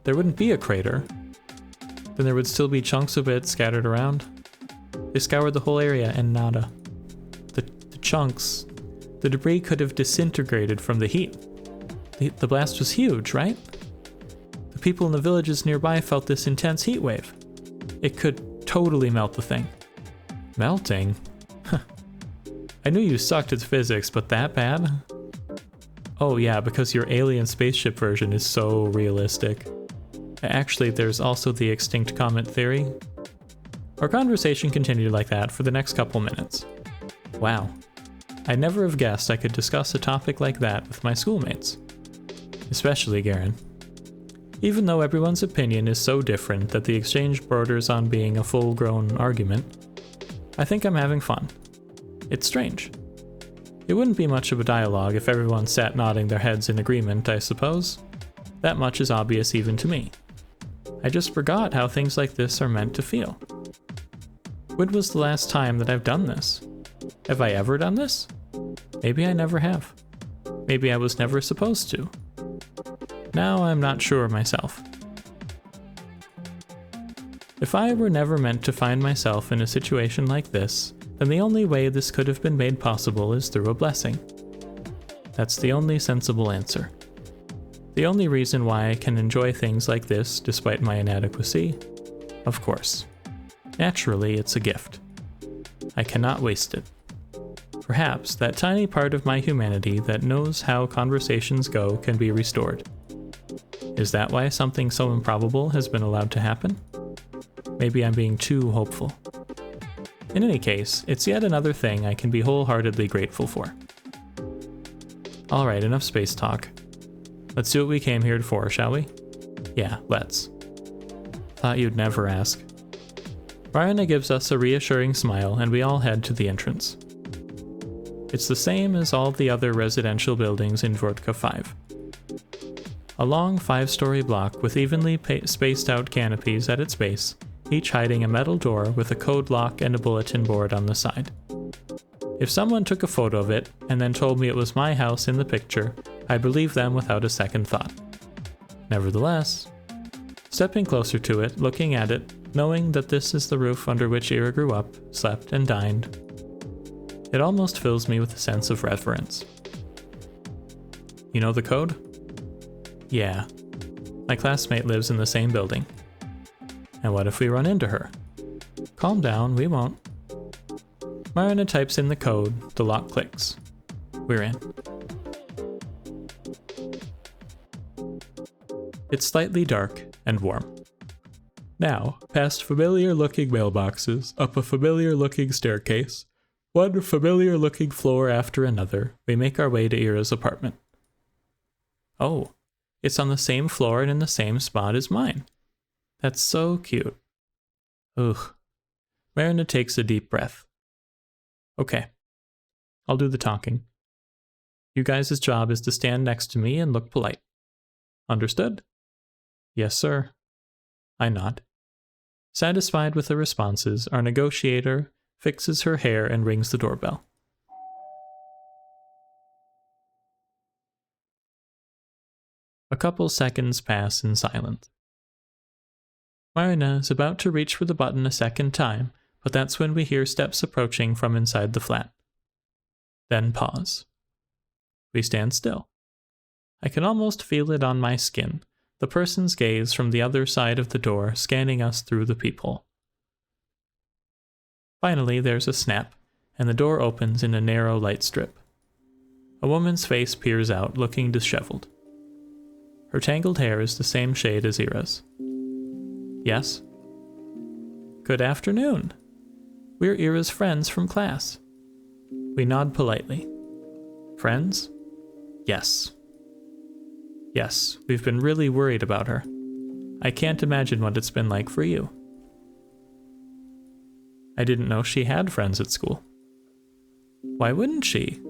There wouldn't be a crater. Then there would still be chunks of it scattered around. They scoured the whole area and nada. The chunks, the debris could have disintegrated from the heat. The blast was huge, right? The people in the villages nearby felt this intense heat wave. It could totally melt the thing. Melting? I knew you sucked at physics, but that bad? Oh yeah, because your alien spaceship version is so realistic. Actually, there's also the extinct comet theory. Our conversation continued like that for the next couple minutes. Wow. I'd never have guessed I could discuss a topic like that with my schoolmates. Especially Garen. Even though everyone's opinion is so different that the exchange borders on being a full-grown argument, I think I'm having fun. It's strange. It wouldn't be much of a dialogue if everyone sat nodding their heads in agreement, I suppose. That much is obvious even to me. I just forgot how things like this are meant to feel. When was the last time that I've done this? Have I ever done this? Maybe I never have. Maybe I was never supposed to. Now I'm not sure myself. If I were never meant to find myself in a situation like this, then the only way this could have been made possible is through a blessing. That's the only sensible answer. The only reason why I can enjoy things like this despite my inadequacy? Of course. Naturally, it's a gift. I cannot waste it. Perhaps that tiny part of my humanity that knows how conversations go can be restored. Is that why something so improbable has been allowed to happen? Maybe I'm being too hopeful. In any case, it's yet another thing I can be wholeheartedly grateful for. Alright, enough space talk. Let's do what we came here for, shall we? Yeah, let's. Thought you'd never ask. Marina gives us a reassuring smile and we all head to the entrance. It's the same as all the other residential buildings in Vodka 5. A long 5-story block with evenly spaced out canopies at its base, each hiding a metal door with a code lock and a bulletin board on the side. If someone took a photo of it and then told me it was my house in the picture, I'd believe them without a second thought. Nevertheless, stepping closer to it, looking at it, knowing that this is the roof under which Ira grew up, slept, and dined, it almost fills me with a sense of reverence. You know the code? Yeah. My classmate lives in the same building. And what if we run into her? Calm down, we won't. Marina types in the code, the lock clicks. We're in. It's slightly dark and warm. Now, past familiar-looking mailboxes, up a familiar-looking staircase, one familiar-looking floor after another, we make our way to Ira's apartment. Oh, it's on the same floor and in the same spot as mine. That's so cute. Ugh. Marina takes a deep breath. Okay. I'll do the talking. You guys' job is to stand next to me and look polite. Understood? Yes, sir. I nod. Satisfied with the responses, our negotiator fixes her hair and rings the doorbell. A couple seconds pass in silence. Marina is about to reach for the button a second time, but that's when we hear steps approaching from inside the flat. Then pause. We stand still. I can almost feel it on my skin, the person's gaze from the other side of the door scanning us through the peephole. Finally, there's a snap, and the door opens in a narrow light strip. A woman's face peers out, looking disheveled. Her tangled hair is the same shade as Ira's. Yes? Good afternoon. We're Ira's friends from class. We nod politely. Friends? Yes. Yes, we've been really worried about her. I can't imagine what it's been like for you. I didn't know she had friends at school. Why wouldn't she?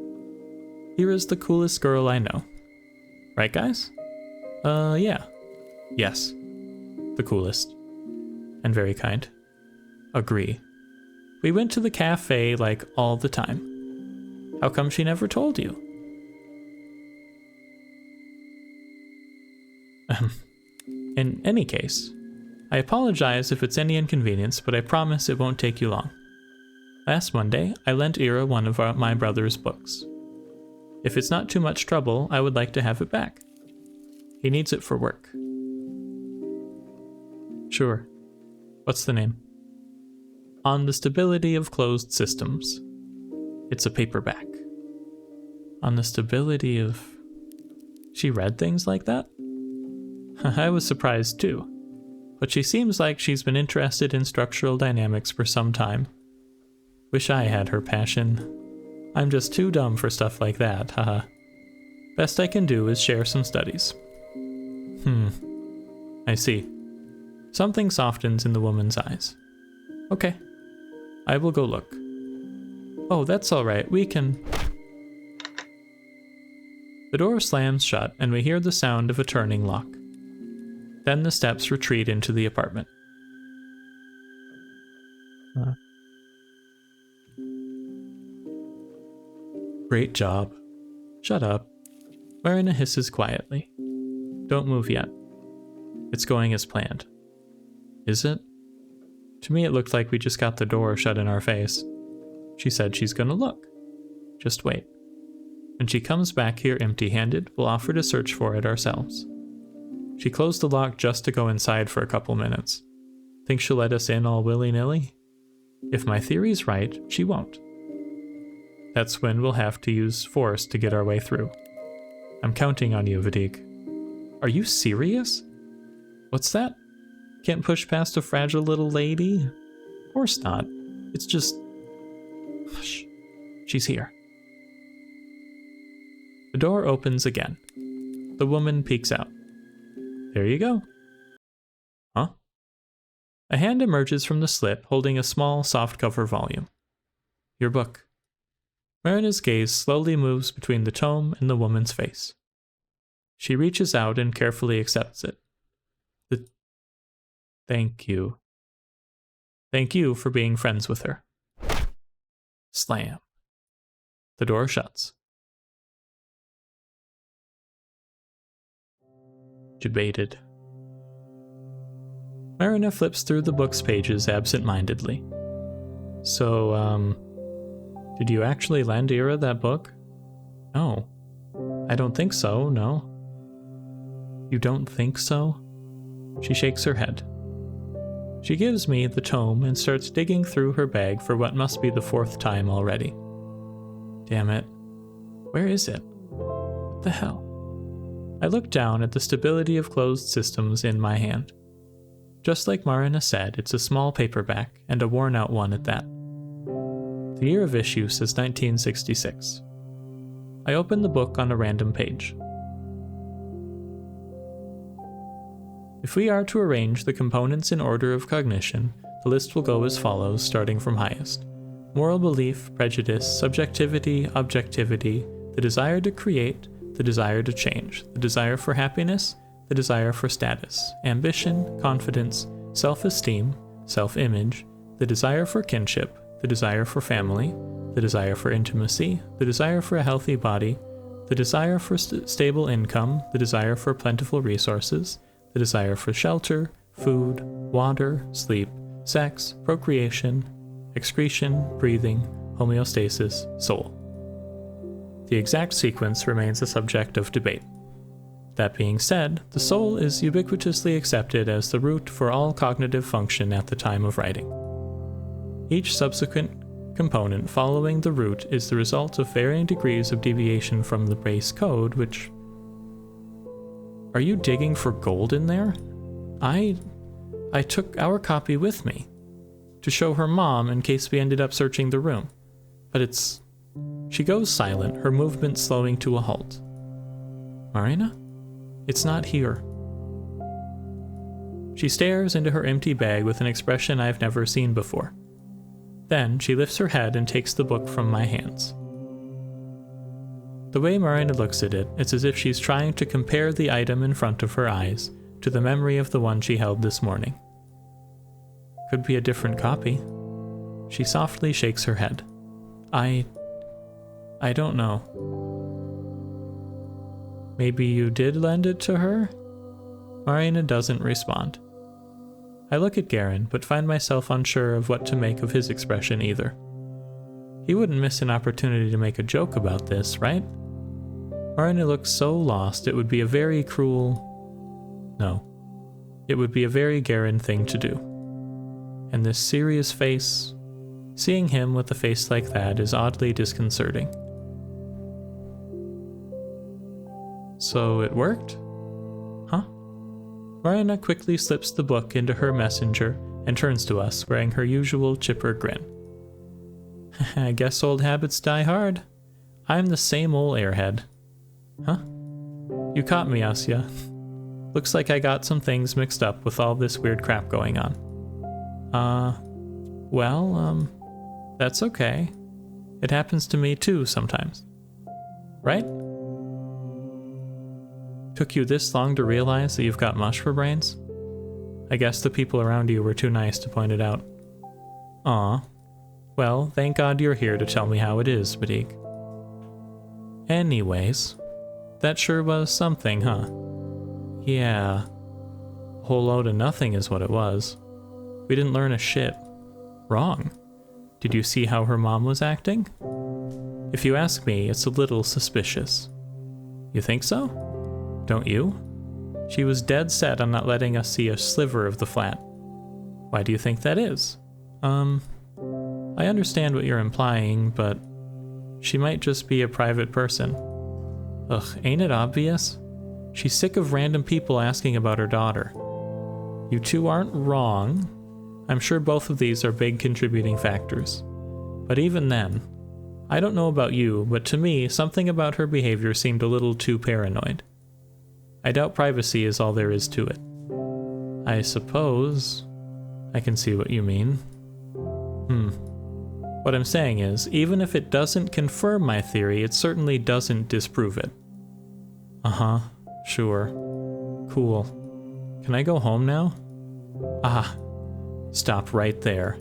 Ira's the coolest girl I know. Right, guys? Yeah. Yes. The coolest. And very kind. Agree. We went to the cafe, like, all the time. How come she never told you? In any case, I apologize if it's any inconvenience, but I promise it won't take you long. Last Monday, I lent Ira one of my brother's books. If it's not too much trouble, I would like to have it back. He needs it for work. Sure. What's the name? On the Stability of Closed Systems. It's a paperback. On the stability of... She read things like that? I was surprised too. But she seems like she's been interested in structural dynamics for some time. Wish I had her passion. I'm just too dumb for stuff like that, haha. Best I can do is share some studies. I see. Something softens in the woman's eyes. Okay. I will go look. Oh, that's all right. We can... The door slams shut and we hear the sound of a turning lock. Then the steps retreat into the apartment. Great job. Shut up. Marina hisses quietly. Don't move yet. It's going as planned. Is it? To me it looked like we just got the door shut in our face. She said she's gonna look. Just wait. When she comes back here empty-handed, we'll offer to search for it ourselves. She closed the lock just to go inside for a couple minutes. Think she'll let us in all willy-nilly? If my theory's right, she won't. That's when we'll have to use force to get our way through. I'm counting on you, V.A.T.O. Are you serious? What's that? Can't push past a fragile little lady? Of course not. It's just... Shh. She's here. The door opens again. The woman peeks out. There you go. Huh? A hand emerges from the slit holding a small softcover volume. Your book. Marina's gaze slowly moves between the tome and the woman's face. She reaches out and carefully accepts it. Thank you. Thank you for being friends with her. Slam. The door shuts. Debated. Marina flips through the book's pages absent-mindedly. So, did you actually lend Ira that book? No. I don't think so, no. You don't think so? She shakes her head. She gives me the tome and starts digging through her bag for what must be the 4th time already. Damn it. Where is it? What the hell? I look down at the Stability of Closed Systems in my hand. Just like Marina said, it's a small paperback, and a worn-out one at that. The year of issue says 1966. I open the book on a random page. If we are to arrange the components in order of cognition, the list will go as follows, starting from highest. Moral belief, prejudice, subjectivity, objectivity, the desire to create, the desire to change, the desire for happiness, the desire for status, ambition, confidence, self-esteem, self-image, the desire for kinship, the desire for family, the desire for intimacy, the desire for a healthy body, the desire for stable income, the desire for plentiful resources, the desire for shelter, food, water, sleep, sex, procreation, excretion, breathing, homeostasis, soul. The exact sequence remains a subject of debate. That being said, the soul is ubiquitously accepted as the root for all cognitive function at the time of writing. Each subsequent component following the root is the result of varying degrees of deviation from the base code, which... Are you digging for gold in there? I took our copy with me to show her mom in case we ended up searching the room. But it's... She goes silent, her movement slowing to a halt. Marina? It's not here. She stares into her empty bag with an expression I've never seen before. Then she lifts her head and takes the book from my hands. The way Marina looks at it, it's as if she's trying to compare the item in front of her eyes to the memory of the one she held this morning. Could be a different copy. She softly shakes her head. I don't know. Maybe you did lend it to her? Marina doesn't respond. I look at Garen, but find myself unsure of what to make of his expression either. He wouldn't miss an opportunity to make a joke about this, right? Marina looks so lost it would be a very it would be a very Garen thing to do. And this serious face, seeing him with a face like that is oddly disconcerting. So it worked? Huh? Marina quickly slips the book into her messenger and turns to us, wearing her usual chipper grin. I guess old habits die hard. I'm the same old airhead. Huh? You caught me, Asya. Looks like I got some things mixed up with all this weird crap going on. That's okay. It happens to me too sometimes. Right? Took you this long to realize that you've got mush for brains? I guess the people around you were too nice to point it out. Aw. Well, thank God you're here to tell me how it is, Badik. Anyways, that sure was something, huh? Yeah. A whole load of nothing is what it was. We didn't learn a shit. Wrong. Did you see how her mom was acting? If you ask me, it's a little suspicious. You think so? Don't you? She was dead set on not letting us see a sliver of the flat. Why do you think that is? I understand what you're implying, but she might just be a private person. Ugh, ain't it obvious? She's sick of random people asking about her daughter. You two aren't wrong. I'm sure both of these are big contributing factors. But even then, I don't know about you, but to me, something about her behavior seemed a little too paranoid. I doubt privacy is all there is to it. I suppose I can see what you mean. What I'm saying is, even if it doesn't confirm my theory, it certainly doesn't disprove it. Uh-huh, sure. Cool. Can I go home now? Ah, stop right there.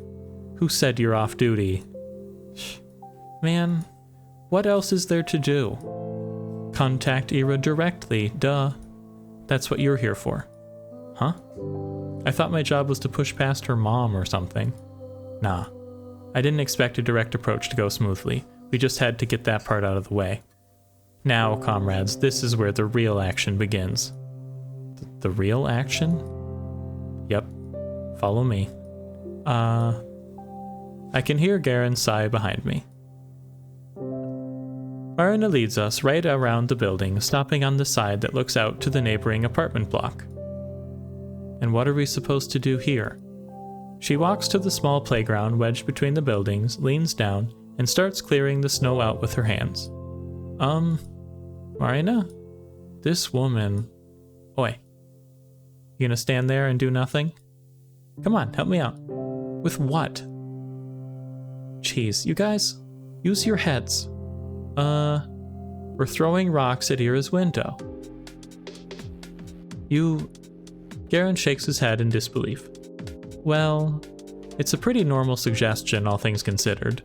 Who said you're off duty? Man, what else is there to do? Contact Ira directly, duh. That's what you're here for. Huh? I thought my job was to push past her mom or something. Nah. I didn't expect a direct approach to go smoothly. We just had to get that part out of the way. Now, comrades, this is where the real action begins. The real action? Yep. Follow me. I can hear Garen sigh behind me. Marina leads us right around the building, stopping on the side that looks out to the neighboring apartment block. And what are we supposed to do here? She walks to the small playground wedged between the buildings, leans down, and starts clearing the snow out with her hands. Marina? This woman... Oi. You gonna stand there and do nothing? Come on, help me out. With what? Jeez, you guys, use your heads. We're throwing rocks at Ira's window. Garen shakes his head in disbelief. Well, it's a pretty normal suggestion, all things considered,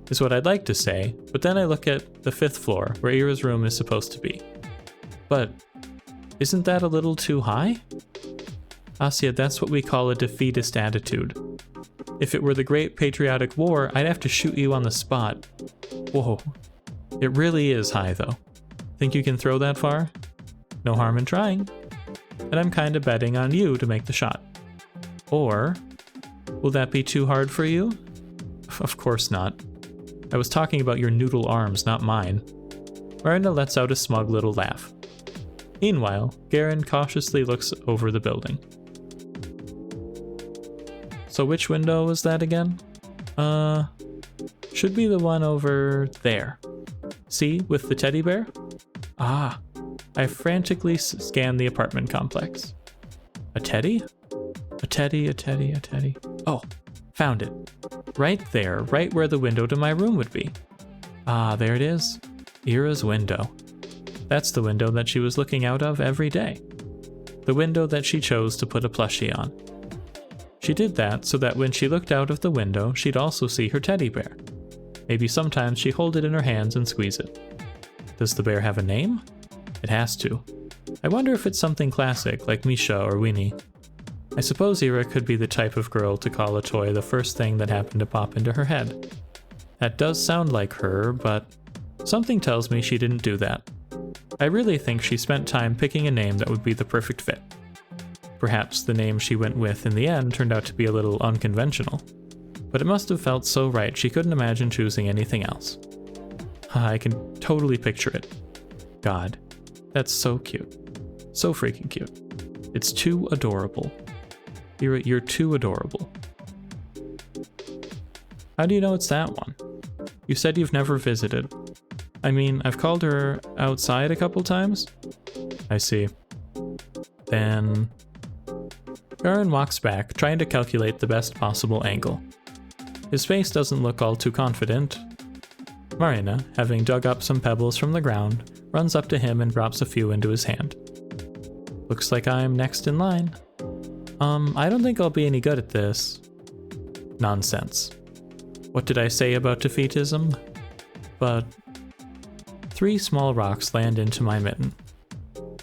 is what I'd like to say, but then I look at the 5th floor, where Ira's room is supposed to be. But isn't that a little too high? Asya, that's what we call a defeatist attitude. If it were the Great Patriotic War, I'd have to shoot you on the spot. Whoa. It really is high, though. Think you can throw that far? No harm in trying. And I'm kinda betting on you to make the shot. Or, will that be too hard for you? Of course not. I was talking about your noodle arms, not mine. Marina lets out a smug little laugh. Meanwhile, Garen cautiously looks over the building. So which window was that again? Should be the one over there. See, with the teddy bear? Ah, I frantically scan the apartment complex. A teddy? A teddy. Oh, found it. Right there, right where the window to my room would be. Ah, there it is. Ira's window. That's the window that she was looking out of every day. The window that she chose to put a plushie on. She did that so that when she looked out of the window, she'd also see her teddy bear. Maybe sometimes she hold it in her hands and squeeze it. Does the bear have a name? It has to. I wonder if it's something classic like Misha or Winnie. I suppose Ira could be the type of girl to call a toy the first thing that happened to pop into her head. That does sound like her, but something tells me she didn't do that. I really think she spent time picking a name that would be the perfect fit. Perhaps the name she went with in the end turned out to be a little unconventional, but it must have felt so right she couldn't imagine choosing anything else. I can totally picture it. God, that's so cute. So freaking cute. It's too adorable. You're too adorable. How do you know it's that one? You said you've never visited. I mean, I've called her outside a couple times. I see. Then Garin walks back, trying to calculate the best possible angle. His face doesn't look all too confident. Marina, having dug up some pebbles from the ground, runs up to him and drops a few into his hand. Looks like I'm next in line. I don't think I'll be any good at this. Nonsense. What did I say about defeatism? But 3 small rocks land into my mitten.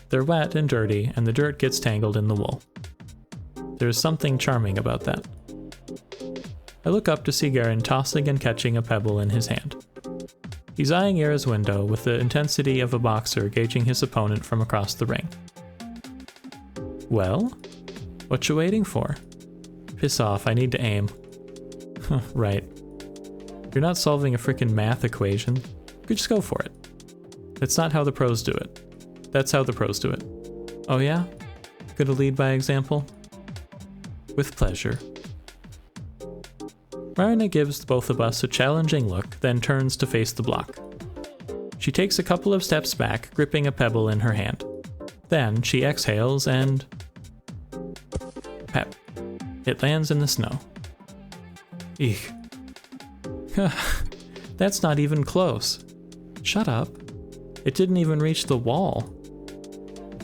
They're wet and dirty, and the dirt gets tangled in the wool. There's something charming about that. I look up to see Garin tossing and catching a pebble in his hand. He's eyeing Ira's window with the intensity of a boxer gauging his opponent from across the ring. Well? What you waiting for? Piss off, I need to aim. Right. You're not solving a frickin' math equation. You could just go for it. That's not how the pros do it. That's how the pros do it. Oh yeah? Gonna lead by example? With pleasure. Marina gives both of us a challenging look, then turns to face the block. She takes a couple of steps back, gripping a pebble in her hand. Then she exhales and... pep. It lands in the snow. Eek. That's not even close. Shut up. It didn't even reach the wall.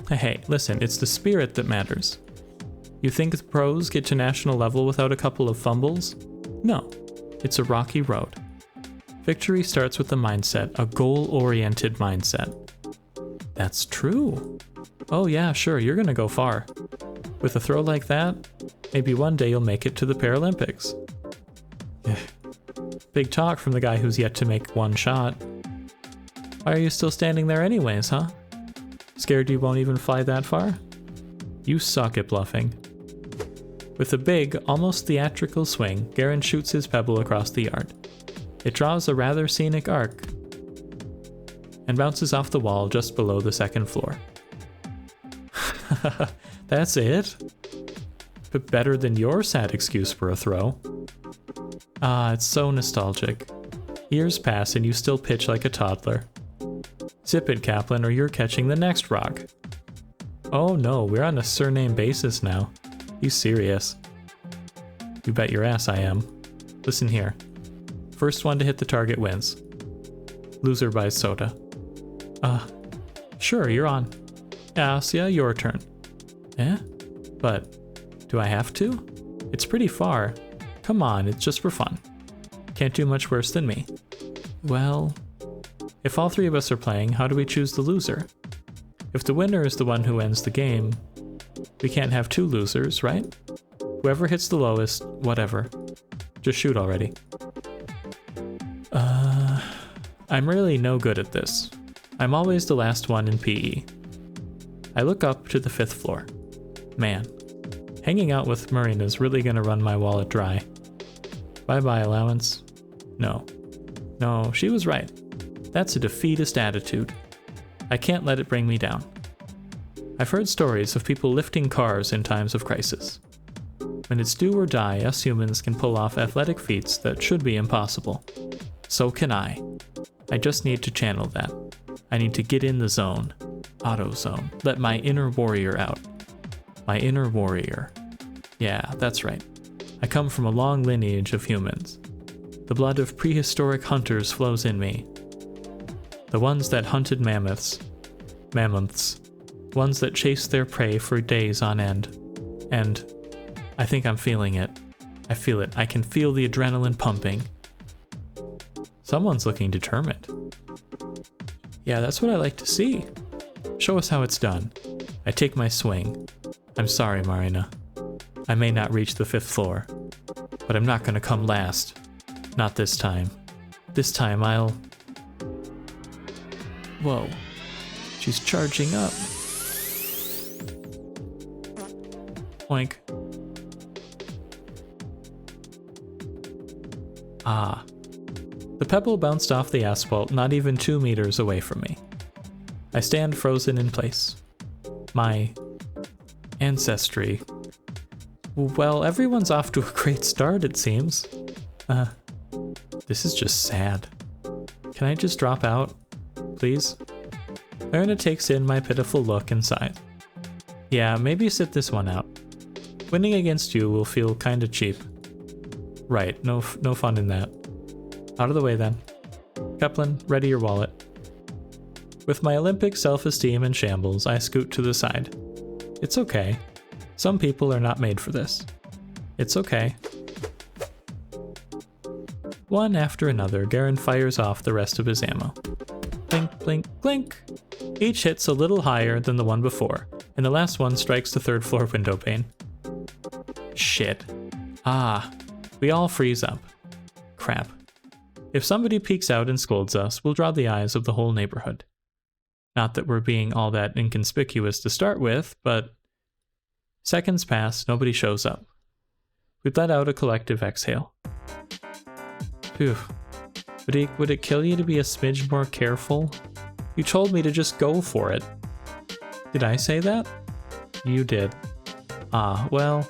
Hey, listen, it's the spirit that matters. You think the pros get to national level without a couple of fumbles? No, it's a rocky road. Victory starts with a mindset, a goal-oriented mindset. That's true. Oh yeah, sure, you're gonna go far. With a throw like that, maybe one day you'll make it to the Paralympics. Big talk from the guy who's yet to make one shot. Why are you still standing there anyways, huh? Scared you won't even fly that far? You suck at bluffing. With a big, almost theatrical swing, Garin shoots his pebble across the yard. It draws a rather scenic arc and bounces off the wall just below the second floor. That's it? But better than your sad excuse for a throw. Ah, it's so nostalgic. Years pass and you still pitch like a toddler. Zip it, Kaplan, or you're catching the next rock. Oh no, we're on a surname basis now. You serious? You bet your ass I am. Listen here. First one to hit the target wins. Loser buys soda. Sure, you're on. Asya, your turn. Eh? But, do I have to? It's pretty far. Come on, it's just for fun. Can't do much worse than me. Well, if all 3 of us are playing, how do we choose the loser? If the winner is the one who ends the game, we can't have 2 losers, right? Whoever hits the lowest, whatever. Just shoot already. I'm really no good at this. I'm always the last one in PE. I look up to the 5th floor. Man, hanging out with Marina's really gonna run my wallet dry. Bye-bye, allowance. No, she was right. That's a defeatist attitude. I can't let it bring me down. I've heard stories of people lifting cars in times of crisis. When it's do or die, us humans can pull off athletic feats that should be impossible. So can I. I just need to channel that. I need to get in the zone. Auto zone. Let my inner warrior out. My inner warrior. Yeah, that's right. I come from a long lineage of humans. The blood of prehistoric hunters flows in me. The ones that hunted mammoths. Ones that chased their prey for days on end. And I think I'm feeling it. I feel it. I can feel the adrenaline pumping. Someone's looking determined. Yeah, that's what I like to see. Show us how it's done. I take my swing. I'm sorry, Marina. I may not reach the 5th floor, but I'm not gonna come last. Not this time. This time I'll... Whoa. She's charging up. Oink. Ah. The pebble bounced off the asphalt not even 2 meters away from me. I stand frozen in place. My ancestry. Well, everyone's off to a great start, it seems. This is just sad. Can I just drop out, please? Marina takes in my pitiful look and sighs. Yeah, maybe sit this one out. Winning against you will feel kinda cheap. Right, no fun in that. Out of the way then. Kaplan, ready your wallet. With my Olympic self-esteem in shambles, I scoot to the side. It's okay. Some people are not made for this. It's okay. One after another, Garen fires off the rest of his ammo. Blink, blink, blink! Each hits a little higher than the one before, and the last one strikes the 3rd floor window pane. Shit. Ah. We all freeze up. Crap. If somebody peeks out and scolds us, we'll draw the eyes of the whole neighborhood. Not that we're being all that inconspicuous to start with, but... Seconds pass, nobody shows up. We let out a collective exhale. Phew. Would it kill you to be a smidge more careful? You told me to just go for it. Did I say that? You did. Ah, well,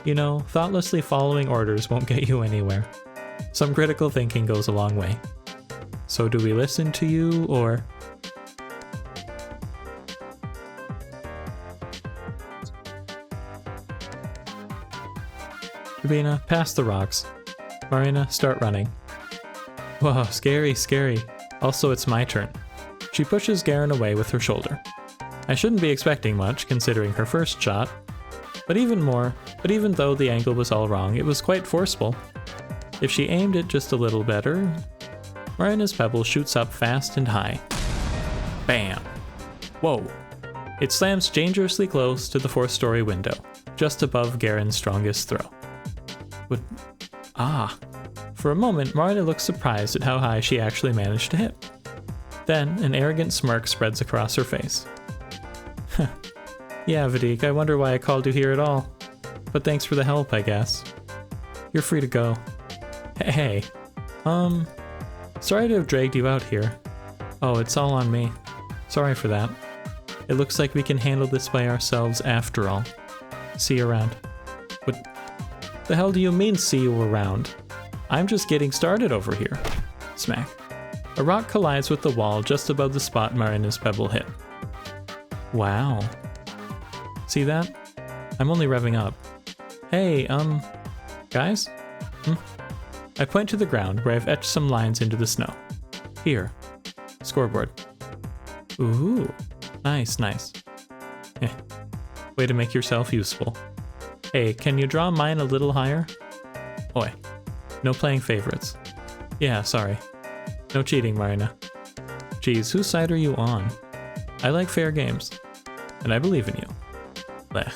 you know, thoughtlessly following orders won't get you anywhere. Some critical thinking goes a long way. So do we listen to you, or... Rabina, pass the rocks. Marina, start running. Whoa, scary, scary. Also, it's my turn. She pushes Garen away with her shoulder. I shouldn't be expecting much, considering her first shot. But even though the angle was all wrong, it was quite forceful. If she aimed it just a little better... Marina's pebble shoots up fast and high. Bam! Whoa! It slams dangerously close to the 4th-story window, just above Garen's strongest throw. For a moment, Marina looks surprised at how high she actually managed to hit. Then, an arrogant smirk spreads across her face. Yeah, Vadik, I wonder why I called you here at all. But thanks for the help, I guess. You're free to go. Hey, sorry to have dragged you out here. Oh, it's all on me. Sorry for that. It looks like we can handle this by ourselves after all. See you around. What the hell do you mean, see you around? I'm just getting started over here. Smack. A rock collides with the wall just above the spot Marina's pebble hit. Wow. See that? I'm only revving up. Hey, guys? I point to the ground where I've etched some lines into the snow. Here. Scoreboard. Ooh. Nice, nice. Way to make yourself useful. Hey, can you draw mine a little higher? Oi. No playing favorites. Yeah, sorry. No cheating, Marina. Geez, whose side are you on? I like fair games. And I believe in you. Blech.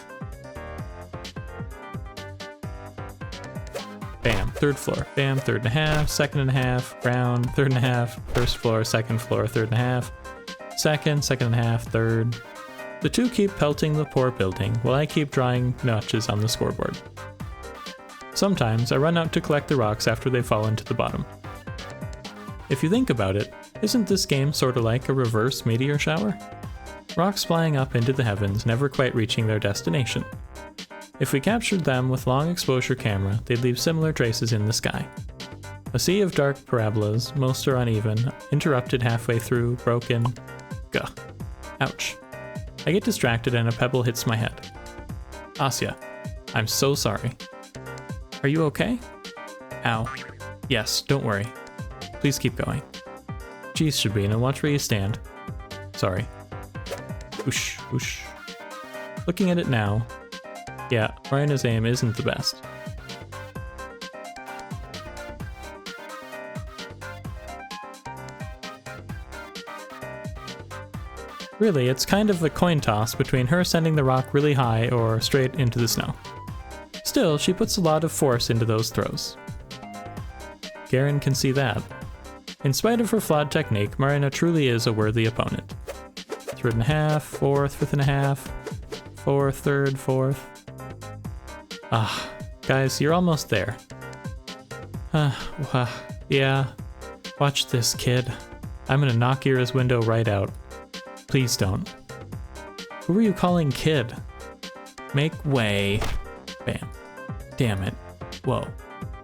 Bam, 3rd floor. Bam, 3rd and a half, 2nd and a half, ground, 3rd and a half, 1st floor, 2nd floor, 3rd and a half, 2nd, 2nd and a half, 3rd. The two keep pelting the poor building while I keep drawing notches on the scoreboard. Sometimes I run out to collect the rocks after they fall into the bottom. If you think about it, isn't this game sort of like a reverse meteor shower? Rocks flying up into the heavens, never quite reaching their destination. If we captured them with long exposure camera, they'd leave similar traces in the sky. A sea of dark parabolas, most are uneven, interrupted halfway through, broken. Gah. Ouch. I get distracted and a pebble hits my head. Asya, I'm so sorry. Are you okay? Ow. Yes, don't worry. Please keep going. Geez, Shabina, watch where you stand. Sorry. Whoosh, whoosh. Looking at it now, yeah, Marina's aim isn't the best. Really, it's kind of a coin toss between her sending the rock really high or straight into the snow. Still, she puts a lot of force into those throws. Garen can see that. In spite of her flawed technique, Marina truly is a worthy opponent. 3.5, fourth, 5.5, fourth, third, fourth. Ah, guys, you're almost there. Yeah. Watch this, kid. I'm gonna knock Ira's window right out. Please don't. Who are you calling kid? Make way. Bam. Damn it. Whoa.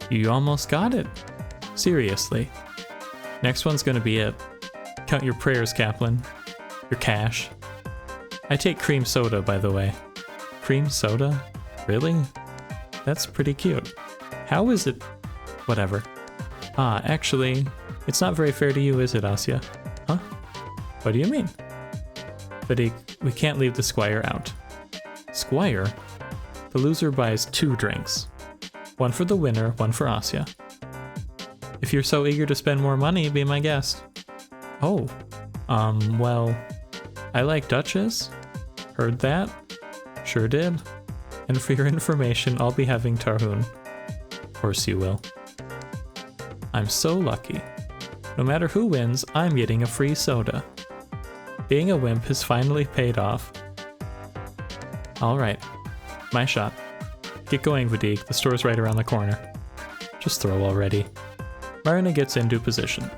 You almost got it. Seriously. Next one's gonna be it. Count your prayers, Kaplan. Your cash. I take cream soda, by the way. Cream soda? Really? That's pretty cute. How is it? Whatever. Ah, actually, it's not very fair to you, is it, Asya? Huh? What do you mean? But we can't leave the squire out. Squire? The loser buys 2 drinks. One for the winner, one for Asya. If you're so eager to spend more money, be my guest. Oh. Well, I like Duchess. Heard that? Sure did. And for your information, I'll be having Tarhun. Of course you will. I'm so lucky. No matter who wins, I'm getting a free soda. Being a wimp has finally paid off. Alright. My shot. Get going, Vadik. The store's right around the corner. Just throw already. Marina gets into position.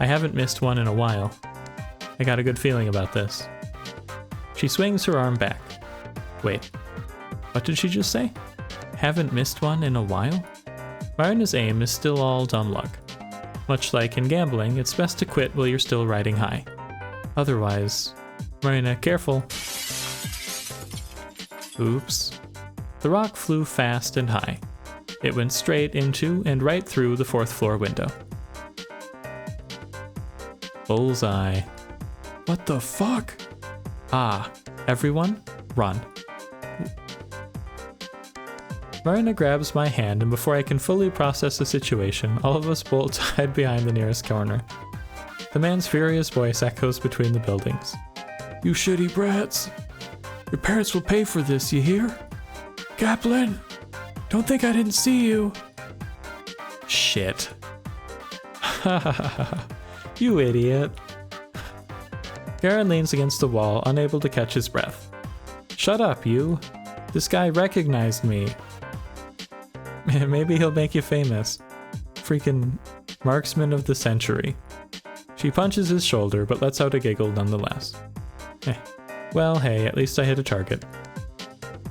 I haven't missed one in a while. I got a good feeling about this. She swings her arm back. Wait. What did she just say? Haven't missed one in a while? Marina's aim is still all dumb luck. Much like in gambling, it's best to quit while you're still riding high. Otherwise... Marina, careful. Oops. The rock flew fast and high. It went straight into and right through the 4th floor window. Bullseye. What the fuck? Ah, everyone, run. Marina grabs my hand, and before I can fully process the situation, all of us bolt hide behind the nearest corner. The man's furious voice echoes between the buildings. You shitty brats! Your parents will pay for this, you hear? Kaplan! Don't think I didn't see you! Shit. You idiot. Garen leans against the wall, unable to catch his breath. Shut up, you. This guy recognized me. Maybe he'll make you famous. Freaking marksman of the century. She punches his shoulder, but lets out a giggle nonetheless. Well, hey, at least I hit a target.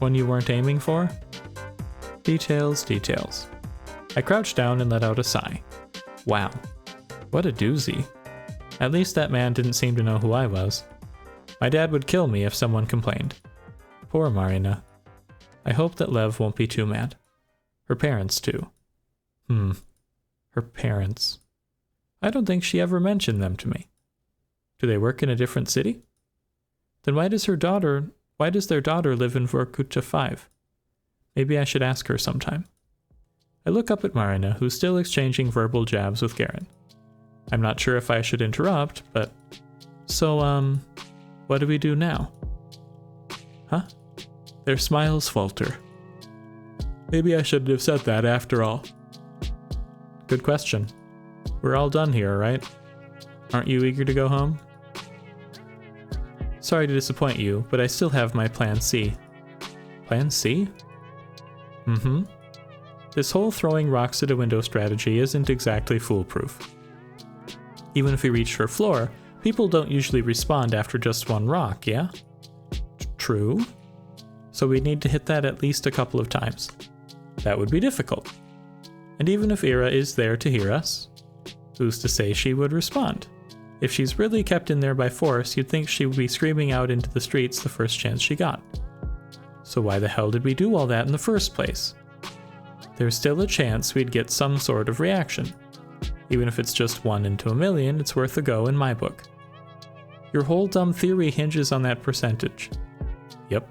One you weren't aiming for? Details, details. I crouched down and let out a sigh. Wow. What a doozy. At least that man didn't seem to know who I was. My dad would kill me if someone complained. Poor Marina. I hope that Lev won't be too mad. Her parents, too. Her parents. I don't think she ever mentioned them to me. Do they work in a different city? Then why does their daughter live in Vorkuta 5? Maybe I should ask her sometime. I look up at Marina, who's still exchanging verbal jabs with Garen. I'm not sure if I should interrupt, but... So, what do we do now? Huh? Their smiles falter. Maybe I shouldn't have said that after all. Good question. We're all done here, right? Aren't you eager to go home? Sorry to disappoint you, but I still have my plan C. Plan C? This whole throwing rocks at a window strategy isn't exactly foolproof. Even if we reach her floor, people don't usually respond after just one rock, yeah? True. So we'd need to hit that at least a couple of times. That would be difficult. And even if Ira is there to hear us, who's to say she would respond? If she's really kept in there by force, you'd think she would be screaming out into the streets the first chance she got. So why the hell did we do all that in the first place? There's still a chance we'd get some sort of reaction. Even if it's just 1 in 2,000,000, it's worth a go in my book. Your whole dumb theory hinges on that percentage. Yep.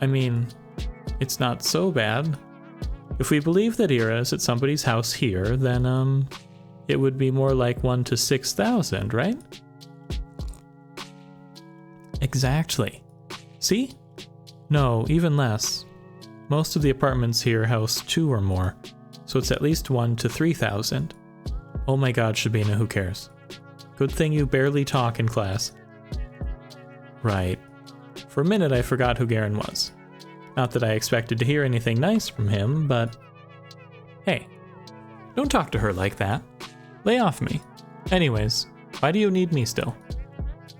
I mean, it's not so bad. If we believe that Ira is at somebody's house here, then, it would be more like 1 to 6,000, right? Exactly. See? No, even less. Most of the apartments here house 2 or more, so it's at least 1 to 3,000. Oh my god, Shabina, who cares? Good thing you barely talk in class. Right. For a minute I forgot who Garen was. Not that I expected to hear anything nice from him, but... Hey, don't talk to her like that. Lay off me. Anyways, why do you need me still?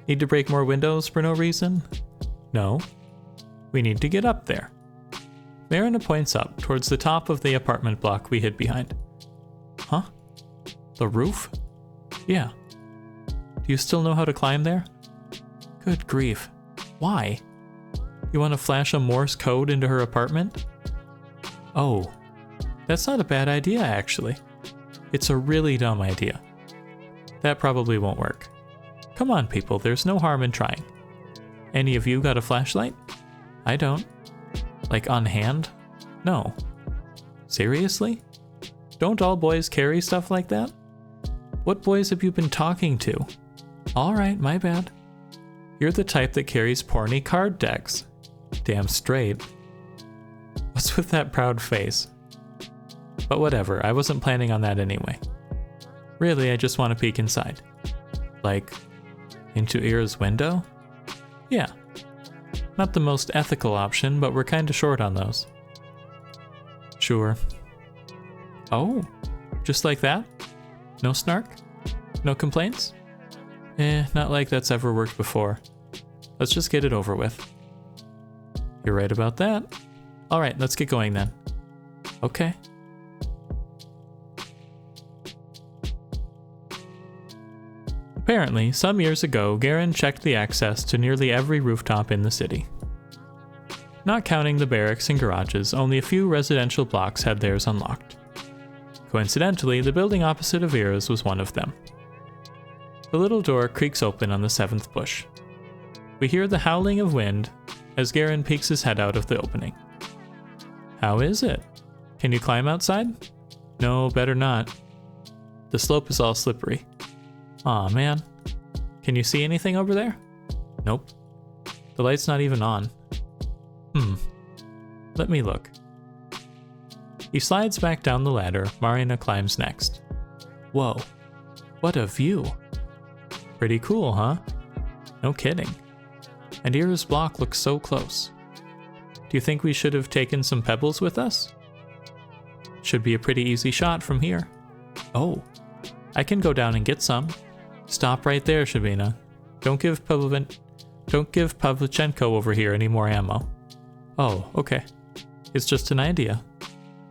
Need to break more windows for no reason? No. We need to get up there. Marina points up towards the top of the apartment block we hid behind. Huh? The roof? Yeah. Do you still know how to climb there? Good grief. Why? You want to flash a Morse code into her apartment? Oh, that's not a bad idea, actually. It's a really dumb idea. That probably won't work. Come on, people, there's no harm in trying. Any of you got a flashlight? I don't. Like on hand? No. Seriously? Don't all boys carry stuff like that? What boys have you been talking to? Alright, my bad. You're the type that carries porny card decks. Damn straight. What's with that proud face? But whatever, I wasn't planning on that anyway. Really, I just want to peek inside. Like, into Ira's window? Yeah. Not the most ethical option, but we're kinda short on those. Sure. Oh, just like that? No snark? No complaints? Not like that's ever worked before. Let's just get it over with. You're right about that. Alright, let's get going then. Okay. Apparently, some years ago, Garen checked the access to nearly every rooftop in the city. Not counting the barracks and garages, only a few residential blocks had theirs unlocked. Coincidentally, the building opposite of Ira's was one of them. The little door creaks open on the 7th bush. We hear the howling of wind as Garen peeks his head out of the opening. How is it? Can you climb outside? No, better not. The slope is all slippery. Aw, man. Can you see anything over there? Nope. The light's not even on. Let me look. He slides back down the ladder. Marina climbs next. Whoa. What a view. Pretty cool, huh? No kidding. And Ira's block looks so close. Do you think we should have taken some pebbles with us? Should be a pretty easy shot from here. Oh, I can go down and get some. Stop right there, Shabina. Don't give Pavlichenko over here any more ammo. Oh, okay. It's just an idea.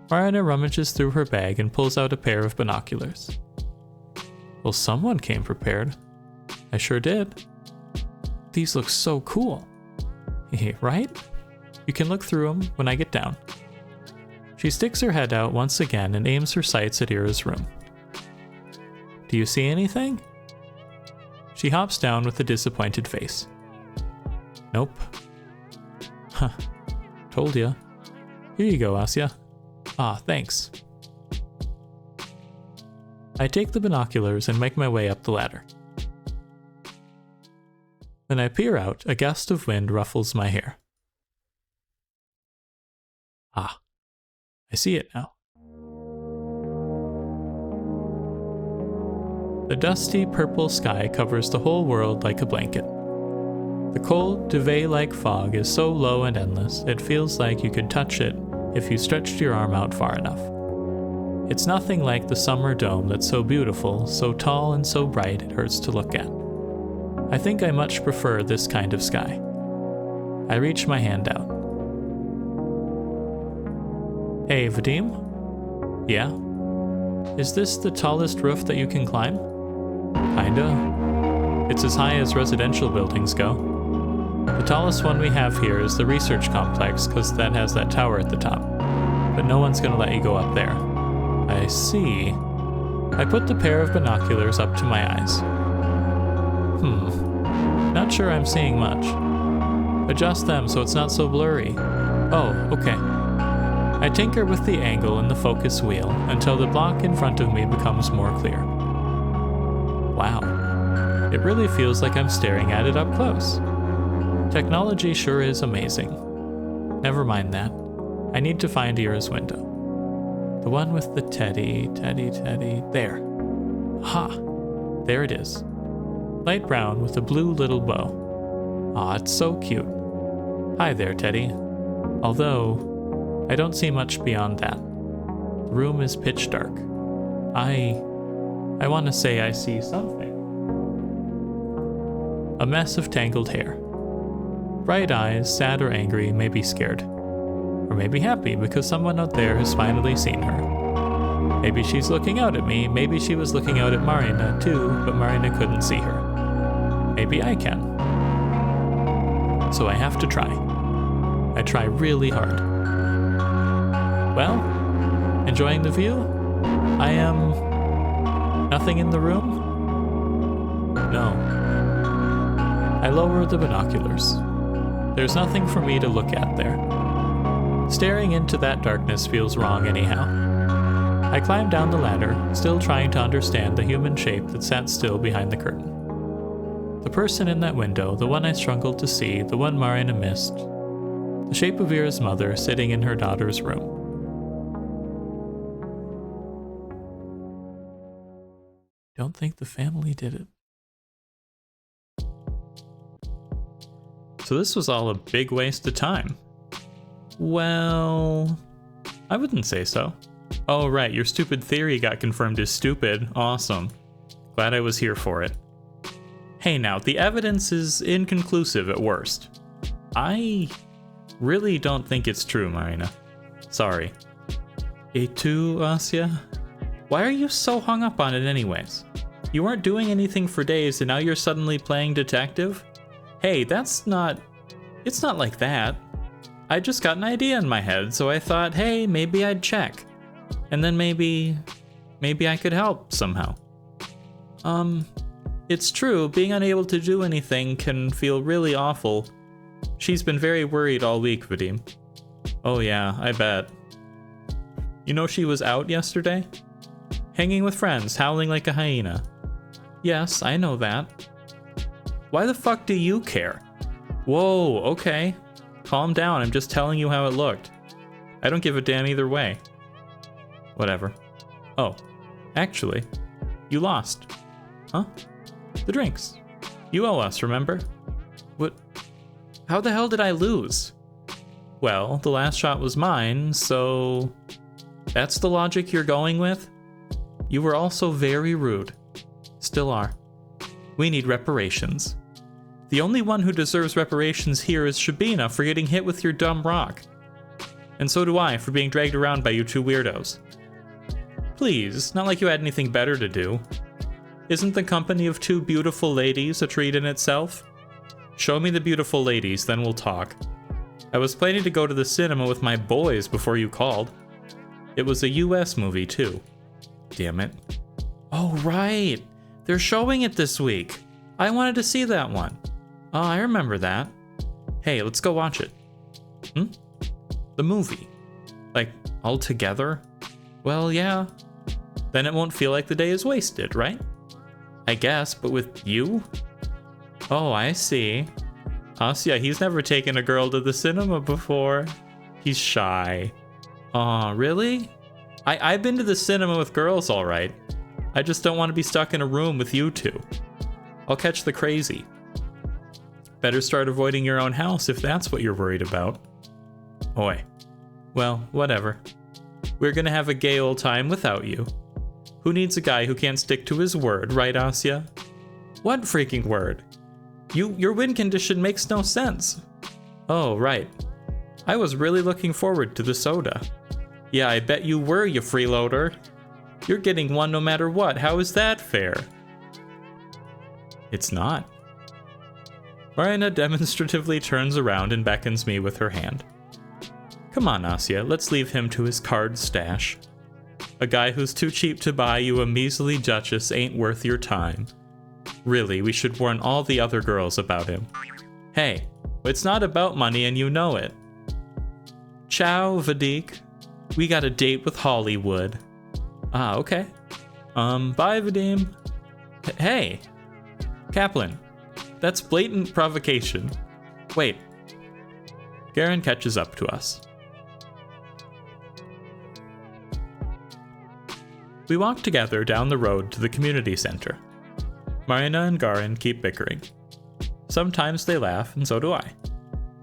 Marina rummages through her bag and pulls out a pair of binoculars. Well, someone came prepared. I sure did. These look so cool. Right? You can look through them when I get down. She sticks her head out once again and aims her sights at Ira's room. Do you see anything? She hops down with a disappointed face. Nope. Huh. Told ya. Here you go, Asya. Ah, thanks. I take the binoculars and make my way up the ladder. When I peer out, a gust of wind ruffles my hair. Ah, I see it now. The dusty purple sky covers the whole world like a blanket. The cold, duvet-like fog is so low and endless, it feels like you could touch it if you stretched your arm out far enough. It's nothing like the summer dome that's so beautiful, so tall and so bright it hurts to look at. I think I much prefer this kind of sky. I reach my hand out. Hey, Vadim? Yeah? Is this the tallest roof that you can climb? Kinda. It's as high as residential buildings go. The tallest one we have here is the research complex, because that has that tower at the top. But no one's gonna let you go up there. I see. I put the pair of binoculars up to my eyes. Not sure I'm seeing much. Adjust them so it's not so blurry. Oh, okay. I tinker with the angle and the focus wheel until the block in front of me becomes more clear. Wow. It really feels like I'm staring at it up close. Technology sure is amazing. Never mind that. I need to find Ira's window. The one with the teddy. There. Aha! There it is. Light brown with a blue little bow. Aw, it's so cute. Hi there, Teddy. Although, I don't see much beyond that. The room is pitch dark. I want to say I see something. A mess of tangled hair. Bright eyes, sad or angry, maybe scared. Or maybe happy because someone out there has finally seen her. Maybe she's looking out at me, maybe she was looking out at Marina too, but Marina couldn't see her. Maybe I can. So I have to try. I try really hard. Well, enjoying the view? I am... Nothing in the room? No. I lower the binoculars. There's nothing for me to look at there. Staring into that darkness feels wrong anyhow. I climb down the ladder, still trying to understand the human shape that sat still behind the curtain. The person in that window, the one I struggled to see, the one Marina missed. The shape of Ira's mother sitting in her daughter's room. Don't think the family did it. So this was all a big waste of time. Well, I wouldn't say so. Oh right, your stupid theory got confirmed as stupid. Awesome. Glad I was here for it. Hey now, the evidence is inconclusive at worst. I really don't think it's true, Marina. Sorry. Z.A.T.O, Asya? Why are you so hung up on it anyways? You weren't doing anything for days and now you're suddenly playing detective? Hey, it's not like that. I just got an idea in my head, so I thought, hey, maybe I'd check. And then maybe I could help somehow. It's true, being unable to do anything can feel really awful. She's been very worried all week, Vadim. Oh yeah, I bet. You know she was out yesterday? Hanging with friends, howling like a hyena. Yes, I know that. Why the fuck do you care? Whoa, okay. Calm down, I'm just telling you how it looked. I don't give a damn either way. Whatever. Oh, actually, you lost. Huh? The drinks. You owe us, remember? What? How the hell did I lose? Well, the last shot was mine, so... That's the logic you're going with? You were also very rude. Still are. We need reparations. The only one who deserves reparations here is Shabina for getting hit with your dumb rock. And so do I for being dragged around by you two weirdos. Please, not like you had anything better to do. Isn't the company of two beautiful ladies a treat in itself? Show me the beautiful ladies, then we'll talk. I was planning to go to the cinema with my boys before you called. It was a US movie too. Damn it. Oh right, they're showing it this week. I wanted to see that one. Oh, I remember that. Hey, let's go watch it. The movie. Like, all together? Well, yeah. Then it won't feel like the day is wasted, right? I guess, but with you? Oh, I see. Asya, he's never taken a girl to the cinema before. He's shy. Aw, really? I've been to the cinema with girls, alright. I just don't want to be stuck in a room with you two. I'll catch the crazy. Better start avoiding your own house if that's what you're worried about. Oi. Well, whatever. We're gonna have a gay old time without you. Who needs a guy who can't stick to his word, right, Asya? What freaking word? Your win condition makes no sense. Oh, right. I was really looking forward to the soda. Yeah, I bet you were, you freeloader. You're getting one no matter what. How is that fair? It's not. Marina demonstratively turns around and beckons me with her hand. Come on, Asya, let's leave him to his card stash. A guy who's too cheap to buy you a measly duchess ain't worth your time. Really, we should warn all the other girls about him. Hey, it's not about money and you know it. Ciao, Vadik. We got a date with Hollywood. Ah, okay. Bye, Vadim. Hey, Kaplan. That's blatant provocation. Wait. Garen catches up to us. We walk together down the road to the community center. Marina and Garen keep bickering. Sometimes they laugh, and so do I.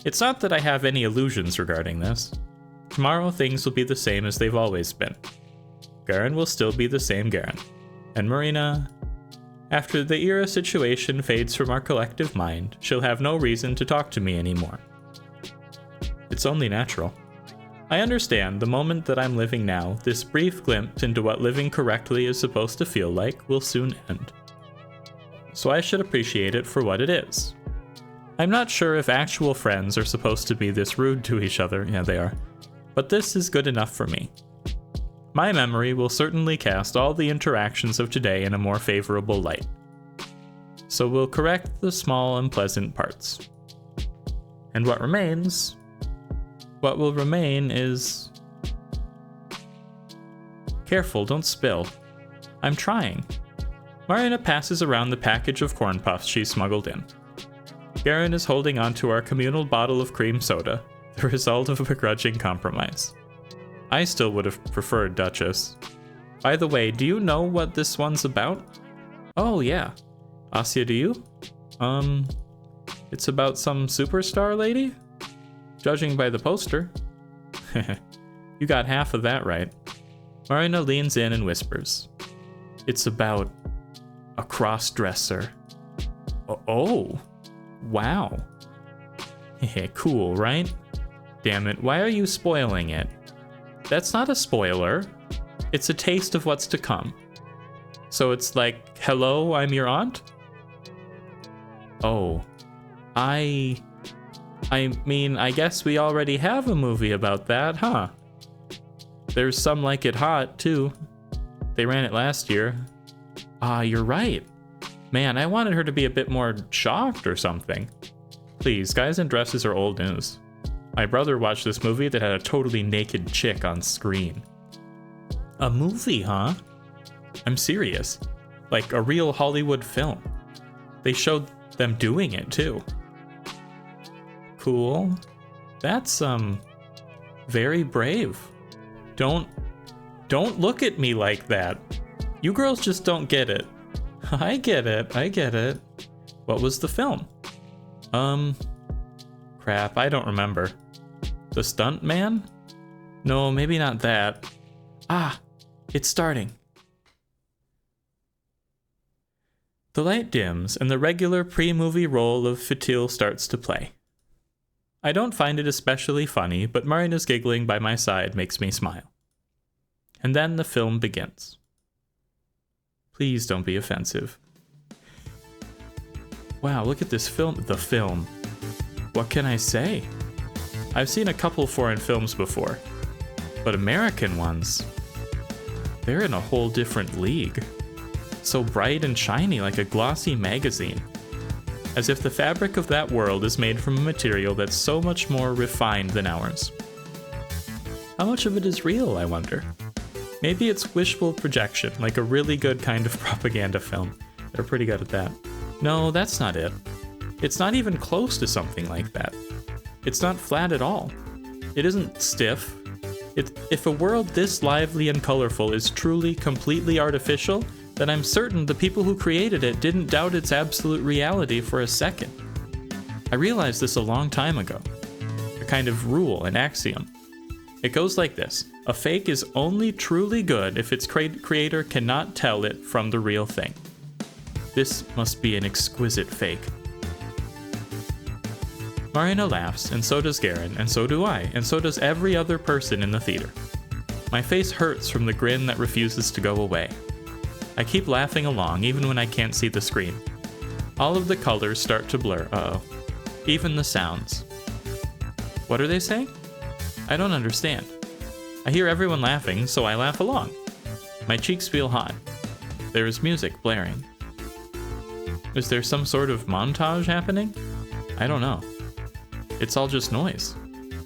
It's not that I have any illusions regarding this. Tomorrow things will be the same as they've always been. Garen will still be the same Garen. And Marina, after the Ira situation fades from our collective mind, she'll have no reason to talk to me anymore. It's only natural. I understand the moment that I'm living now, this brief glimpse into what living correctly is supposed to feel like, will soon end. So I should appreciate it for what it is. I'm not sure if actual friends are supposed to be this rude to each other, yeah they are, but this is good enough for me. My memory will certainly cast all the interactions of today in a more favorable light. So we'll correct the small unpleasant parts. And what will remain is... Careful, don't spill. I'm trying. Marina passes around the package of corn puffs she smuggled in. Garen is holding onto our communal bottle of cream soda, the result of a begrudging compromise. I still would have preferred Duchess. By the way, do you know what this one's about? Oh yeah. Asya, do you? It's about some superstar lady? Judging by the poster. You got half of that right. Marina leans in and whispers. It's about a cross-dresser. Oh. Wow. Cool, right? Damn it, why are you spoiling it? That's not a spoiler. It's a taste of what's to come. So it's like, hello, I'm your aunt? Oh. I mean, I guess we already have a movie about that, huh? There's Some Like It Hot, too. They ran it last year. Ah, you're right. Man, I wanted her to be a bit more shocked or something. Please, guys in dresses are old news. My brother watched this movie that had a totally naked chick on screen. A movie, huh? I'm serious. Like a real Hollywood film. They showed them doing it, too. Cool. That's, very brave. Don't look at me like that. You girls just don't get it. I get it. What was the film? Crap, I don't remember. The Stunt Man? No, maybe not that. Ah, it's starting. The light dims and the regular pre-movie roll of Fatil starts to play. I don't find it especially funny, but Marina's giggling by my side makes me smile. And then the film begins. Please don't be offensive. Wow, look at this film. The film. What can I say? I've seen a couple foreign films before, but American ones, they're in a whole different league. So bright and shiny like a glossy magazine. As if the fabric of that world is made from a material that's so much more refined than ours. How much of it is real, I wonder? Maybe it's wishful projection, like a really good kind of propaganda film. They're pretty good at that. No, that's not it. It's not even close to something like that. It's not flat at all. It isn't stiff. If a world this lively and colorful is truly completely artificial, then I'm certain the people who created it didn't doubt its absolute reality for a second. I realized this a long time ago. A kind of rule, an axiom. It goes like this. A fake is only truly good if its creator cannot tell it from the real thing. This must be an exquisite fake. Marina laughs, and so does Garen, and so do I, and so does every other person in the theater. My face hurts from the grin that refuses to go away. I keep laughing along, even when I can't see the screen. All of the colors start to blur, uh-oh. Even the sounds. What are they saying? I don't understand. I hear everyone laughing, so I laugh along. My cheeks feel hot. There is music blaring. Is there some sort of montage happening? I don't know. It's all just noise.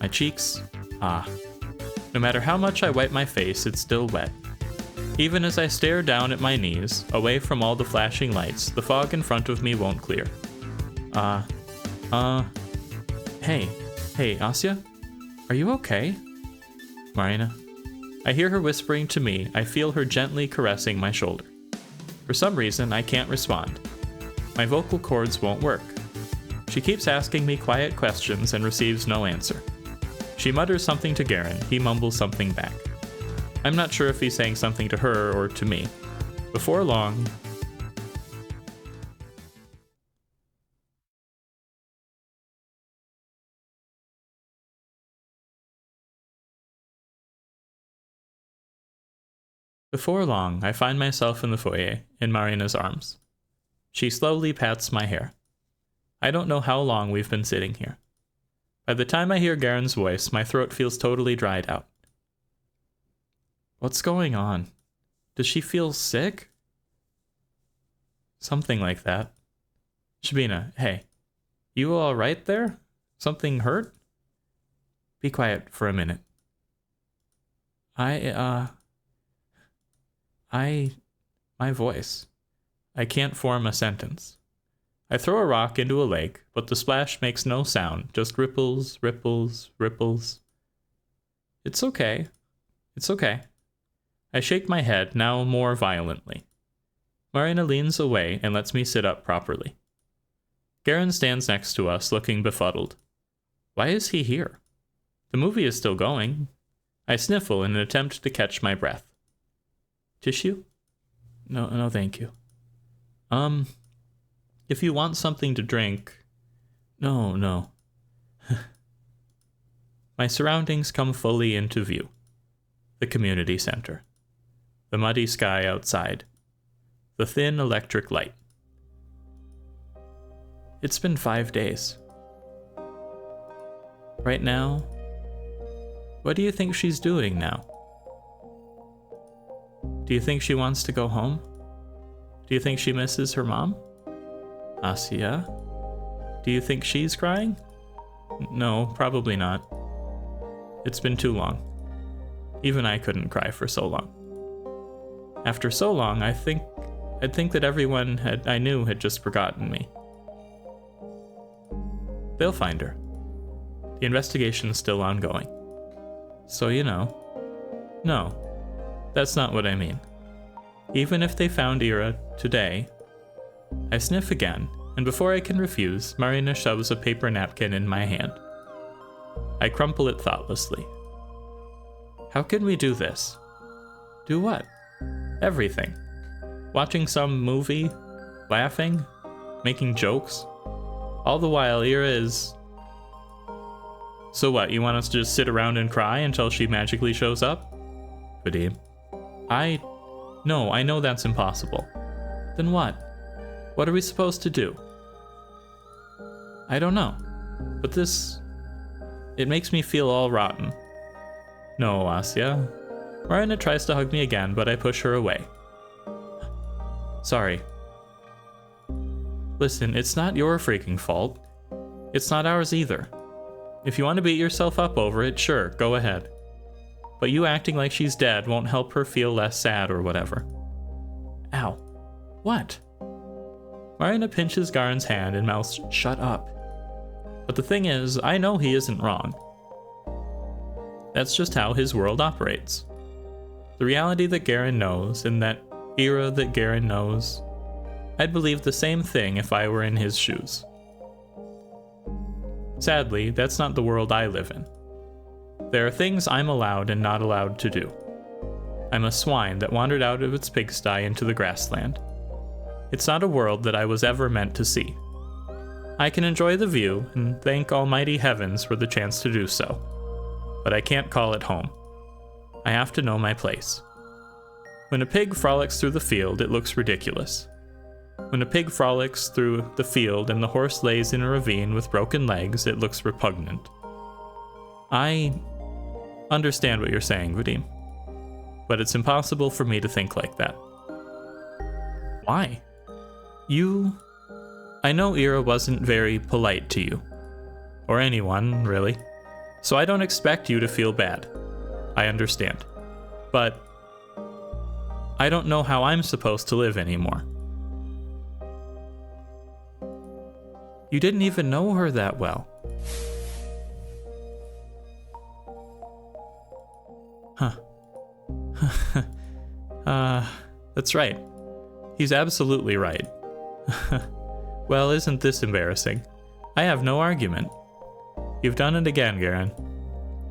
My cheeks, no matter how much I wipe my face, it's still wet. Even as I stare down at my knees, away from all the flashing lights, the fog in front of me won't clear. Hey, Asya? Are you okay? Marina. I hear her whispering to me. I feel her gently caressing my shoulder. For some reason, I can't respond. My vocal cords won't work. She keeps asking me quiet questions and receives no answer. She mutters something to Garen. He mumbles something back. I'm not sure if he's saying something to her or to me. Before long... I find myself in the foyer, in Marina's arms. She slowly pats my hair. I don't know how long we've been sitting here. By the time I hear Garen's voice, my throat feels totally dried out. What's going on? Does she feel sick? Something like that. Shabina, hey, you all right there? Something hurt? Be quiet for a minute. My voice. I can't form a sentence. I throw a rock into a lake, but the splash makes no sound, just ripples, ripples, ripples. It's okay. It's okay. I shake my head, now more violently. Marina leans away and lets me sit up properly. Garen stands next to us, looking befuddled. Why is he here? The movie is still going. I sniffle in an attempt to catch my breath. Tissue? No, thank you. If you want something to drink... No. My surroundings come fully into view. The community center. The muddy sky outside. The thin electric light. It's been 5 days. Right now, what do you think she's doing now? Do you think she wants to go home? Do you think she misses her mom? Asya? Do you think she's crying? No, probably not. It's been too long. Even I couldn't cry for so long. After so long, I'd think that everyone I knew had just forgotten me. They'll find her. The investigation's still ongoing. So you know. No, that's not what I mean. Even if they found Ira today... I sniff again, and before I can refuse, Marina shoves a paper napkin in my hand. I crumple it thoughtlessly. How can we do this? Do what? Everything. Watching some movie, laughing, making jokes. All the while Ira is... So what, you want us to just sit around and cry until she magically shows up? Vadim. No, I know that's impossible. Then what? What are we supposed to do? I don't know. But it makes me feel all rotten. No, Asya. Marina tries to hug me again, but I push her away. Sorry. Listen, it's not your freaking fault. It's not ours either. If you want to beat yourself up over it, sure, go ahead. But you acting like she's dead won't help her feel less sad or whatever. Ow. What? Marina pinches Garen's hand and mouths, shut up. But the thing is, I know he isn't wrong. That's just how his world operates. The reality that Garen knows, and that era that Garen knows, I'd believe the same thing if I were in his shoes. Sadly, that's not the world I live in. There are things I'm allowed and not allowed to do. I'm a swine that wandered out of its pigsty into the grassland. It's not a world that I was ever meant to see. I can enjoy the view and thank almighty heavens for the chance to do so, but I can't call it home. I have to know my place. When a pig frolics through the field, it looks ridiculous. When a pig frolics through the field and the horse lays in a ravine with broken legs, it looks repugnant. I understand what you're saying, Vadim, but it's impossible for me to think like that. Why? I know Ira wasn't very polite to you. Or anyone, really. So I don't expect you to feel bad. I understand. But I don't know how I'm supposed to live anymore. You didn't even know her that well. Huh. That's right. He's absolutely right. Well, isn't this embarrassing? I have no argument. You've done it again, Garen.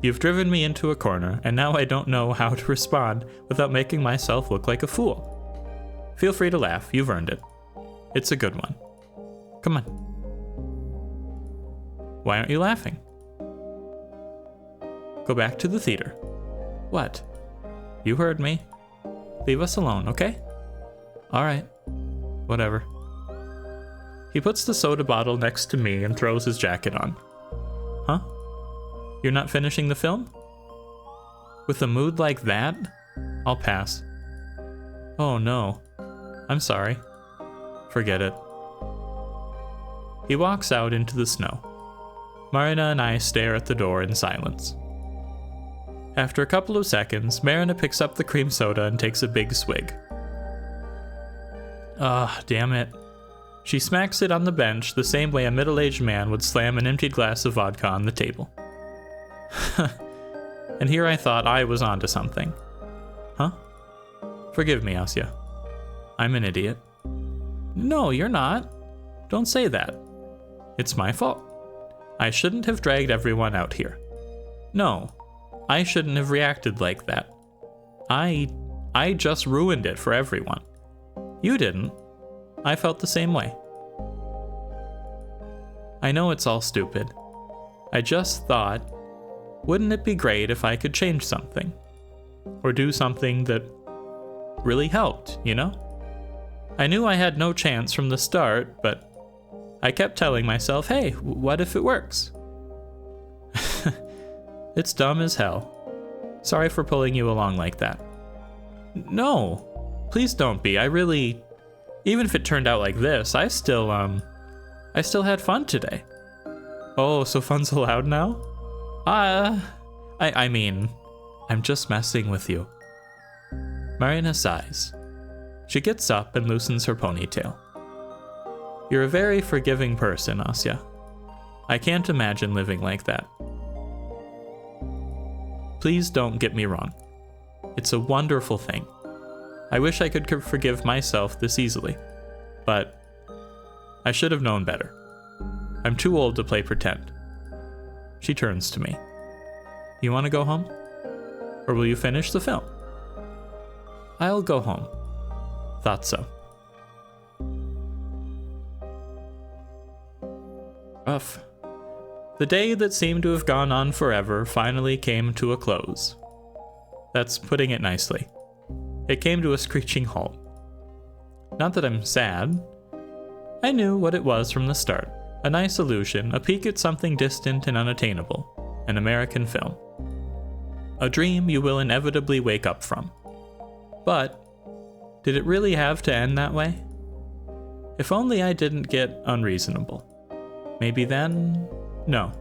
You've driven me into a corner, and now I don't know how to respond without making myself look like a fool. Feel free to laugh, you've earned it. It's a good one. Come on. Why aren't you laughing? Go back to the theater. What? You heard me. Leave us alone, okay? Alright. Whatever. He puts the soda bottle next to me and throws his jacket on. Huh? You're not finishing the film? With a mood like that? I'll pass. Oh no. I'm sorry. Forget it. He walks out into the snow. Marina and I stare at the door in silence. After a couple of seconds, Marina picks up the cream soda and takes a big swig. Damn it. She smacks it on the bench the same way a middle-aged man would slam an emptied glass of vodka on the table. And here I thought I was onto something. Huh? Forgive me, Asya. I'm an idiot. No, you're not. Don't say that. It's my fault. I shouldn't have dragged everyone out here. No, I shouldn't have reacted like that. I just ruined it for everyone. You didn't. I felt the same way. I know it's all stupid. I just thought, wouldn't it be great if I could change something? Or do something that really helped, you know? I knew I had no chance from the start, but I kept telling myself, hey, what if it works? It's dumb as hell. Sorry for pulling you along like that. No, please don't be. I really, even if it turned out like this, I still had fun today. Oh, so fun's allowed now? I mean, I'm just messing with you. Marina sighs. She gets up and loosens her ponytail. You're a very forgiving person, Asya. I can't imagine living like that. Please don't get me wrong. It's a wonderful thing. I wish I could forgive myself this easily, but I should have known better. I'm too old to play pretend. She turns to me. You want to go home? Or will you finish the film? I'll go home. Thought so. Rough. The day that seemed to have gone on forever finally came to a close. That's putting it nicely. It came to a screeching halt. Not that I'm sad. I knew what it was from the start. A nice illusion, a peek at something distant and unattainable. An American film. A dream you will inevitably wake up from. But, did it really have to end that way? If only I didn't get unreasonable. Maybe then? No.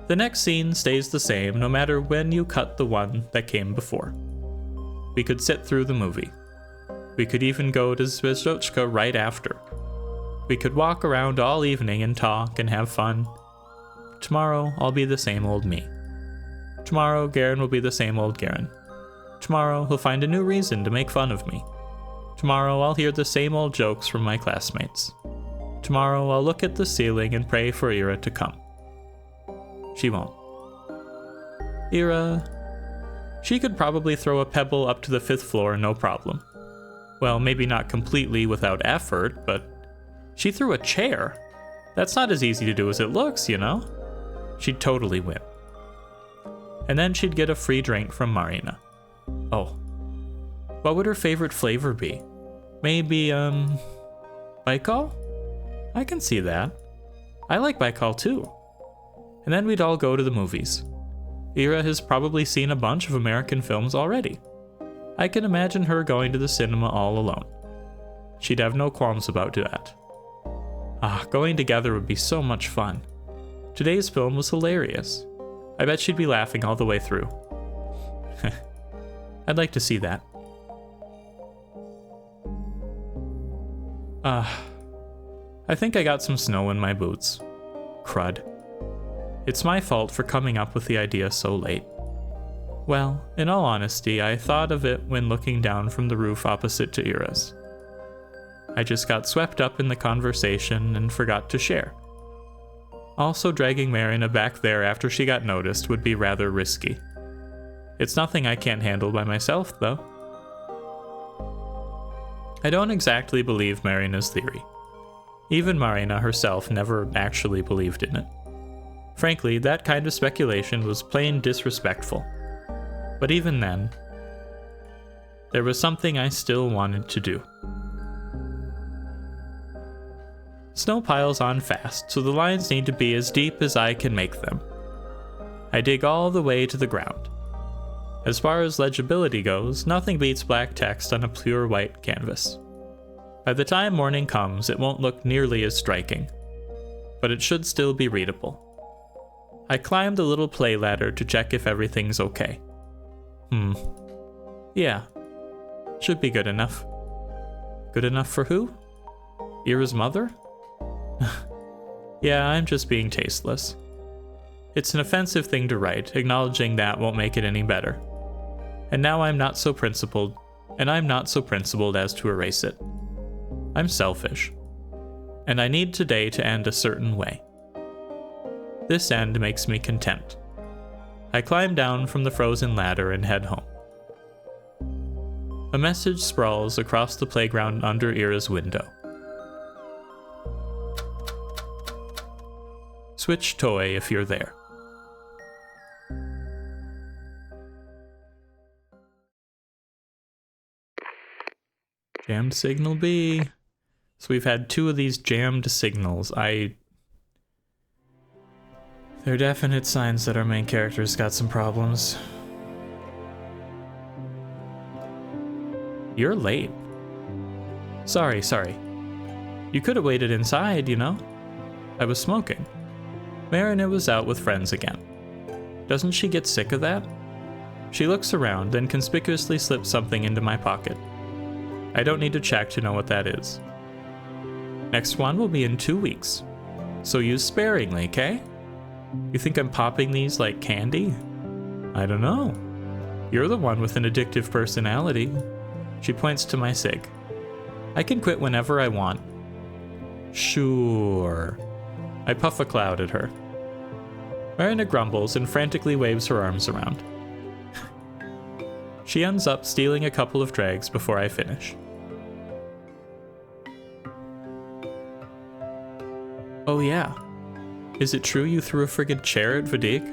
The next scene stays the same no matter when you cut the one that came before. We could sit through the movie. We could even go to Z.A.T.O right after. We could walk around all evening and talk and have fun. Tomorrow, I'll be the same old me. Tomorrow, Garen will be the same old Garen. Tomorrow, he'll find a new reason to make fun of me. Tomorrow, I'll hear the same old jokes from my classmates. Tomorrow, I'll look at the ceiling and pray for Ira to come. She won't. Ira... She could probably throw a pebble up to the 5th floor, no problem. Well, maybe not completely without effort, but she threw a chair. That's not as easy to do as it looks, you know? She'd totally win. And then she'd get a free drink from Marina. Oh. What would her favorite flavor be? Maybe, Baikal? I can see that. I like Baikal too. And then we'd all go to the movies. Ira has probably seen a bunch of American films already. I can imagine her going to the cinema all alone. She'd have no qualms about that. Going together would be so much fun. Today's film was hilarious. I bet she'd be laughing all the way through. I'd like to see that. I think I got some snow in my boots. Crud. It's my fault for coming up with the idea so late. Well, in all honesty, I thought of it when looking down from the roof opposite to Ira's. I just got swept up in the conversation and forgot to share. Also, dragging Marina back there after she got noticed would be rather risky. It's nothing I can't handle by myself, though. I don't exactly believe Marina's theory. Even Marina herself never actually believed in it. Frankly, that kind of speculation was plain disrespectful. But even then, there was something I still wanted to do. Snow piles on fast, so the lines need to be as deep as I can make them. I dig all the way to the ground. As far as legibility goes, nothing beats black text on a pure white canvas. By the time morning comes, it won't look nearly as striking, but it should still be readable. I climb the little play ladder to check if everything's okay. Yeah, should be good enough. Good enough for who? Ira's mother? Yeah, I'm just being tasteless. It's an offensive thing to write, acknowledging that won't make it any better. And now I'm not so principled as to erase it. I'm selfish. And I need today to end a certain way. This end makes me content. I climb down from the frozen ladder and head home. A message sprawls across the playground under Ira's window. Switch toy if you're there. Jammed signal B. So we've had 2 of these jammed signals. They're definite signs that our main character's got some problems. You're late. Sorry. You could have waited inside, you know? I was smoking. Marina was out with friends again. Doesn't she get sick of that? She looks around, then conspicuously slips something into my pocket. I don't need to check to know what that is. Next one will be in 2 weeks, so use sparingly, okay? You think I'm popping these like candy? I don't know. You're the one with an addictive personality. She points to my cig. I can quit whenever I want. Sure. I puff a cloud at her. Marina grumbles and frantically waves her arms around. She ends up stealing a couple of drags before I finish. Oh yeah. Is it true you threw a friggin' chair at Vadik?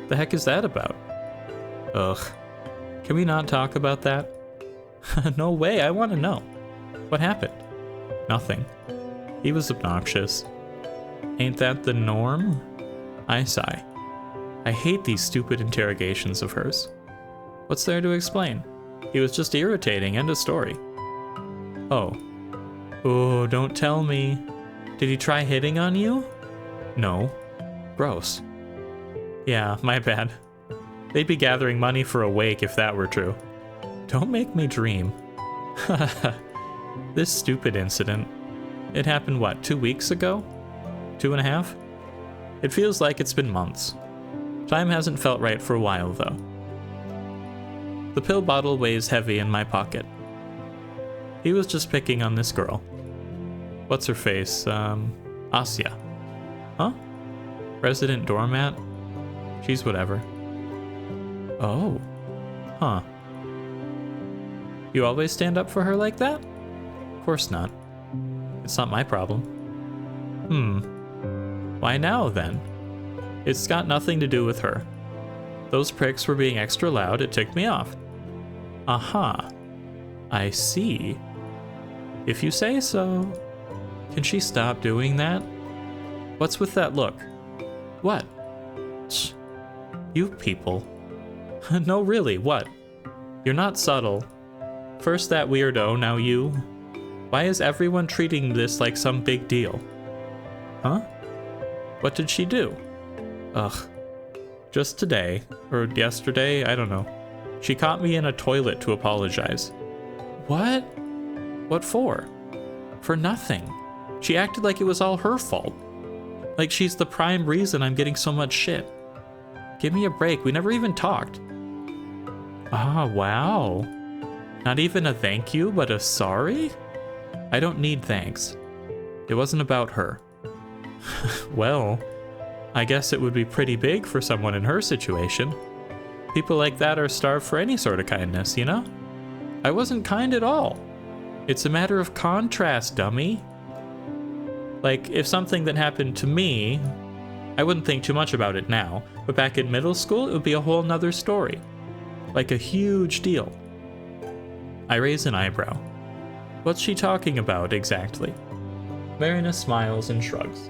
The heck is that about? Ugh. Can we not talk about that? No way, I want to know. What happened? Nothing. He was obnoxious. Ain't that the norm? I sigh. I hate these stupid interrogations of hers. What's there to explain? He was just irritating, end of story. Oh. Oh, don't tell me. Did he try hitting on you? No. Gross. Yeah, my bad. They'd be gathering money for a wake if that were true. Don't make me dream. This stupid incident. It happened, what, 2 weeks ago? 2.5? It feels like it's been months. Time hasn't felt right for a while, though. The pill bottle weighs heavy in my pocket. He was just picking on this girl. What's her face? Asya. Huh? Resident doormat? She's whatever. Oh. Huh. You always stand up for her like that? Of course not. It's not my problem. Why now, then? It's got nothing to do with her. Those pricks were being extra loud, it ticked me off. Aha. I see. If you say so. Can she stop doing that? What's with that look? What? Shh. You people. No, really, what? You're not subtle. First that weirdo, now you. Why is everyone treating this like some big deal? Huh? What did she do? Ugh. Just today, or yesterday, I don't know. She caught me in a toilet to apologize. What? What for? For nothing. She acted like it was all her fault. Like she's the prime reason I'm getting so much shit. Give me a break, we never even talked. Ah, wow. Not even a thank you, but a sorry? I don't need thanks. It wasn't about her. Well, I guess it would be pretty big for someone in her situation. People like that are starved for any sort of kindness, you know? I wasn't kind at all. It's a matter of contrast, dummy. Like, if something that happened to me, I wouldn't think too much about it now, but back in middle school, it would be a whole nother story. Like a huge deal. I raise an eyebrow. What's she talking about, exactly? Marina smiles and shrugs.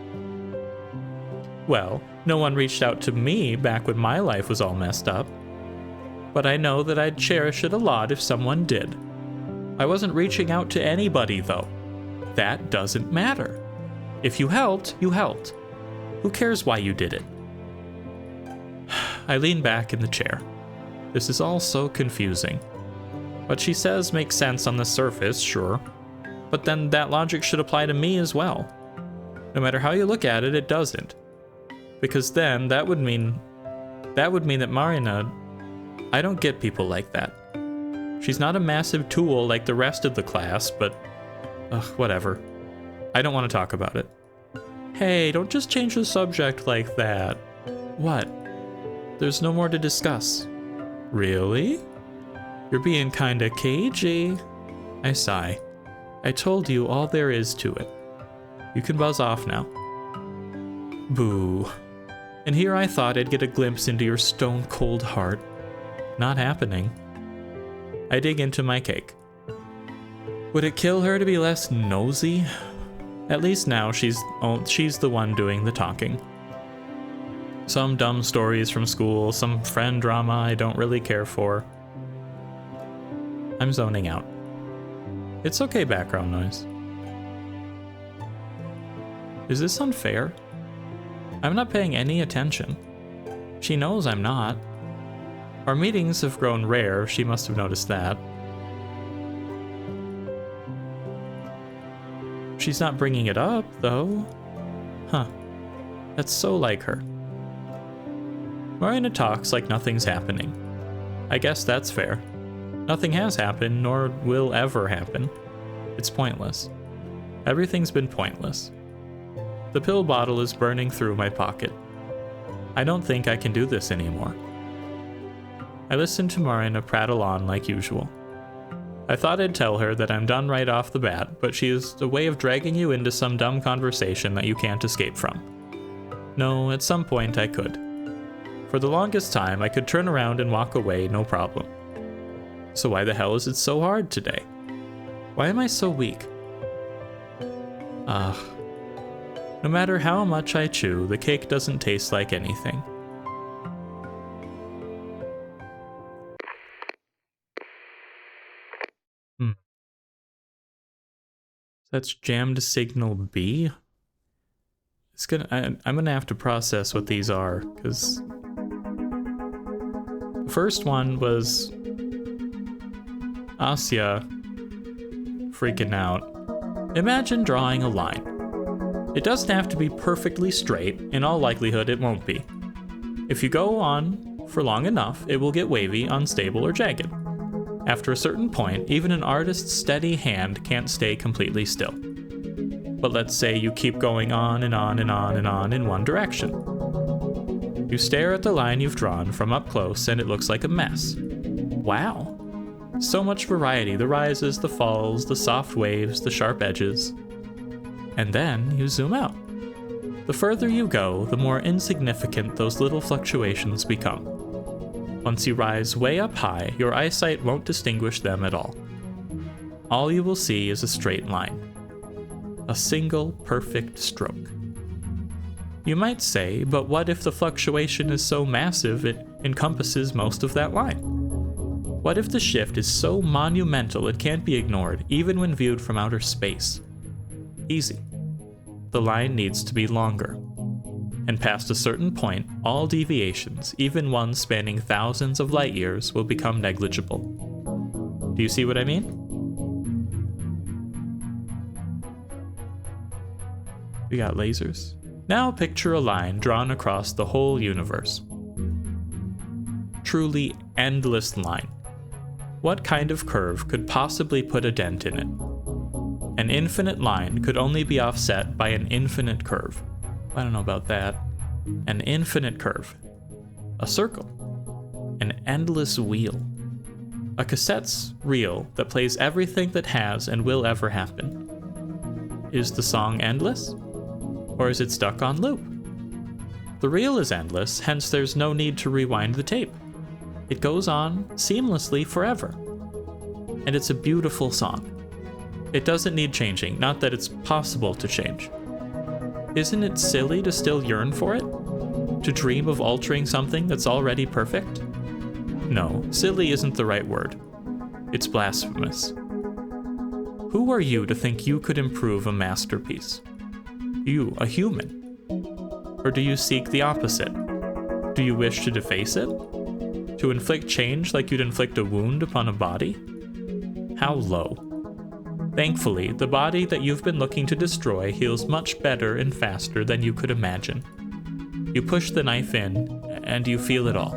Well, no one reached out to me back when my life was all messed up. But I know that I'd cherish it a lot if someone did. I wasn't reaching out to anybody, though. That doesn't matter. If you helped, you helped. Who cares why you did it? I lean back in the chair. This is all so confusing. What she says makes sense on the surface, sure. But then that logic should apply to me as well. No matter how you look at it, it doesn't. Because then that would mean that Marina, I don't get people like that. She's not a massive tool like the rest of the class, but whatever. I don't want to talk about it. Hey, don't just change the subject like that. What? There's no more to discuss. Really? You're being kinda cagey. I sigh. I told you all there is to it. You can buzz off now. Boo. And here I thought I'd get a glimpse into your stone-cold heart. Not happening. I dig into my cake. Would it kill her to be less nosy? At least now she's the one doing the talking. Some dumb stories from school, some friend drama I don't really care for. I'm zoning out. It's okay background noise. Is this unfair? I'm not paying any attention. She knows I'm not. Our meetings have grown rare, she must have noticed that. She's not bringing it up, though. Huh. That's so like her. Marina talks like nothing's happening. I guess that's fair. Nothing has happened, nor will ever happen. It's pointless. Everything's been pointless. The pill bottle is burning through my pocket. I don't think I can do this anymore. I listen to Marina prattle on like usual. I thought I'd tell her that I'm done right off the bat, but she has a way of dragging you into some dumb conversation that you can't escape from. No, at some point I could. For the longest time, I could turn around and walk away, no problem. So why the hell is it so hard today? Why am I so weak? Ugh. No matter how much I chew, the cake doesn't taste like anything. That's jammed signal B? I'm gonna have to process what these are, because the first one was Asya freaking out. Imagine drawing a line. It doesn't have to be perfectly straight. In all likelihood, it won't be. If you go on for long enough, it will get wavy, unstable, or jagged. After a certain point, even an artist's steady hand can't stay completely still. But let's say you keep going on and on and on and on in one direction. You stare at the line you've drawn from up close and it looks like a mess. Wow. So much variety, the rises, the falls, the soft waves, the sharp edges. And then you zoom out. The further you go, the more insignificant those little fluctuations become. Once you rise way up high, your eyesight won't distinguish them at all. All you will see is a straight line. A single perfect stroke. You might say, but what if the fluctuation is so massive it encompasses most of that line? What if the shift is so monumental it can't be ignored, even when viewed from outer space? Easy. The line needs to be longer. And past a certain point, all deviations, even ones spanning thousands of light years, will become negligible. Do you see what I mean? We got lasers. Now picture a line drawn across the whole universe. Truly endless line. What kind of curve could possibly put a dent in it? An infinite line could only be offset by an infinite curve. I don't know about that. An infinite curve. A circle. An endless wheel. A cassette's reel that plays everything that has and will ever happen. Is the song endless? Or is it stuck on loop? The reel is endless, hence there's no need to rewind the tape. It goes on seamlessly forever. And it's a beautiful song. It doesn't need changing, not that it's possible to change. Isn't it silly to still yearn for it? To dream of altering something that's already perfect? No, silly isn't the right word. It's blasphemous. Who are you to think you could improve a masterpiece? You, a human? Or do you seek the opposite? Do you wish to deface it? To inflict change like you'd inflict a wound upon a body? How low. Thankfully, the body that you've been looking to destroy heals much better and faster than you could imagine. You push the knife in, and you feel it all.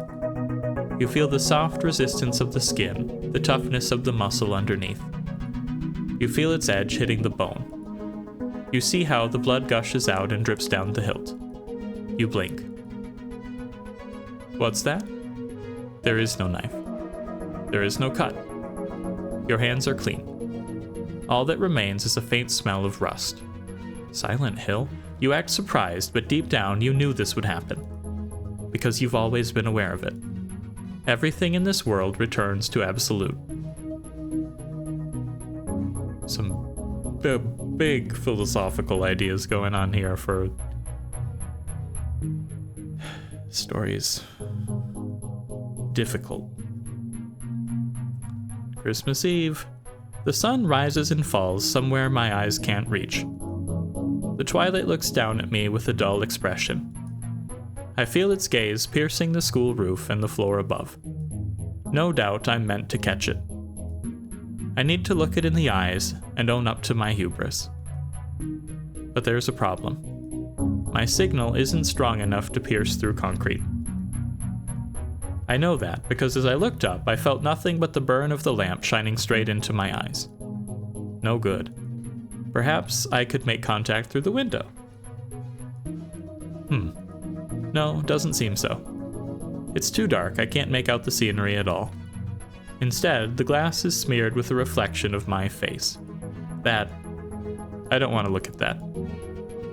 You feel the soft resistance of the skin, the toughness of the muscle underneath. You feel its edge hitting the bone. You see how the blood gushes out and drips down the hilt. You blink. What's that? There is no knife. There is no cut. Your hands are clean. All that remains is a faint smell of rust. Silent Hill? You act surprised, but deep down you knew this would happen. Because you've always been aware of it. Everything in this world returns to absolute. Some big philosophical ideas going on here for stories. Difficult. Christmas Eve. The sun rises and falls somewhere my eyes can't reach. The twilight looks down at me with a dull expression. I feel its gaze piercing the school roof and the floor above. No doubt I'm meant to catch it. I need to look it in the eyes and own up to my hubris. But there's a problem. My signal isn't strong enough to pierce through concrete. I know that because as I looked up, I felt nothing but the burn of the lamp shining straight into my eyes. No good. Perhaps I could make contact through the window. No, doesn't seem so. It's too dark, I can't make out the scenery at all. Instead, the glass is smeared with a reflection of my face. I don't want to look at that.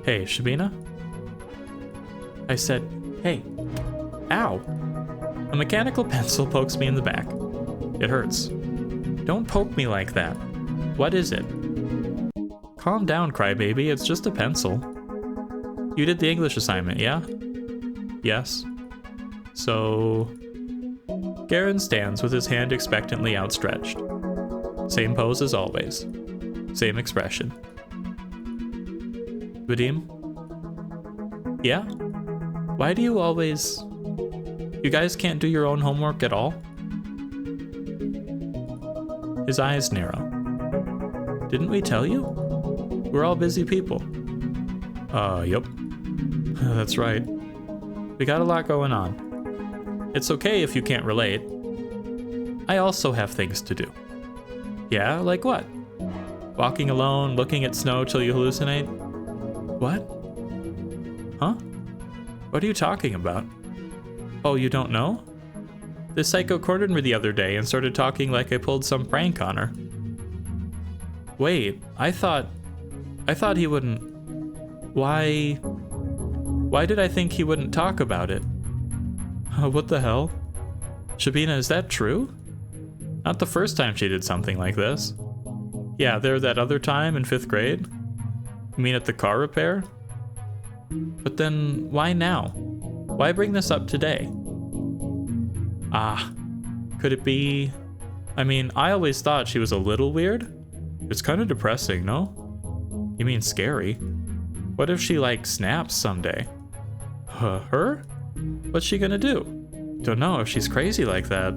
Hey, Shabina? I said, hey. Ow! A mechanical pencil pokes me in the back. It hurts. Don't poke me like that. What is it? Calm down, crybaby, it's just a pencil. You did the English assignment, yeah? Yes. So... Garen stands with his hand expectantly outstretched. Same pose as always. Same expression. Vadim? Yeah? Why do you always... You guys can't do your own homework at all? His eyes narrow. Didn't we tell you? We're all busy people. Yep. That's right. We got a lot going on. It's okay if you can't relate. I also have things to do. Yeah, like what? Walking alone, looking at snow till you hallucinate? What? Huh? What are you talking about? Oh, you don't know? This psycho cornered me the other day and started talking like I pulled some prank on her. Wait, I thought he wouldn't... Why did I think he wouldn't talk about it? What the hell? Shabina, is that true? Not the first time she did something like this. Yeah, there that other time in 5th grade. You mean at the car repair? But then, why now? Why bring this up today? Could it be... I mean, I always thought she was a little weird. It's kind of depressing, no? You mean scary? What if she, like, snaps someday? Her? What's she gonna do? Don't know if she's crazy like that.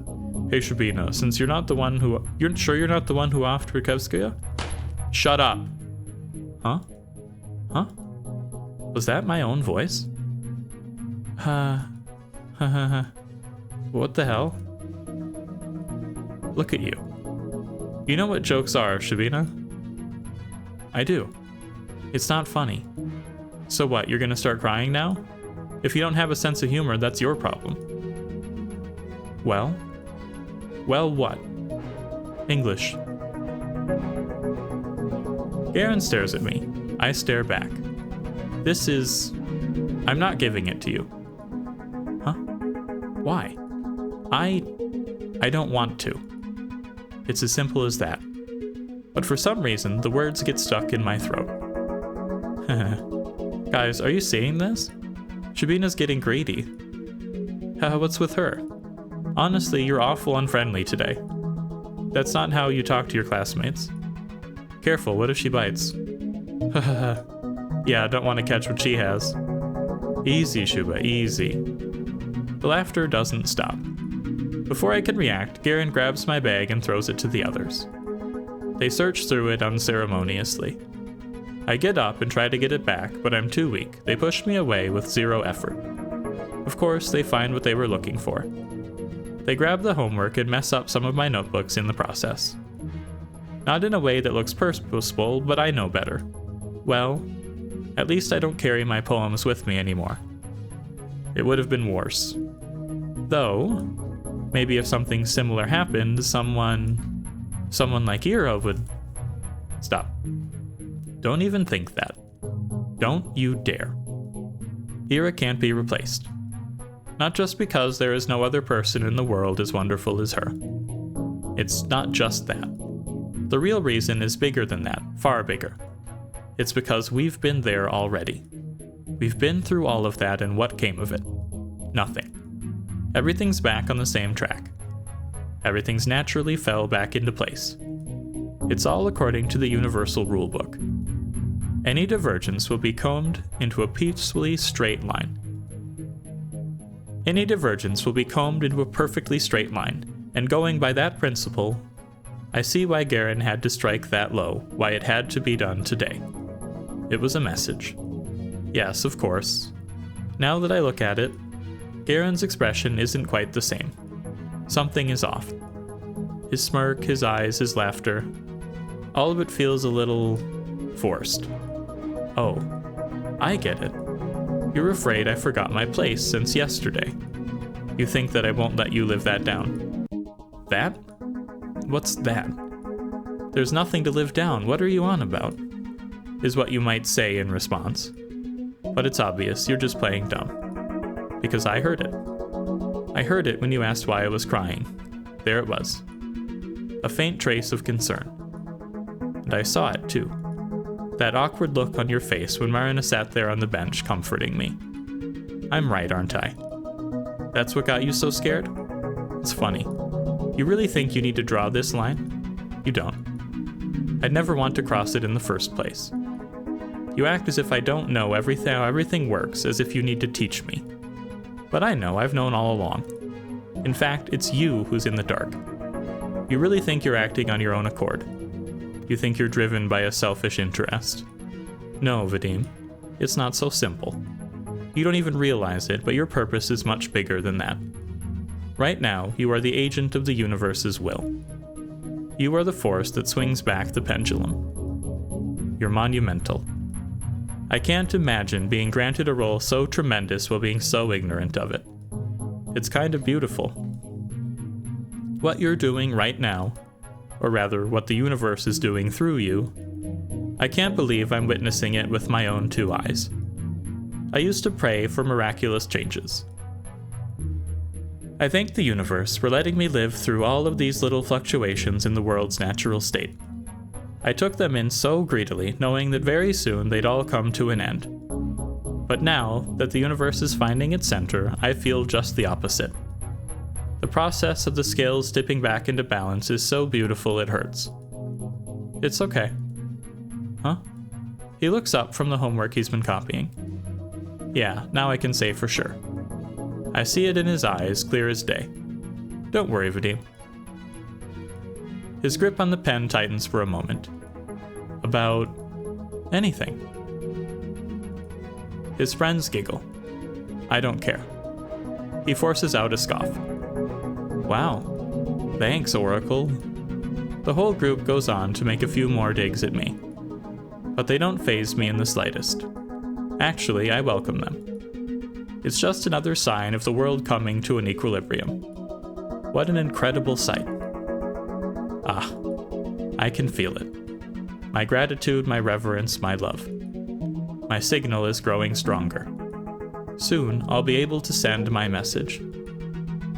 Hey, Shabina, since you're not the one who... You're sure you're not the one who offed Rikevskaya? Shut up. Huh? Was that my own voice? What the hell? Look at you. You know what jokes are, Shabina? I do. It's not funny. So what, you're gonna start crying now? If you don't have a sense of humor, that's your problem. Well? Well what? English. Garen stares at me. I stare back. This is... I'm not giving it to you. Huh? Why? I don't want to. It's as simple as that. But for some reason, the words get stuck in my throat. Guys, are you seeing this? Shabina's getting greedy. What's with her? Honestly, you're awful unfriendly today. That's not how you talk to your classmates. Careful, what if she bites? Yeah, don't want to catch what she has. Easy, Shuba, easy. The laughter doesn't stop. Before I can react, Garen grabs my bag and throws it to the others. They search through it unceremoniously. I get up and try to get it back, but I'm too weak. They push me away with zero effort. Of course, they find what they were looking for. They grab the homework and mess up some of my notebooks in the process. Not in a way that looks purposeful, but I know better. Well, at least I don't carry my poems with me anymore. It would have been worse. Though, maybe if something similar happened, someone like Ira would... Stop. Don't even think that. Don't you dare. Ira can't be replaced. Not just because there is no other person in the world as wonderful as her. It's not just that. The real reason is bigger than that, far bigger. It's because we've been there already. We've been through all of that, and what came of it? Nothing. Everything's back on the same track. Everything's naturally fell back into place. It's all according to the universal rulebook. Any divergence will be combed into a peacefully straight line. Any divergence will be combed into a perfectly straight line, and going by that principle, I see why Garen had to strike that low, why it had to be done today. It was a message. Yes, of course. Now that I look at it, Garen's expression isn't quite the same. Something is off. His smirk, his eyes, his laughter, all of it feels a little forced. Oh, I get it. You're afraid I forgot my place since yesterday. You think that I won't let you live that down. That? What's that? There's nothing to live down. What are you on about? Is what you might say in response. But it's obvious, you're just playing dumb. Because I heard it. I heard it when you asked why I was crying. There it was. A faint trace of concern. And I saw it too. That awkward look on your face when Marina sat there on the bench comforting me. I'm right, aren't I? That's what got you so scared? It's funny. You really think you need to draw this line? You don't. I'd never want to cross it in the first place. You act as if I don't know how everything works, as if you need to teach me. But I know, I've known all along. In fact, it's you who's in the dark. You really think you're acting on your own accord. You think you're driven by a selfish interest. No, Vadim, it's not so simple. You don't even realize it, but your purpose is much bigger than that. Right now, you are the agent of the universe's will. You are the force that swings back the pendulum. You're monumental. I can't imagine being granted a role so tremendous while being so ignorant of it. It's kind of beautiful. What you're doing right now, or rather, what the universe is doing through you, I can't believe I'm witnessing it with my own two eyes. I used to pray for miraculous changes. I thank the universe for letting me live through all of these little fluctuations in the world's natural state. I took them in so greedily, knowing that very soon they'd all come to an end. But now that the universe is finding its center, I feel just the opposite. The process of the scales dipping back into balance is so beautiful it hurts. It's okay. Huh? He looks up from the homework he's been copying. Yeah, now I can say for sure. I see it in his eyes, clear as day. Don't worry, Vadim. His grip on the pen tightens for a moment. About anything. His friends giggle. I don't care. He forces out a scoff. Wow. Thanks, Oracle. The whole group goes on to make a few more digs at me. But they don't faze me in the slightest. Actually, I welcome them. It's just another sign of the world coming to an equilibrium. What an incredible sight. Ah, I can feel it. My gratitude, my reverence, my love. My signal is growing stronger. Soon, I'll be able to send my message.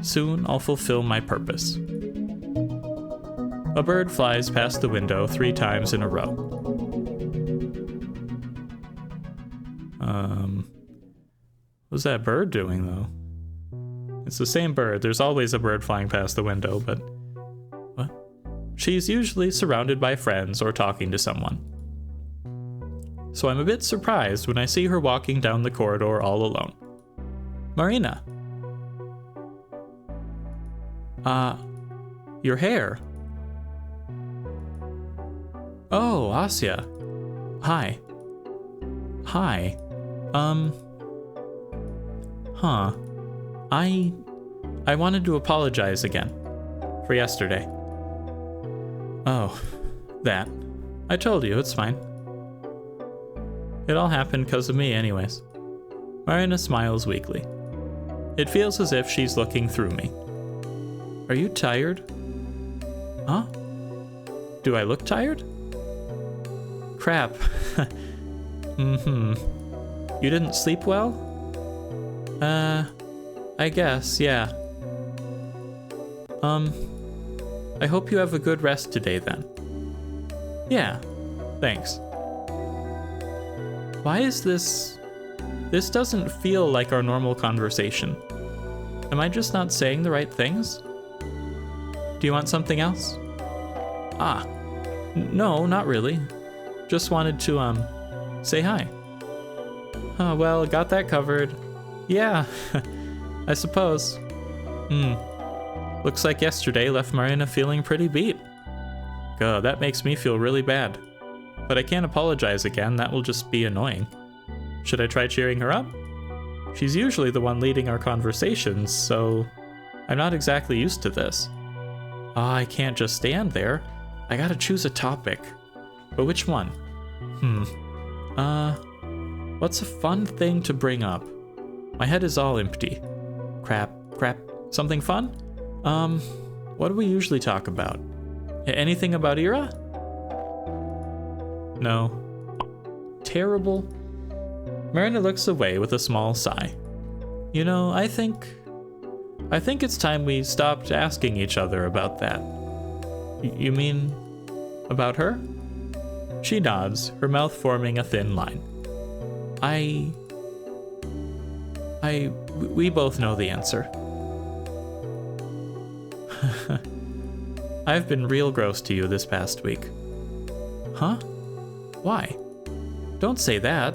Soon, I'll fulfill my purpose. A bird flies past the window 3 times in a row. What's that bird doing, though? It's the same bird. There's always a bird flying past the window, but... What? She's usually surrounded by friends or talking to someone. So I'm a bit surprised when I see her walking down the corridor all alone. Marina! Your hair. Oh, Asya. Hi. Hi. I wanted to apologize again. For yesterday. Oh, that. I told you, it's fine. It all happened because of me anyways. Marina smiles weakly. It feels as if she's looking through me. Are you tired? Huh? Do I look tired? Crap. You didn't sleep well? I guess, yeah. I hope you have a good rest today then. Yeah, thanks. Why is this... This doesn't feel like our normal conversation. Am I just not saying the right things? Do you want something else? No, not really. Just wanted to, say hi. Oh, well, got that covered. Yeah, I suppose. Looks like yesterday left Marina feeling pretty beat. God, that makes me feel really bad. But I can't apologize again, that will just be annoying. Should I try cheering her up? She's usually the one leading our conversations, so I'm not exactly used to this. I can't just stand there. I gotta choose a topic. But which one? What's a fun thing to bring up? My head is all empty. Crap. Something fun? What do we usually talk about? Anything about Ira? No. Terrible. Marina looks away with a small sigh. You know, I think it's time we stopped asking each other about that. You mean about her? She nods, her mouth forming a thin line. We both know the answer. I've been real gross to you this past week. Huh? Why? Don't say that.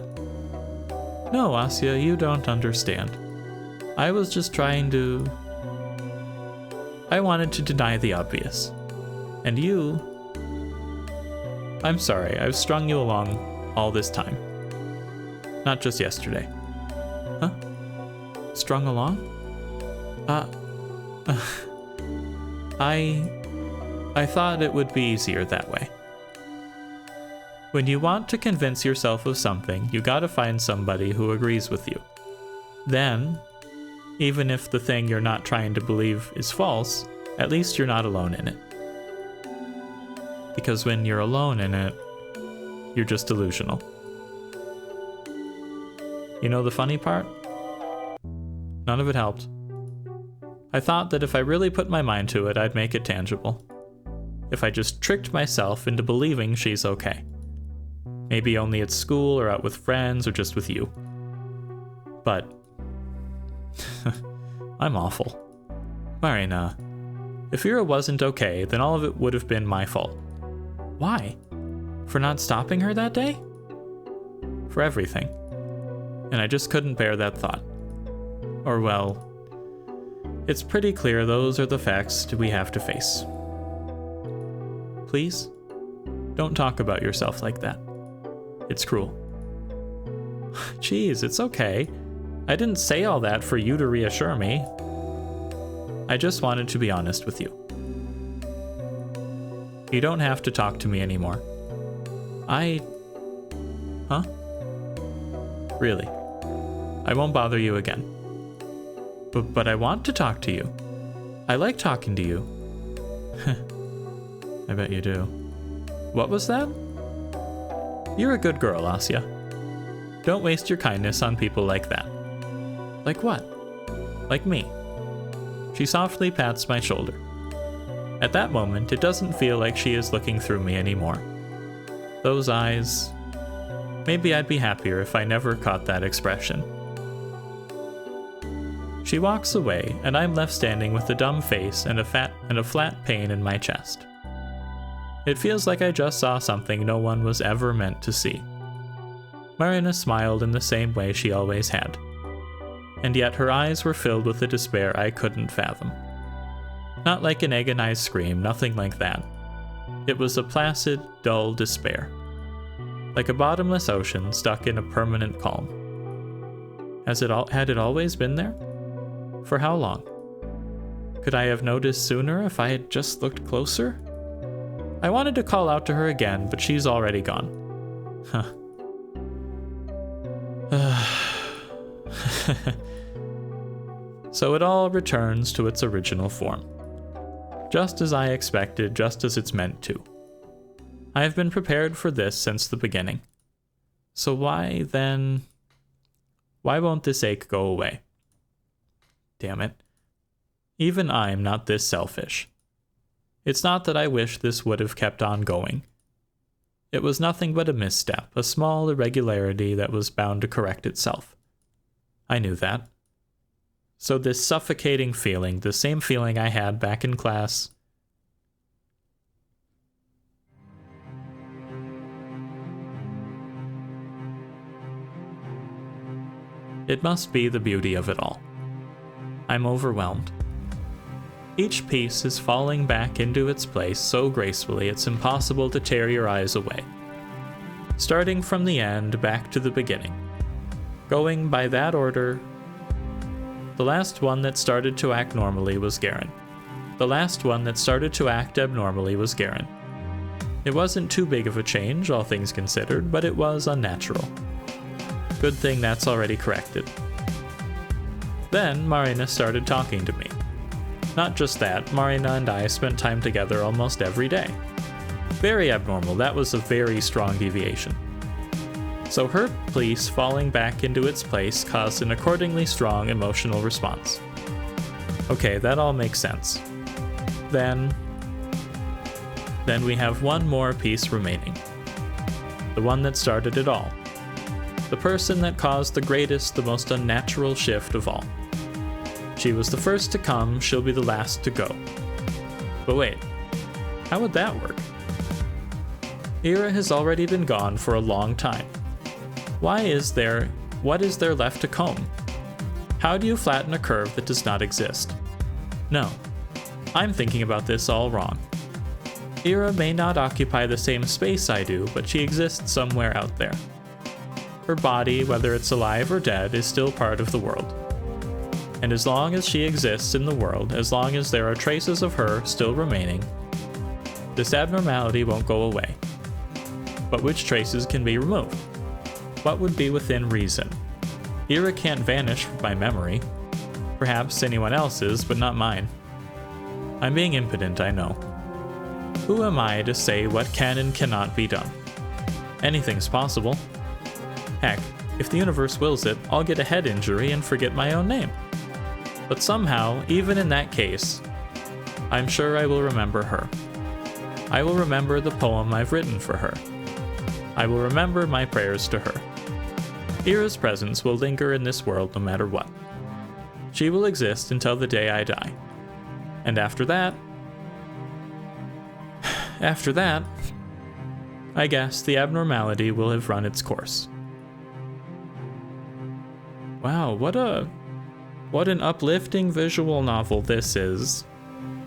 No, Asya, you don't understand. I was just trying to... I wanted to deny the obvious. And you... I'm sorry, I've strung you along all this time. Not just yesterday. Huh? Strung along? I thought it would be easier that way. When you want to convince yourself of something, you gotta find somebody who agrees with you. Then, even if the thing you're not trying to believe is false, at least you're not alone in it. Because when you're alone in it, you're just delusional. You know the funny part? None of it helped. I thought that if I really put my mind to it, I'd make it tangible. if I just tricked myself into believing she's okay. Maybe only at school or out with friends or just with you. But I'm awful. Marina, if Ira wasn't okay, then all of it would have been my fault. Why? For not stopping her that day? For everything. And I just couldn't bear that thought. Or well, it's pretty clear those are the facts we have to face. Please, don't talk about yourself like that. It's cruel. Jeez, it's okay. I didn't say all that for you to reassure me. I just wanted to be honest with you. You don't have to talk to me anymore. Huh? Really? I won't bother you again. But I want to talk to you. I like talking to you. I bet you do. What was that? You're a good girl, Asya. Don't waste your kindness on people like that. Like what? Like me. She softly pats my shoulder. At that moment, it doesn't feel like she is looking through me anymore. Those eyes... Maybe I'd be happier if I never caught that expression. She walks away, and I'm left standing with a dumb face and a flat pain in my chest. It feels like I just saw something no one was ever meant to see. Marina smiled in the same way she always had. And yet her eyes were filled with a despair I couldn't fathom. Not like an agonized scream, nothing like that. It was a placid, dull despair. Like a bottomless ocean stuck in a permanent calm. Had it always been there? For how long? Could I have noticed sooner if I had just looked closer? I wanted to call out to her again, but she's already gone. Huh. So it all returns to its original form. Just as I expected, just as it's meant to. I have been prepared for this since the beginning. So why won't this ache go away? Damn it. Even I'm not this selfish. It's not that I wish this would have kept on going. It was nothing but a misstep, a small irregularity that was bound to correct itself. I knew that. So this suffocating feeling, the same feeling I had back in class, it must be the beauty of it all. I'm overwhelmed. Each piece is falling back into its place so gracefully it's impossible to tear your eyes away. Starting from the end back to the beginning. Going by that order, the last one that started to act normally was Garen. The last one that started to act abnormally was Garen. It wasn't too big of a change, all things considered, but it was unnatural. Good thing that's already corrected. Then Marina started talking to me. Not just that, Marina and I spent time together almost every day. Very abnormal, that was a very strong deviation. So her piece falling back into its place caused an accordingly strong emotional response. Okay, that all makes sense. Then we have one more piece remaining. The one that started it all. The person that caused the greatest, the most unnatural shift of all. She was the first to come, she'll be the last to go. But wait, how would that work? Ira has already been gone for a long time. What is there left to comb? How do you flatten a curve that does not exist? No, I'm thinking about this all wrong. Ira may not occupy the same space I do, but she exists somewhere out there. Her body, whether it's alive or dead, is still part of the world. And as long as she exists in the world, as long as there are traces of her still remaining, this abnormality won't go away. But which traces can be removed? What would be within reason? Ira can't vanish from my memory. Perhaps anyone else's, but not mine. I'm being impotent, I know. Who am I to say what can and cannot be done? Anything's possible. Heck, if the universe wills it, I'll get a head injury and forget my own name. But somehow, even in that case, I'm sure I will remember her. I will remember the poem I've written for her. I will remember my prayers to her. Ira's presence will linger in this world no matter what. She will exist until the day I die. And after that, I guess the abnormality will have run its course. Wow, what an uplifting visual novel this is.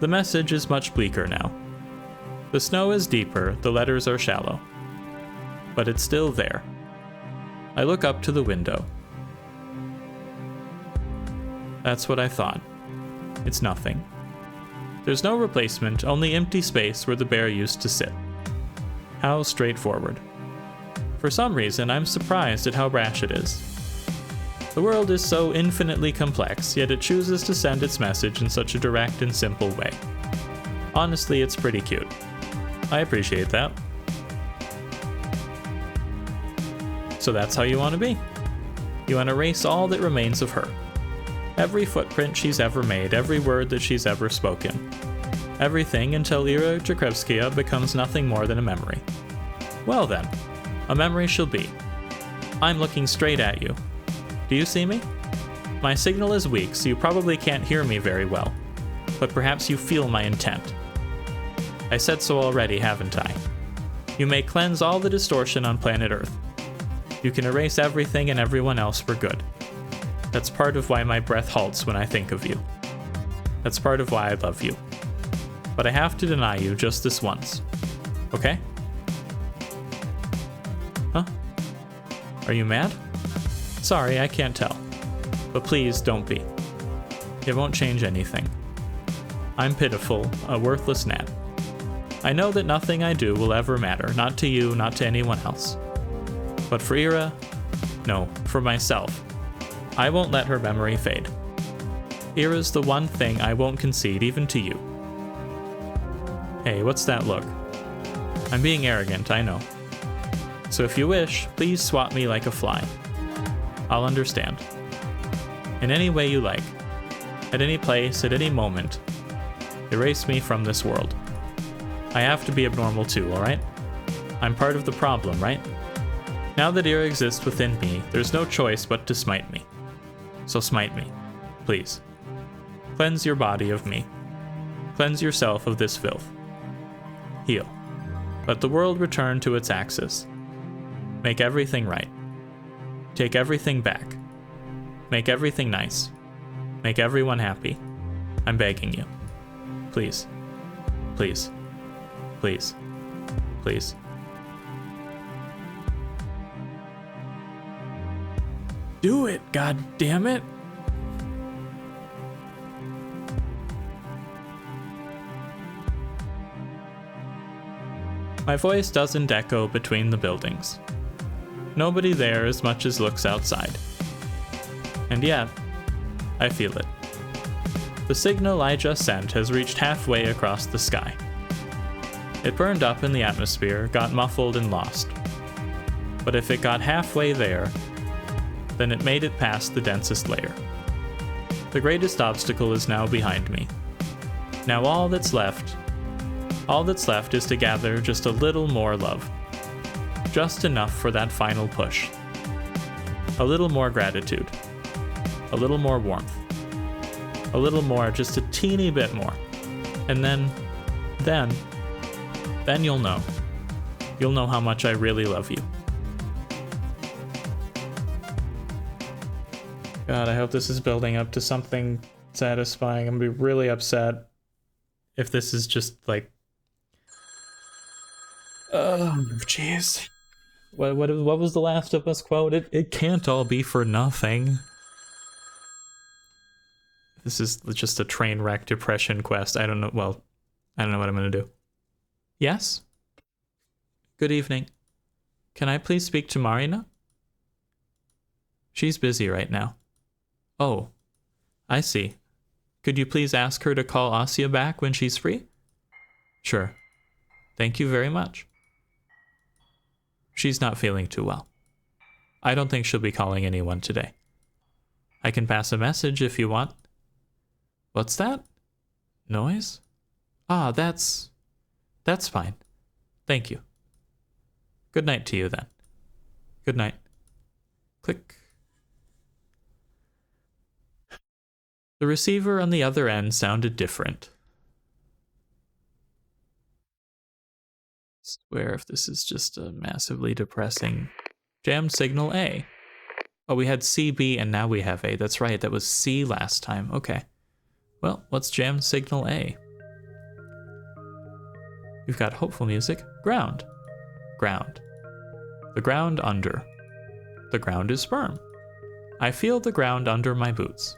The message is much bleaker now. The snow is deeper, the letters are shallow. But it's still there. I look up to the window. That's what I thought. It's nothing. There's no replacement, only empty space where the bear used to sit. How straightforward. For some reason, I'm surprised at how brash it is. The world is so infinitely complex, yet it chooses to send its message in such a direct and simple way. Honestly, it's pretty cute. I appreciate that. So that's how you want to be. You want to erase all that remains of her. Every footprint she's ever made, every word that she's ever spoken. Everything until Ira Jakrevskaya becomes nothing more than a memory. Well then, a memory she'll be. I'm looking straight at you. Do you see me? My signal is weak, so you probably can't hear me very well, but perhaps you feel my intent. I said so already, haven't I? You may cleanse all the distortion on planet Earth. You can erase everything and everyone else for good. That's part of why my breath halts when I think of you. That's part of why I love you. But I have to deny you just this once. Okay? Huh? Are you mad? Sorry, I can't tell. But please don't be. It won't change anything. I'm pitiful, a worthless gnat. I know that nothing I do will ever matter, not to you, not to anyone else. But for Ira, no, for myself, I won't let her memory fade. Ira's the one thing I won't concede even to you. Hey, what's that look? I'm being arrogant, I know. So if you wish, please swat me like a fly. I'll understand. In any way you like. At any place, at any moment. Erase me from this world. I have to be abnormal too, alright? I'm part of the problem, right? Now that Ira exists within me, there's no choice but to smite me. So smite me, please. Cleanse your body of me. Cleanse yourself of this filth. Heal. Let the world return to its axis. Make everything right. Take everything back. Make everything nice. Make everyone happy. I'm begging you. Please. Please. Please. Please. Do it, god damn it! My voice doesn't echo between the buildings. Nobody there as much as looks outside. And yet, I feel it. The signal I just sent has reached halfway across the sky. It burned up in the atmosphere, got muffled and lost. But if it got halfway there, then it made it past the densest layer. The greatest obstacle is now behind me. Now all that's left is to gather just a little more love. Just enough for that final push. A little more gratitude. A little more warmth. A little more, just a teeny bit more. And then you'll know. You'll know how much I really love you. God, I hope this is building up to something satisfying. I'm gonna be really upset if this is just like... Oh, jeez. What was the Last of Us quote? It can't all be for nothing. This is just a train wreck depression quest. I don't know, well, I don't know what I'm gonna do. Yes? Good evening. Can I please speak to Marina? She's busy right now. Oh, I see. Could you please ask her to call Asya back when she's free? Sure. Thank you very much. She's not feeling too well. I don't think she'll be calling anyone today. I can pass a message if you want. What's that? Noise? Ah, that's That's fine. Thank you. Good night to you then. Good night. Click. The receiver on the other end sounded different. Swear if this is just a massively depressing jam signal A. Oh, we had C, B, and now we have A. That's right, that was C last time. Okay. Well, let's jam signal A. We've got hopeful music. Ground. Ground. The ground under. The ground is firm. I feel the ground under my boots.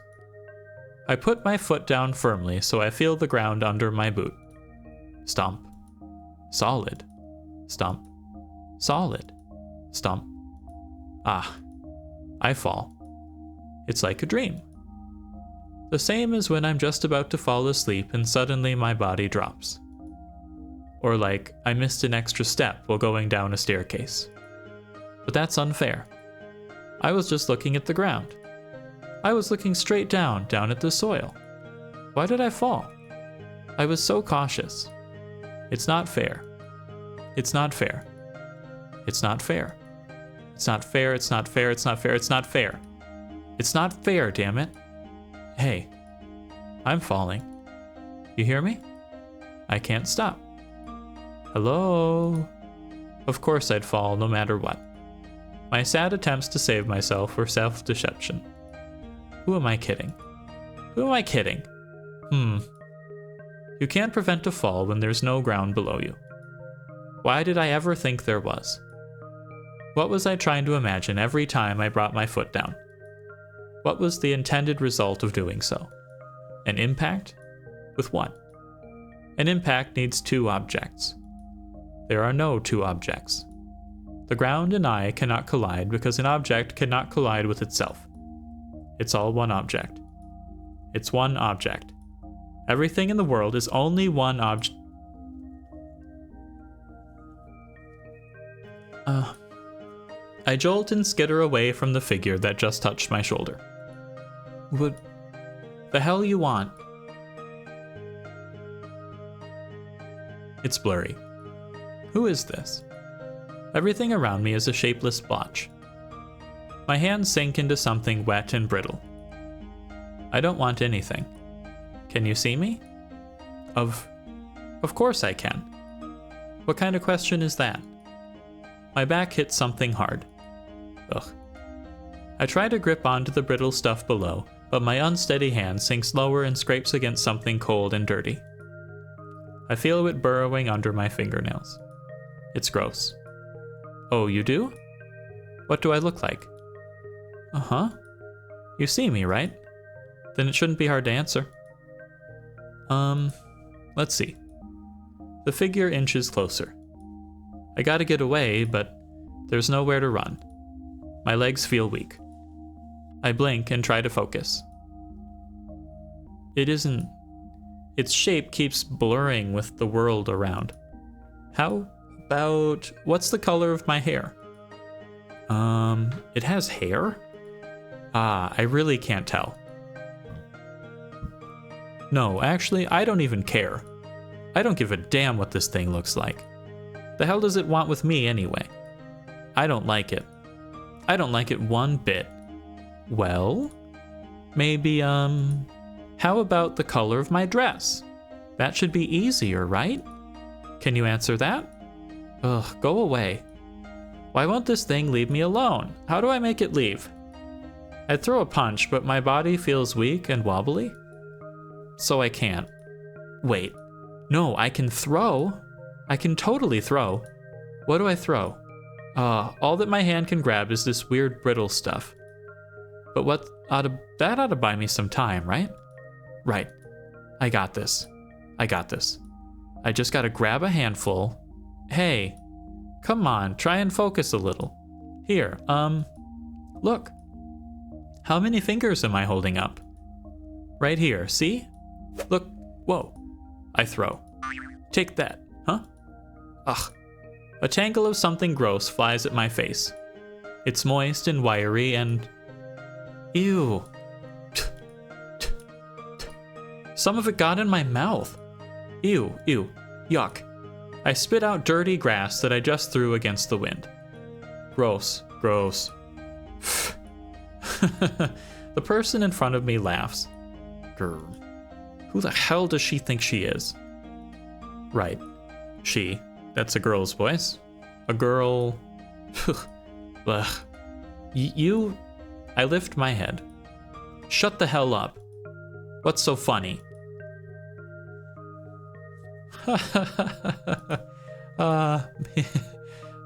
I put my foot down firmly so I feel the ground under my boot. Stomp. Solid. Stomp. Solid. Stomp. Ah. I fall. It's like a dream. The same as when I'm just about to fall asleep and suddenly my body drops. Or like I missed an extra step while going down a staircase. But that's unfair. I was just looking at the ground. I was looking straight down at the soil. Why did I fall? I was so cautious. It's not fair. It's not fair. It's not fair. It's not fair, it's not fair, it's not fair, it's not fair. It's not fair, damn it. Hey, I'm falling. You hear me? I can't stop. Hello? Of course I'd fall no matter what. My sad attempts to save myself were self-deception. Who am I kidding? Who am I kidding? You can't prevent a fall when there's no ground below you. Why did I ever think there was? What was I trying to imagine every time I brought my foot down? What was the intended result of doing so? An impact? With what? An impact needs two objects. There are no two objects. The ground and I cannot collide because an object cannot collide with itself. It's all one object. It's one object. Everything in the world is only one object. I jolt and skitter away from the figure that just touched my shoulder. What the hell you want? It's blurry. Who is this? Everything around me is a shapeless blotch. My hands sink into something wet and brittle. I don't want anything. Can you see me? Of course I can. What kind of question is that? My back hits something hard. Ugh. I try to grip onto the brittle stuff below, but my unsteady hand sinks lower and scrapes against something cold and dirty. I feel it burrowing under my fingernails. It's gross. Oh, you do? What do I look like? Uh-huh. You see me, right? Then it shouldn't be hard to answer. Let's see. The figure inches closer. I gotta get away, but there's nowhere to run. My legs feel weak. I blink and try to focus. It isn't... Its shape keeps blurring with the world around. How about... What's the color of my hair? It has hair? Ah, I really can't tell. No, actually, I don't even care. I don't give a damn what this thing looks like. The hell does it want with me anyway? I don't like it. I don't like it one bit. Well, maybe, how about the color of my dress? That should be easier, right? Can you answer that? Ugh, go away. Why won't this thing leave me alone? How do I make it leave? I'd throw a punch, but my body feels weak and wobbly. So I can't. Wait. No, I can throw. I can totally throw. What do I throw? All that my hand can grab is this weird brittle stuff. But that ought to buy me some time, right? Right. I got this. I got this. I just gotta grab a handful. Hey, come on, try and focus a little. Here, look. How many fingers am I holding up? Right here, see? Look, whoa. I throw. Take that, huh? Ugh. A tangle of something gross flies at my face. It's moist and wiry and... Ew. Some of it got in my mouth. Ew, yuck. I spit out dirty grass that I just threw against the wind. Gross, gross. The person in front of me laughs. Grr. Who the hell does she think she is? Right. She. That's a girl's voice. A girl. Ugh. You. I lift my head. Shut the hell up. What's so funny?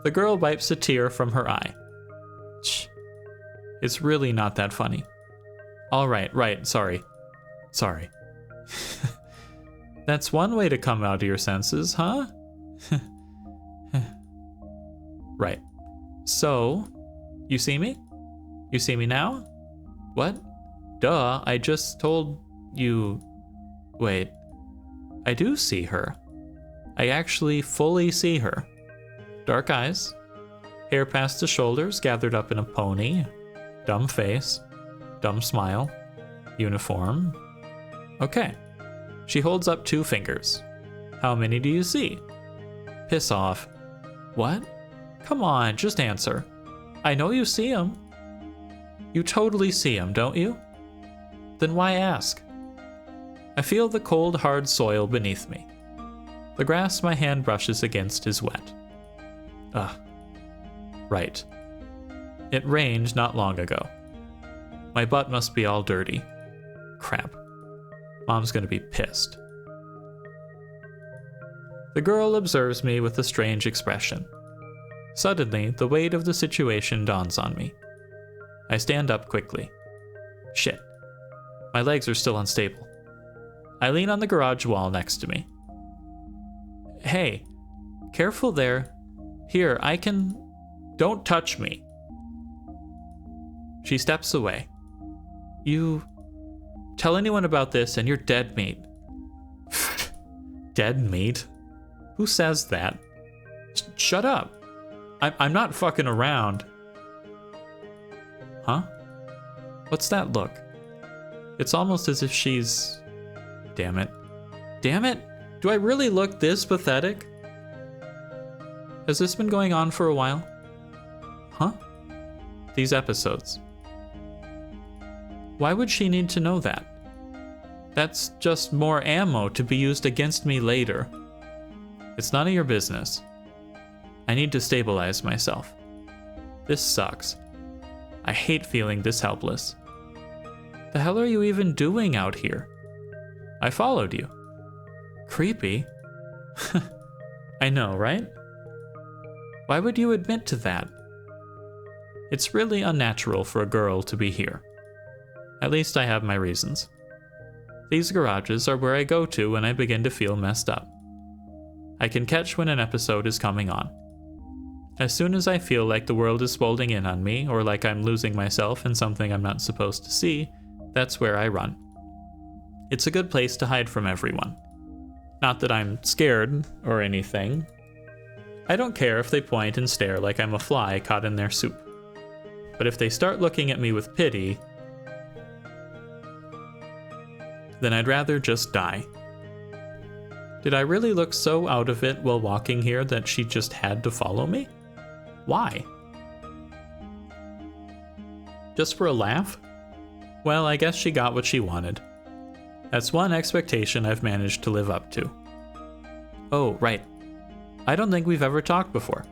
The girl wipes a tear from her eye. Shh. It's really not that funny. All right, sorry. Sorry. That's one way to come out of your senses, huh? Right. So, you see me? You see me now? What? Duh, I just told you... Wait. I do see her. I actually fully see her. Dark eyes. Hair past the shoulders, gathered up in a pony. Dumb face. Dumb smile. Uniform. Okay. She holds up 2 fingers. How many do you see? Piss off. What? Come on, just answer. I know you see him. You totally see him, don't you? Then why ask? I feel the cold, hard soil beneath me. The grass my hand brushes against is wet. Ugh. Right. It rained not long ago. My butt must be all dirty. Crap. Mom's gonna be pissed. The girl observes me with a strange expression. Suddenly, the weight of the situation dawns on me. I stand up quickly. Shit. My legs are still unstable. I lean on the garage wall next to me. Hey, careful there. Here, I can... Don't touch me. She steps away. You... Tell anyone about this and you're dead meat. Dead meat? Who says that? Shut up. I'm not fucking around. Huh? What's that look? It's almost as if she's... Damn it. Damn it? Do I really look this pathetic? Has this been going on for a while? Huh? These episodes. Why would she need to know that? That's just more ammo to be used against me later. It's none of your business. I need to stabilize myself. This sucks. I hate feeling this helpless. The hell are you even doing out here? I followed you. Creepy. I know, right? Why would you admit to that? It's really unnatural for a girl to be here. At least I have my reasons. These garages are where I go to when I begin to feel messed up. I can catch when an episode is coming on. As soon as I feel like the world is folding in on me, or like I'm losing myself in something I'm not supposed to see, that's where I run. It's a good place to hide from everyone. Not that I'm scared or anything. I don't care if they point and stare like I'm a fly caught in their soup. But if they start looking at me with pity, then I'd rather just die. Did I really look so out of it while walking here that she just had to follow me? Why? Just for a laugh? Well, I guess she got what she wanted. That's one expectation I've managed to live up to. Oh, right. I don't think we've ever talked before.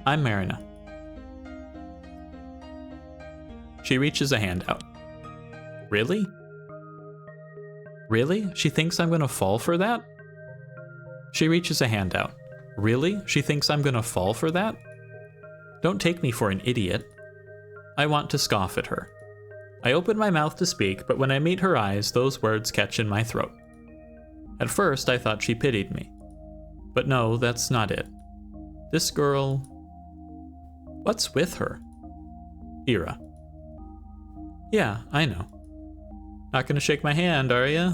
I'm Marina. She reaches a hand out. Really? Really? She thinks I'm gonna fall for that? She reaches a hand out. Really? She thinks I'm gonna fall for that? Don't take me for an idiot. I want to scoff at her. I open my mouth to speak, but when I meet her eyes, those words catch in my throat. At first, I thought she pitied me. But no, that's not it. This girl... What's with her? Ira. Yeah, I know. Not gonna shake my hand, are ya?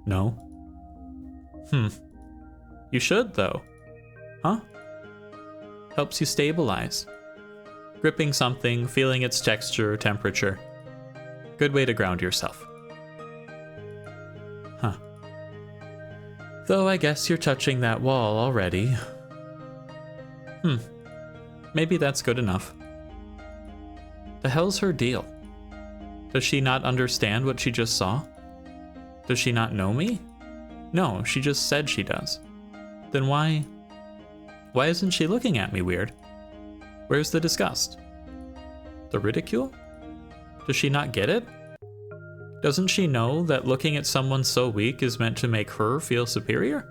No. You should, though. Huh? Helps you stabilize. Gripping something, feeling its texture, temperature. Good way to ground yourself. Huh. Though I guess you're touching that wall already. Maybe that's good enough. The hell's her deal? Does she not understand what she just saw? Does she not know me? No, she just said she does. Then why isn't she looking at me weird? Where's the disgust? The ridicule? Does she not get it? Doesn't she know that looking at someone so weak is meant to make her feel superior?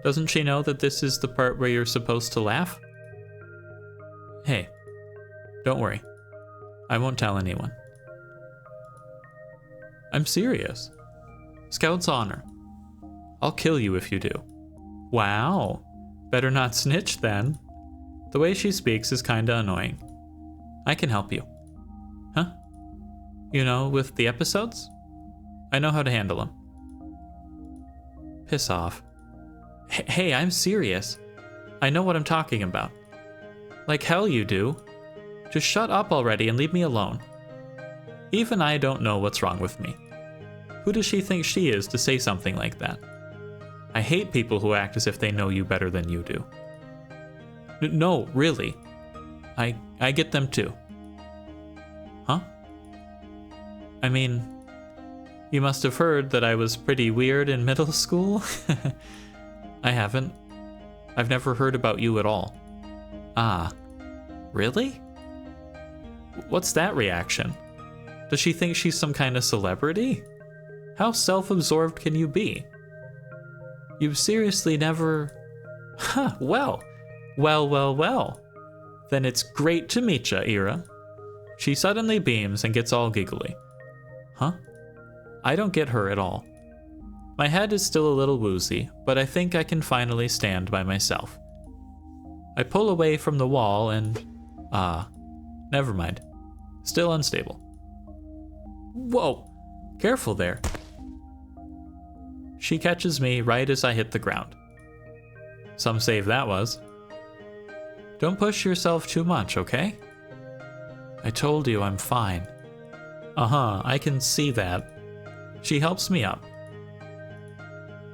Doesn't she know that this is the part where you're supposed to laugh? Hey, don't worry. I won't tell anyone. I'm serious. Scout's honor. I'll kill you if you do. Wow. Better not snitch then. The way she speaks is kinda annoying. I can help you. Huh? You know, with the episodes? I know how to handle them. Piss off. Hey, I'm serious. I know what I'm talking about. Like hell you do. Just shut up already and leave me alone. Even I don't know what's wrong with me. Who does she think she is to say something like that? I hate people who act as if they know you better than you do. No, really. I get them too. Huh? I mean, you must have heard that I was pretty weird in middle school? I haven't. I've never heard about you at all. Ah, really? What's that reaction? Does she think she's some kind of celebrity? How self-absorbed can you be? You've seriously never... Huh, well. Then it's great to meet ya, Ira. She suddenly beams and gets all giggly. Huh? I don't get her at all. My head is still a little woozy, but I think I can finally stand by myself. I pull away from the wall and... never mind. Still unstable. Whoa! Careful there. She catches me right as I hit the ground. Some save that was. Don't push yourself too much, okay? I told you I'm fine. I can see that. She helps me up.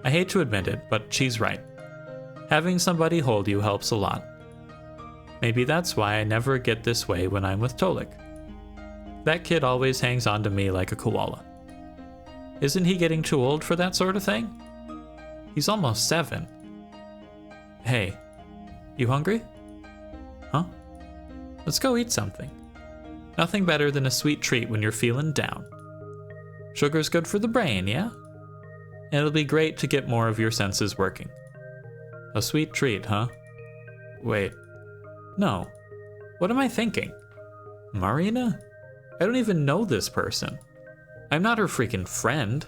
I hate to admit it, but she's right. Having somebody hold you helps a lot. Maybe that's why I never get this way when I'm with Tolik. That kid always hangs on to me like a koala. Isn't he getting too old for that sort of thing? He's almost 7. Hey, you hungry? Huh? Let's go eat something. Nothing better than a sweet treat when you're feeling down. Sugar's good for the brain, yeah? And it'll be great to get more of your senses working. A sweet treat, huh? Wait. No. What am I thinking? Marina? I don't even know this person. I'm not her freaking friend.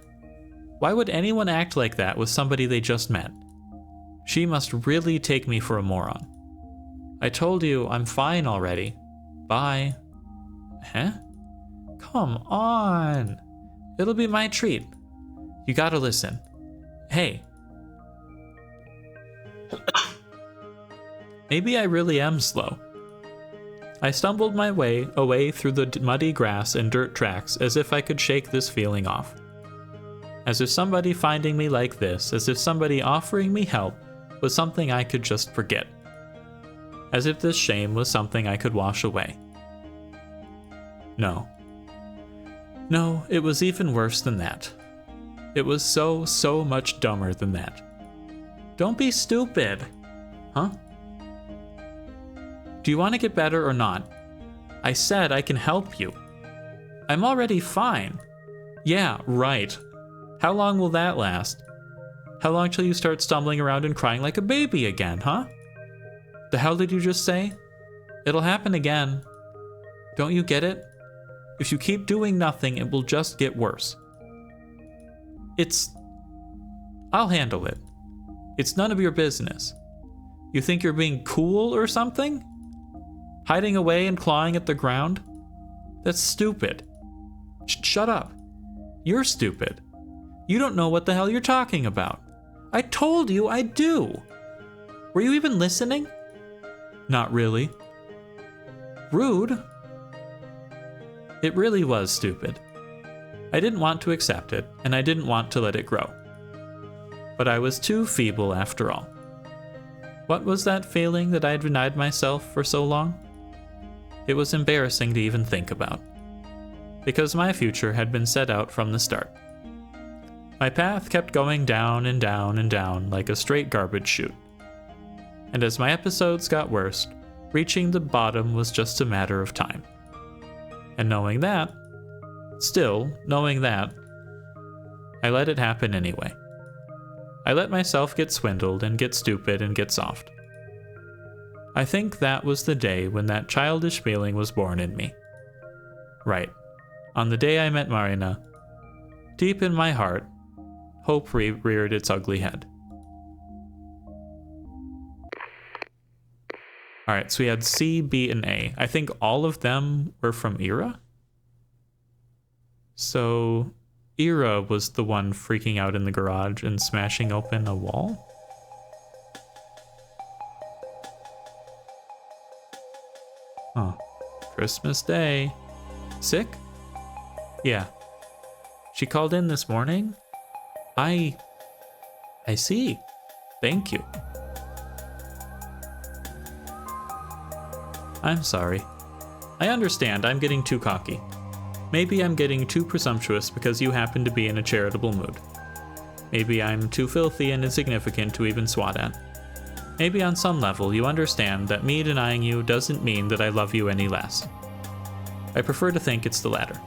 Why would anyone act like that with somebody they just met? She must really take me for a moron. I told you I'm fine already. Bye. Huh? Come on. It'll be my treat. You gotta listen. Hey. Maybe I really am slow. I stumbled my way away through the muddy grass and dirt tracks as if I could shake this feeling off. As if somebody finding me like this, as if somebody offering me help, was something I could just forget. As if this shame was something I could wash away. No. No, it was even worse than that. It was so much dumber than that. Don't be stupid. Huh? Do you want to get better or not? I said I can help you. I'm already fine. Yeah, right. How long will that last? How long till you start stumbling around and crying like a baby again, huh? The hell did you just say? It'll happen again. Don't you get it? If you keep doing nothing, it will just get worse. I'll handle it. It's none of your business. You think you're being cool or something? Hiding away and clawing at the ground? That's stupid. Shut up. You're stupid. You don't know what the hell you're talking about. I told you I do. Were you even listening? Not really. Rude. It really was stupid. I didn't want to accept it, and I didn't want to let it grow. But I was too feeble after all. What was that feeling that I had denied myself for so long? It was embarrassing to even think about, because my future had been set out from the start. My path kept going down and down and down like a straight garbage chute. And as my episodes got worse, reaching the bottom was just a matter of time. And knowing that, I let it happen anyway. I let myself get swindled and get stupid and get soft. I think that was the day when that childish feeling was born in me. Right, on the day I met Marina, deep in my heart, hope reared its ugly head. Alright, so we had C, B, and A. I think all of them were from Era? So Era was the one freaking out in the garage and smashing open a wall? Huh. Christmas Day. Sick? Yeah. She called in this morning? I see. Thank you. I'm sorry. I understand I'm getting too cocky. Maybe I'm getting too presumptuous because you happen to be in a charitable mood. Maybe I'm too filthy and insignificant to even swat at. Maybe on some level you understand that me denying you doesn't mean that I love you any less. I prefer to think it's the latter.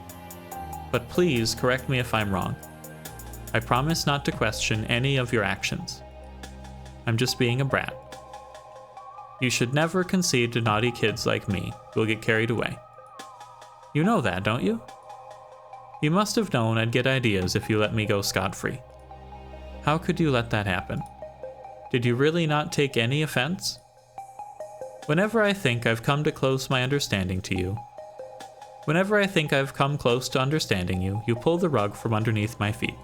But please correct me if I'm wrong. I promise not to question any of your actions. I'm just being a brat. You should never concede to naughty kids like me who'll get carried away. You know that, don't you? You must have known I'd get ideas if you let me go scot-free. How could you let that happen? Did you really not take any offense? Whenever I think I've come to close my understanding to you, you pull the rug from underneath my feet.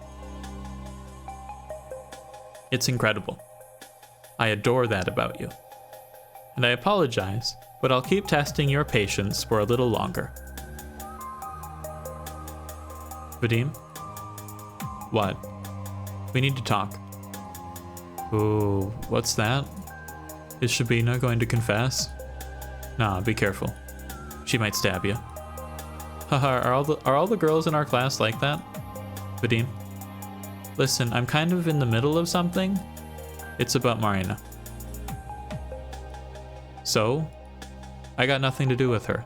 It's incredible. I adore that about you. And I apologize, but I'll keep testing your patience for a little longer. Vadim? What? We need to talk. Ooh, what's that? Is Shabina going to confess? Nah, be careful. She might stab you. Haha, are all the girls in our class like that? Vadim? Listen, I'm kind of in the middle of something. It's about Marina. So? I got nothing to do with her.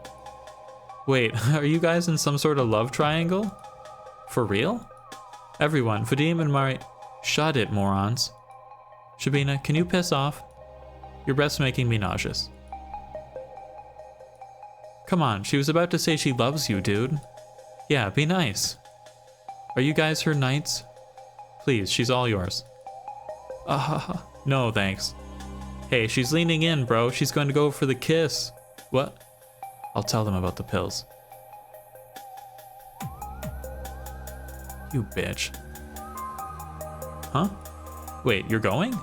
Wait, are you guys in some sort of love triangle? For real? Everyone, Vadim and Mari— Shut it, morons. Shabina, can you piss off? Your breath's making me nauseous. Come on, she was about to say she loves you, dude. Yeah, be nice. Are you guys her knights? Please, she's all yours. No, thanks. Hey, she's leaning in, bro. She's going to go for the kiss. What? I'll tell them about the pills. You bitch. Huh? Wait, you're going?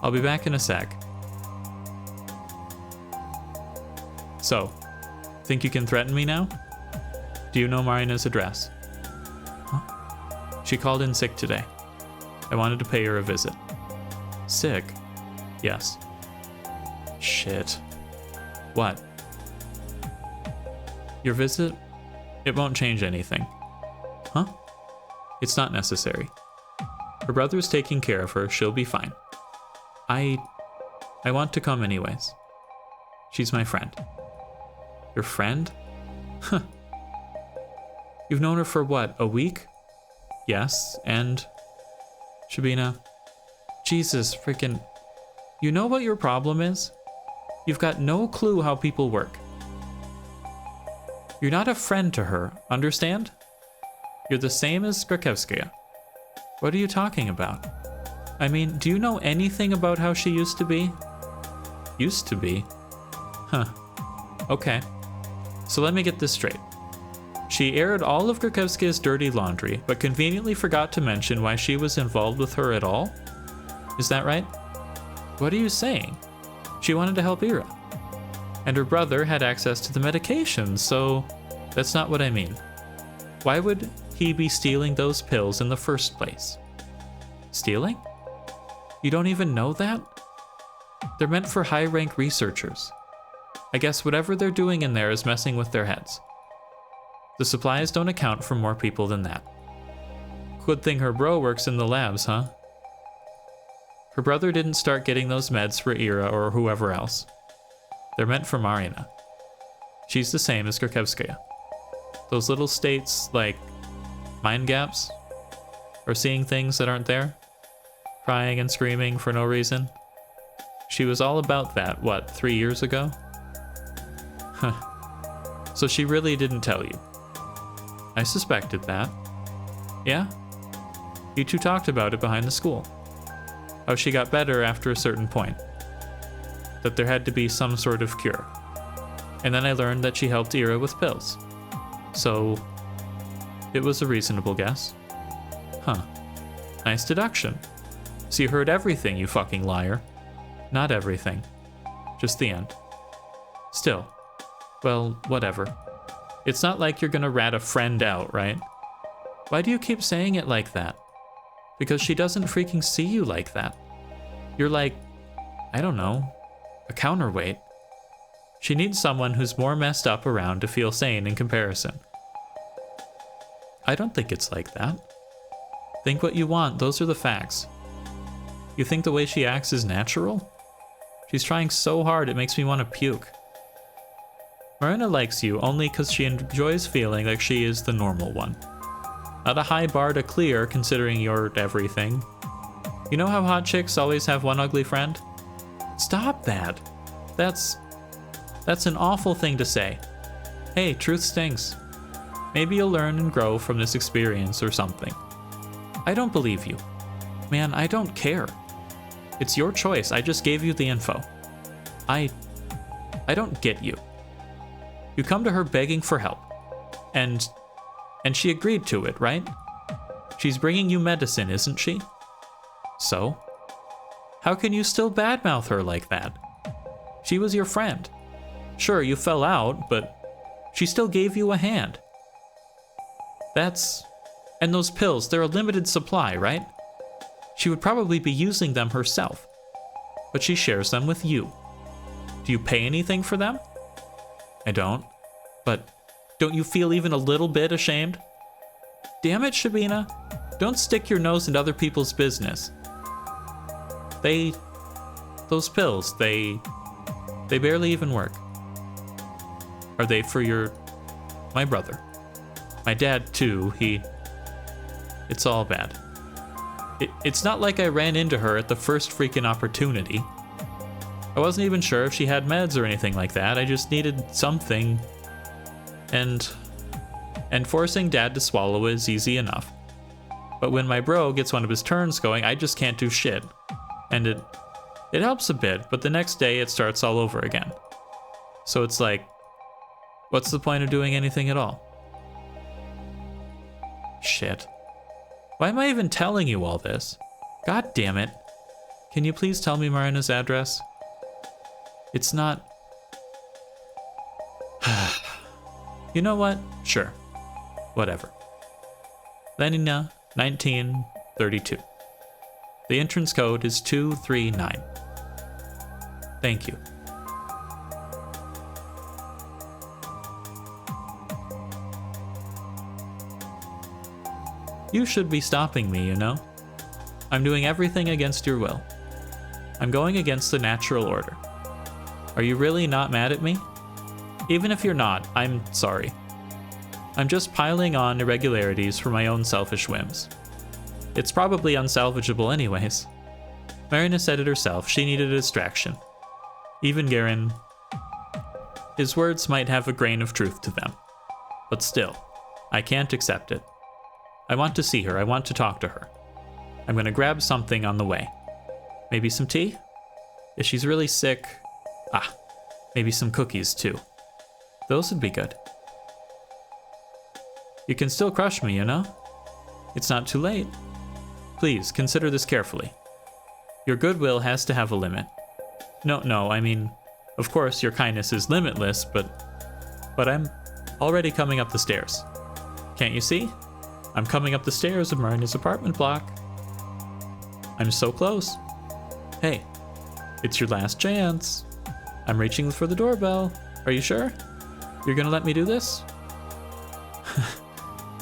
I'll be back in a sec. So, think you can threaten me now? Do you know Marina's address? Huh? She called in sick today. I wanted to pay her a visit. Sick? Yes. Shit. What? Your visit? It won't change anything. Huh? It's not necessary. Her brother's taking care of her, she'll be fine. I want to come anyways. She's my friend. Your friend? Huh. You've known her for what, a week? Yes, and... Shabina, Jesus freaking... You know what your problem is? You've got no clue how people work. You're not a friend to her, understand? You're the same as Skrakevskaya. What are you talking about? I mean, do you know anything about how she used to be? Used to be? Huh. Okay. So let me get this straight. She aired all of Skrakevskaya's dirty laundry, but conveniently forgot to mention why she was involved with her at all? Is that right? What are you saying? She wanted to help Ira. And her brother had access to the medication, so that's not what I mean. Why would he be stealing those pills in the first place? Stealing? You don't even know that? They're meant for high-rank researchers. I guess whatever they're doing in there is messing with their heads. The supplies don't account for more people than that. Good thing her bro works in the labs, huh? Her brother didn't start getting those meds for Ira or whoever else. They're meant for Marina. She's the same as Kirkevskaya. Those little states, like mind gaps, or seeing things that aren't there, crying and screaming for no reason. She was all about that, what, 3 years ago? Huh. So she really didn't tell you. I suspected that. Yeah? You two talked about it behind the school. How she got better after a certain point. That there had to be some sort of cure. And then I learned that she helped Ira with pills. So, it was a reasonable guess. Huh. Nice deduction. So you heard everything, you fucking liar. Not everything. Just the end. Still. Well, whatever. It's not like you're gonna rat a friend out, right? Why do you keep saying it like that? Because she doesn't freaking see you like that. You're like, I don't know, a counterweight. She needs someone who's more messed up around to feel sane in comparison. I don't think it's like that. Think what you want, those are the facts. You think the way she acts is natural? She's trying so hard it makes me want to puke. Marina likes you only because she enjoys feeling like she is the normal one. Not a high bar to clear considering you're everything. You know how hot chicks always have one ugly friend? Stop that. That's an awful thing to say. Hey, truth stings. Maybe you'll learn and grow from this experience or something. I don't believe you. Man, I don't care. It's your choice. I just gave you the info. I don't get you. You come to her begging for help. And she agreed to it, right? She's bringing you medicine, isn't she? So? How can you still badmouth her like that? She was your friend. Sure, you fell out, but she still gave you a hand. And those pills, they're a limited supply, right? She would probably be using them herself, but she shares them with you. Do you pay anything for them? I don't, but don't you feel even a little bit ashamed? Damn it, Shabina. Don't stick your nose into other people's business. Those pills, they barely even work. Are they for my brother? My dad too, it's all bad. It's not like I ran into her at the first freaking opportunity. I wasn't even sure if she had meds or anything like that. I just needed something. And forcing Dad to swallow is easy enough. But when my bro gets one of his turns going, I just can't do shit. And it helps a bit, but the next day it starts all over again. So it's like, what's the point of doing anything at all? Shit. Why am I even telling you all this? God damn it. Can you please tell me Marina's address? It's not... You know what? Sure. Whatever. Lenina, 1932. The entrance code is 239. Thank you. You should be stopping me, you know? I'm doing everything against your will. I'm going against the natural order. Are you really not mad at me? Even if you're not, I'm sorry. I'm just piling on irregularities for my own selfish whims. It's probably unsalvageable anyways. Marina said it herself, she needed a distraction. Even Garen... His words might have a grain of truth to them. But still, I can't accept it. I want to see her, I want to talk to her. I'm gonna grab something on the way. Maybe some tea? If she's really sick... maybe some cookies too. Those would be good. You can still crush me, you know? It's not too late. Please, consider this carefully. Your goodwill has to have a limit. No, I mean, of course your kindness is limitless, but I'm already coming up the stairs. Can't you see? I'm coming up the stairs of Marina's apartment block. I'm so close. Hey, It's your last chance. I'm reaching for the doorbell. Are you sure? You're gonna let me do this?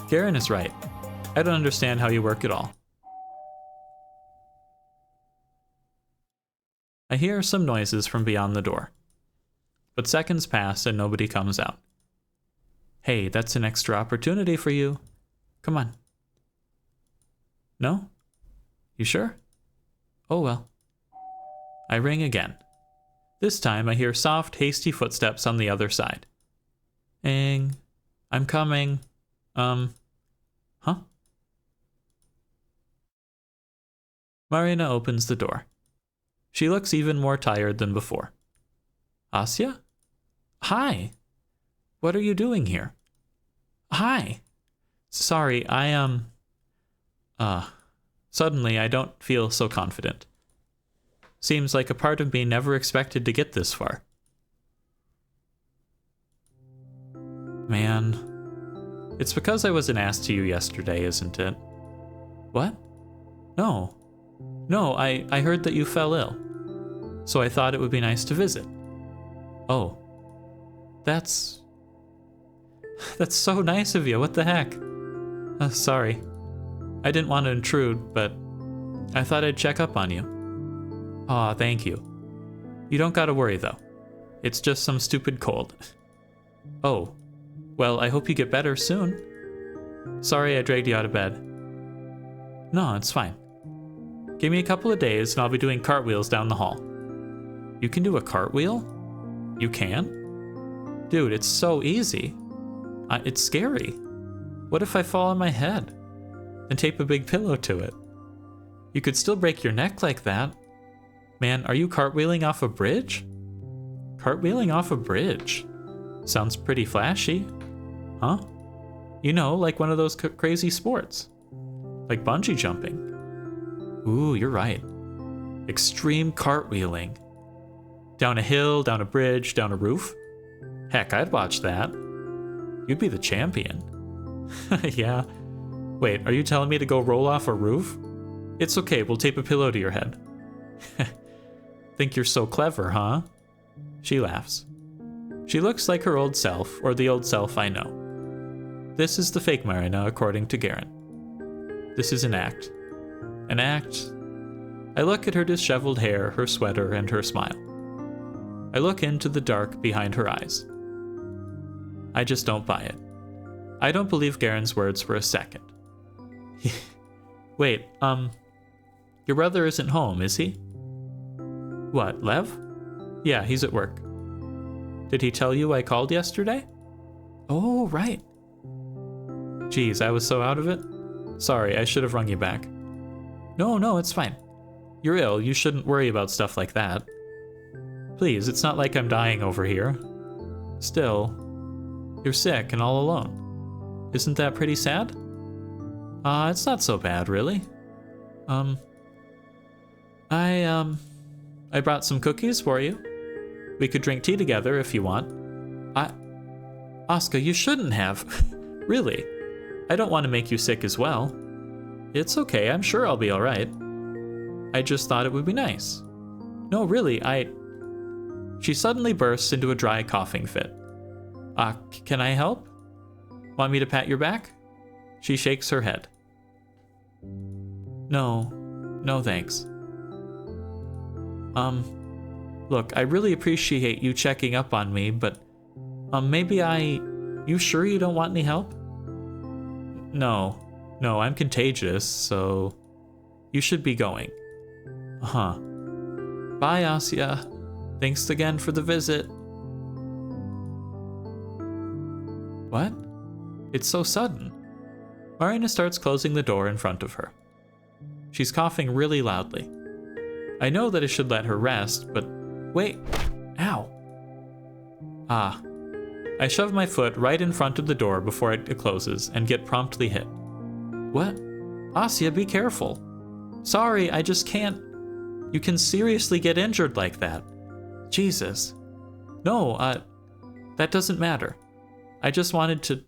Garen is right. I don't understand how you work at all. I hear some noises from beyond the door. But seconds pass and nobody comes out. Hey, that's an extra opportunity for you. Come on. No? You sure? Oh well. I ring again. This time I hear soft, hasty footsteps on the other side. Ing. I'm coming. Huh? Marina opens the door. She looks even more tired than before. Asya? Hi. What are you doing here? Hi. Sorry, suddenly I don't feel so confident. Seems like a part of me never expected to get this far. Man, it's because I was an ass to you yesterday, isn't it? What? No. No, I heard that you fell ill. So I thought it would be nice to visit. Oh. That's so nice of you, what the heck? Sorry. I didn't want to intrude, but I thought I'd check up on you. Aw, thank you. You don't gotta worry, though. It's just some stupid cold. Oh. Well, I hope you get better soon. Sorry I dragged you out of bed. No, it's fine. Give me a couple of days and I'll be doing cartwheels down the hall. You can do a cartwheel? You can? Dude, it's so easy. It's scary. What if I fall on my head? And tape a big pillow to it? You could still break your neck like that. Man, are you cartwheeling off a bridge? Cartwheeling off a bridge? Sounds pretty flashy. Huh? You know, like one of those crazy sports. Like bungee jumping. Ooh, you're right. Extreme cartwheeling. Down a hill, down a bridge, down a roof. Heck, I'd watch that. You'd be the champion. Yeah. Wait, are you telling me to go roll off a roof? It's okay, we'll tape a pillow to your head. Think you're so clever, huh? She laughs. She looks like her old self, or the old self I know. This is the fake Marina, according to Garen. This is an act. An act. I look at her disheveled hair, her sweater, and her smile. I look into the dark behind her eyes. I just don't buy it. I don't believe Garen's words for a second. Wait, your brother isn't home, is he? What, Lev? Yeah, he's at work. Did he tell you I called yesterday? Oh, right. Geez, I was so out of it. Sorry, I should have rung you back. No, it's fine. You're ill, you shouldn't worry about stuff like that. Please, it's not like I'm dying over here. Still, you're sick and all alone. Isn't that pretty sad? It's not so bad, really. I brought some cookies for you. We could drink tea together if you want. Asya, you shouldn't have. Really. I don't want to make you sick as well. It's okay, I'm sure I'll be alright. I just thought it would be nice. No, really, She suddenly bursts into a dry coughing fit. Can I help? Want me to pat your back? She shakes her head. No thanks. Look, I really appreciate you checking up on me, but, you sure you don't want any help? No, I'm contagious, so you should be going. Bye, Asya. Thanks again for the visit. What? It's so sudden. Marina starts closing the door in front of her. She's coughing really loudly. I know that I should let her rest, but wait. Ow. I shove my foot right in front of the door before it closes and get promptly hit. What? Asya, be careful. Sorry, I just can't. You can seriously get injured like that. Jesus. No, that doesn't matter. I just wanted to...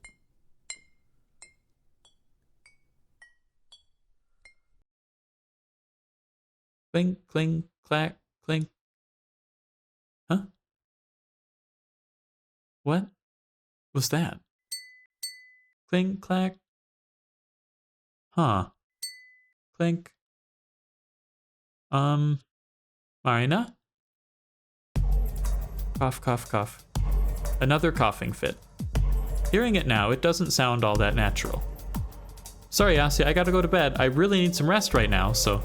Clink, clink, clack, clink. Huh? What was that? Clink, clack. Huh. Clink. Marina? Cough, cough, cough. Another coughing fit. Hearing it now, it doesn't sound all that natural. Sorry, Asya, I gotta go to bed. I really need some rest right now, so...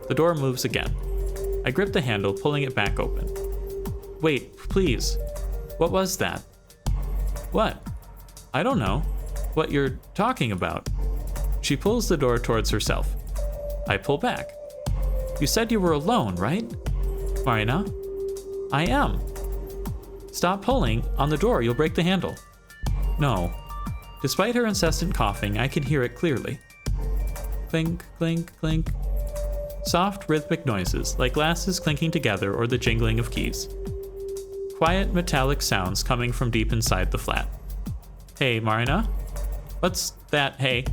The door moves again. I grip the handle, pulling it back open. Wait, please. What was that? What? I don't know. What you're talking about. She pulls the door towards herself. I pull back. You said you were alone, right? Marina? I am. Stop pulling on the door, you'll break the handle. No. Despite her incessant coughing, I can hear it clearly. Clink, clink, clink. Soft, rhythmic noises, like glasses clinking together or the jingling of keys. Quiet, metallic sounds coming from deep inside the flat. Hey, Marina? What's that, hey?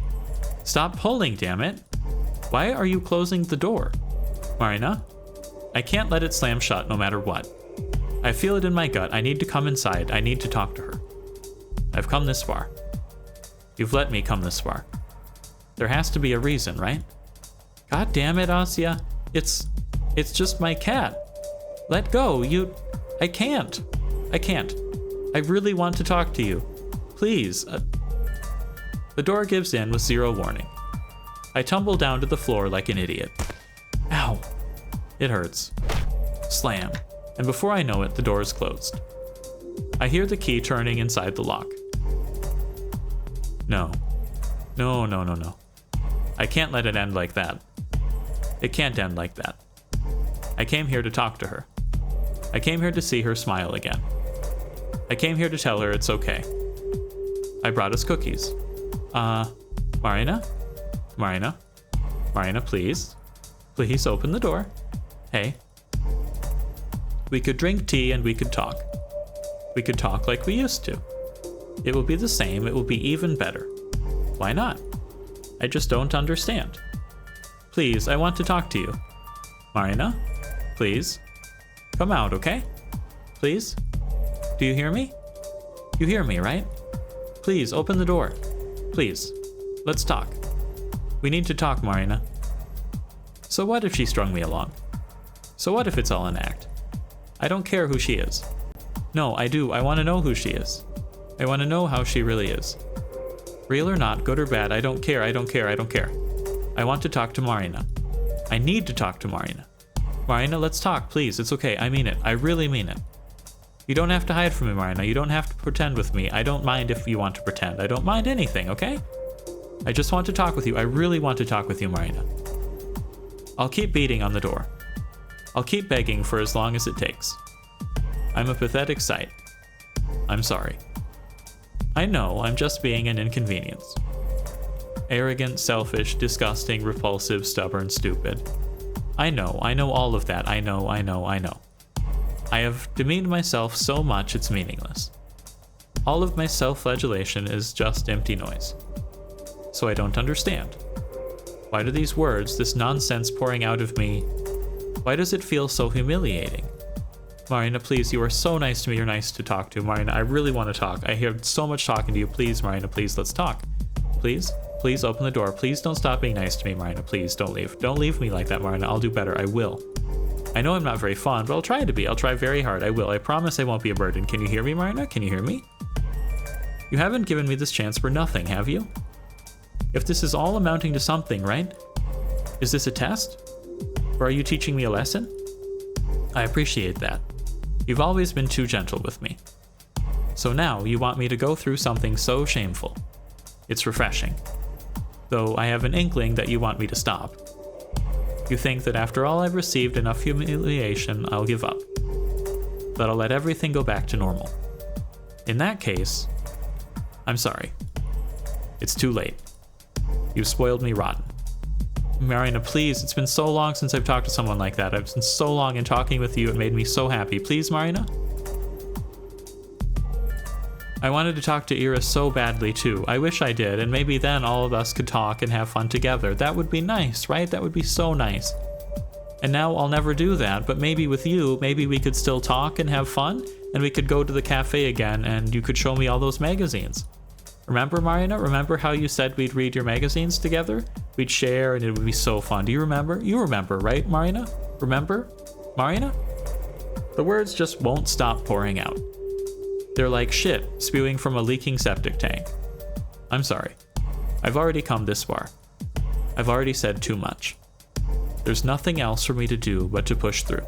Stop pulling, damn it. Why are you closing the door? Marina? I can't let it slam shut no matter what. I feel it in my gut. I need to come inside. I need to talk to her. I've come this far. You've let me come this far. There has to be a reason, right? God damn it, Asya. It's just my cat. Let go. I can't. I really want to talk to you. Please. The door gives in with zero warning. I tumble down to the floor like an idiot. Ow. It hurts. Slam. And before I know it, the door is closed. I hear the key turning inside the lock. No. No. I can't let it end like that. It can't end like that. I came here to talk to her. I came here to see her smile again. I came here to tell her it's okay. I brought us cookies. Marina? Marina, please. Please open the door. Hey. We could drink tea and we could talk. We could talk like we used to. It will be the same, it will be even better. Why not? I just don't understand. Please, I want to talk to you. Marina, please. Come out, okay? Please? Do you hear me? You hear me, right? Please, open the door. Please. Let's talk. We need to talk, Marina. So what if she strung me along? So what if it's all an act? I don't care who she is. No, I do. I want to know who she is. I want to know how she really is. Real or not, good or bad, I don't care. I want to talk to Marina. I need to talk to Marina. Marina, let's talk, please. It's okay. I mean it. I really mean it. You don't have to hide from me, Marina. You don't have to pretend with me. I don't mind if you want to pretend. I don't mind anything, okay? I just want to talk with you. I really want to talk with you, Marina. I'll keep beating on the door. I'll keep begging for as long as it takes. I'm a pathetic sight. I'm sorry. I know I'm just being an inconvenience. Arrogant, selfish, disgusting, repulsive, stubborn, stupid. I know all of that. I know. I have demeaned myself so much it's meaningless. All of my self-flagellation is just empty noise. So I don't understand. Why do these words, this nonsense pouring out of me, why does it feel so humiliating? Marina, please, you are so nice to me. You're nice to talk to. Marina, I really want to talk. I hear so much talking to you. Please, Marina, please, let's talk. Please open the door. Please don't stop being nice to me, Marina. Please don't leave. Don't leave me like that, Marina. I'll do better. I will. I know I'm not very fun, but I'll try to be. I'll try very hard. I will. I promise I won't be a burden. Can you hear me, Marina? Can you hear me? You haven't given me this chance for nothing, have you? If this is all amounting to something, right? Is this a test? Or are you teaching me a lesson? I appreciate that. You've always been too gentle with me. So now you want me to go through something so shameful. It's refreshing. Though I have an inkling that you want me to stop. You think that after all I've received enough humiliation, I'll give up. That I'll let everything go back to normal. In that case, I'm sorry. It's too late. You've spoiled me rotten. Marina, please, it's been so long since I've talked to someone like that. I've been so long, and talking with you, it made me so happy. Please, Marina? I wanted to talk to Iris so badly, too. I wish I did, and maybe then all of us could talk and have fun together. That would be nice, right? That would be so nice. And now I'll never do that, but maybe with you, maybe we could still talk and have fun, and we could go to the cafe again and you could show me all those magazines. Remember, Marina? Remember how you said we'd read your magazines together? We'd share and it would be so fun. Do you remember? You remember, right, Marina? Remember? Marina? The words just won't stop pouring out. They're like shit spewing from a leaking septic tank. I'm sorry. I've already come this far. I've already said too much. There's nothing else for me to do but to push through.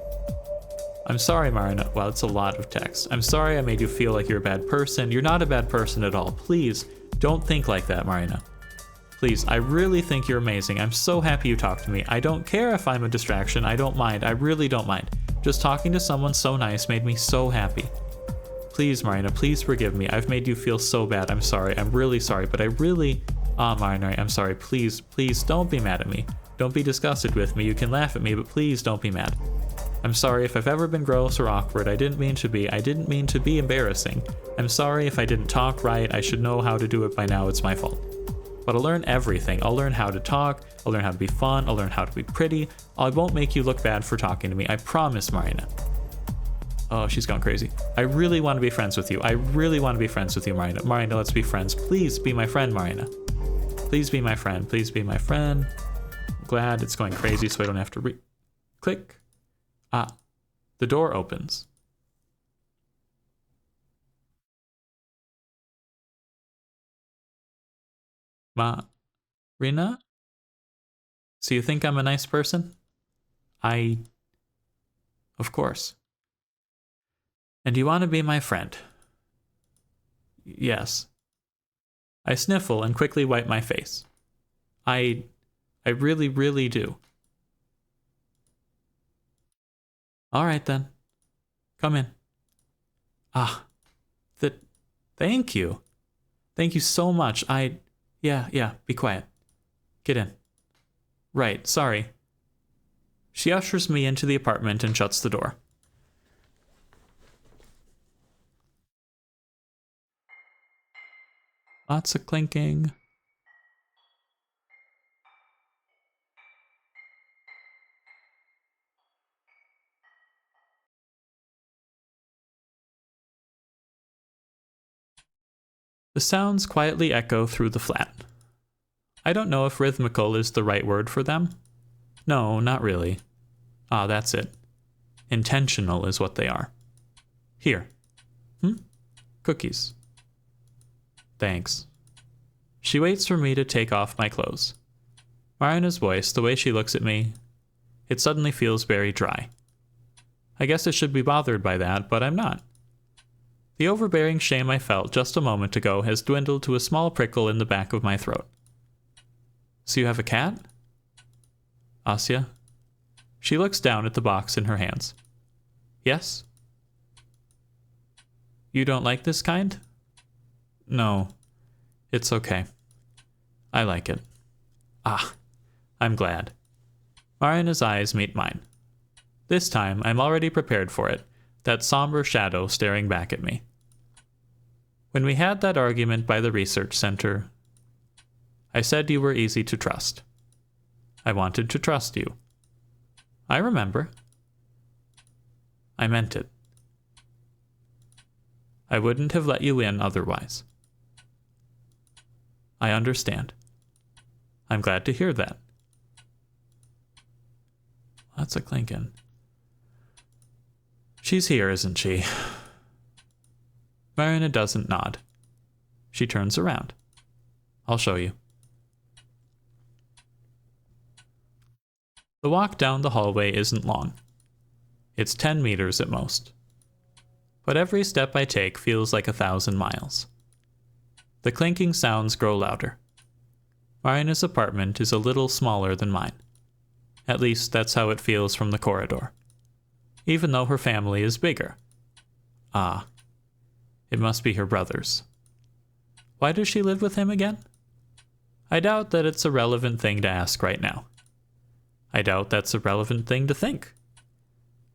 I'm sorry, Marina. Well, it's a lot of text. I'm sorry I made you feel like you're a bad person. You're not a bad person at all. Please, don't think like that, Marina. Please, I really think you're amazing. I'm so happy you talked to me. I don't care if I'm a distraction. I don't mind. I really don't mind. Just talking to someone so nice made me so happy. Please, Marina, please forgive me. I've made you feel so bad. I'm sorry. I'm really sorry, but I really... Marina, I'm sorry. Please, please don't be mad at me. Don't be disgusted with me. You can laugh at me, but please don't be mad. I'm sorry if I've ever been gross or awkward. I didn't mean to be. I didn't mean to be embarrassing. I'm sorry if I didn't talk right. I should know how to do it by now. It's my fault. But I'll learn everything. I'll learn how to talk. I'll learn how to be fun. I'll learn how to be pretty. I won't make you look bad for talking to me. I promise, Marina. Oh, she's gone crazy. I really want to be friends with you. I really want to be friends with you, Marina. Marina, let's be friends. Please be my friend, Marina. Please be my friend. Please be my friend. Glad it's going crazy so I don't have to click. The door opens. Marina? So you think I'm a nice person? Of course. And you want to be my friend? Yes. I sniffle and quickly wipe my face. I really, really do. All right then. Come in. Thank you. Thank you so much. Yeah, be quiet. Get in. Right, sorry. She ushers me into the apartment and shuts the door. Lots of clinking. The sounds quietly echo through the flat. I don't know if rhythmical is the right word for them. No, not really. That's it. Intentional is what they are. Here. Cookies. Thanks. She waits for me to take off my clothes. Marina's voice, the way she looks at me, it suddenly feels very dry. I guess I should be bothered by that, but I'm not. The overbearing shame I felt just a moment ago has dwindled to a small prickle in the back of my throat. So you have a cat? Asya? She looks down at the box in her hands. Yes? You don't like this kind? No. It's okay. I like it. I'm glad. Marina's eyes meet mine. This time, I'm already prepared for it, that somber shadow staring back at me. When we had that argument by the research center, I said you were easy to trust. I wanted to trust you. I remember. I meant it. I wouldn't have let you in otherwise. I understand. I'm glad to hear that. Lots of clinking. She's here, isn't she? Marina doesn't nod. She turns around. I'll show you. The walk down the hallway isn't long. It's 10 meters at most. But every step I take feels like 1,000 miles. The clinking sounds grow louder. Marina's apartment is a little smaller than mine. At least that's how it feels from the corridor. Even though her family is bigger. It must be her brother's. Why does she live with him again? I doubt that it's a relevant thing to ask right now. I doubt that's a relevant thing to think.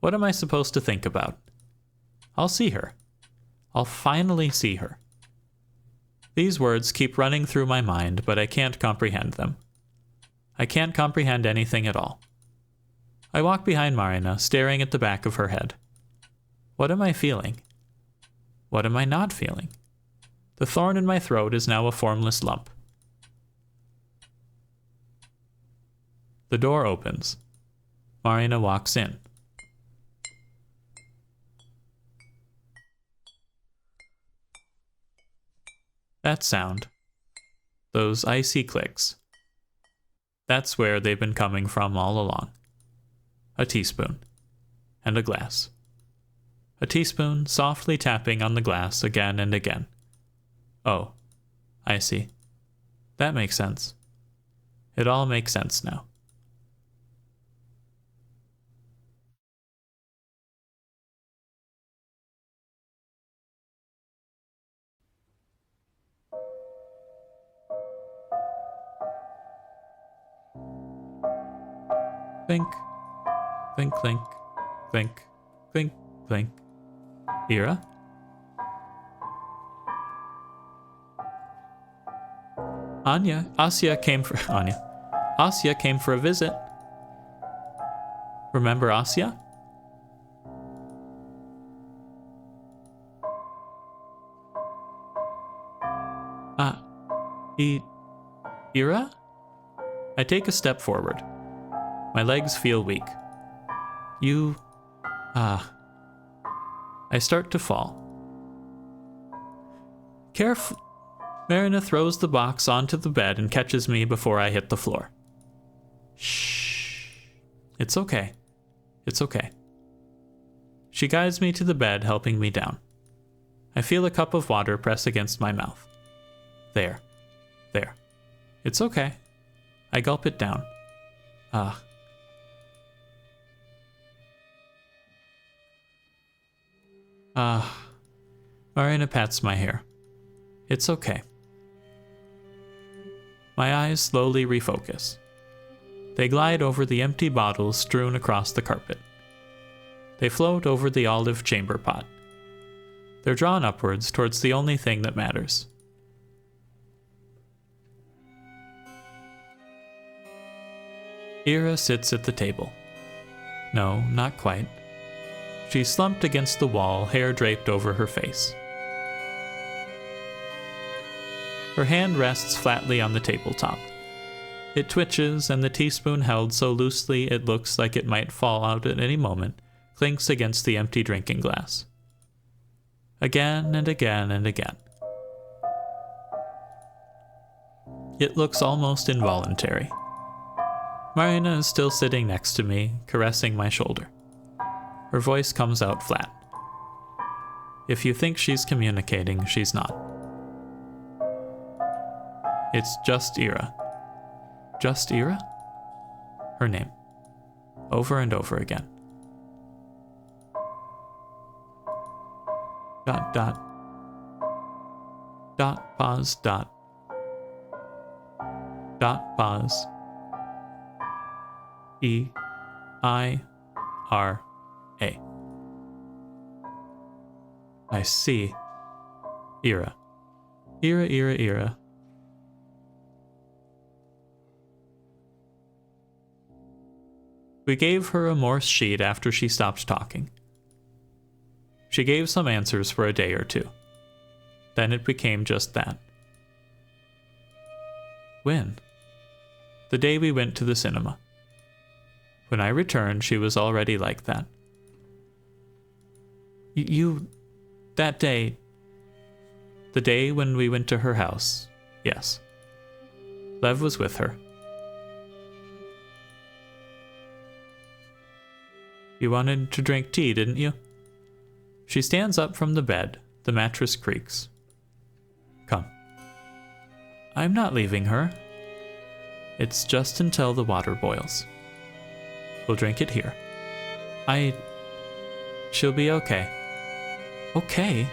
What am I supposed to think about? I'll see her. I'll finally see her. These words keep running through my mind, but I can't comprehend them. I can't comprehend anything at all. I walk behind Marina, staring at the back of her head. What am I feeling? What am I not feeling? The thorn in my throat is now a formless lump. The door opens. Marina walks in. That sound. Those icy clicks. That's where they've been coming from all along. A teaspoon. And a glass. A teaspoon softly tapping on the glass again and again. Oh, I see. That makes sense. It all makes sense now. Clink, clink, clink, clink, clink, clink. Ira? Asya came for a visit. Remember Asya? Ira? I take a step forward. My legs feel weak. I start to fall. Careful. Marina throws the box onto the bed and catches me before I hit the floor. Shh. It's okay. It's okay. She guides me to the bed, helping me down. I feel a cup of water press against my mouth. There. It's okay. I gulp it down. Marina pats my hair. It's okay. My eyes slowly refocus. They glide over the empty bottles strewn across the carpet. They float over the olive chamber pot. They're drawn upwards towards the only thing that matters. Ira sits at the table. No, not quite. She's slumped against the wall, hair draped over her face. Her hand rests flatly on the tabletop. It twitches, and the teaspoon held so loosely it looks like it might fall out at any moment clinks against the empty drinking glass. Again and again and again. It looks almost involuntary. Marina is still sitting next to me, caressing my shoulder. Her voice comes out flat. If you think she's communicating, she's not. It's just Ira. Just Ira? Her name. Over and over again. Dot, dot. Dot, pause, dot. Dot, pause. E-I-R-A. I see. Ira. Ira. We gave her a Morse sheet after she stopped talking. She gave some answers for a day or two. Then it became just that. When? The day we went to the cinema. When I returned, she was already like that. That day, the day when we went to her house, yes. Lev was with her. You wanted to drink tea, didn't you? She stands up from the bed. The mattress creaks. Come. I'm not leaving her. It's just until the water boils. We'll drink it here. She'll be okay. Okay?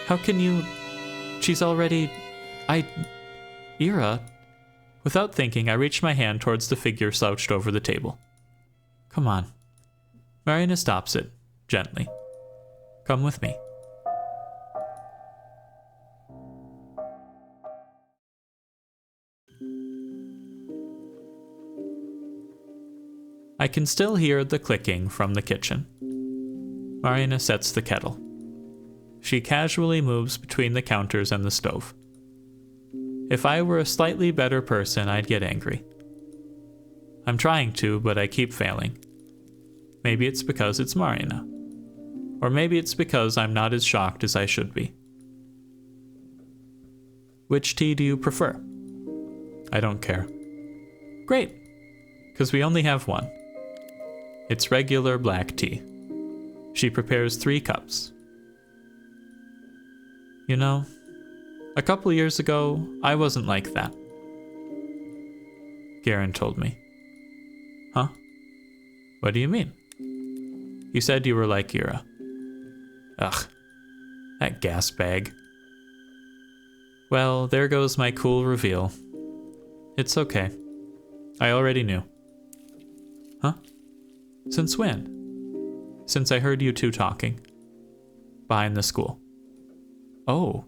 How can you... She's already... Ira... Without thinking, I reached my hand towards the figure slouched over the table. Come on. Marina stops it, gently. Come with me. I I can still hear the clicking from the kitchen. Marina sets the kettle. She casually moves between the counters and the stove. If I were a slightly better person, I'd get angry. I'm trying to, but I keep failing. Maybe it's because it's Marina. Or maybe it's because I'm not as shocked as I should be. Which tea do you prefer? I don't care. Great, because we only have one. It's regular black tea. She prepares 3 cups. You know, a couple years ago, I wasn't like that. Garen told me. Huh? What do you mean? You said you were like Ira. Ugh, that gas bag. Well, there goes my cool reveal. It's okay. I already knew. Huh? Since when? Since I heard you two talking. Behind the school. Oh.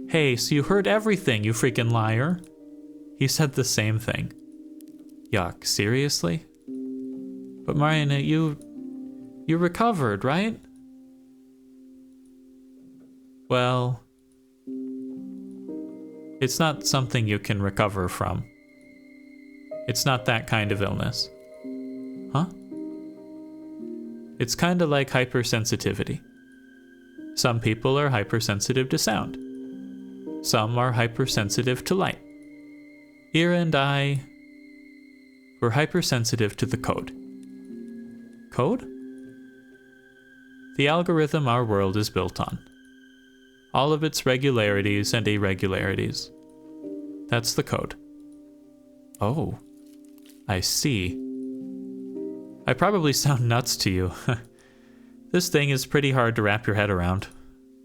Hey, so you heard everything, you freaking liar. He said the same thing. Yuck, seriously? But Marina, you recovered, right? Well, it's not something you can recover from. It's not that kind of illness. Huh? It's kinda like hypersensitivity. Some people are hypersensitive to sound. Some are hypersensitive to light. Ira and I were hypersensitive to the code. Code? The algorithm our world is built on. All of its regularities and irregularities. That's the code. Oh, I see. I probably sound nuts to you. This thing is pretty hard to wrap your head around.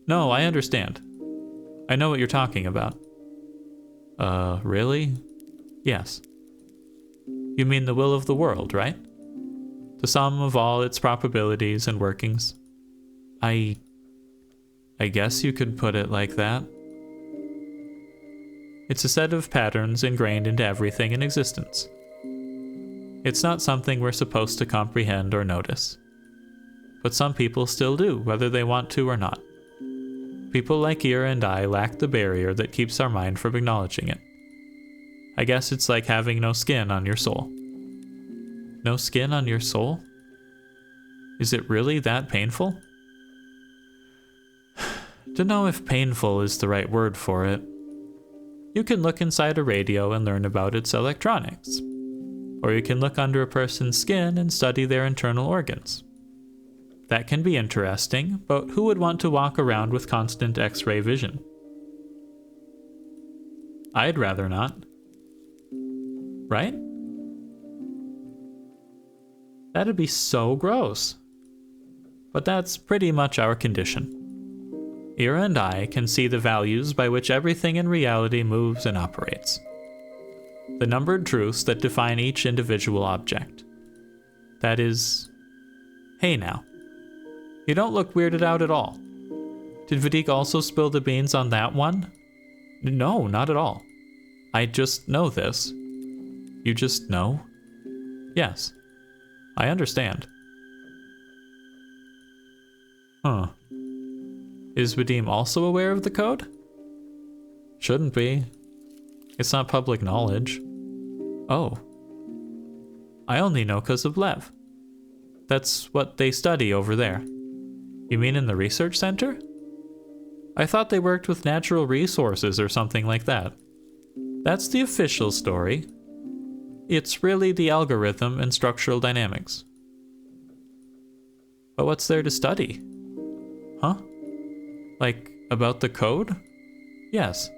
No, I understand. I know what you're talking about. Really? Yes. You mean the will of the world, right? The sum of all its probabilities and workings. I guess you could put it like that. It's a set of patterns ingrained into everything in existence. It's not something we're supposed to comprehend or notice. But some people still do, whether they want to or not. People like Ira and I lack the barrier that keeps our mind from acknowledging it. I guess it's like having no skin on your soul. No skin on your soul? Is it really that painful? Don't know if painful is the right word for it. You can look inside a radio and learn about its electronics. Or you can look under a person's skin and study their internal organs. That can be interesting, but who would want to walk around with constant X-ray vision? I'd rather not. Right? That'd be so gross. But that's pretty much our condition. Ira and I can see the values by which everything in reality moves and operates. The numbered truths that define each individual object. That is... Hey now. You don't look weirded out at all. Did Vadik also spill the beans on that one? No, not at all. I just know this. You just know? Yes. I understand. Huh. Is Vadim also aware of the code? Shouldn't be. It's not public knowledge. Oh. I only know 'cause of Lev. That's what they study over there. You mean in the research center? I thought they worked with natural resources or something like that. That's the official story. It's really the algorithm and structural dynamics. But what's there to study? Huh? Like, about the code? Yes.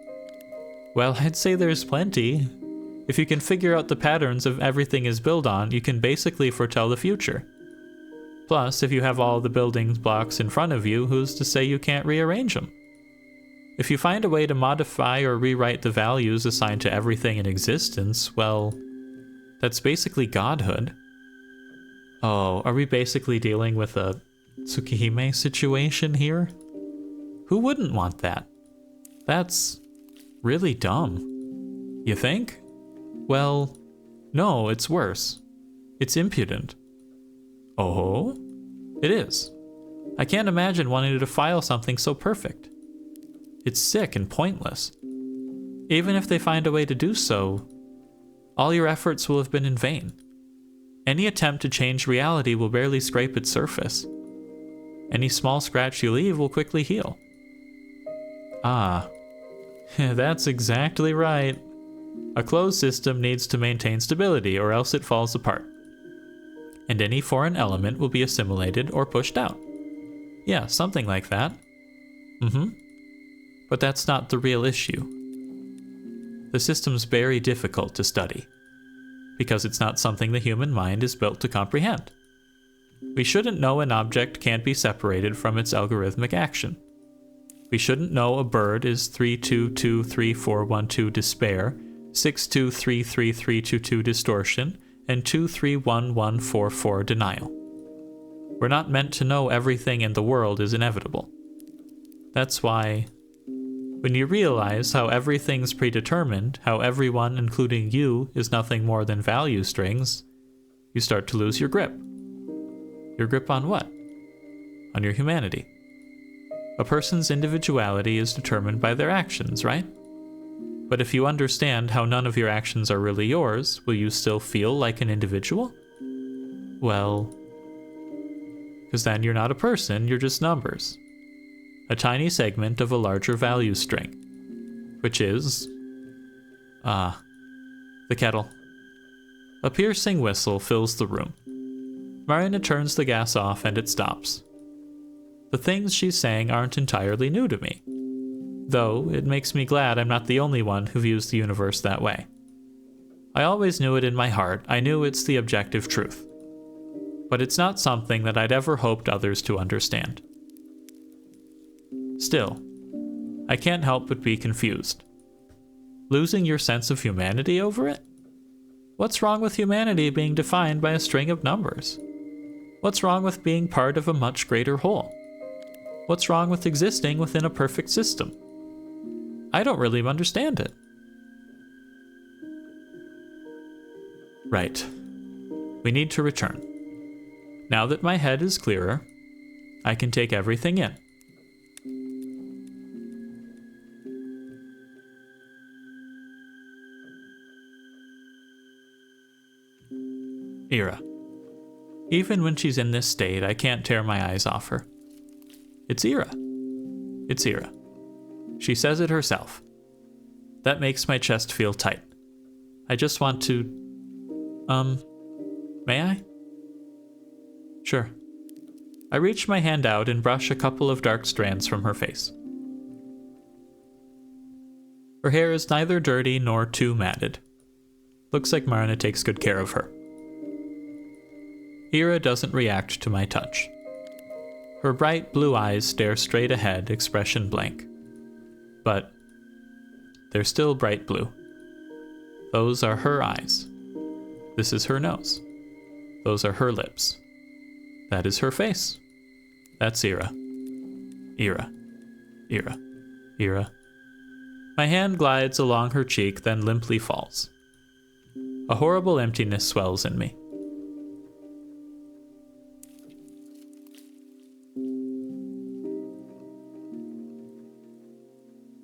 Well, I'd say there's plenty. If you can figure out the patterns of everything is built on, you can basically foretell the future. Plus, if you have all the building blocks in front of you, who's to say you can't rearrange them? If you find a way to modify or rewrite the values assigned to everything in existence, well, that's basically godhood. Oh, are we basically dealing with a Tsukihime situation here? Who wouldn't want that? That's really dumb. You think? Well, no, it's worse. It's impudent. Oh? It is. I can't imagine wanting to defile something so perfect. It's sick and pointless. Even if they find a way to do so, all your efforts will have been in vain. Any attempt to change reality will barely scrape its surface. Any small scratch you leave will quickly heal. Ah, that's exactly right. A closed system needs to maintain stability or else it falls apart. And any foreign element will be assimilated or pushed out. Yeah, something like that. But that's not the real issue. The system's very difficult to study, because it's not something the human mind is built to comprehend. We shouldn't know an object can't be separated from its algorithmic action. We shouldn't know a bird is 32234112 despair, 6233322 distortion, and 231144 denial. We're not meant to know everything in the world is inevitable. That's why, when you realize how everything's predetermined, how everyone, including you, is nothing more than value strings, you start to lose your grip. Your grip on what? On your humanity. A person's individuality is determined by their actions, right? But if you understand how none of your actions are really yours, will you still feel like an individual? Well, because then you're not a person, you're just numbers. A tiny segment of a larger value string, which is... the kettle. A piercing whistle fills the room. Marina turns the gas off and it stops. The things she's saying aren't entirely new to me, though it makes me glad I'm not the only one who views the universe that way. I always knew it in my heart, I knew it's the objective truth. But it's not something that I'd ever hoped others to understand. Still, I can't help but be confused. Losing your sense of humanity over it? What's wrong with humanity being defined by a string of numbers? What's wrong with being part of a much greater whole? What's wrong with existing within a perfect system? I don't really understand it. Right. We need to return. Now that my head is clearer, I can take everything in. Ira. Even when she's in this state, I can't tear my eyes off her. It's Ira. It's Ira. She says it herself. That makes my chest feel tight. I just want to... may I? Sure. I reach my hand out and brush a couple of dark strands from her face. Her hair is neither dirty nor too matted. Looks like Marina takes good care of her. Ira doesn't react to my touch. Her bright blue eyes stare straight ahead, expression blank. But they're still bright blue. Those are her eyes. This is her nose. Those are her lips. That is her face. That's Ira. Ira. Ira. Ira. My hand glides along her cheek, then limply falls. A horrible emptiness swells in me.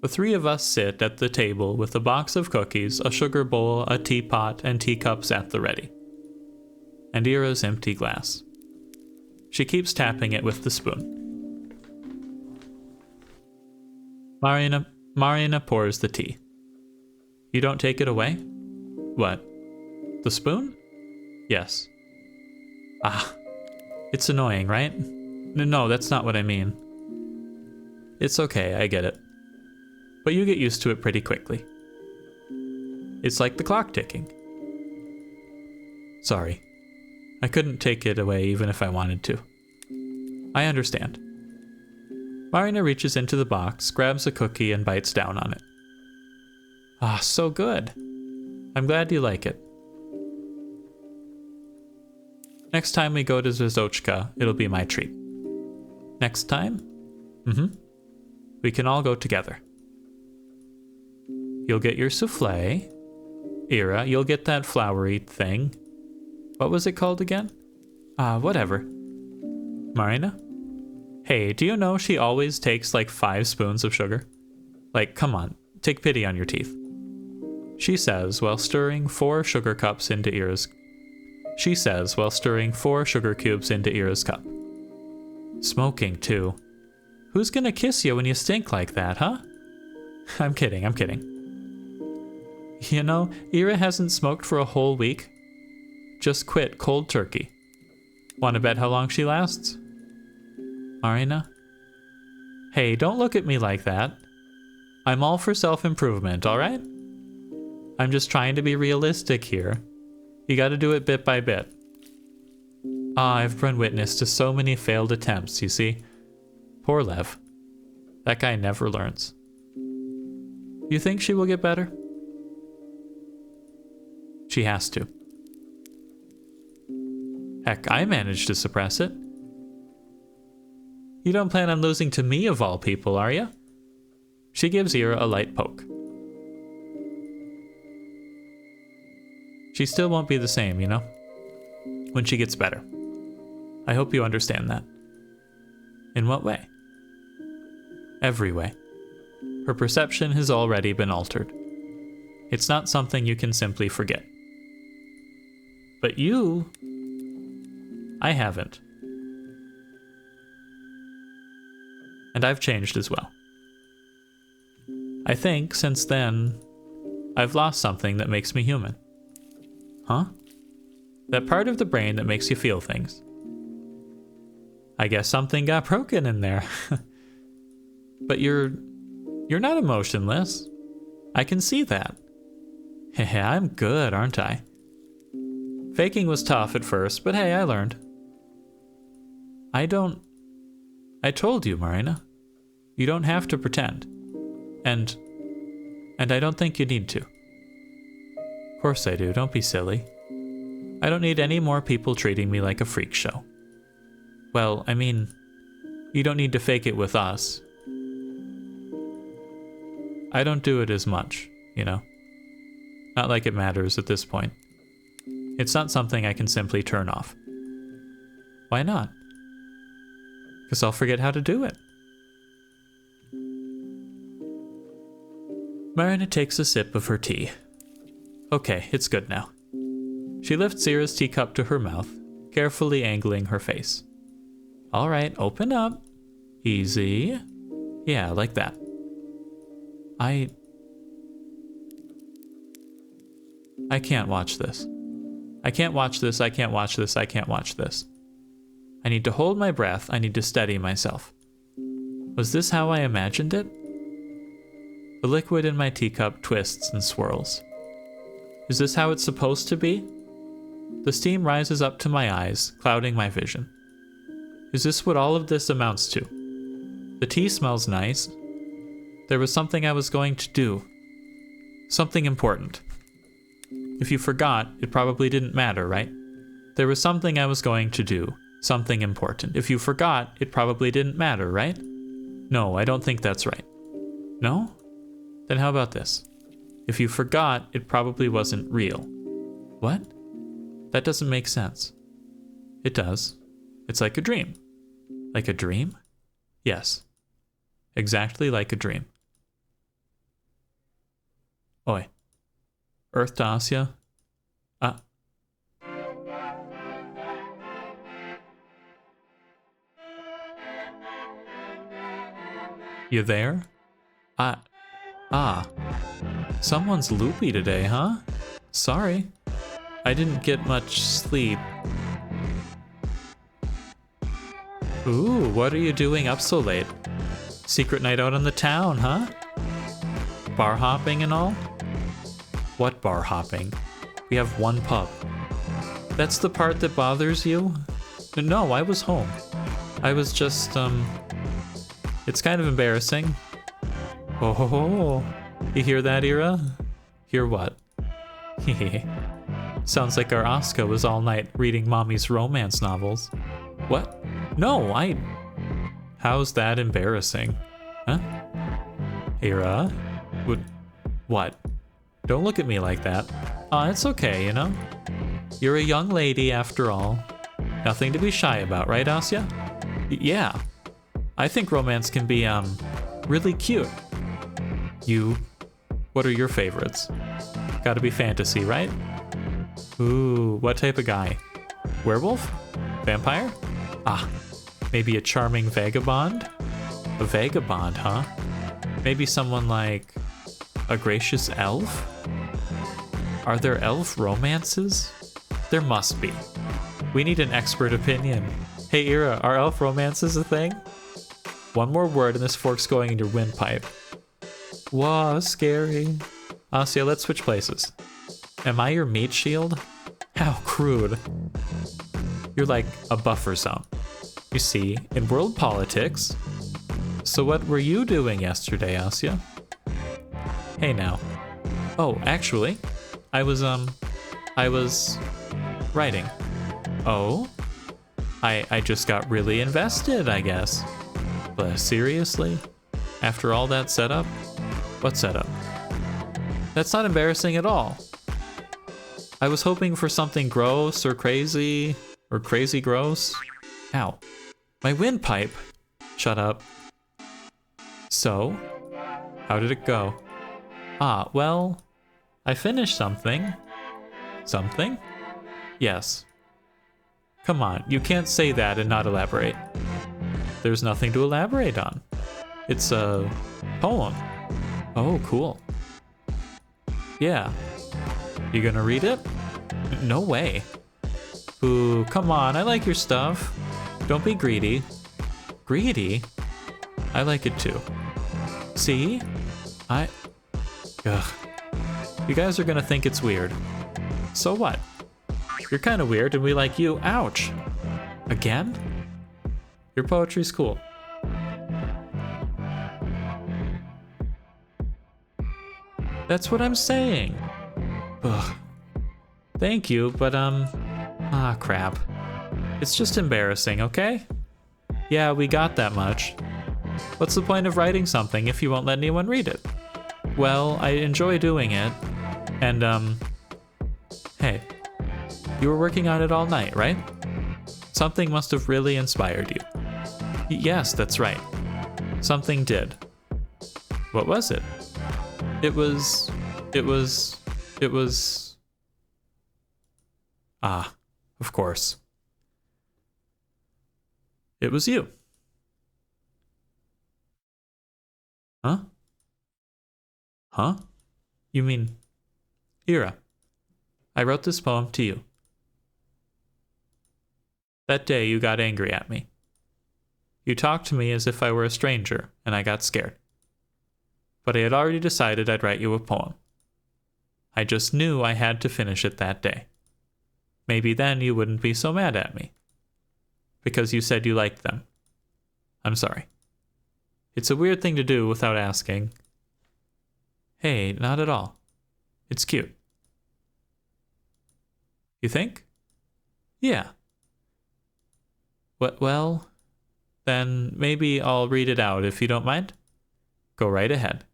The three of us sit at the table with a box of cookies, a sugar bowl, a teapot, and teacups at the ready. And Ira's empty glass. She keeps tapping it with the spoon. Marina pours the tea. You don't take it away? What? The spoon? Yes. Ah. It's annoying, right? No, that's not what I mean. It's okay, I get it. But you get used to it pretty quickly. It's like the clock ticking. Sorry. I couldn't take it away even if I wanted to. I understand. Marina reaches into the box, grabs a cookie, and bites down on it. Ah, so good. I'm glad you like it. Next time we go to Z.A.T.O, it'll be my treat. Next time? We can all go together. You'll get your souffle. Ira, you'll get that flowery thing. What was it called again? Whatever. Marina? Hey, do you know she always takes like 5 spoons of sugar? Like, come on, take pity on your teeth. She says while stirring 4 sugar cups into Ira's. She says while stirring 4 sugar cubes into Ira's cup. Smoking too. Who's gonna kiss you when you stink like that, huh? I'm kidding, I'm kidding. You know, Ira hasn't smoked for a whole week. Just quit cold turkey. Wanna bet how long she lasts? Marina? Hey, don't look at me like that. I'm all for self-improvement, alright? I'm just trying to be realistic here. You gotta do it bit by bit. I've been witness to so many failed attempts, you see. Poor Lev. That guy never learns. You think she will get better? She has to. Heck, I managed to suppress it. You don't plan on losing to me of all people, are you? She gives Ira a light poke. She still won't be the same, you know? When she gets better. I hope you understand that. In what way? Every way. Her perception has already been altered. It's not something you can simply forget. But you... I haven't. And I've changed as well. I think, since then, I've lost something that makes me human. Huh? That part of the brain that makes you feel things. I guess something got broken in there. But you're not emotionless. I can see that. Heh, I'm good, aren't I? Faking was tough at first, but hey, I learned. I told you, Marina. You don't have to pretend. And I don't think you need to. Of course I do, don't be silly. I don't need any more people treating me like a freak show. Well, I mean, you don't need to fake it with us. I don't do it as much, you know? Not like it matters at this point. It's not something I can simply turn off. Why not? Because I'll forget how to do it. Marina takes a sip of her tea. Okay, it's good now. She lifts Ira's teacup to her mouth, carefully angling her face. All right, open up. Easy. Yeah, like that. I can't watch this. I can't watch this, I can't watch this, I can't watch this. I need to hold my breath, I need to steady myself. Was this how I imagined it? The liquid in my teacup twists and swirls. Is this how it's supposed to be? The steam rises up to my eyes, clouding my vision. Is this what all of this amounts to? The tea smells nice. There was something I was going to do. Something important. If you forgot, it probably didn't matter, right? There was something I was going to do. Something important. If you forgot, it probably didn't matter, right? No, I don't think that's right. No? Then how about this? If you forgot, it probably wasn't real. What? That doesn't make sense. It does. It's like a dream. Like a dream? Yes. Exactly like a dream. Oi. Earth to Asya? You there? Someone's loopy today, huh? Sorry. I didn't get much sleep. Ooh, what are you doing up so late? Secret night out in the town, huh? Bar hopping and all? What bar hopping? We have one pub. That's the part that bothers you? No, I was home. I was just, it's kind of embarrassing. Oh ho ho. You hear that, Ira? Hear what? Hehe. Sounds like our Asya was all night reading mommy's romance novels. What? No, How's that embarrassing? Huh? Ira? What? Don't look at me like that. It's okay, you know? You're a young lady after all. Nothing to be shy about, right, Asya? Yeah. I think romance can be, really cute. What are your favorites? Gotta be fantasy, right? Ooh, what type of guy? Werewolf? Vampire? Ah, maybe a charming vagabond? A vagabond, huh? Maybe someone like a gracious elf? Are there elf romances? There must be. We need an expert opinion. Hey Ira, are elf romances a thing? One more word and this fork's going in your windpipe. Whoa, scary. Asya, let's switch places. Am I your meat shield? How crude. You're like a buffer zone. You see, in world politics. So what were you doing yesterday, Asya? Hey now. Oh, actually, I was writing. Oh? I just got really invested, I guess. But seriously? After all that setup? What setup? That's not embarrassing at all. I was hoping for something gross or crazy gross. Ow. My windpipe. Shut up. So, how did it go? Ah, well, I finished something. Something? Yes. Come on, you can't say that and not elaborate. There's nothing to elaborate on. It's a poem. Oh, cool. Yeah. You gonna read it? No way. Ooh, come on, I like your stuff. Don't be greedy. Greedy? I like it too. See? Ugh. You guys are gonna think it's weird. So what? You're kinda weird and we like you. Ouch. Again? Your poetry's cool. That's what I'm saying. Ugh. Thank you, but crap. It's just embarrassing, okay? Yeah, we got that much. What's the point of writing something if you won't let anyone read it? Well, I enjoy doing it, and hey, you were working on it all night, right? Something must have really inspired you. Yes, that's right. Something did. What was it? It was... Ah, of course. It was you. Huh? Huh? You mean... Ira. I wrote this poem to you. That day you got angry at me. You talked to me as if I were a stranger, and I got scared. But I had already decided I'd write you a poem. I just knew I had to finish it that day. Maybe then you wouldn't be so mad at me. Because you said you liked them. I'm sorry. It's a weird thing to do without asking. Hey, not at all. It's cute. You think? Yeah. Well, then maybe I'll read it out if you don't mind. Go right ahead.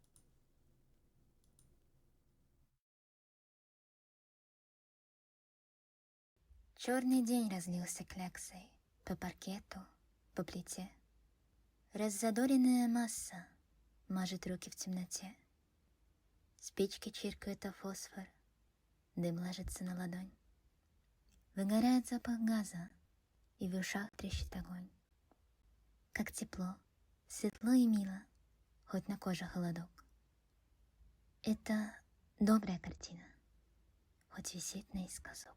Черный день разлился кляксой по паркету, по плите. Раззадоренная масса мажет руки в темноте. Спички чиркают о фосфор, дым ложится на ладонь. Выгорает запах газа, и в ушах трещит огонь. Как тепло, светло и мило, хоть на коже холодок. Это добрая картина, хоть висит наискосок.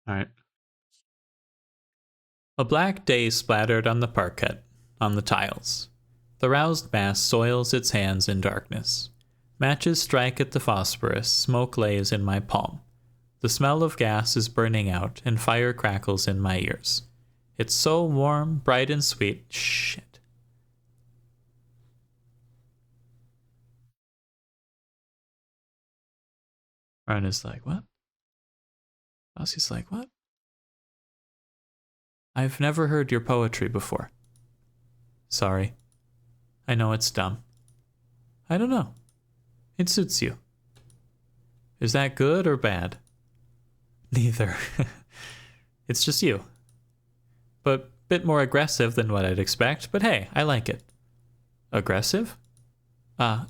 All right. A black day splattered on the parquet, on the tiles. The roused mass soils its hands in darkness. Matches strike at the phosphorus, smoke lays in my palm. The smell of gas is burning out, and fire crackles in my ears. It's so warm, bright and sweet. Shit. Marina's like, what? Asya's like, what? I've never heard your poetry before. Sorry. I know it's dumb. I don't know. It suits you. Is that good or bad? Neither. It's just you. But a bit more aggressive than what I'd expect, but hey, I like it. Aggressive? What?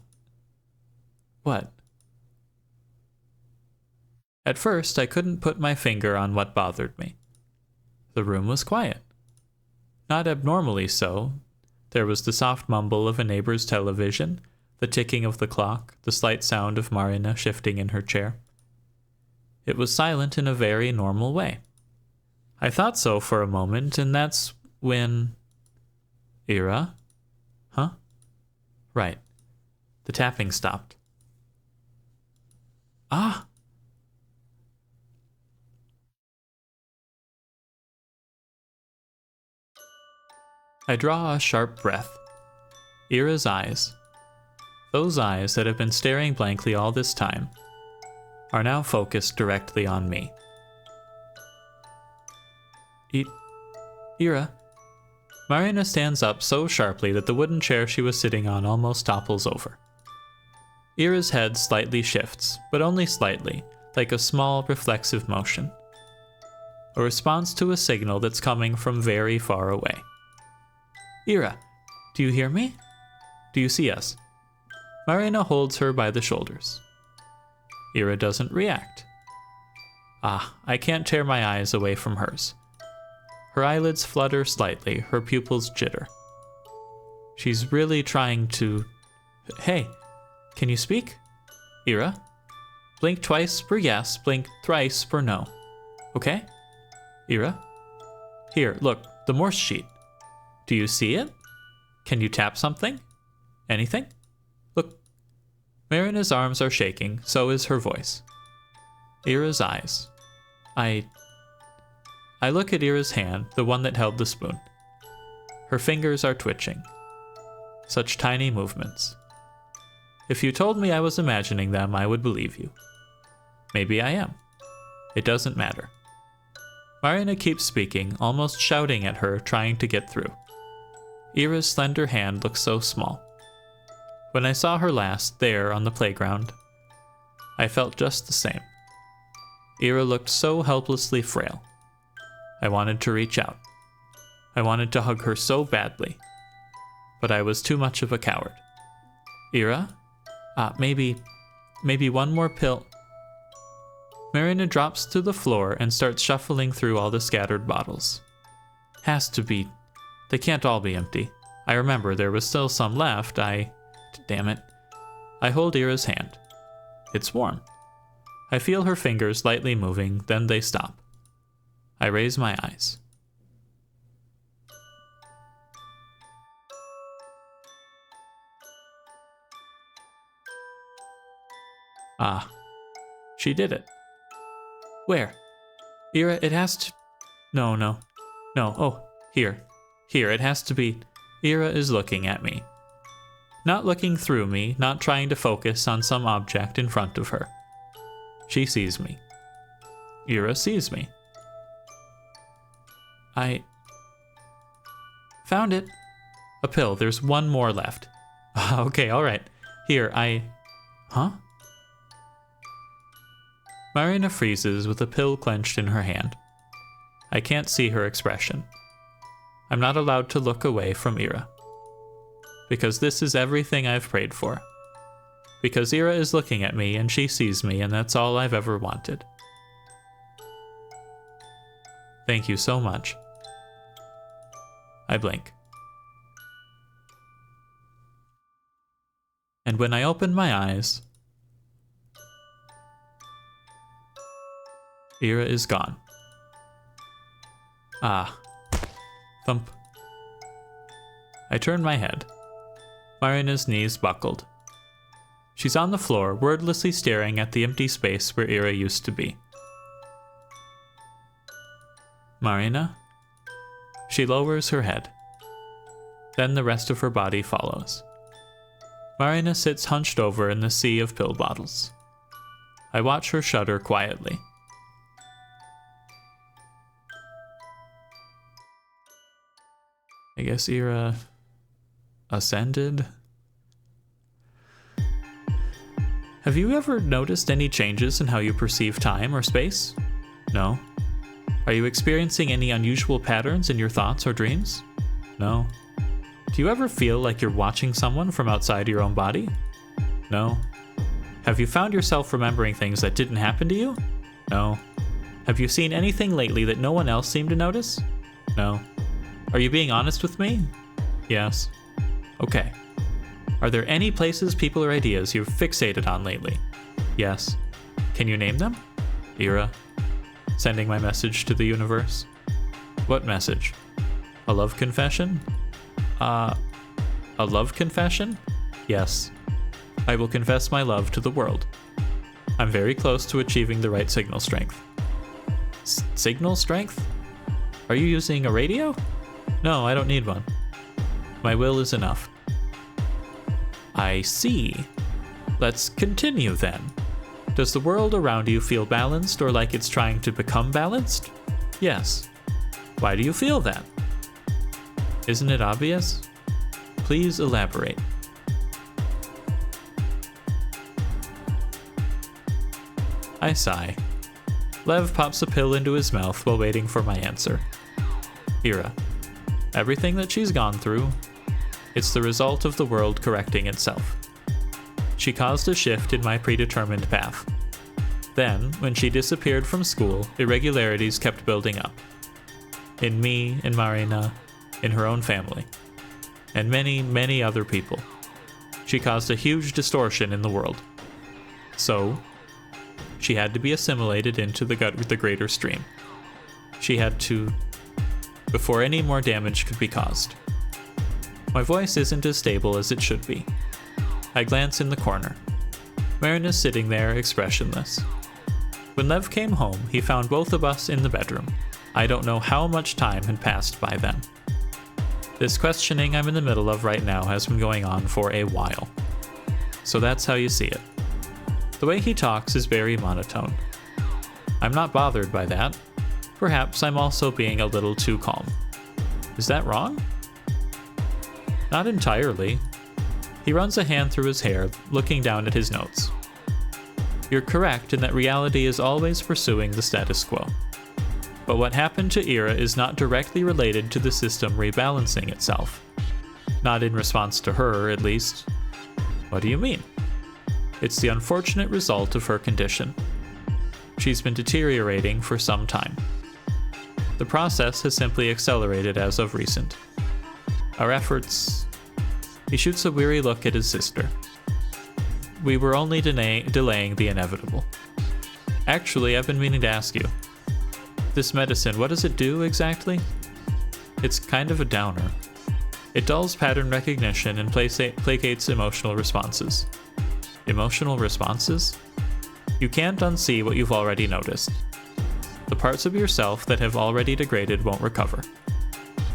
At first, I couldn't put my finger on what bothered me. The room was quiet. Not abnormally so. There was the soft mumble of a neighbor's television, the ticking of the clock, the slight sound of Marina shifting in her chair. It was silent in a very normal way. I thought so for a moment, and that's when... Ira? Huh? Right. The tapping stopped. Ah! I draw a sharp breath. Ira's eyes, those eyes that have been staring blankly all this time, are now focused directly on me. Ira. Marina stands up so sharply that the wooden chair she was sitting on almost topples over. Ira's head slightly shifts, but only slightly, like a small reflexive motion. A response to a signal that's coming from very far away. Ira, do you hear me? Do you see us? Marina holds her by the shoulders. Ira doesn't react. I can't tear my eyes away from hers. Her eyelids flutter slightly, her pupils jitter. She's really trying to... Hey, can you speak? Ira? Blink twice for yes, blink thrice for no. Okay? Ira? Here, look, the Morse sheet. Do you see it? Can you tap something? Anything? Look. Marina's arms are shaking, so is her voice. Ira's eyes. I look at Ira's hand, the one that held the spoon. Her fingers are twitching. Such tiny movements. If you told me I was imagining them, I would believe you. Maybe I am. It doesn't matter. Marina keeps speaking, almost shouting at her, trying to get through. Ira's slender hand looks so small. When I saw her last, there on the playground, I felt just the same. Ira looked so helplessly frail. I wanted to reach out. I wanted to hug her so badly. But I was too much of a coward. Ira? Maybe one more pill. Marina drops to the floor and starts shuffling through all the scattered bottles. Has to be. They can't all be empty. I remember there was still some left. Damn it. I hold Ira's hand. It's warm. I feel her fingers lightly moving, then they stop. I raise my eyes. She did it. Where? Ira, it has to... No. Oh, here. Here, it has to be... Ira is looking at me. Not looking through me, not trying to focus on some object in front of her. She sees me. Ira sees me. I... Found it. A pill, there's one more left. Okay, alright. Here, Huh? Marina freezes with a pill clenched in her hand. I can't see her expression. I'm not allowed to look away from Ira. Because this is everything I've prayed for. Because Ira is looking at me and she sees me, and that's all I've ever wanted. Thank you so much. I blink. And when I open my eyes, Ira is gone. Thump. I turn my head. Marina's knees buckled. She's on the floor, wordlessly staring at the empty space where Ira used to be. Marina? She lowers her head. Then the rest of her body follows. Marina sits hunched over in the sea of pill bottles. I watch her shudder quietly. I guess Ira ascended? Have you ever noticed any changes in how you perceive time or space? No. Are you experiencing any unusual patterns in your thoughts or dreams? No. Do you ever feel like you're watching someone from outside your own body? No. Have you found yourself remembering things that didn't happen to you? No. Have you seen anything lately that no one else seemed to notice? No. Are you being honest with me? Yes. Okay. Are there any places, people, or ideas you've fixated on lately? Yes. Can you name them? Ira. Sending my message to the universe. What message? A love confession? A love confession? Yes. I will confess my love to the world. I'm very close to achieving the right signal strength. Signal strength? Are you using a radio? No, I don't need one. My will is enough. I see. Let's continue then. Does the world around you feel balanced or like it's trying to become balanced? Yes. Why do you feel that? Isn't it obvious? Please elaborate. I sigh. Lev pops a pill into his mouth while waiting for my answer. Ira. Everything that she's gone through, it's the result of the world correcting itself. She caused a shift in my predetermined path. Then, when she disappeared from school, irregularities kept building up. In me, in Marina, in her own family, and many, many other people. She caused a huge distortion in the world. So, she had to be assimilated into the greater stream. She had to, before any more damage could be caused. My voice isn't as stable as it should be. I glance in the corner. Marina's sitting there, expressionless. When Lev came home, he found both of us in the bedroom. I don't know how much time had passed by then. This questioning I'm in the middle of right now has been going on for a while. So that's how you see it. The way he talks is very monotone. I'm not bothered by that. Perhaps I'm also being a little too calm. Is that wrong? Not entirely. He runs a hand through his hair, looking down at his notes. You're correct in that reality is always pursuing the status quo. But what happened to Ira is not directly related to the system rebalancing itself. Not in response to her, at least. What do you mean? It's the unfortunate result of her condition. She's been deteriorating for some time. The process has simply accelerated as of recent. Our efforts... He shoots a weary look at his sister. We were only delaying the inevitable. Actually, I've been meaning to ask you. This medicine, what does it do exactly? It's kind of a downer. It dulls pattern recognition and placates emotional responses. Emotional responses? You can't unsee what you've already noticed. The parts of yourself that have already degraded won't recover.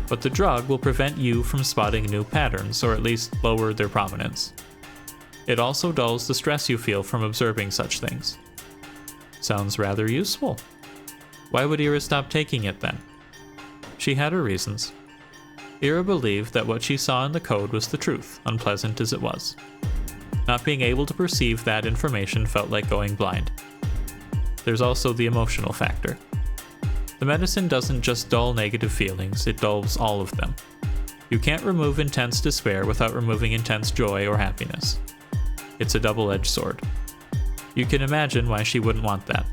But the drug will prevent you from spotting new patterns, or at least lower their prominence. It also dulls the stress you feel from observing such things. Sounds rather useful. Why would Ira stop taking it then? She had her reasons. Ira believed that what she saw in the code was the truth, unpleasant as it was. Not being able to perceive that information felt like going blind. There's also the emotional factor. The medicine doesn't just dull negative feelings, it dulls all of them. You can't remove intense despair without removing intense joy or happiness. It's a double-edged sword. You can imagine why she wouldn't want that.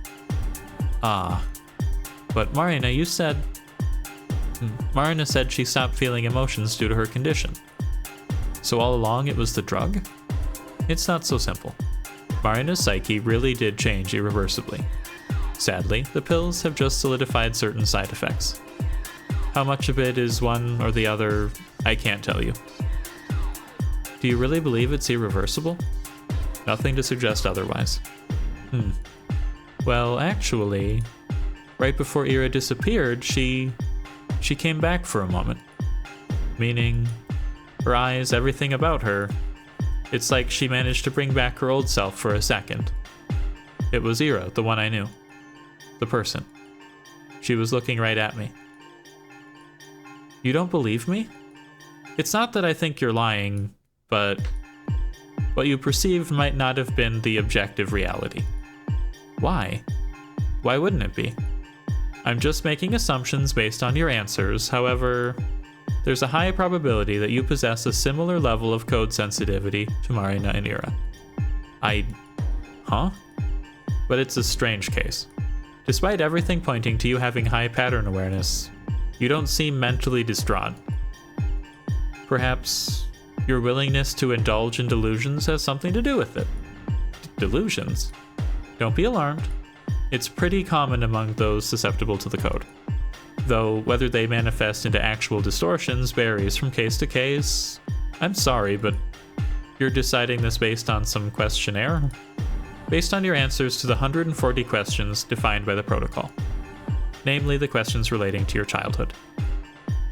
But Marina, you said... Marina said she stopped feeling emotions due to her condition. So all along it was the drug? It's not so simple. Marina's psyche really did change irreversibly. Sadly, the pills have just solidified certain side effects. How much of it is one or the other, I can't tell you. Do you really believe it's irreversible? Nothing to suggest otherwise. Well, actually, right before Ira disappeared, she came back for a moment. Meaning, her eyes, everything about her, it's like she managed to bring back her old self for a second. It was Ira, the one I knew. The person. She was looking right at me. You don't believe me? It's not that I think you're lying, but What you perceived might not have been the objective reality. Why? Why wouldn't it be? I'm just making assumptions based on your answers. However, there's a high probability that you possess a similar level of code sensitivity to Marina and Ira. Huh? But it's a strange case. Despite everything pointing to you having high pattern awareness, you don't seem mentally distraught. Perhaps your willingness to indulge in delusions has something to do with it. Delusions? Don't be alarmed. It's pretty common among those susceptible to the code. Though whether they manifest into actual distortions varies from case to case. I'm sorry, but you're deciding this based on some questionnaire? Based on your answers to the 140 questions defined by the protocol. Namely, the questions relating to your childhood.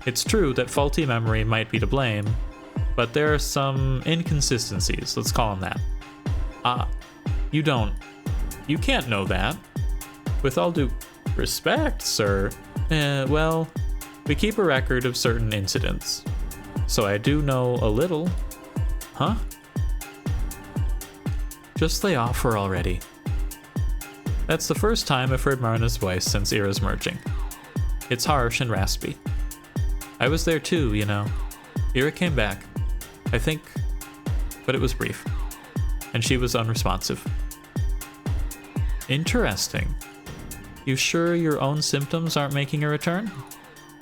It's true that faulty memory might be to blame, but there are some inconsistencies, let's call them that. You can't know that. With all due respect, sir, well, we keep a record of certain incidents. So I do know a little. Huh? Just lay off her already. That's the first time I've heard Marina's voice since Ira's merging. It's harsh and raspy. I was there too, you know. Ira came back, I think, but it was brief. And she was unresponsive. Interesting. You sure your own symptoms aren't making a return?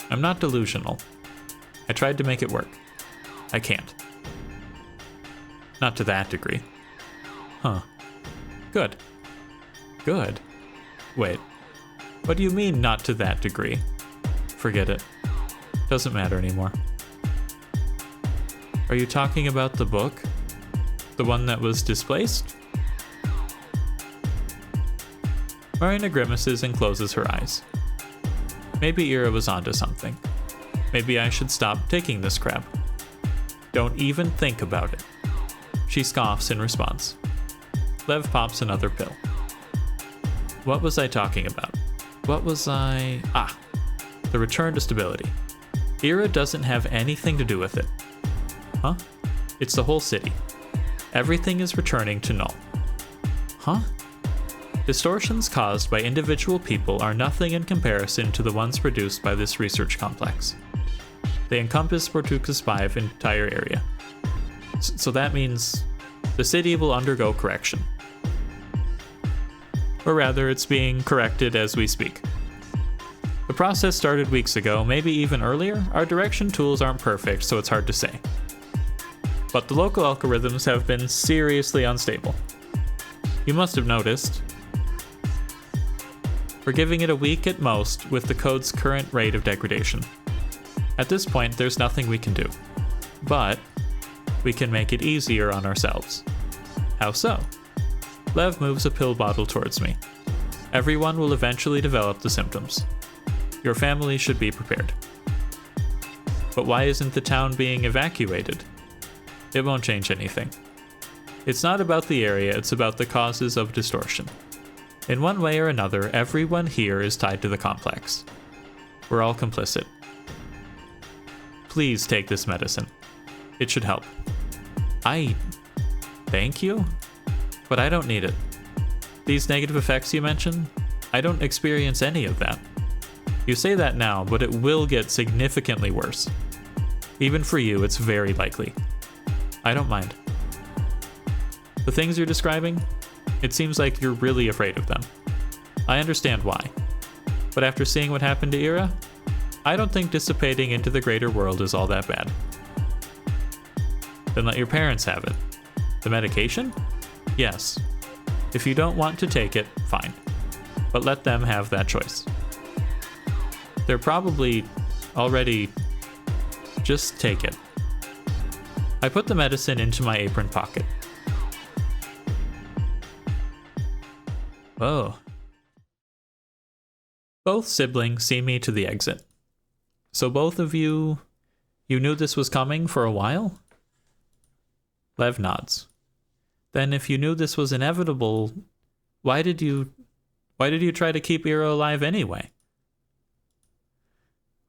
I'm not delusional. I tried to make it work. I can't. Not to that degree. Huh. Good. Good. Wait. What do you mean, not to that degree? Forget it. Doesn't matter anymore. Are you talking about the book? The one that was displaced? Marina grimaces and closes her eyes. Maybe Ira was onto something. Maybe I should stop taking this crap. Don't even think about it. She scoffs in response. Lev pops another pill. What was I talking about? What was I... the return to stability. Ira doesn't have anything to do with it. Huh? It's the whole city. Everything is returning to null. Huh? Distortions caused by individual people are nothing in comparison to the ones produced by this research complex. They encompass Bortuka's 5 entire area. So that means the city will undergo correction. Or rather, it's being corrected as we speak. The process started weeks ago, maybe even earlier. Our direction tools aren't perfect, so it's hard to say. But the local algorithms have been seriously unstable. You must have noticed. We're giving it a week at most with the code's current rate of degradation. At this point, there's nothing we can do. But we can make it easier on ourselves. How so? Lev moves a pill bottle towards me. Everyone will eventually develop the symptoms. Your family should be prepared. But why isn't the town being evacuated? It won't change anything. It's not about the area, it's about the causes of distortion. In one way or another, everyone here is tied to the complex. We're all complicit. Please take this medicine. It should help. Thank you? But I don't need it. These negative effects you mentioned, I don't experience any of that. You say that now, but it will get significantly worse. Even for you, it's very likely. I don't mind. The things you're describing, it seems like you're really afraid of them. I understand why. But after seeing what happened to Ira, I don't think dissipating into the greater world is all that bad. Then let your parents have it. The medication? Yes. If you don't want to take it, fine. But let them have that choice. They're probably already... Just take it. I put the medicine into my apron pocket. Oh. Both siblings see me to the exit. So both of you knew this was coming for a while? Lev nods. Then if you knew this was inevitable, why did you try to keep Ira alive anyway?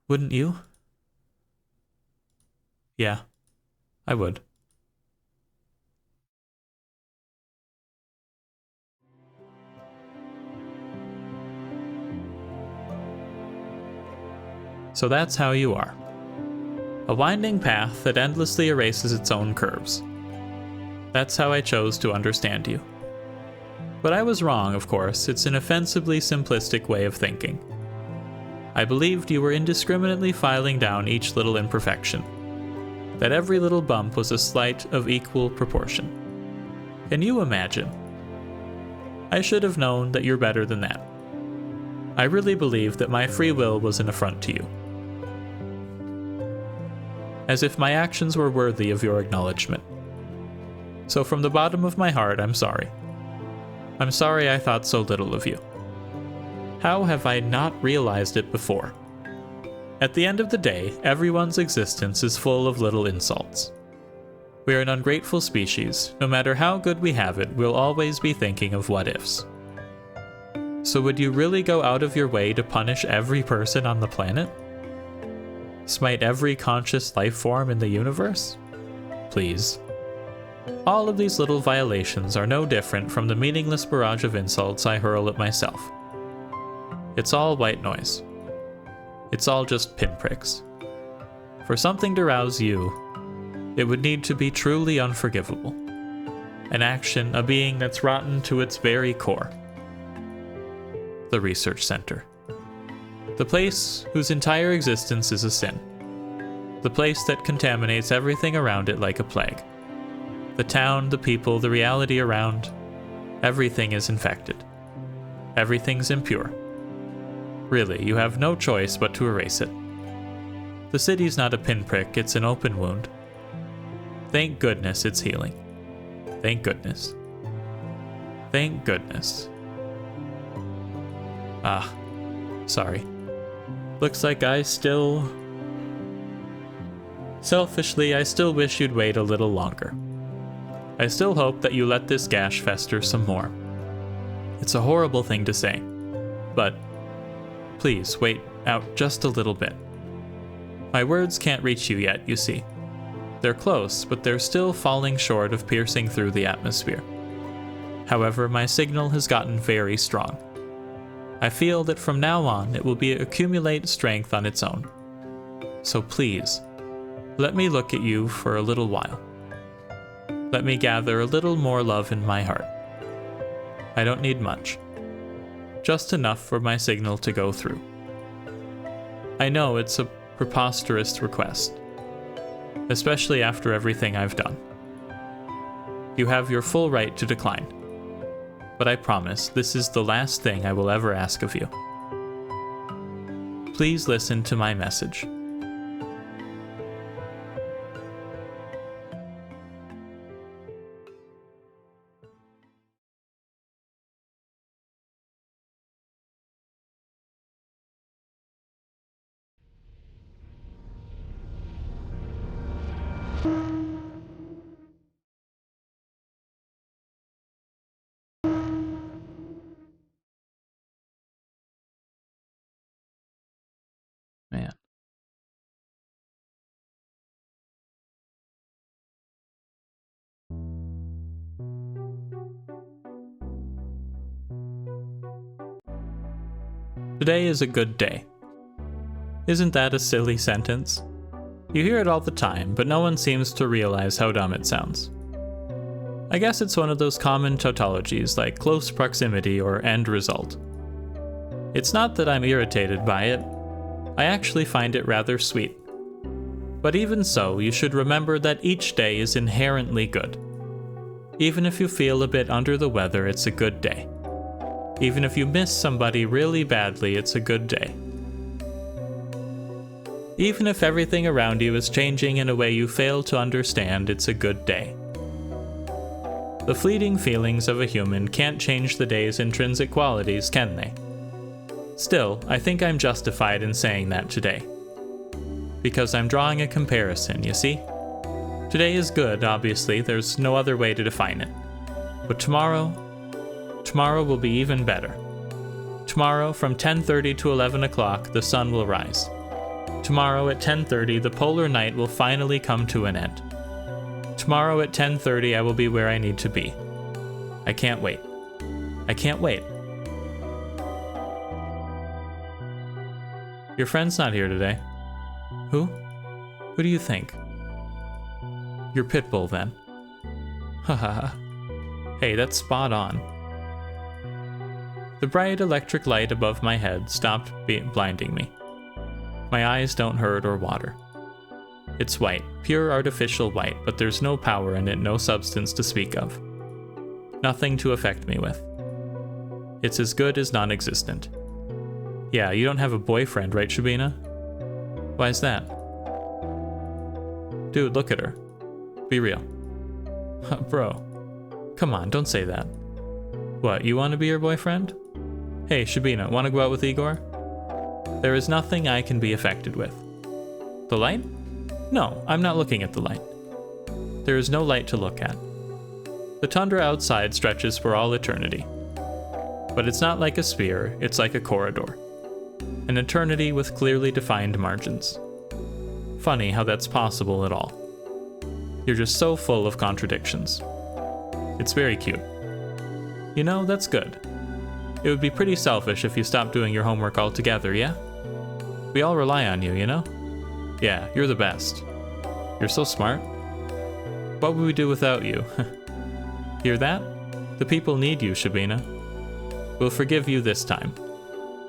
Wouldn't you? Yeah, I would. So that's how you are. A winding path that endlessly erases its own curves. That's how I chose to understand you. But I was wrong, of course. It's an offensively simplistic way of thinking. I believed you were indiscriminately filing down each little imperfection, that every little bump was a slight of equal proportion. Can you imagine? I should have known that you're better than that. I really believed that my free will was an affront to you. As if my actions were worthy of your acknowledgement. So from the bottom of my heart, I'm sorry. I'm sorry I thought so little of you. How have I not realized it before? At the end of the day, everyone's existence is full of little insults. We are an ungrateful species. No matter how good we have it, we'll always be thinking of what-ifs. So would you really go out of your way to punish every person on the planet? Smite every conscious life form in the universe? Please. All of these little violations are no different from the meaningless barrage of insults I hurl at myself. It's all white noise. It's all just pinpricks. For something to rouse you, it would need to be truly unforgivable. An action, a being that's rotten to its very core. The research center. The place whose entire existence is a sin. The place that contaminates everything around it like a plague. The town, the people, the reality around, everything is infected. Everything's impure. Really, you have no choice but to erase it. The city's not a pinprick, it's an open wound. Thank goodness it's healing. Thank goodness. Thank goodness. Sorry. Looks like Selfishly, I still wish you'd wait a little longer. I still hope that you let this gash fester some more. It's a horrible thing to say, but please wait out just a little bit. My words can't reach you yet, you see. They're close, but they're still falling short of piercing through the atmosphere. However, my signal has gotten very strong. I feel that from now on it will accumulate strength on its own. So please, let me look at you for a little while. Let me gather a little more love in my heart. I don't need much. Just enough for my signal to go through. I know it's a preposterous request, especially after everything I've done. You have your full right to decline, but I promise this is the last thing I will ever ask of you. Please listen to my message. Man. Today is a good day. Isn't that a silly sentence? You hear it all the time, but no one seems to realize how dumb it sounds. I guess it's one of those common tautologies like close proximity or end result. It's not that I'm irritated by it. I actually find it rather sweet. But even so, you should remember that each day is inherently good. Even if you feel a bit under the weather, it's a good day. Even if you miss somebody really badly, it's a good day. Even if everything around you is changing in a way you fail to understand, it's a good day. The fleeting feelings of a human can't change the day's intrinsic qualities, can they? Still, I think I'm justified in saying that today. Because I'm drawing a comparison, you see? Today is good, obviously, there's no other way to define it. But tomorrow will be even better. Tomorrow, from 10:30 to 11 o'clock, the sun will rise. Tomorrow at 10:30, the polar night will finally come to an end. Tomorrow at 10:30, I will be where I need to be. I can't wait. I can't wait. Your friend's not here today. Who? Who do you think? Your pit bull, then. Haha. Hey, that's spot on. The bright electric light above my head stopped blinding me. My eyes don't hurt or water. It's white, pure artificial white, but there's no power in it, no substance to speak of. Nothing to affect me with. It's as good as non-existent. Yeah, you don't have a boyfriend, right, Shabina? Why's that? Dude, look at her. Be real. Bro. Come on, don't say that. What, you want to be your boyfriend? Hey, Shabina, want to go out with Igor? There is nothing I can be affected with. The light? No, I'm not looking at the light. There is no light to look at. The tundra outside stretches for all eternity. But it's not like a sphere, it's like a corridor. An eternity with clearly defined margins. Funny how that's possible at all. You're just so full of contradictions. It's very cute. You know, that's good. It would be pretty selfish if you stopped doing your homework altogether, yeah? We all rely on you, you know? Yeah, you're the best. You're so smart. What would we do without you? Hear that? The people need you, Shabina. We'll forgive you this time.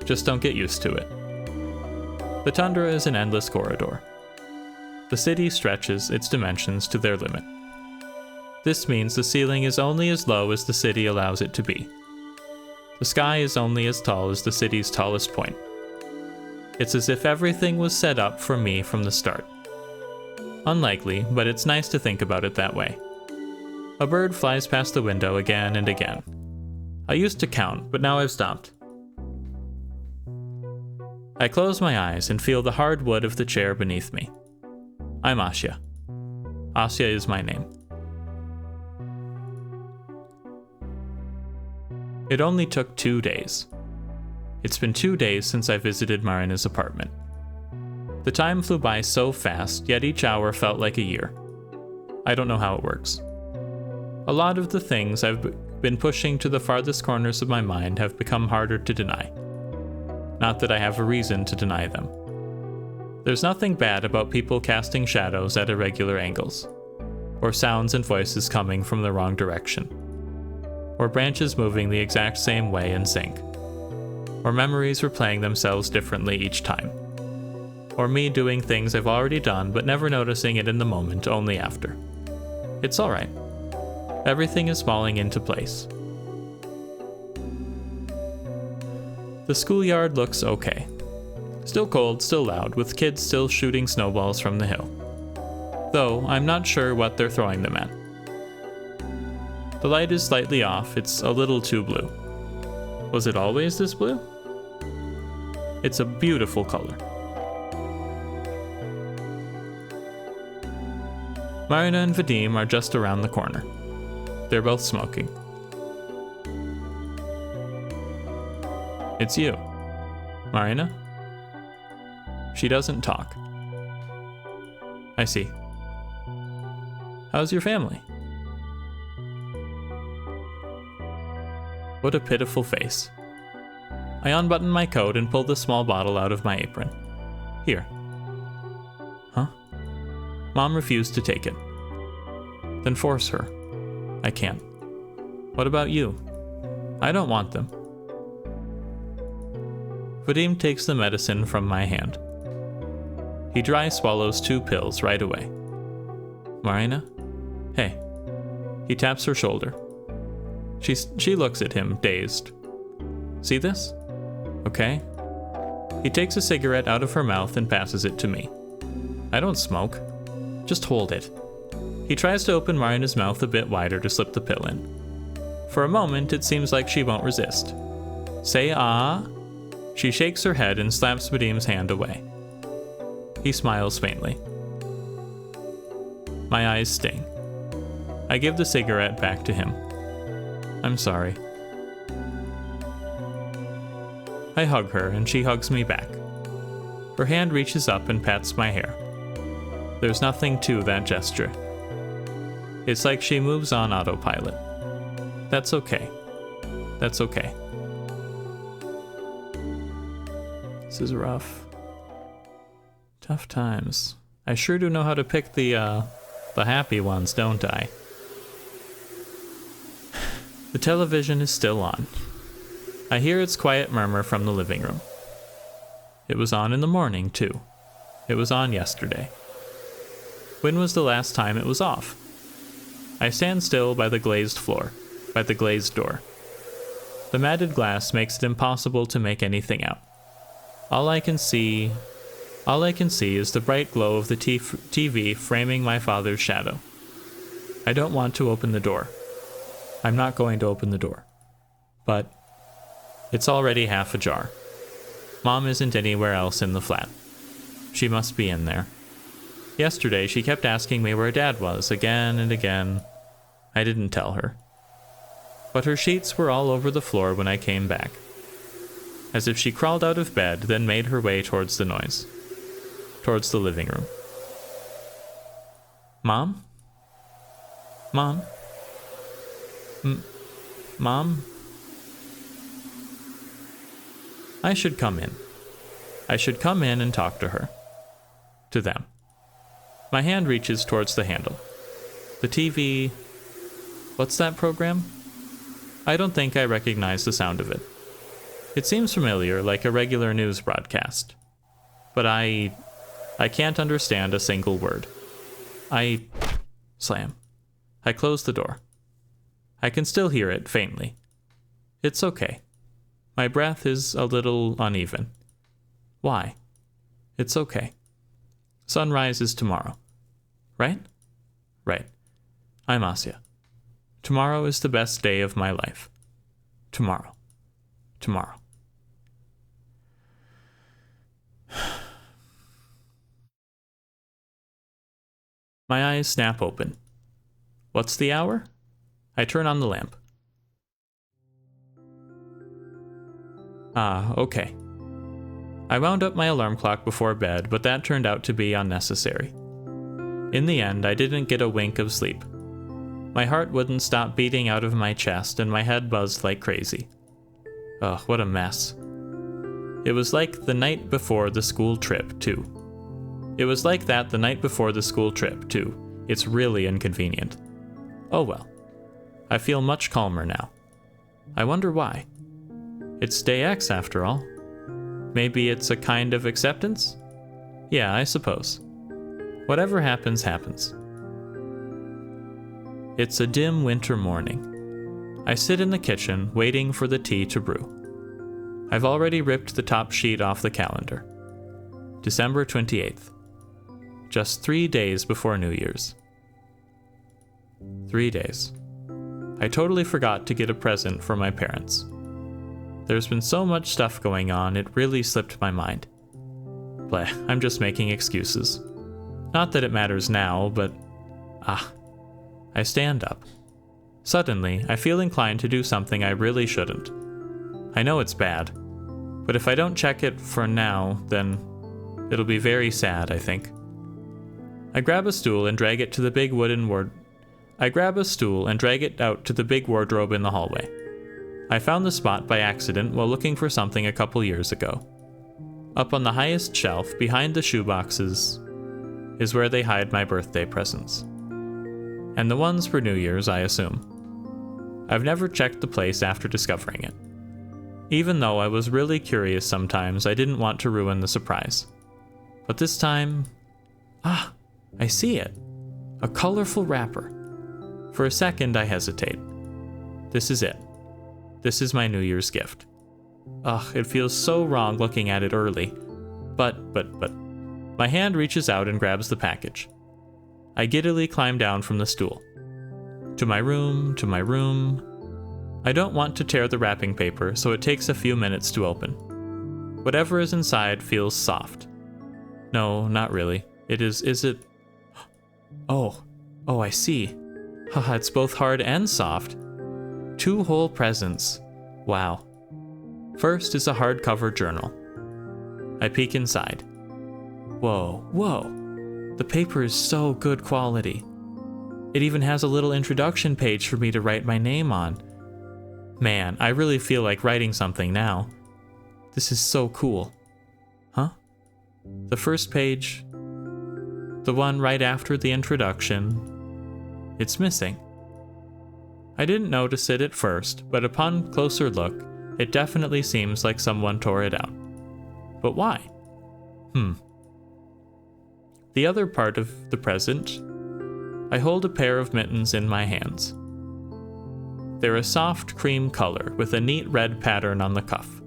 Just don't get used to it. The tundra is an endless corridor. The city stretches its dimensions to their limit. This means the ceiling is only as low as the city allows it to be. The sky is only as tall as the city's tallest point. It's as if everything was set up for me from the start. Unlikely, but it's nice to think about it that way. A bird flies past the window again and again. I used to count, but now I've stopped. I close my eyes and feel the hard wood of the chair beneath me. I'm Asya. Asya is my name. It only took 2 days. It's been 2 days since I visited Marina's apartment. The time flew by so fast, yet each hour felt like a year. I don't know how it works. A lot of the things I've been pushing to the farthest corners of my mind have become harder to deny. Not that I have a reason to deny them. There's nothing bad about people casting shadows at irregular angles, or sounds and voices coming from the wrong direction, or branches moving the exact same way in sync, or memories replaying themselves differently each time, or me doing things I've already done but never noticing it in the moment, only after. It's alright. Everything is falling into place. The schoolyard looks okay. Still cold, still loud, with kids still shooting snowballs from the hill. Though, I'm not sure what they're throwing them at. The light is slightly off, it's a little too blue. Was it always this blue? It's a beautiful color. Marina and Vadim are just around the corner. They're both smoking. It's you. Marina? She doesn't talk. I see. How's your family? What a pitiful face. I unbutton my coat and pull the small bottle out of my apron. Here. Huh? Mom refused to take it. Then force her. I can't. What about you? I don't want them. Vadim takes the medicine from my hand. He dry swallows 2 pills right away. Marina? Hey. He taps her shoulder. She looks at him, dazed. See this? Okay. He takes a cigarette out of her mouth and passes it to me. I don't smoke. Just hold it. He tries to open Marina's mouth a bit wider to slip the pill in. For a moment, it seems like she won't resist. Say ah. She shakes her head and slaps Vadim's hand away. He smiles faintly. My eyes sting. I give the cigarette back to him. I'm sorry. I hug her and she hugs me back. Her hand reaches up and pats my hair. There's nothing to that gesture. It's like she moves on autopilot. That's okay. That's okay. This is rough. Tough times. I sure do know how to pick the happy ones, don't I? The television is still on. I hear its quiet murmur from the living room. It was on in the morning, too. It was on yesterday. When was the last time it was off? I stand still by the glazed floor, by the glazed door. The matted glass makes it impossible to make anything out. All I can see is the bright glow of the TV framing my father's shadow. I don't want to open the door. I'm not going to open the door. But it's already half ajar. Mom isn't anywhere else in the flat. She must be in there. Yesterday, she kept asking me where Dad was again and again. I didn't tell her. But her sheets were all over the floor when I came back. As if she crawled out of bed, then made her way towards the noise. Towards the living room. Mom? Mom? Mom? I should come in. I should come in and talk to her. To them. My hand reaches towards the handle. The TV... What's that program? I don't think I recognize the sound of it. It seems familiar, like a regular news broadcast. But I can't understand a single word. Slam. I close the door. I can still hear it, faintly. It's okay. My breath is a little uneven. Why? It's okay. Sunrise is tomorrow. Right? Right. I'm Asya. Tomorrow is the best day of my life. Tomorrow. Tomorrow. My eyes snap open. What's the hour? I turn on the lamp. Okay. I wound up my alarm clock before bed, but that turned out to be unnecessary. In the end, I didn't get a wink of sleep. My heart wouldn't stop beating out of my chest, and my head buzzed like crazy. Ugh, what a mess. It was like the night before the school trip, too. It was like that the night before the school trip, too. It's really inconvenient. Oh well. I feel much calmer now. I wonder why. It's day X after all. Maybe it's a kind of acceptance? Yeah, I suppose. Whatever happens, happens. It's a dim winter morning. I sit in the kitchen, waiting for the tea to brew. I've already ripped the top sheet off the calendar. December 28th. Just 3 days before New Year's. 3 days. I totally forgot to get a present for my parents. There's been so much stuff going on, it really slipped my mind. Bleh, I'm just making excuses. Not that it matters now, but... I stand up. Suddenly, I feel inclined to do something I really shouldn't. I know it's bad, but if I don't check it for now, then it'll be very sad, I think. I grab a stool and drag it to the big out to the big wardrobe in the hallway. I found the spot by accident while looking for something a couple years ago. Up on the highest shelf, behind the shoeboxes, is where they hide my birthday presents. And the ones for New Year's, I assume. I've never checked the place after discovering it. Even though I was really curious sometimes, I didn't want to ruin the surprise. But this time... I see it. A colorful wrapper. For a second, I hesitate. This is it. This is my New Year's gift. It feels so wrong looking at it early. But... My hand reaches out and grabs the package. I giddily climb down from the stool. To my room. I don't want to tear the wrapping paper, so it takes a few minutes to open. Whatever is inside feels soft. No, not really. Is it... Oh, I see. Haha, it's both hard and soft. 2 whole presents. Wow. First is a hardcover journal. I peek inside. Whoa. The paper is so good quality. It even has a little introduction page for me to write my name on. Man, I really feel like writing something now. This is so cool. Huh? The first page, the one right after the introduction, it's missing. I didn't notice it at first, but upon closer look, it definitely seems like someone tore it out. But why? The other part of the present, I hold a pair of mittens in my hands. They're a soft cream color with a neat red pattern on the cuff.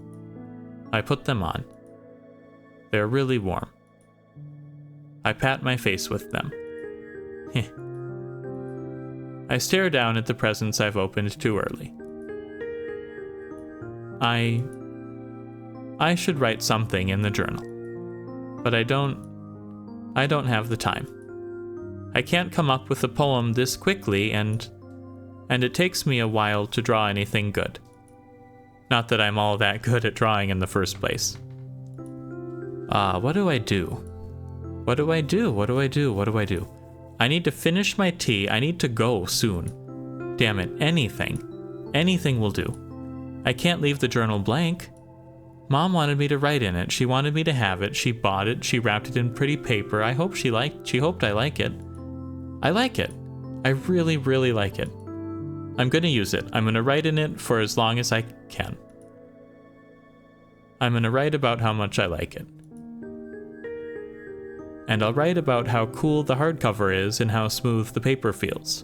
I put them on. They're really warm. I pat my face with them. I stare down at the presents I've opened too early. I should write something in the journal, but I don't have the time. I can't come up with a poem this quickly, and it takes me a while to draw anything good. Not that I'm all that good at drawing in the first place. What do I do? I need to finish my tea. I need to go soon. Damn it, anything will do. I can't leave the journal blank. Mom wanted me to write in it. She wanted me to have it. She bought it. She wrapped it in pretty paper. She hoped I like it. I like it. I really, really like it. I'm gonna use it. I'm gonna write in it for as long as I can. I'm gonna write about how much I like it. And I'll write about how cool the hardcover is and how smooth the paper feels.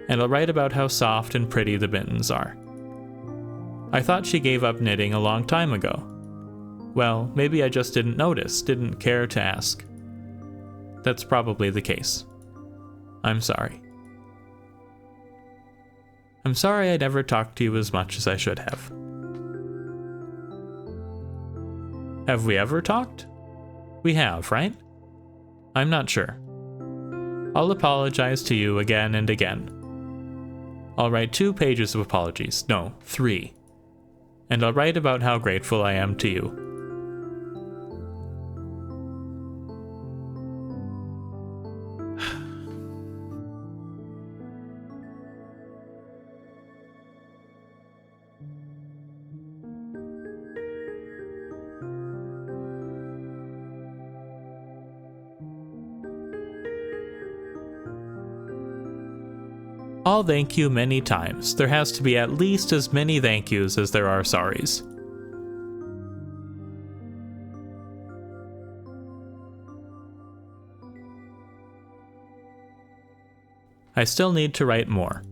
And I'll write about how soft and pretty the mittens are. I thought she gave up knitting a long time ago. Well, maybe I just didn't notice, didn't care to ask. That's probably the case. I'm sorry. I'm sorry I never talked to you as much as I should have. Have we ever talked? We have, right? I'm not sure. I'll apologize to you again and again. I'll write 2 pages of apologies. No, 3. And I'll write about how grateful I am to you. I'll thank you many times. There has to be at least as many thank yous as there are sorries. I still need to write more.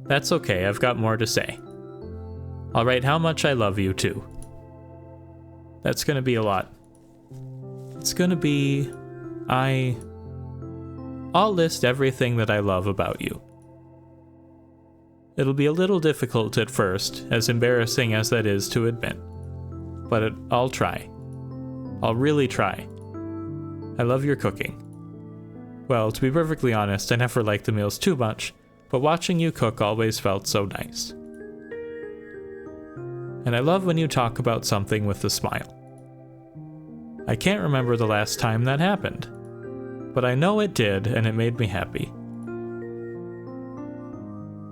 That's okay, I've got more to say. I'll write how much I love you too. That's gonna be a lot. It's gonna be... I'll list everything that I love about you. It'll be a little difficult at first, as embarrassing as that is to admit. But I'll try. I'll really try. I love your cooking. Well, to be perfectly honest, I never liked the meals too much, but watching you cook always felt so nice. And I love when you talk about something with a smile. I can't remember the last time that happened, but I know it did, and it made me happy.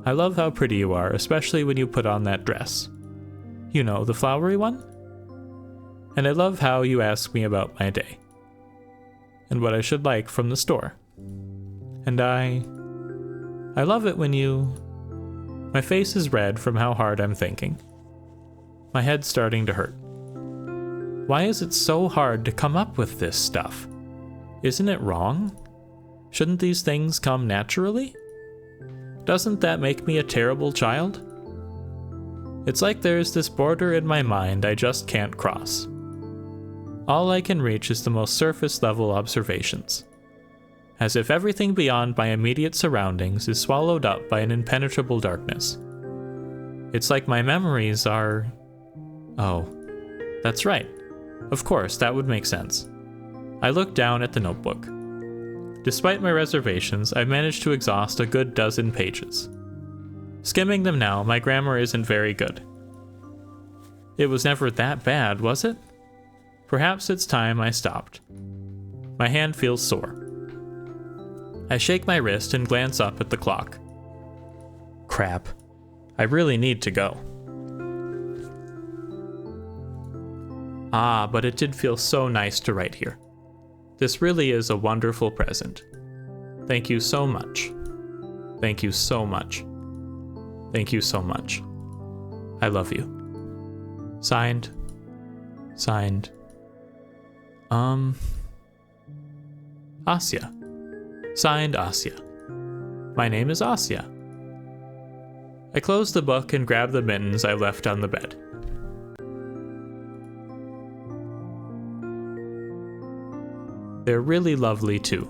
I love how pretty you are, especially when you put on that dress. You know, the flowery one? And I love how you ask me about my day. And what I should like from the store. And I love it when my face is red from how hard I'm thinking. My head's starting to hurt. Why is it so hard to come up with this stuff? Isn't it wrong? Shouldn't these things come naturally? Doesn't that make me a terrible child? It's like there's this border in my mind I just can't cross. All I can reach is the most surface level observations. As if everything beyond my immediate surroundings is swallowed up by an impenetrable darkness. It's like my memories are... Oh, that's right. Of course, that would make sense. I look down at the notebook. Despite my reservations, I've managed to exhaust a good dozen pages. Skimming them now, my grammar isn't very good. It was never that bad, was it? Perhaps it's time I stopped. My hand feels sore. I shake my wrist and glance up at the clock. Crap. I really need to go. Ah, but it did feel so nice to write here. This really is a wonderful present. Thank you so much. Thank you so much. Thank you so much. I love you. Signed. Signed. Asya. Signed, Asya. My name is Asya. I closed the book and grabbed the mittens I left on the bed. They're really lovely too.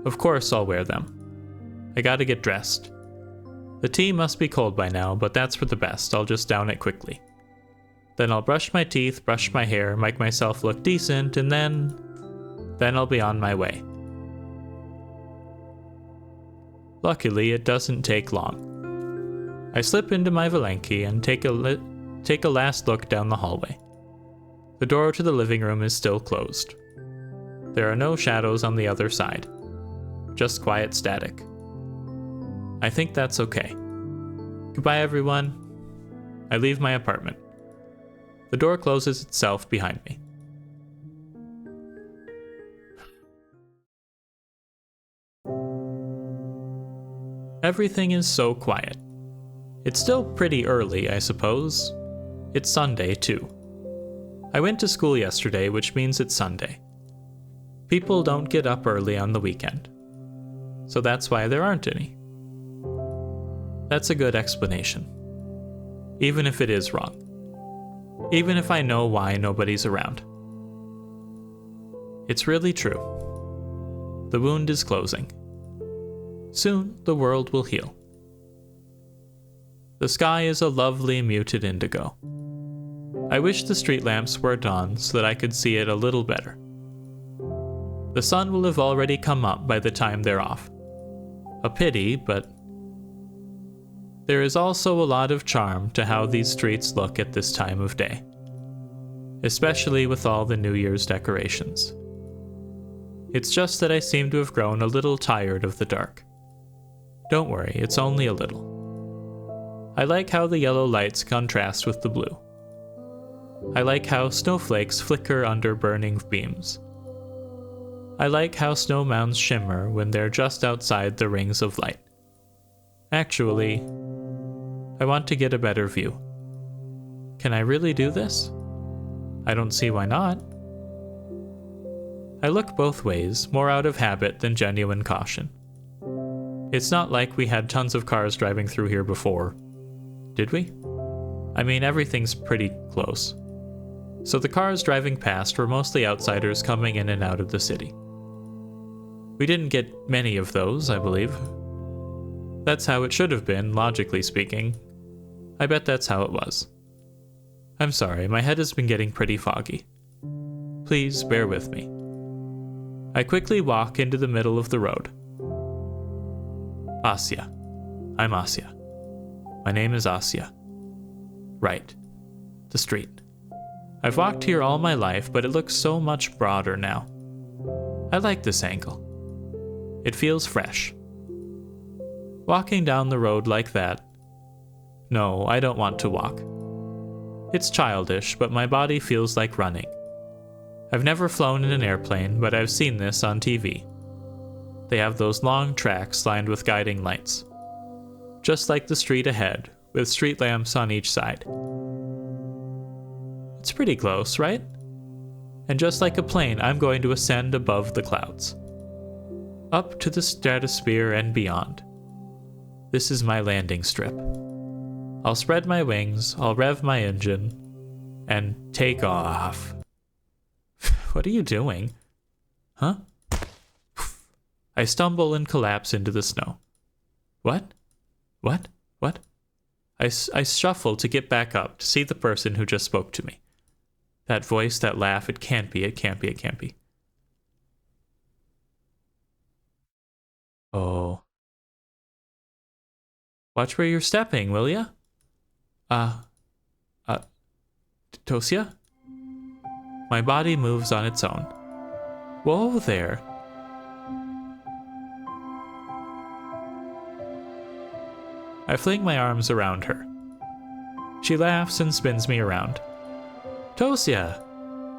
Of course I'll wear them. I gotta get dressed. The tea must be cold by now, but that's for the best. I'll just down it quickly. Then I'll brush my teeth, brush my hair, make myself look decent, and then I'll be on my way. Luckily, it doesn't take long. I slip into my Valenki and take a last look down the hallway. The door to the living room is still closed. There are no shadows on the other side. Just quiet static. I think that's okay. Goodbye, everyone. I leave my apartment. The door closes itself behind me. Everything is so quiet. It's still pretty early, I suppose. It's Sunday, too. I went to school yesterday, which means it's Sunday. People don't get up early on the weekend. So that's why there aren't any. That's a good explanation. Even if it is wrong. Even if I know why nobody's around. It's really true. The wound is closing. Soon the world will heal. The sky is a lovely muted indigo. I wish the street lamps were on so that I could see it a little better. The sun will have already come up by the time they're off. A pity, but there is also a lot of charm to how these streets look at this time of day, especially with all the New Year's decorations. It's just that I seem to have grown a little tired of the dark. Don't worry, it's only a little. I like how the yellow lights contrast with the blue. I like how snowflakes flicker under burning beams. I like how snow mounds shimmer when they're just outside the rings of light. Actually, I want to get a better view. Can I really do this? I don't see why not. I look both ways, more out of habit than genuine caution. It's not like we had tons of cars driving through here before. Did we? I mean, everything's pretty close. So the cars driving past were mostly outsiders coming in and out of the city. We didn't get many of those, I believe. That's how it should have been, logically speaking. I bet that's how it was. I'm sorry, my head has been getting pretty foggy. Please bear with me. I quickly walk into the middle of the road. Asya. I'm Asya. My name is Asya. Right. The street. I've walked here all my life, but it looks so much broader now. I like this angle. It feels fresh. Walking down the road like that. No, I don't want to walk. It's childish, but my body feels like running. I've never flown in an airplane, but I've seen this on TV. They have those long tracks lined with guiding lights. Just like the street ahead, with street lamps on each side. It's pretty close, right? And just like a plane, I'm going to ascend above the clouds. Up to the stratosphere and beyond. This is my landing strip. I'll spread my wings, I'll rev my engine, and take off. What are you doing? Huh? I stumble and collapse into the snow. What? What? What? I shuffle to get back up to see the person who just spoke to me. That voice, that laugh, it can't be, it can't be, it can't be. Oh. Watch where you're stepping, will ya? Tosia? My body moves on its own. Whoa there. I fling my arms around her. She laughs and spins me around. Tosia!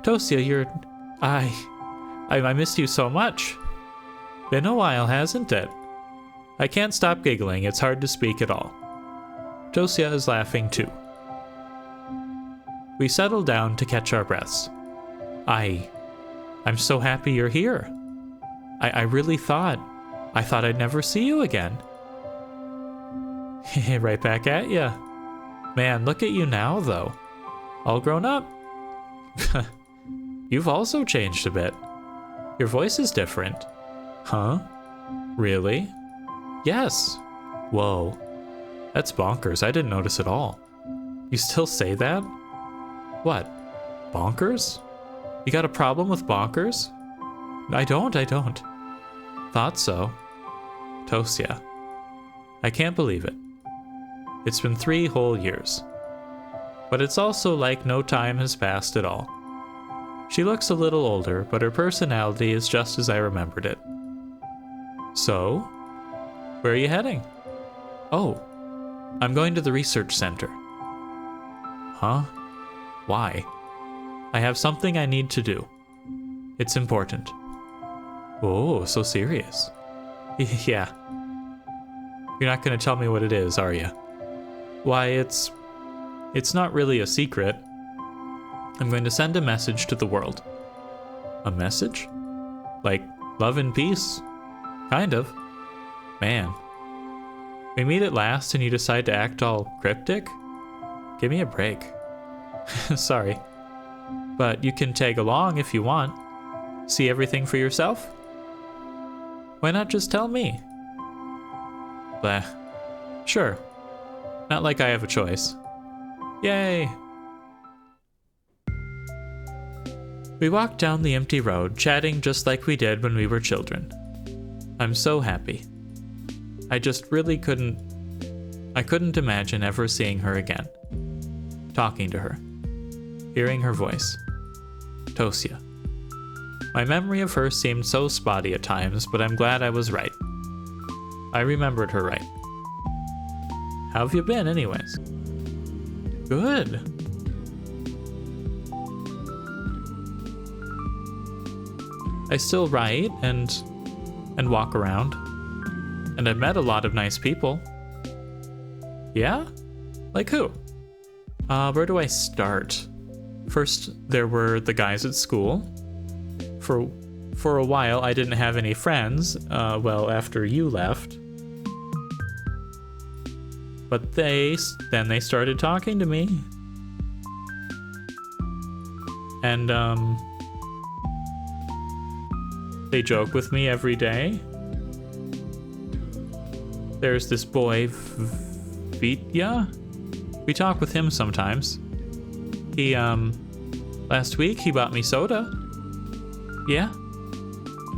Tosia, I missed you so much. Been a while, hasn't it? I can't stop giggling, it's hard to speak at all. Tosia is laughing too. We settle down to catch our breaths. I'm so happy you're here. I really thought I'd never see you again. Right back at ya. Man, look at you now, though. All grown up. You've also changed a bit. Your voice is different. Huh? Really? Yes. Whoa. That's bonkers. I didn't notice at all. You still say that? What? Bonkers? You got a problem with bonkers? I don't. Thought so. Tosia. I can't believe it. It's been 3 whole years. But it's also like no time has passed at all. She looks a little older, but her personality is just as I remembered it. So, where are you heading? Oh, I'm going to the research center. Huh? Why? I have something I need to do. It's important. Oh, so serious. Yeah. You're not going to tell me what it is, are you? Why, it's not really a secret. I'm going to send a message to the world. A message? Like love and peace? Kind of. Man. We meet at last and you decide to act all cryptic? Give me a break. Sorry. But you can tag along if you want. See everything for yourself? Why not just tell me? Blah. Sure. Not like I have a choice. Yay! We walked down the empty road, chatting just like we did when we were children. I'm so happy. I just really couldn't imagine ever seeing her again. Talking to her. Hearing her voice. Tosia. My memory of her seemed so spotty at times, but I'm glad I was right. I remembered her right. How have you been, anyways? Good. I still write and walk around. And I've met a lot of nice people. Yeah? Like who? Where do I start? First, there were the guys at school. For a while, I didn't have any friends, after you left. But then they started talking to me. And, they joke with me every day. There's this boy, Vitya. We talk with him sometimes. He, last week he bought me soda. Yeah?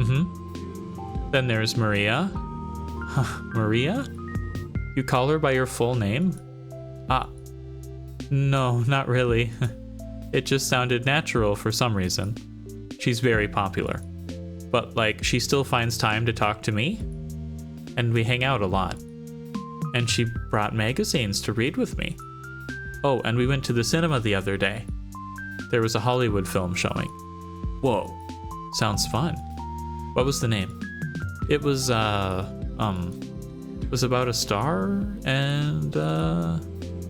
Mm-hmm. Then there's Maria. Maria? You call her by your full name? No, not really. It just sounded natural for some reason. She's very popular. But, she still finds time to talk to me? And we hang out a lot. And she brought magazines to read with me. Oh, and we went to the cinema the other day. There was a Hollywood film showing. Whoa. Sounds fun. What was the name? It was about a star, and,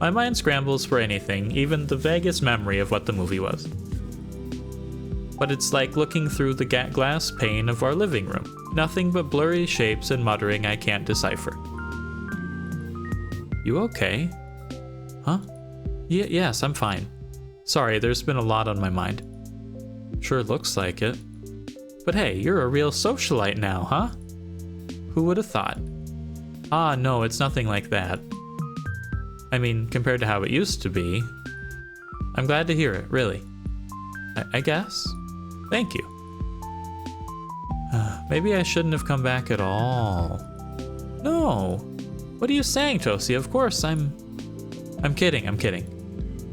my mind scrambles for anything, even the vaguest memory of what the movie was. But it's like looking through the glass pane of our living room. Nothing but blurry shapes and muttering I can't decipher. You okay? Huh? Yes, I'm fine. Sorry, there's been a lot on my mind. Sure looks like it. But hey, you're a real socialite now, huh? Who would have thought? No, it's nothing like that. I mean, compared to how it used to be. I'm glad to hear it, really. I guess. Thank you. Maybe I shouldn't have come back at all. No. What are you saying, Tosia? Of course, I'm kidding.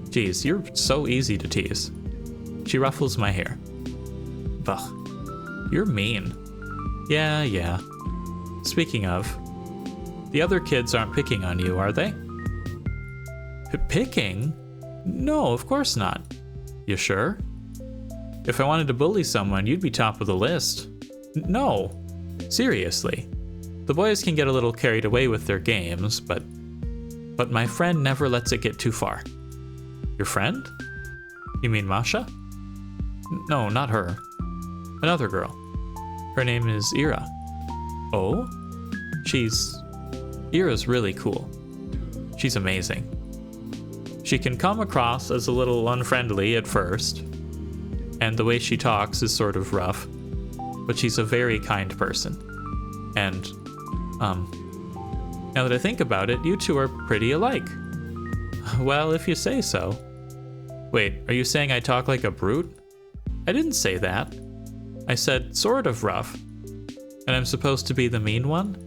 Geez, you're so easy to tease. She ruffles my hair. Ugh. You're mean. Yeah. Speaking of, the other kids aren't picking on you, are they? Picking? No, of course not. You sure? If I wanted to bully someone, you'd be top of the list. No, seriously. The boys can get a little carried away with their games, but my friend never lets it get too far. Your friend? You mean Masha? No, not her. Another girl. Her name is Ira. Oh? Ira's really cool. She's amazing. She can come across as a little unfriendly at first, and the way she talks is sort of rough, but she's a very kind person. And, now that I think about it, you two are pretty alike. Well, if you say so. Wait, are you saying I talk like a brute? I didn't say that. I said sort of rough. And I'm supposed to be the mean one?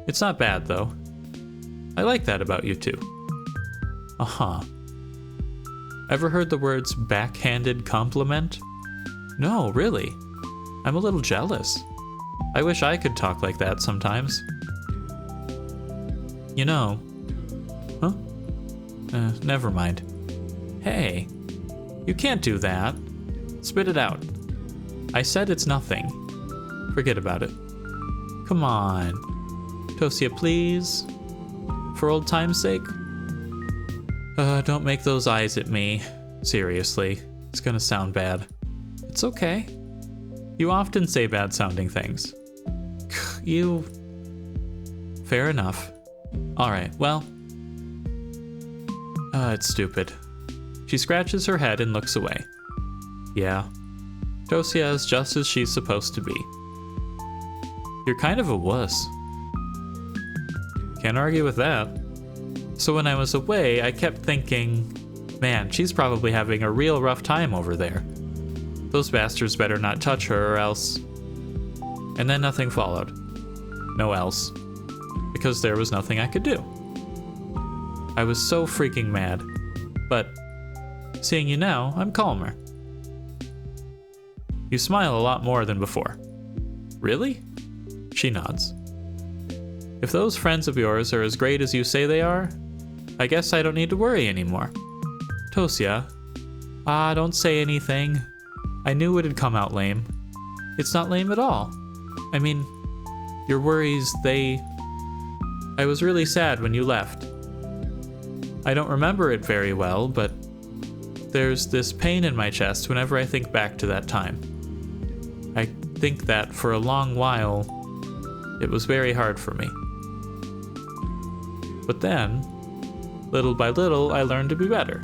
It's not bad, though. I like that about you two. Uh-huh. Ever heard the words backhanded compliment? No, really. I'm a little jealous. I wish I could talk like that sometimes. You know. Huh? Never mind. Hey, you can't do that. Spit it out. I said it's nothing. Forget about it. Come on. Tosia, please. For old time's sake. Don't make those eyes at me. Seriously. It's gonna sound bad. It's okay. You often say bad sounding things. You... Fair enough. Alright, well... it's stupid. She scratches her head and looks away. Yeah. Tosia is just as she's supposed to be. You're kind of a wuss. Can't argue with that. So when I was away, I kept thinking, man, she's probably having a real rough time over there. Those bastards better not touch her or else... And then nothing followed. No else. Because there was nothing I could do. I was so freaking mad. But, seeing you now, I'm calmer. You smile a lot more than before. Really? She nods. If those friends of yours are as great as you say they are, I guess I don't need to worry anymore. Tosia. Don't say anything. I knew it'd come out lame. It's not lame at all. I mean, your worries, I was really sad when you left. I don't remember it very well, but there's this pain in my chest whenever I think back to that time. I think that for a long while, it was very hard for me. But then, little by little, I learned to be better,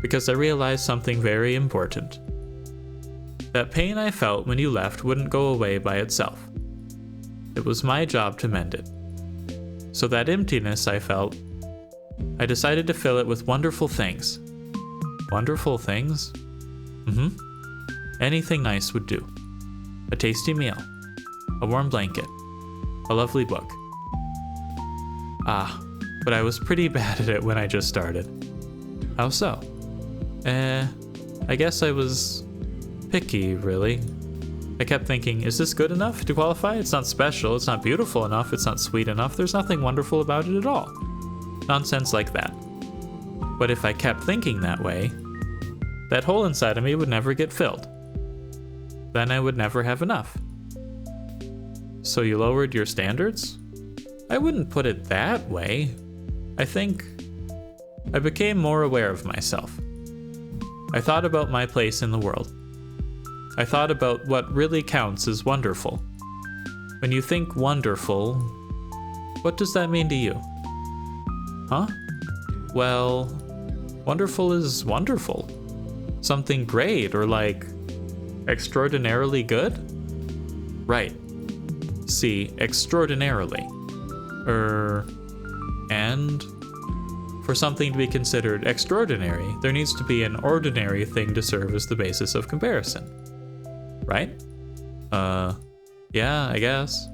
because I realized something very important. That pain I felt when you left wouldn't go away by itself. It was my job to mend it. So that emptiness I felt, I decided to fill it with wonderful things. Wonderful things? Anything nice would do. A tasty meal, a warm blanket, a lovely book. But I was pretty bad at it when I just started. How so? I guess I was picky, really. I kept thinking, is this good enough to qualify? It's not special, it's not beautiful enough, it's not sweet enough, there's nothing wonderful about it at all. Nonsense like that. But if I kept thinking that way, that hole inside of me would never get filled. Then I would never have enough. So you lowered your standards? I wouldn't put it that way. I think I became more aware of myself. I thought about my place in the world. I thought about what really counts as wonderful. When you think wonderful, what does that mean to you? Huh? Well, wonderful is wonderful. Something great or like extraordinarily good? Right. See, extraordinarily. And for something to be considered extraordinary, there needs to be an ordinary thing to serve as the basis of comparison. Right? Yeah, I guess.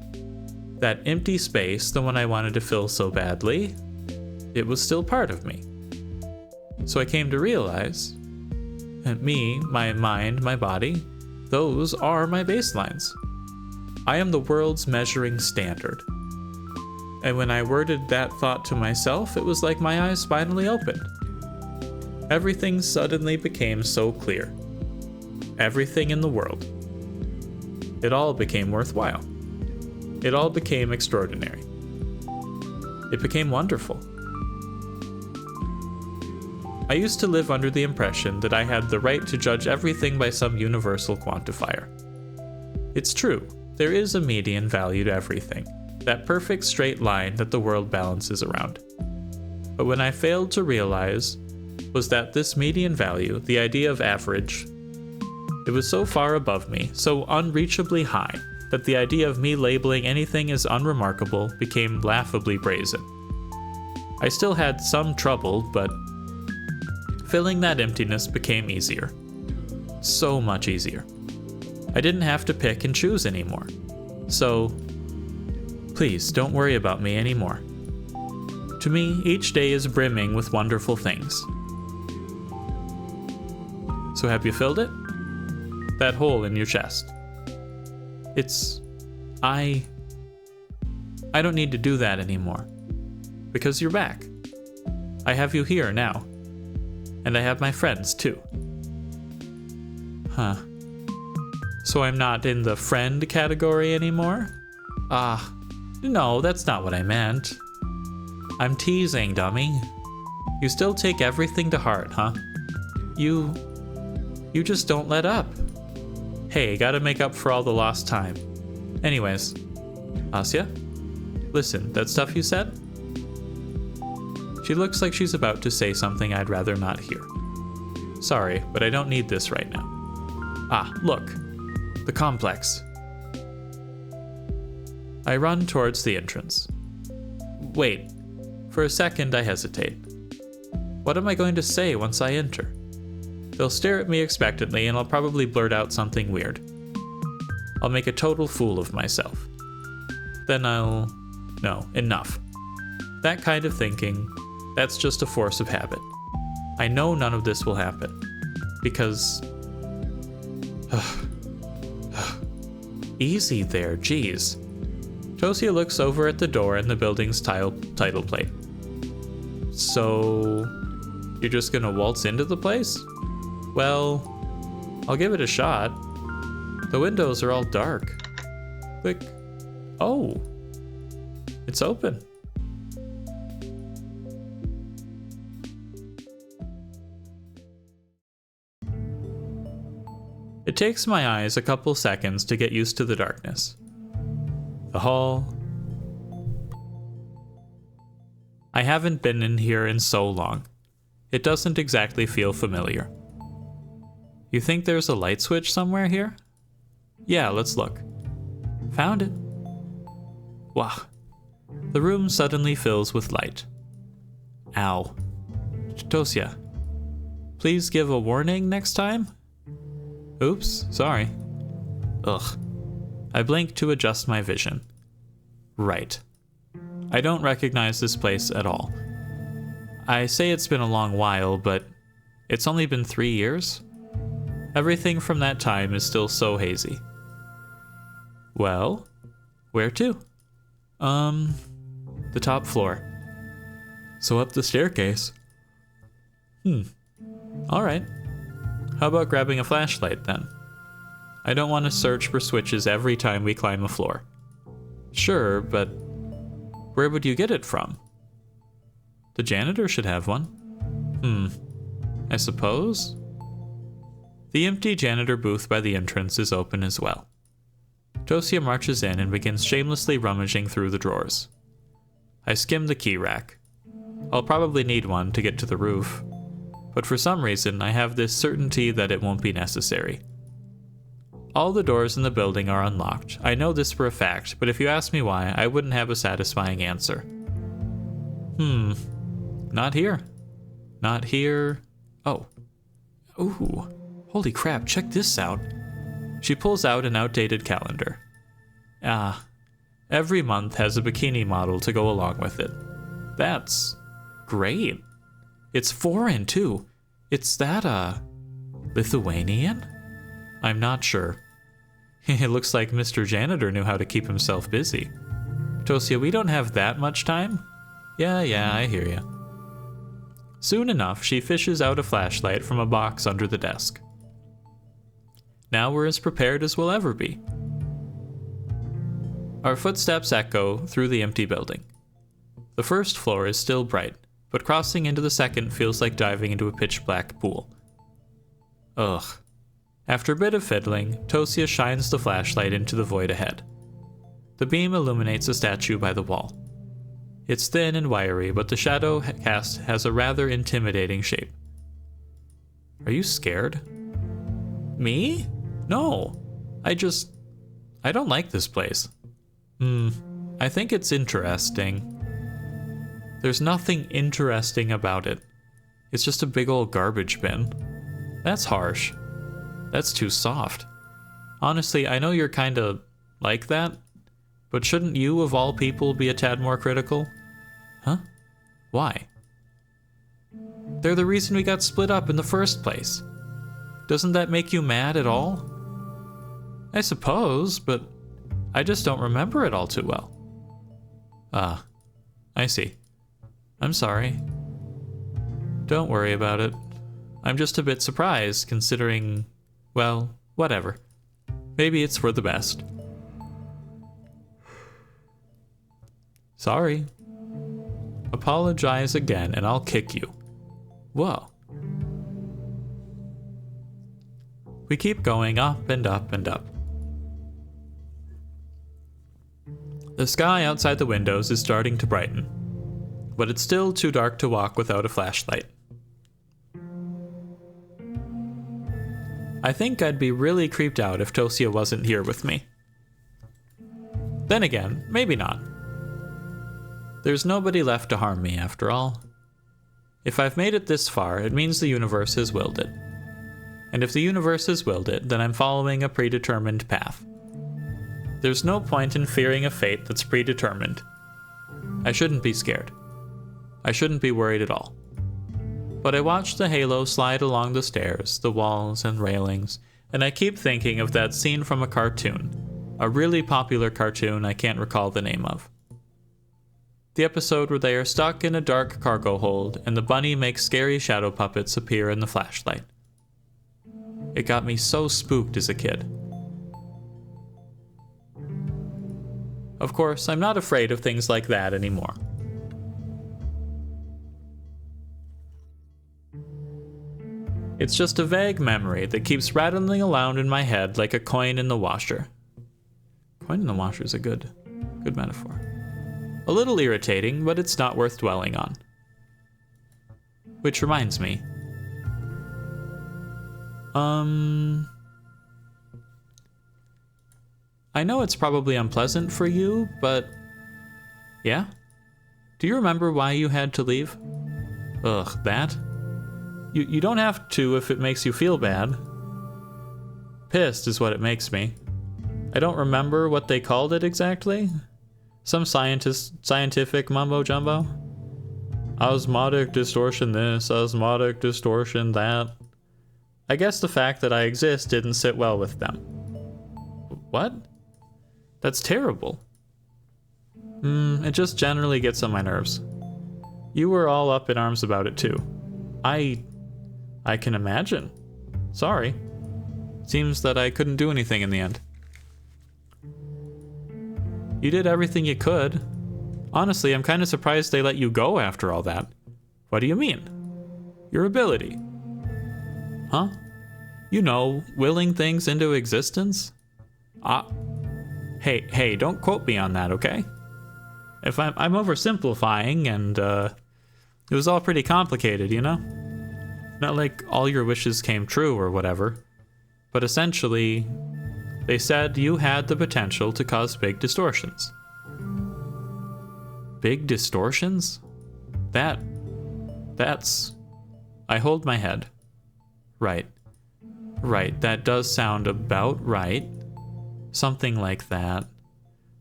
That empty space, the one I wanted to fill so badly, it was still part of me. So I came to realize that me, my mind, my body, those are my baselines. I am the world's measuring standard. And when I worded that thought to myself, it was like my eyes finally opened. Everything suddenly became so clear. everything in the world. It all became worthwhile. It all became extraordinary. It became wonderful. I used to live under the impression that I had the right to judge everything by some universal quantifier. It's true, there is a median value to everything, that perfect straight line that the world balances around. But when I failed to realize was that this median value, the idea of average, it was so far above me, so unreachably high, that the idea of me labeling anything as unremarkable became laughably brazen. I still had some trouble, but filling that emptiness became easier. So much easier. I didn't have to pick and choose anymore. So, please don't worry about me anymore. To me, each day is brimming with wonderful things. So have you filled it? That hole in your chest. I don't need to do that anymore. Because you're back. I have you here now. And I have my friends too. Huh. So I'm not in the friend category anymore? No, that's not what I meant. I'm teasing, dummy. You still take everything to heart, huh? You just don't let up. Hey, gotta make up for all the lost time. Anyways, Asya? Listen, that stuff you said? She looks like she's about to say something I'd rather not hear. Sorry, but I don't need this right now. Look. The complex. I run towards the entrance. Wait. For a second, I hesitate. What am I going to say once I enter? They'll stare at me expectantly, and I'll probably blurt out something weird. I'll make a total fool of myself. Then No, enough. That kind of thinking, that's just a force of habit. I know none of this will happen. Because... Easy there, geez. Tosia looks over at the door and the building's title plate. So... You're just gonna waltz into the place? Well, I'll give it a shot. The windows are all dark. Click. Oh. It's open. It takes my eyes a couple seconds to get used to the darkness. The hall. I haven't been in here in so long. It doesn't exactly feel familiar. You think there's a light switch somewhere here? Yeah, let's look. Found it. Wow. The room suddenly fills with light. Ow. Tosia, please give a warning next time? Oops, sorry. Ugh. I blink to adjust my vision. Right. I don't recognize this place at all. I say it's been a long while, but it's only been 3 years? Everything from that time is still so hazy. Well, where to? The top floor. So up the staircase. Alright. How about grabbing a flashlight then? I don't want to search for switches every time we climb a floor. Sure, but where would you get it from? The janitor should have one. I suppose? The empty janitor booth by the entrance is open as well. Tosia marches in and begins shamelessly rummaging through the drawers. I skim the key rack. I'll probably need one to get to the roof, but for some reason I have this certainty that it won't be necessary. All the doors in the building are unlocked. I know this for a fact, but if you ask me why, I wouldn't have a satisfying answer. Not here. Not here. Oh. Ooh. Holy crap, check this out. She pulls out an outdated calendar. Every month has a bikini model to go along with it. That's great. It's foreign, too. It's that, Lithuanian? I'm not sure. It looks like Mr. Janitor knew how to keep himself busy. Tosia, we don't have that much time? Yeah, I hear ya. Soon enough, she fishes out a flashlight from a box under the desk. now we're as prepared as we'll ever be. Our footsteps echo through the empty building. The first floor is still bright, but crossing into the second feels like diving into a pitch-black pool. Ugh. After a bit of fiddling, Tosia shines the flashlight into the void ahead. The beam illuminates a statue by the wall. It's thin and wiry, but the shadow cast has a rather intimidating shape. Are you scared? Me? No. I don't like this place. I think it's interesting. There's nothing interesting about it. It's just a big old garbage bin. That's harsh. That's too soft. Honestly, I know you're kinda like that, but shouldn't you, of all people, be a tad more critical? Huh? Why? They're the reason we got split up in the first place. Doesn't that make you mad at all? I suppose, but I just don't remember it all too well. Ah, I see. I'm sorry. Don't worry about it. I'm just a bit surprised, considering, well, whatever. Maybe it's for the best. Sorry. Apologize again and I'll kick you. Whoa. We keep going up and up and up. The sky outside the windows is starting to brighten, but it's still too dark to walk without a flashlight. I think I'd be really creeped out if Tosia wasn't here with me. Then again, maybe not. There's nobody left to harm me after all. If I've made it this far, it means the universe has willed it. And if the universe has willed it, then I'm following a predetermined path. There's no point in fearing a fate that's predetermined. I shouldn't be scared. I shouldn't be worried at all. But I watch the halo slide along the stairs, the walls and railings, and I keep thinking of that scene from a cartoon, a really popular cartoon I can't recall the name of. The episode where they are stuck in a dark cargo hold and the bunny makes scary shadow puppets appear in the flashlight. It got me so spooked as a kid. Of course, I'm not afraid of things like that anymore. It's just a vague memory that keeps rattling around in my head like a coin in the washer. Coin in the washer is a good metaphor. A little irritating, but it's not worth dwelling on. Which reminds me. I know it's probably unpleasant for you, but... Yeah? Do you remember why you had to leave? Ugh, that? You don't have to if it makes you feel bad. Pissed is what it makes me. I don't remember what they called it exactly. Some scientific mumbo-jumbo? Osmotic distortion this, osmotic distortion that. I guess the fact that I exist didn't sit well with them. What? That's terrible. It just generally gets on my nerves. You were all up in arms about it too. I can imagine. Sorry. Seems that I couldn't do anything in the end. You did everything you could. Honestly, I'm kind of surprised they let you go after all that. What do you mean? Your ability. Huh? You know, willing things into existence? Hey, don't quote me on that, okay? If I'm oversimplifying, and it was all pretty complicated, you know? Not like all your wishes came true or whatever, but essentially, they said you had the potential to cause big distortions. Big distortions? That's... I hold my head. Right, that does sound about right. Something like that.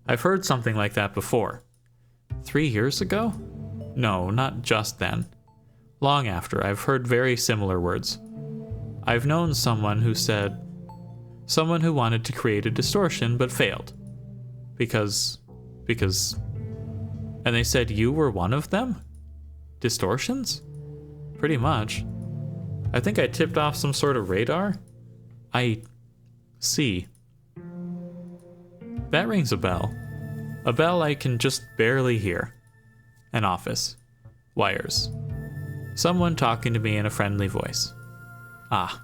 I've heard something like that before. 3 years ago? No, not just then. Long after, I've heard very similar words. I've known someone who wanted to create a distortion but failed. Because... And they said you were one of them? Distortions? Pretty much. I think I tipped off some sort of radar. C. That rings a bell. A bell I can just barely hear. An office. Wires. Someone talking to me in a friendly voice. Ah.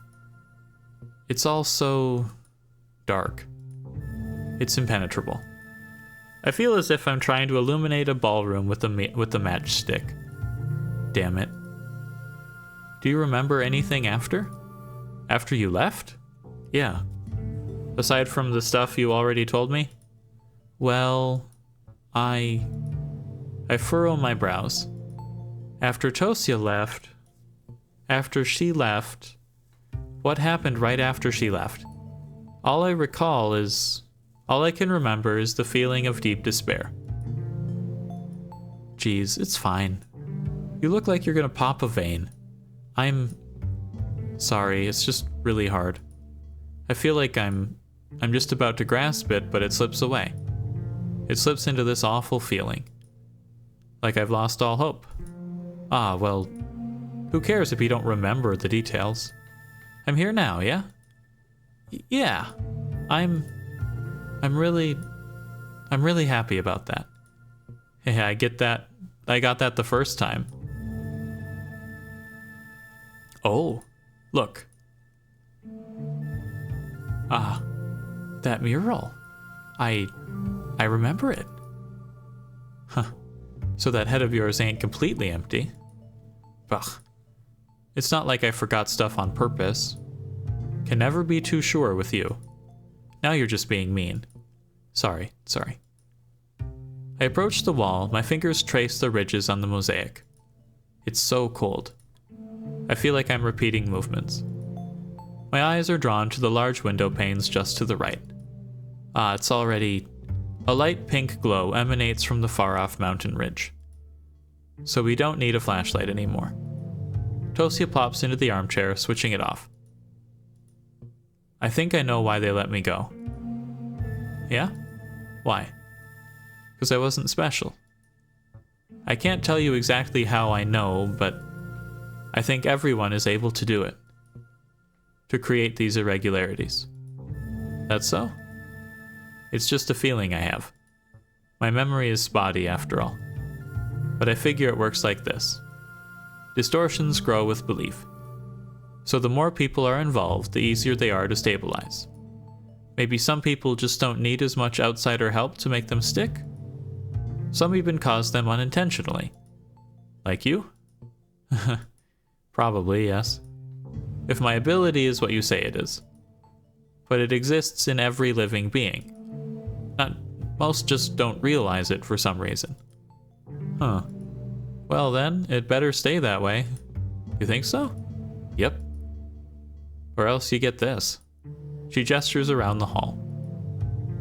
It's all so dark. It's impenetrable. I feel as if I'm trying to illuminate a ballroom with a matchstick. Damn it. Do you remember anything after? After you left? Yeah. Aside from the stuff you already told me? Well, I furrow my brows. After Tosia left, after she left, what happened right after she left? All I can remember is the feeling of deep despair. Geez, it's fine. You look like you're gonna pop a vein. I'm sorry, it's just really hard. I feel like I'm just about to grasp it, but it slips away. It slips into this awful feeling. Like I've lost all hope. Ah, well, who cares if you don't remember the details? I'm here now, yeah? Yeah. I'm really happy about that. Hey, I get that. I got that the first time. Oh, look. Ah, that mural. I remember it. Huh. So that head of yours ain't completely empty. Ugh. It's not like I forgot stuff on purpose. Can never be too sure with you. Now you're just being mean. Sorry. I approach the wall, my fingers trace the ridges on the mosaic. It's so cold. I feel like I'm repeating movements. My eyes are drawn to the large window panes just to the right. Ah, it's already... A light pink glow emanates from the far-off mountain ridge. So we don't need a flashlight anymore. Tosia plops into the armchair, switching it off. I think I know why they let me go. Yeah? Why? Because I wasn't special. I can't tell you exactly how I know, but I think everyone is able to do it. To create these irregularities. That's so? It's just a feeling I have. My memory is spotty after all. But I figure it works like this. Distortions grow with belief. So the more people are involved, the easier they are to stabilize. Maybe some people just don't need as much outsider help to make them stick? Some even cause them unintentionally. Like you? Probably, yes. If my ability is what you say it is. But it exists in every living being. Most just don't realize it for some reason. Huh. Well then, it better stay that way. You think so? Yep. Or else you get this. She gestures around the hall.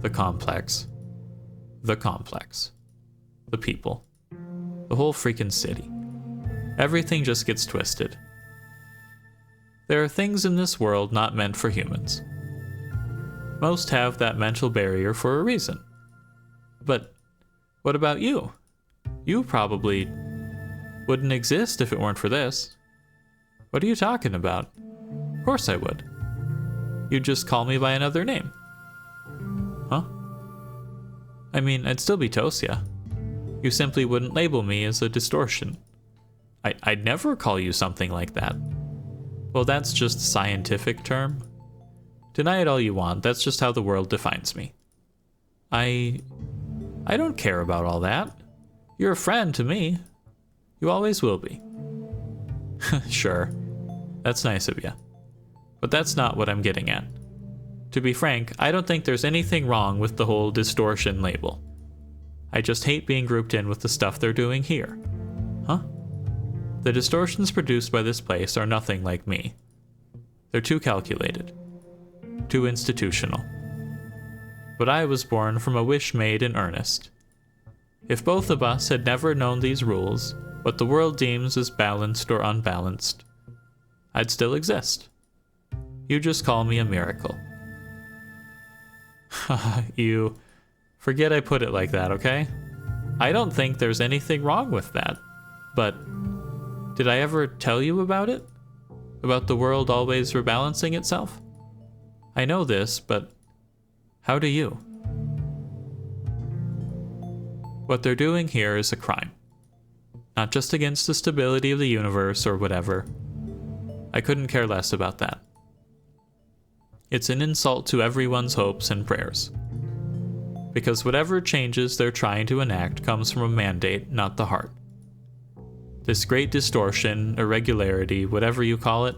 The complex. The complex. The people. The whole freaking city. Everything just gets twisted. There are things in this world not meant for humans. Most have that mental barrier for a reason. But what about you? You probably wouldn't exist if it weren't for this. What are you talking about? Of course I would. You'd just call me by another name. Huh? I mean, I'd still be Tosia. You simply wouldn't label me as a distortion. I'd never call you something like that. Well, that's just a scientific term. Deny it all you want, that's just how the world defines me. I don't care about all that. You're a friend to me. You always will be. Sure, that's nice of you. But that's not what I'm getting at. To be frank, I don't think there's anything wrong with the whole distortion label. I just hate being grouped in with the stuff they're doing here. Huh? The distortions produced by this place are nothing like me. They're too calculated. Too institutional. But I was born from a wish made in earnest. If both of us had never known these rules, what the world deems as balanced or unbalanced, I'd still exist. You just call me a miracle. You forget I put it like that, okay? I don't think there's anything wrong with that. But did I ever tell you about it? About the world always rebalancing itself? I know this, but how do you? What they're doing here is a crime. Not just against the stability of the universe or whatever. I couldn't care less about that. It's an insult to everyone's hopes and prayers. Because whatever changes they're trying to enact comes from a mandate, not the heart. This great distortion, irregularity, whatever you call it,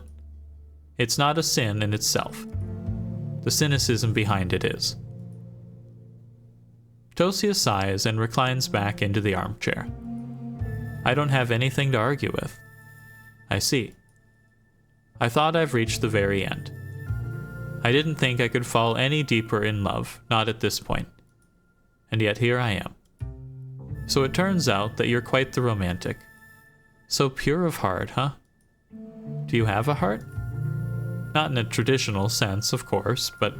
it's not a sin in itself. The cynicism behind it is. Tosia sighs and reclines back into the armchair. I don't have anything to argue with. I see. I thought I've reached the very end. I didn't think I could fall any deeper in love, not at this point. And yet here I am. So it turns out that you're quite the romantic. So pure of heart, huh? Do you have a heart? Not in a traditional sense, of course, but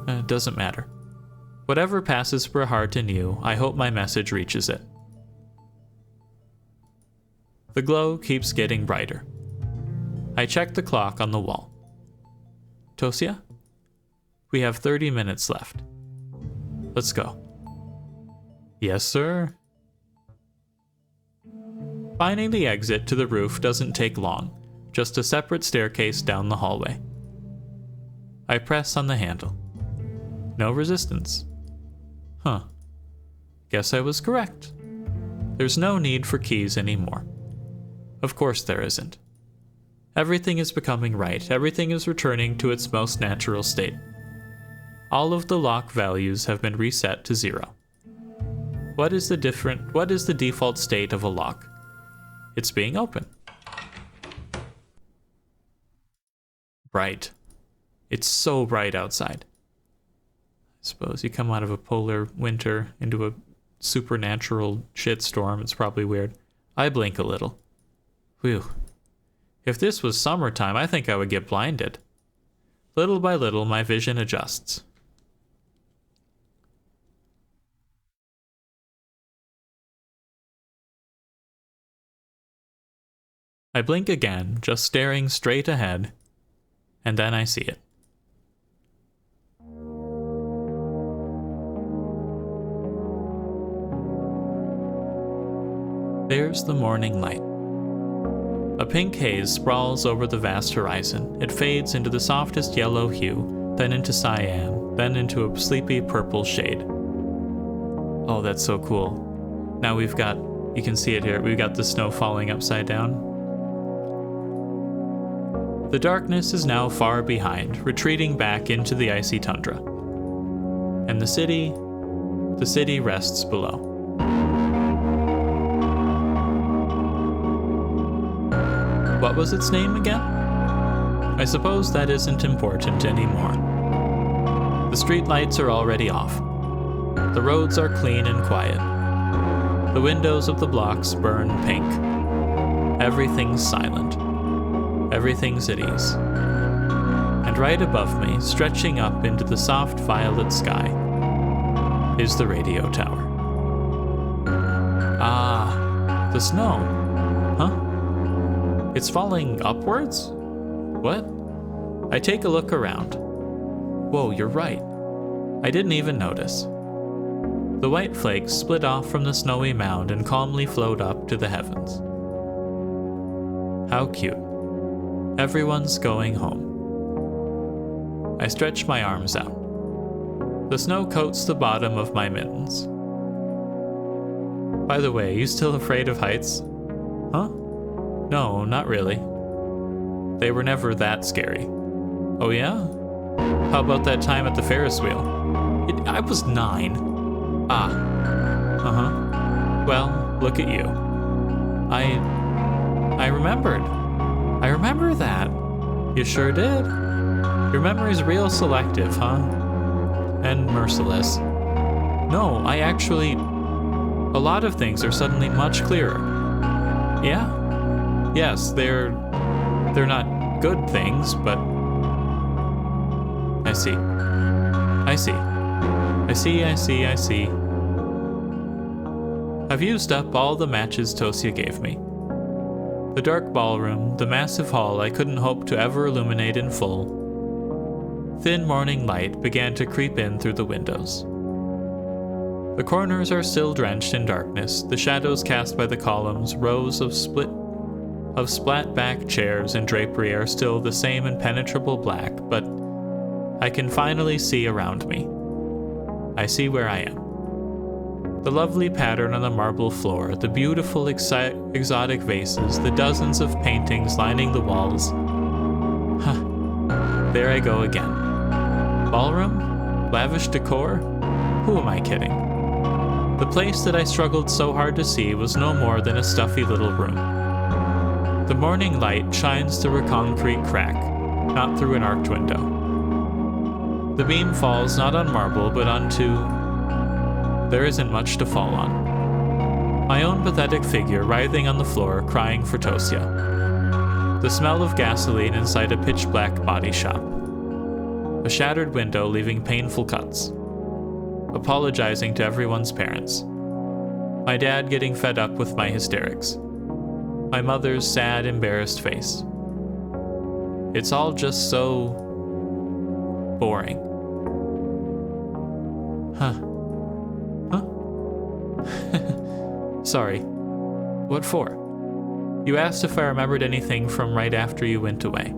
it doesn't matter. Whatever passes for a heart in you, I hope my message reaches it. The glow keeps getting brighter. I check the clock on the wall. Tosia? We have 30 minutes left. Let's go. Yes, sir. Finding the exit to the roof doesn't take long, just a separate staircase down the hallway. I press on the handle. No resistance. Huh. Guess I was correct. There's no need for keys anymore. Of course there isn't. Everything is becoming right. Everything is returning to its most natural state. All of the lock values have been reset to 0. What is the default state of a lock? It's being open. Bright. It's so bright outside. I suppose you come out of a polar winter into a supernatural shitstorm. It's probably weird. I blink a little. Whew. If this was summertime, I think I would get blinded. Little by little, my vision adjusts. I blink again, just staring straight ahead, and then I see it. There's the morning light. A pink haze sprawls over the vast horizon. It fades into the softest yellow hue, then into cyan, then into a sleepy purple shade. Oh, that's so cool. Now we've got, you can see it here, we've got the snow falling upside down. The darkness is now far behind, retreating back into the icy tundra. And the city rests below. What was its name again? I suppose that isn't important anymore. The streetlights are already off. The roads are clean and quiet. The windows of the blocks burn pink. Everything's silent. Everything's at ease. And right above me, stretching up into the soft violet sky, is the radio tower. Ah, the snow. Huh? It's falling upwards? What? I take a look around. Whoa, you're right. I didn't even notice. The white flakes split off from the snowy mound and calmly float up to the heavens. How cute. Everyone's going home. I stretch my arms out. The snow coats the bottom of my mittens. By the way, you still afraid of heights? Huh? No, not really. They were never that scary. Oh yeah? How about that time at the Ferris wheel? I was 9. Ah. Uh-huh. Well, look at you. I remembered. I remember that. You sure did. Your memory's real selective, huh? And merciless. No, I actually... A lot of things are suddenly much clearer. Yeah? Yes, they're not good things, but... I see. I see. I see, I see, I see. I've used up all the matches Tosia gave me. The dark ballroom, the massive hall I couldn't hope to ever illuminate in full. Thin morning light began to creep in through the windows. The corners are still drenched in darkness, the shadows cast by the columns, rows of splat-back chairs and drapery are still the same impenetrable black, but I can finally see around me. I see where I am. The lovely pattern on the marble floor, the beautiful exotic vases, the dozens of paintings lining the walls. There I go again. Ballroom? Lavish decor? Who am I kidding? The place that I struggled so hard to see was no more than a stuffy little room. The morning light shines through a concrete crack, not through an arched window. The beam falls not on marble, but onto... There isn't much to fall on. My own pathetic figure writhing on the floor, crying for Tosia. The smell of gasoline inside a pitch-black body shop. A shattered window leaving painful cuts. Apologizing to everyone's parents. My dad getting fed up with my hysterics. My mother's sad, embarrassed face. It's all just so... boring. Sorry. What for? You asked if I remembered anything from right after you went away.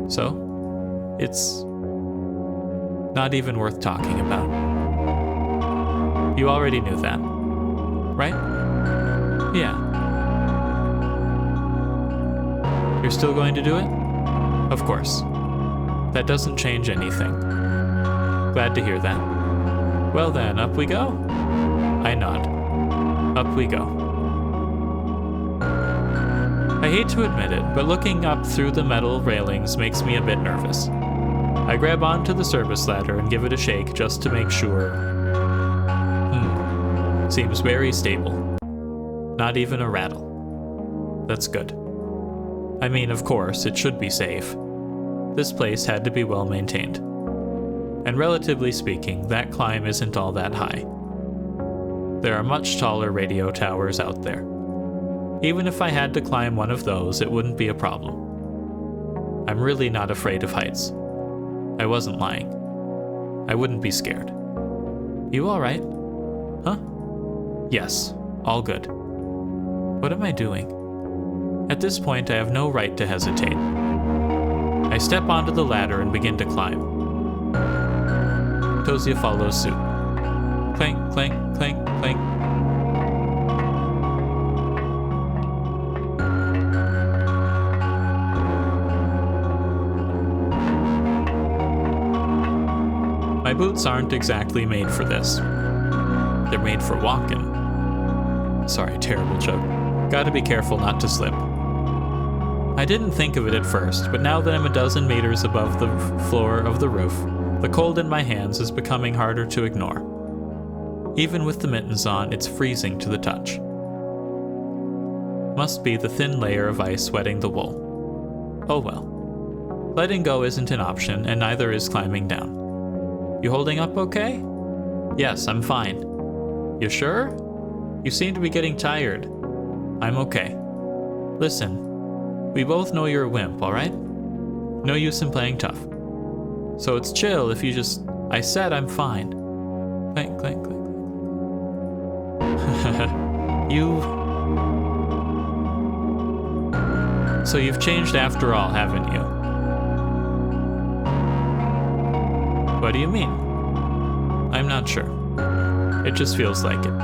So, it's not even worth talking about. You already knew that, right? Yeah. You're still going to do it? Of course. That doesn't change anything. Glad to hear that. Well then, up we go. I nod. Up we go. I hate to admit it, but looking up through the metal railings makes me a bit nervous. I grab onto the service ladder and give it a shake just to make sure. Seems very stable. Not even a rattle. That's good. I mean, of course, it should be safe. This place had to be well maintained. And relatively speaking, that climb isn't all that high. There are much taller radio towers out there. Even if I had to climb one of those, it wouldn't be a problem. I'm really not afraid of heights. I wasn't lying. I wouldn't be scared. You all right? Huh? Yes, all good. What am I doing? At this point, I have no right to hesitate. I step onto the ladder and begin to climb. Tosia follows suit. Clank, clank, clank, clank. My boots aren't exactly made for this. They're made for walking. Sorry, terrible joke. Gotta be careful not to slip. I didn't think of it at first, but now that I'm a dozen meters above the floor of the roof, the cold in my hands is becoming harder to ignore. Even with the mittens on, it's freezing to the touch. Must be the thin layer of ice wetting the wool. Oh well. Letting go isn't an option, and neither is climbing down. You holding up okay? Yes, I'm fine. You sure? You seem to be getting tired. I'm okay. Listen, we both know you're a wimp, alright? No use in playing tough. So it's chill if you just... I said I'm fine. Clank, clank, clank. So you've changed after all, haven't you? What do you mean? I'm not sure. It just feels like it.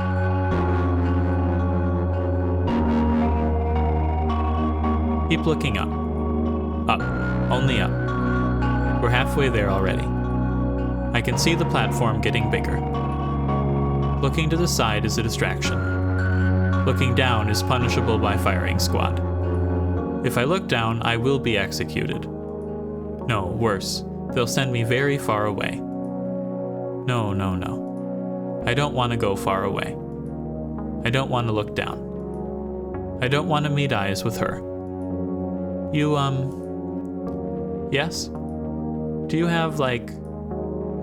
Keep looking up. Up. Only up. We're halfway there already. I can see the platform getting bigger. Looking to the side is a distraction. Looking down is punishable by firing squad. If I look down, I will be executed. No, worse. They'll send me very far away. No, no, no. I don't want to go far away. I don't want to look down. I don't want to meet eyes with her. You, yes? Do you have, like,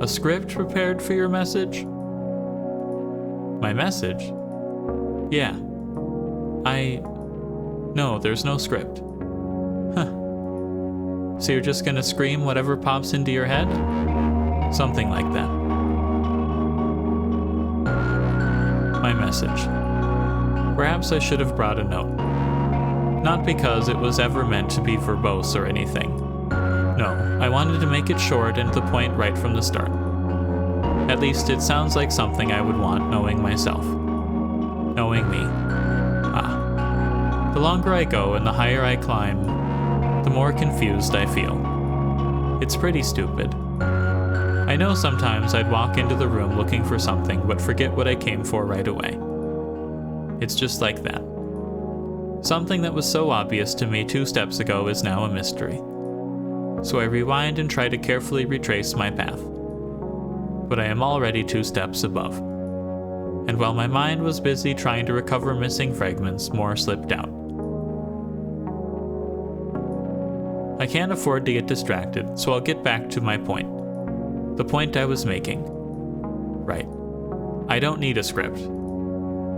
a script prepared for your message? My message? Yeah. No, there's no script. Huh. So you're just gonna scream whatever pops into your head? Something like that. My message. Perhaps I should have brought a note. Not because it was ever meant to be verbose or anything. No, I wanted to make it short and to the point right from the start. At least it sounds like something I would want, knowing myself. Knowing me. The longer I go and the higher I climb, the more confused I feel. It's pretty stupid. I know sometimes I'd walk into the room looking for something but forget what I came for right away. It's just like that. Something that was so obvious to me 2 steps ago is now a mystery. So I rewind and try to carefully retrace my path. But I am already 2 steps above. And while my mind was busy trying to recover missing fragments, more slipped out. I can't afford to get distracted, so I'll get back to my point. The point I was making. Right. I don't need a script.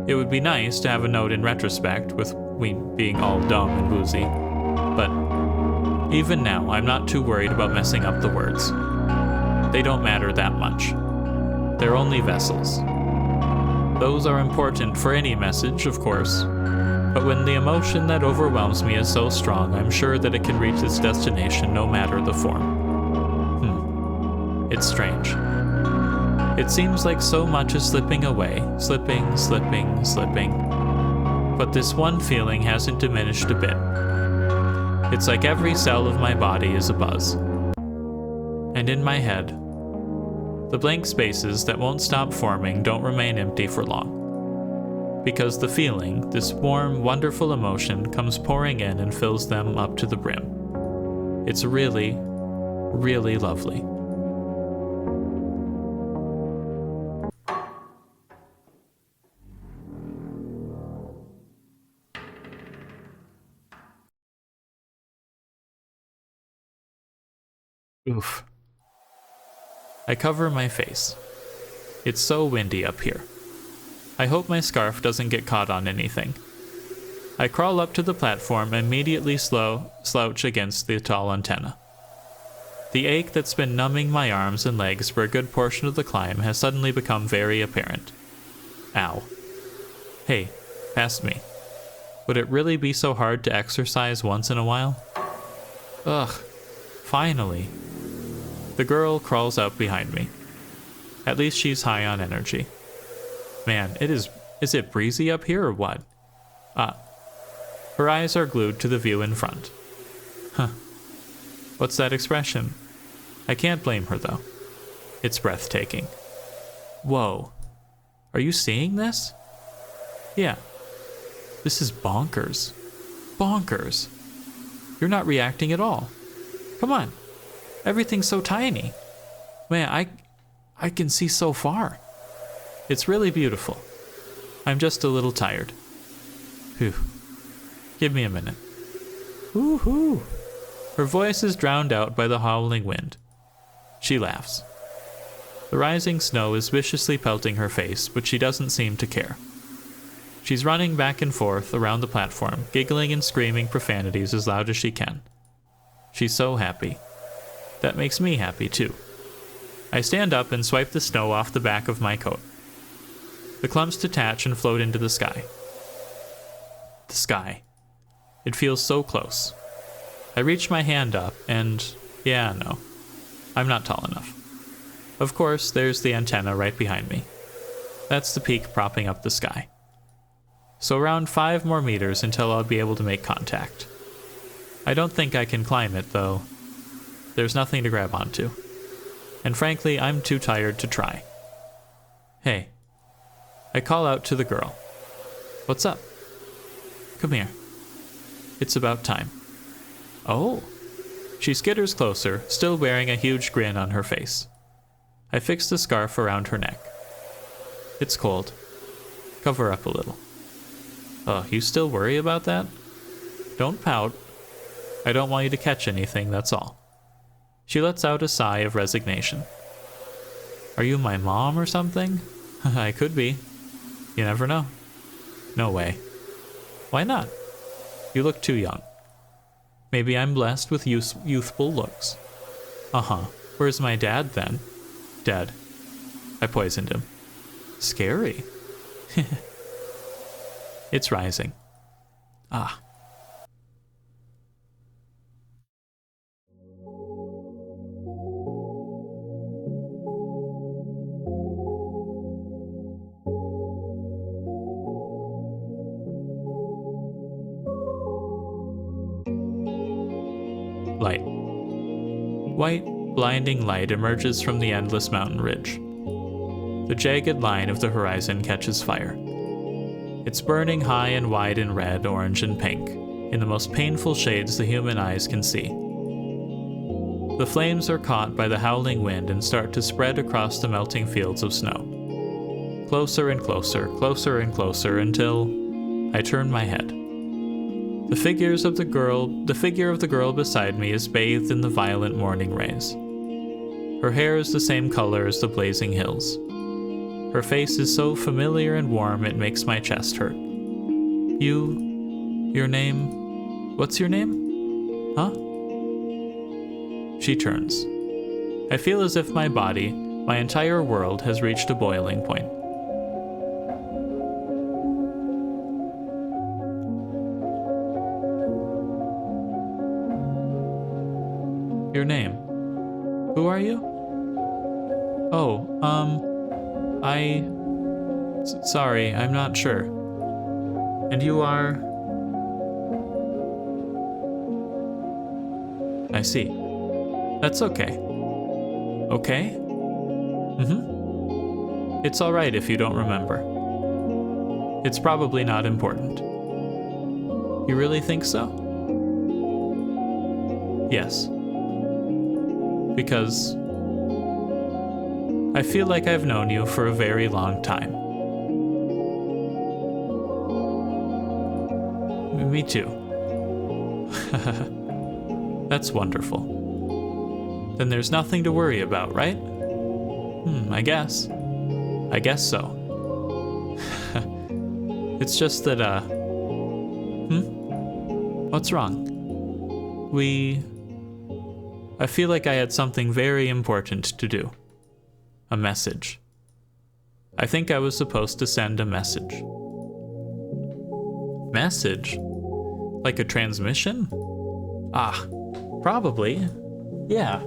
It would be nice to have a note in retrospect, with we being all dumb and boozy, but even now, I'm not too worried about messing up the words. They don't matter that much. They're only vessels. Those are important for any message, of course, but when the emotion that overwhelms me is so strong, I'm sure that it can reach its destination no matter the form. It's strange. It seems like so much is slipping away, slipping. But this one feeling hasn't diminished a bit. It's like every cell of my body is abuzz. And in my head, the blank spaces that won't stop forming don't remain empty for long. Because the feeling, this warm, wonderful emotion, comes pouring in and fills them up to the brim. It's really, really lovely. Oof. I cover my face. It's so windy up here. I hope my scarf doesn't get caught on anything. I crawl up to the platform and immediately slouch against the tall antenna. The ache that's been numbing my arms and legs for a good portion of the climb has suddenly become very apparent. Ow. Hey, past me. Would it really be so hard to exercise once in a while? Ugh, finally. The girl crawls up behind me. At least she's high on energy. Man, is it breezy up here or what? Her eyes are glued to the view in front. Huh. What's that expression? I can't blame her though. It's breathtaking. Whoa. Are you seeing this? Yeah. This is bonkers. Bonkers. You're not reacting at all. Come on. Everything's so tiny. Man, I can see so far. It's really beautiful. I'm just a little tired. Phew. Give me a minute. Woo-hoo. Her voice is drowned out by the howling wind. She laughs. The rising snow is viciously pelting her face, but she doesn't seem to care. She's running back and forth around the platform, giggling and screaming profanities as loud as she can. She's so happy. That makes me happy, too. I stand up and swipe the snow off the back of my coat. The clumps detach and float into the sky. The sky. It feels so close. I reach my hand up and, yeah, no. I'm not tall enough. Of course, there's the antenna right behind me. That's the peak propping up the sky. So around 5 more meters until I'll be able to make contact. I don't think I can climb it, though. There's nothing to grab onto. And frankly, I'm too tired to try. Hey. I call out to the girl. What's up? Come here. It's about time. Oh. She skitters closer, still wearing a huge grin on her face. I fix the scarf around her neck. It's cold. Cover up a little. You still worry about that? Don't pout. I don't want you to catch anything, that's all. She lets out a sigh of resignation. Are you my mom or something? I could be. You never know. No way. Why not? You look too young. Maybe I'm blessed with youthful looks. Uh-huh. Where's my dad, then? Dead. I poisoned him. Scary. It's rising. Ah. Light. White, blinding light emerges from the endless mountain ridge. The jagged line of the horizon catches fire. It's burning high and wide in red, orange, and pink, in the most painful shades the human eyes can see. The flames are caught by the howling wind and start to spread across the melting fields of snow. Closer and closer, closer and closer, until I turn my head. The figure of the girl beside me is bathed in the violent morning rays. Her hair is the same color as the blazing hills. Her face is so familiar and warm it makes my chest hurt. Your name? What's your name? Huh? She turns. I feel as if my body, my entire world, has reached a boiling point. Your name? Who are you? Oh, sorry, I'm not sure. And you are? I see. That's okay. Okay? It's alright if you don't remember. It's probably not important. You really think so? Yes. Because I feel like I've known you for a very long time. Me too. That's wonderful. Then there's nothing to worry about, right? I guess. I guess so. It's just that, What's wrong? I feel like I had something very important to do. A message. I think I was supposed to send a message. Message? Like a transmission? Ah, probably. Yeah.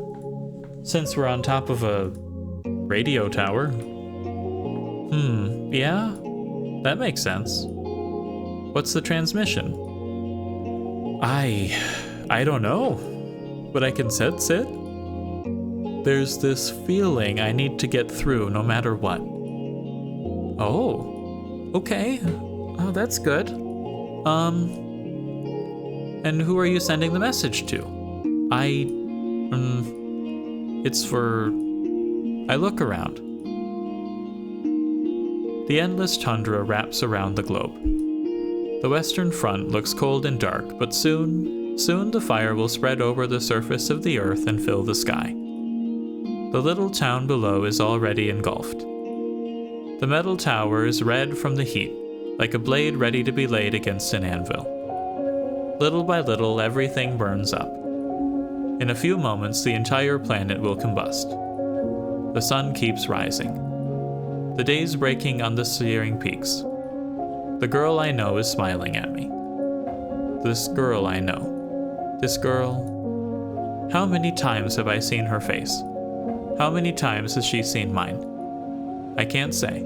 Since we're on top of a radio tower. Yeah? That makes sense. What's the transmission? I don't know. But I can sense it. There's this feeling I need to get through no matter what. Oh, okay. Oh, that's good. And who are you sending the message to? It's for... I look around. The endless tundra wraps around the globe. The western front looks cold and dark, but soon the fire will spread over the surface of the earth and fill the sky. The little town below is already engulfed. The metal tower is red from the heat, like a blade ready to be laid against an anvil. Little by little, everything burns up. In a few moments, the entire planet will combust. The sun keeps rising. The day's breaking on the searing peaks. The girl I know is smiling at me. This girl I know. This girl... How many times have I seen her face? How many times has she seen mine? I can't say.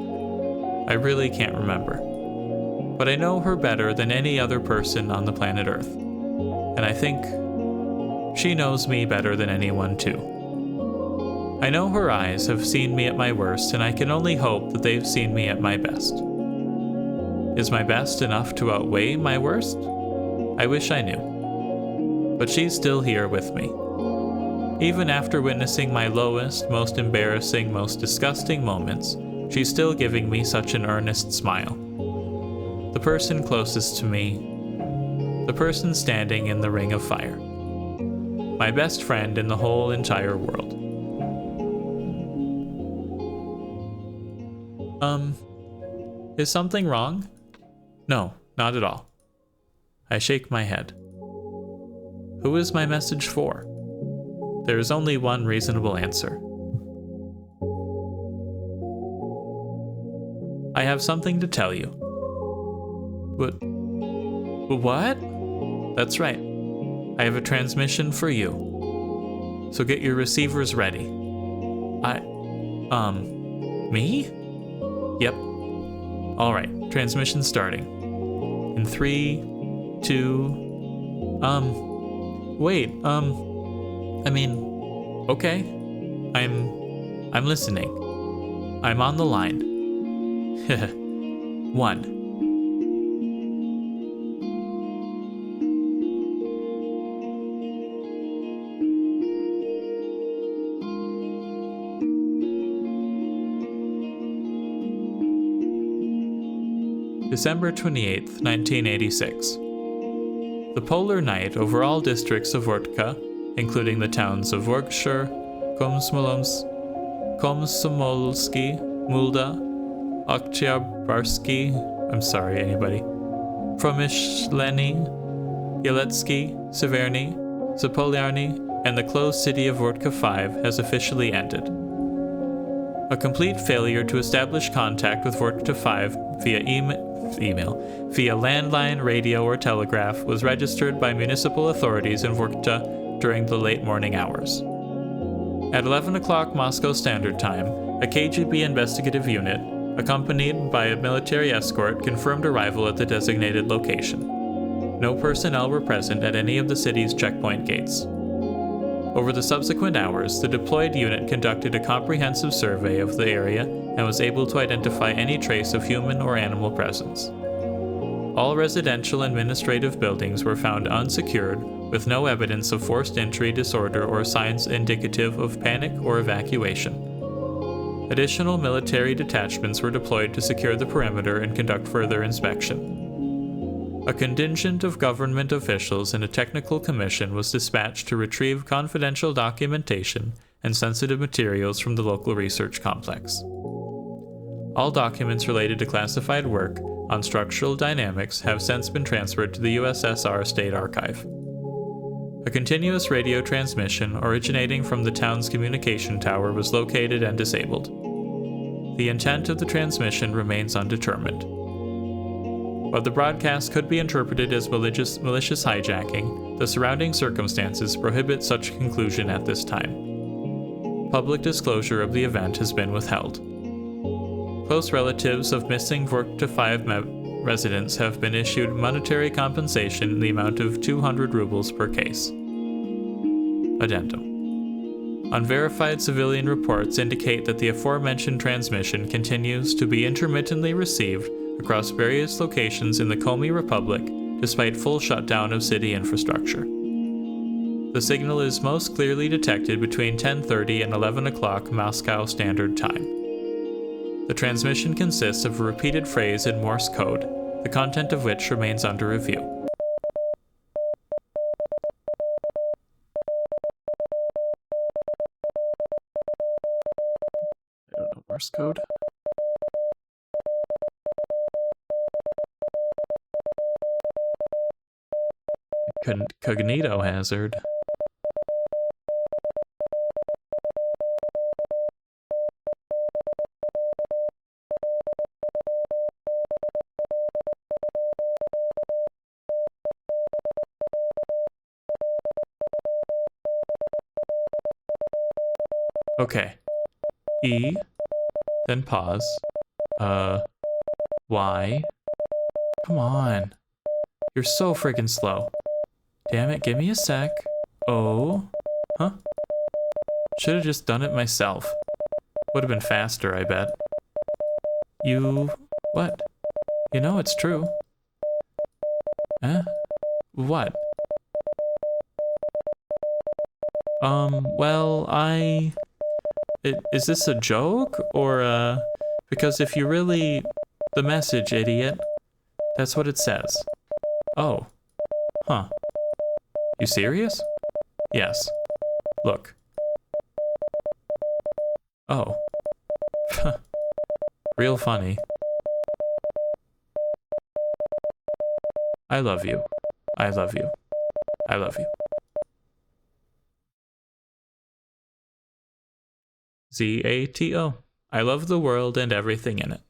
I really can't remember. But I know her better than any other person on the planet Earth. And I think she knows me better than anyone too. I know her eyes have seen me at my worst, and I can only hope that they've seen me at my best. Is my best enough to outweigh my worst? I wish I knew. But she's still here with me. Even after witnessing my lowest, most embarrassing, most disgusting moments, she's still giving me such an earnest smile. The person closest to me, the person standing in the ring of fire. My best friend in the whole entire world. Is something wrong? No, not at all. I shake my head. Who is my message for? There is only one reasonable answer. I have something to tell you. What? That's right. I have a transmission for you. So get your receivers ready. Me? Yep. Alright, transmission starting. In 3, 2, wait, okay. I'm listening. I'm on the line. 1. December 28th, 1986. The polar night over all districts of Vortka, including the towns of Vorkshire, Komsomolsky, Mulda, Oktyabrski, I'm sorry, anybody, Promyshleny, Yeletsky, Severny, Zapolyarny, and the closed city of Vortka 5 has officially ended. A complete failure to establish contact with Vortka 5 via via landline, radio, or telegraph was registered by municipal authorities in Vorkta during the late morning hours. At 11 o'clock Moscow Standard Time, a KGB investigative unit, accompanied by a military escort, confirmed arrival at the designated location. No personnel were present at any of the city's checkpoint gates. Over the subsequent hours, the deployed unit conducted a comprehensive survey of the area and was able to identify any trace of human or animal presence. All residential and administrative buildings were found unsecured, with no evidence of forced entry, disorder, or signs indicative of panic or evacuation. Additional military detachments were deployed to secure the perimeter and conduct further inspection. A contingent of government officials and a technical commission was dispatched to retrieve confidential documentation and sensitive materials from the local research complex. All documents related to classified work on structural dynamics have since been transferred to the USSR State Archive. A continuous radio transmission originating from the town's communication tower was located and disabled. The intent of the transmission remains undetermined. While the broadcast could be interpreted as malicious hijacking, the surrounding circumstances prohibit such conclusion at this time. Public disclosure of the event has been withheld. Close relatives of missing Vorkta 5 residents have been issued monetary compensation in the amount of 200 rubles per case. Addendum. Unverified civilian reports indicate that the aforementioned transmission continues to be intermittently received across various locations in the Komi Republic, despite full shutdown of city infrastructure. The signal is most clearly detected between 10:30 and 11 o'clock Moscow Standard Time. The transmission consists of a repeated phrase in Morse code, the content of which remains under review. I don't know Morse code. Cognito hazard. Okay. E, then pause. Y. Come on. You're so friggin' slow. Damn it, give me a sec. O. Huh? Should've just done it myself. Would've been faster, I bet. You... what? You know it's true. What? Well, is this a joke, or, because if you really... The message, idiot. That's what it says. Oh. Huh. You serious? Yes. Look. Oh. Real funny. I love you. I love you. I love you. Z.A.T.O. I love the world and everything in it.